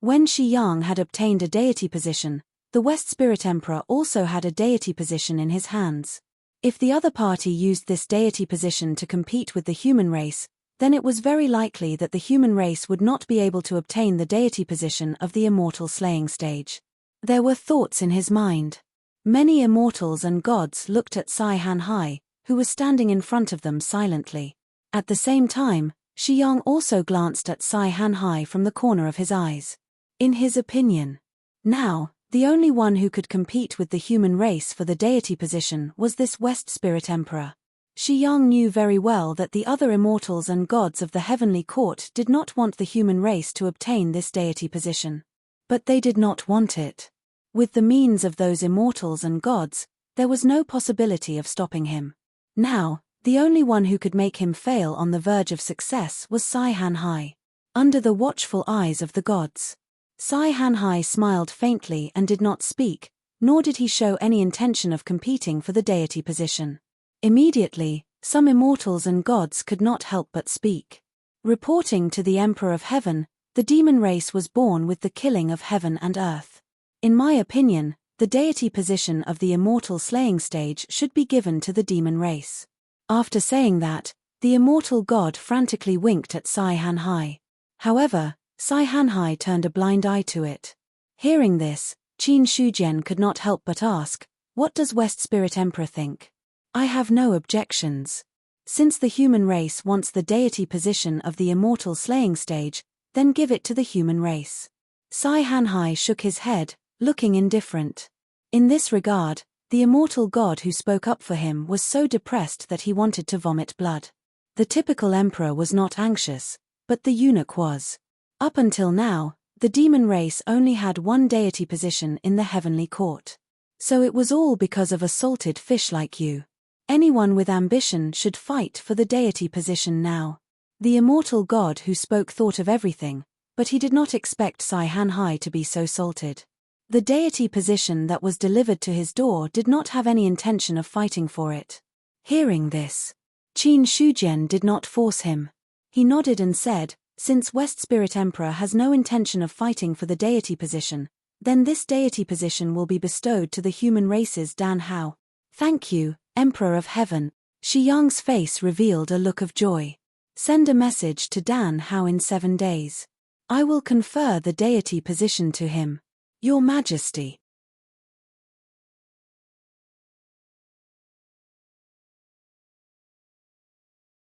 When Shi Yang had obtained a deity position, the West Spirit Emperor also had a deity position in his hands. If the other party used this deity position to compete with the human race, then it was very likely that the human race would not be able to obtain the deity position of the immortal slaying stage. There were thoughts in his mind. Many immortals and gods looked at Sai Hanhai, who was standing in front of them silently. At the same time, Shi Yang also glanced at Sai Hanhai from the corner of his eyes. In his opinion, now, the only one who could compete with the human race for the deity position was this West Spirit Emperor. Shi Yang knew very well that the other immortals and gods of the heavenly court did not want the human race to obtain this deity position. But they did not want it. With the means of those immortals and gods, there was no possibility of stopping him. Now, the only one who could make him fail on the verge of success was Sai Hanhai. Under the watchful eyes of the gods, Sai Hanhai smiled faintly and did not speak, nor did he show any intention of competing for the deity position. Immediately, some immortals and gods could not help but speak. Reporting to the Emperor of Heaven, the demon race was born with the killing of heaven and earth. In my opinion, the deity position of the immortal slaying stage should be given to the demon race. After saying that, the immortal god frantically winked at Sai Hanhai. However, Sai Hanhai turned a blind eye to it. Hearing this, Qin Shujian could not help but ask, "What does West Spirit Emperor think?" "I have no objections." Since the human race wants the deity position of the immortal slaying stage, then give it to the human race. Sai Hanhai shook his head, looking indifferent. In this regard, the immortal god who spoke up for him was so depressed that he wanted to vomit blood. The typical emperor was not anxious, but the eunuch was. Up until now, the demon race only had one deity position in the heavenly court. So it was all because of a salted fish like you. Anyone with ambition should fight for the deity position now. The immortal god who spoke thought of everything, but he did not expect Sai Hanhai to be so salted. The deity position that was delivered to his door did not have any intention of fighting for it. Hearing this, Qin Shujian did not force him. He nodded and said, since West Spirit Emperor has no intention of fighting for the deity position, then this deity position will be bestowed to the human race's Dan Hao. Thank you, Emperor of Heaven. Shi Yang's face revealed a look of joy. Send a message to Dan Hao in 7 days. I will confer the deity position to him. Your Majesty.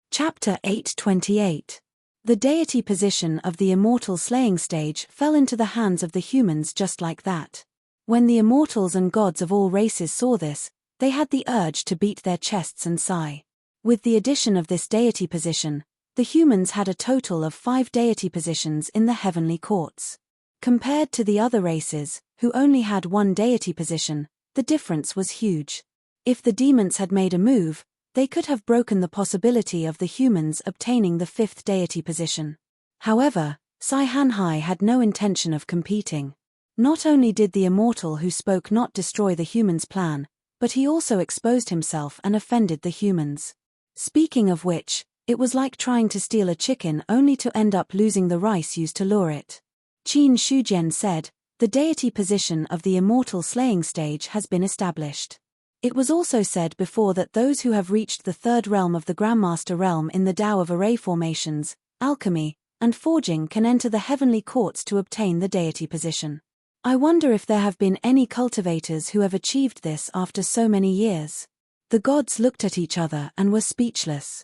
Chapter 828. The deity position of the immortal slaying stage fell into the hands of the humans just like that. When the immortals and gods of all races saw this, they had the urge to beat their chests and sigh. With the addition of this deity position, the humans had a total of 5 deity positions in the heavenly courts. Compared to the other races, who only had one deity position, the difference was huge. If the demons had made a move, they could have broken the possibility of the humans obtaining the 5th deity position. However, Sai Hanhai had no intention of competing. Not only did the immortal who spoke not destroy the humans' plan, but he also exposed himself and offended the humans. Speaking of which, it was like trying to steal a chicken only to end up losing the rice used to lure it. Qin Shujian said, the deity position of the immortal slaying stage has been established. It was also said before that those who have reached the 3rd realm of the Grandmaster realm in the Tao of array formations, alchemy, and forging can enter the heavenly courts to obtain the deity position. I wonder if there have been any cultivators who have achieved this after so many years. The gods looked at each other and were speechless.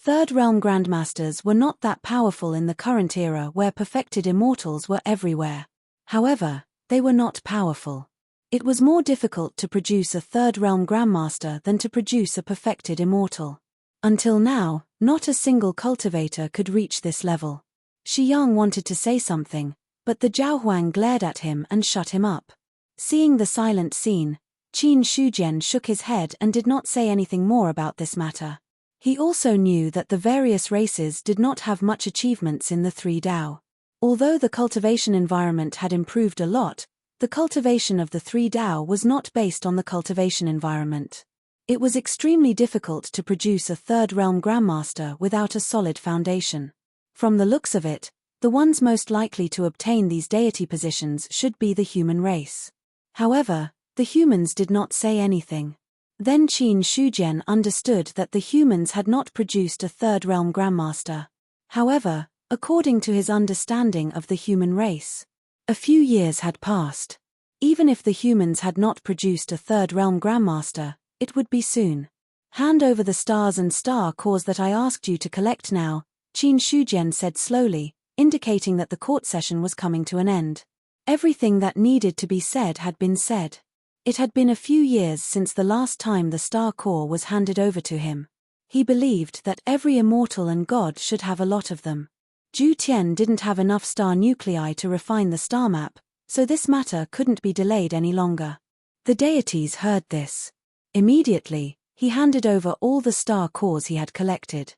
3rd realm Grandmasters were not that powerful in the current era where perfected immortals were everywhere. However, they were not powerful. It was more difficult to produce a 3rd realm Grandmaster than to produce a perfected immortal. Until now, not a single cultivator could reach this level. Shi Yang wanted to say something, but the Zhaohuang glared at him and shut him up. Seeing the silent scene, Qin Shujian shook his head and did not say anything more about this matter. He also knew that the various races did not have much achievements in the 3 Tao. Although the cultivation environment had improved a lot, the cultivation of the 3 Tao was not based on the cultivation environment. It was extremely difficult to produce a 3rd realm Grandmaster without a solid foundation. From the looks of it, the ones most likely to obtain these deity positions should be the human race. However, the humans did not say anything. Then Qin Shujian understood that the humans had not produced a 3rd realm Grandmaster. However, according to his understanding of the human race, a few years had passed. Even if the humans had not produced a 3rd realm Grandmaster, it would be soon. Hand over the stars and star cores that I asked you to collect now, Qin Shujian said slowly, indicating that the court session was coming to an end. Everything that needed to be said had been said. It had been a few years since the last time the star core was handed over to him. He believed that every immortal and god should have a lot of them. Zhu Tian didn't have enough star nuclei to refine the star map, so this matter couldn't be delayed any longer. The deities heard this. Immediately, he handed over all the star cores he had collected.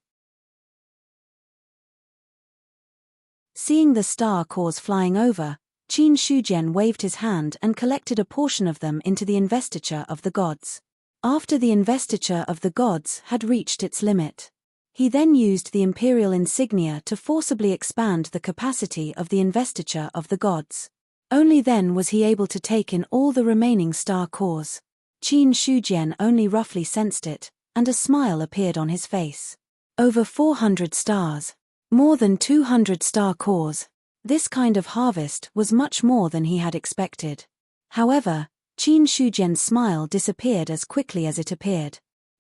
Seeing the star cores flying over, Qin Shujian waved his hand and collected a portion of them into the investiture of the gods. After the investiture of the gods had reached its limit, he then used the imperial insignia to forcibly expand the capacity of the investiture of the gods. Only then was he able to take in all the remaining star cores. Qin Shujian only roughly sensed it, and a smile appeared on his face. Over 400 stars. More than 200 star cores. This kind of harvest was much more than he had expected. However, Qin Shujian's smile disappeared as quickly as it appeared.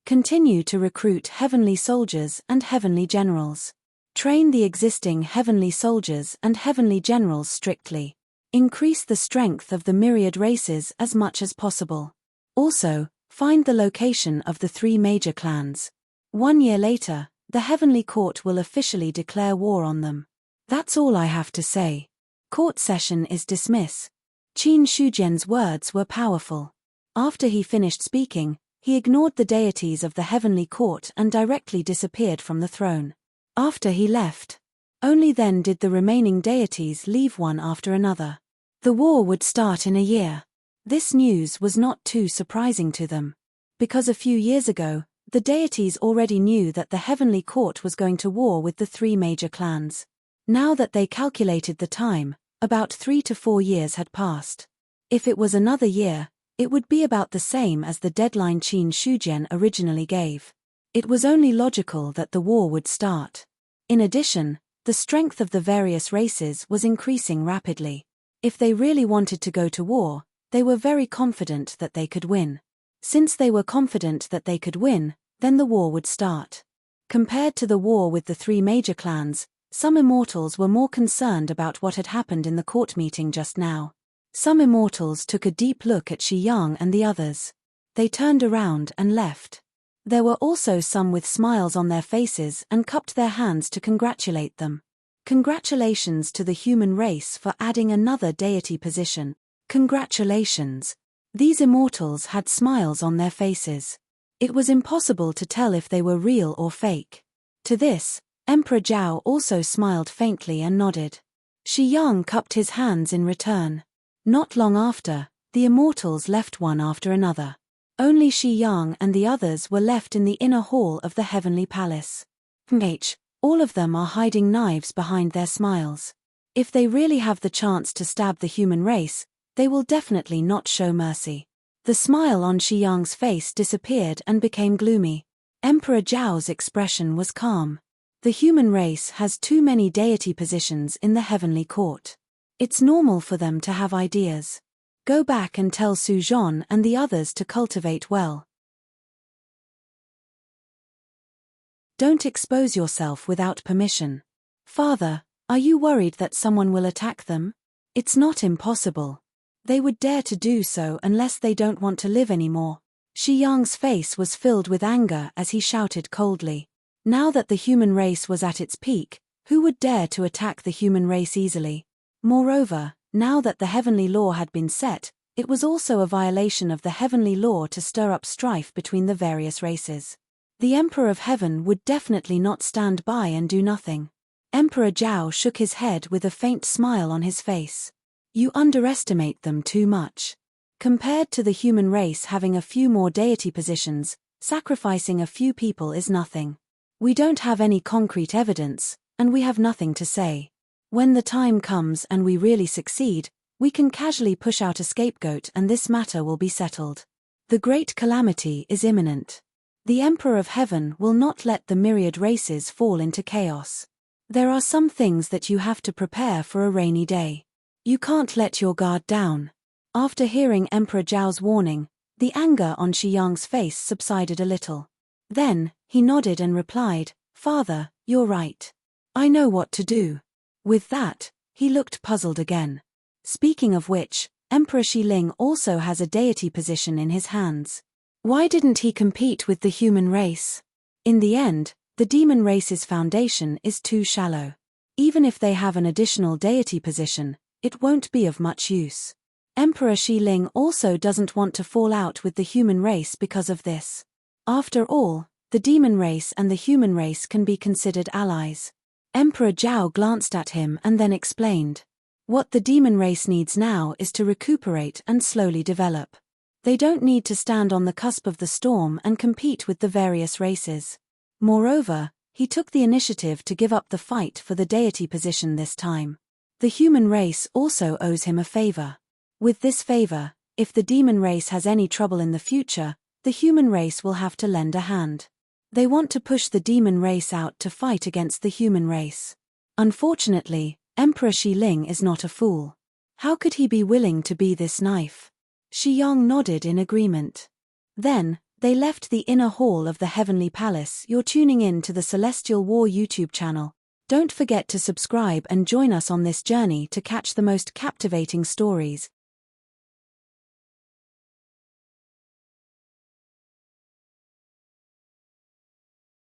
Continue to recruit heavenly soldiers and heavenly generals. Train the existing heavenly soldiers and heavenly generals strictly. Increase the strength of the myriad races as much as possible. Also, find the location of the 3 major clans. 1 year later, the Heavenly Court will officially declare war on them. That's all I have to say. Court session is dismissed. Qin Shujian's words were powerful. After he finished speaking, he ignored the deities of the Heavenly Court and directly disappeared from the throne. After he left, only then did the remaining deities leave one after another. The war would start in a year. This news was not too surprising to them. Because a few years ago, the deities already knew that the Heavenly Court was going to war with the 3 major clans. Now that they calculated the time, about 3 to 4 years had passed. If it was another year, it would be about the same as the deadline Qin Shujian originally gave. It was only logical that the war would start. In addition, the strength of the various races was increasing rapidly. If they really wanted to go to war, they were very confident that they could win. Since they were confident that they could win, then the war would start. Compared to the war with the 3 major clans, some immortals were more concerned about what had happened in the court meeting just now. Some immortals took a deep look at Shi Yang and the others. They turned around and left. There were also some with smiles on their faces and cupped their hands to congratulate them. Congratulations to the human race for adding another deity position. Congratulations. These immortals had smiles on their faces. It was impossible to tell if they were real or fake. To this, Emperor Zhao also smiled faintly and nodded. Shi Yang cupped his hands in return. Not long after, the immortals left one after another. Only Shi Yang and the others were left in the inner hall of the heavenly palace. All of them are hiding knives behind their smiles. If they really have the chance to stab the human race, they will definitely not show mercy. The smile on Shi Yang's face disappeared and became gloomy. Emperor Zhao's expression was calm. The human race has too many deity positions in the heavenly court. It's normal for them to have ideas. Go back and tell Su Zhong and the others to cultivate well. Don't expose yourself without permission. Father, are you worried that someone will attack them? It's not impossible. They would dare to do so unless they don't want to live anymore. Shi Yang's face was filled with anger as he shouted coldly. Now that the human race was at its peak, who would dare to attack the human race easily? Moreover, now that the heavenly law had been set, it was also a violation of the heavenly law to stir up strife between the various races. The Emperor of Heaven would definitely not stand by and do nothing. Emperor Zhao shook his head with a faint smile on his face. You underestimate them too much. Compared to the human race having a few more deity positions, sacrificing a few people is nothing. We don't have any concrete evidence, and we have nothing to say. When the time comes and we really succeed, we can casually push out a scapegoat and this matter will be settled. The great calamity is imminent. The Emperor of Heaven will not let the myriad races fall into chaos. There are some things that you have to prepare for a rainy day. You can't let your guard down. After hearing Emperor Zhao's warning, the anger on Shi Yang's face subsided a little. Then, he nodded and replied, Father, you're right. I know what to do. With that, he looked puzzled again. Speaking of which, Emperor Xiling also has a deity position in his hands. Why didn't he compete with the human race? In the end, the demon race's foundation is too shallow. Even if they have an additional deity position, it won't be of much use. Emperor Xiling also doesn't want to fall out with the human race because of this. After all, the demon race and the human race can be considered allies. Emperor Zhao glanced at him and then explained. What the demon race needs now is to recuperate and slowly develop. They don't need to stand on the cusp of the storm and compete with the various races. Moreover, he took the initiative to give up the fight for the deity position this time. The human race also owes him a favor. With this favor, if the demon race has any trouble in the future, the human race will have to lend a hand. They want to push the demon race out to fight against the human race. Unfortunately, Emperor Xiling is not a fool. How could he be willing to be this knife? Shi Yang nodded in agreement. Then, They left the inner hall of the heavenly palace. You're tuning in to the Celestial War YouTube channel. Don't forget to subscribe and join us on this journey to catch the most captivating stories.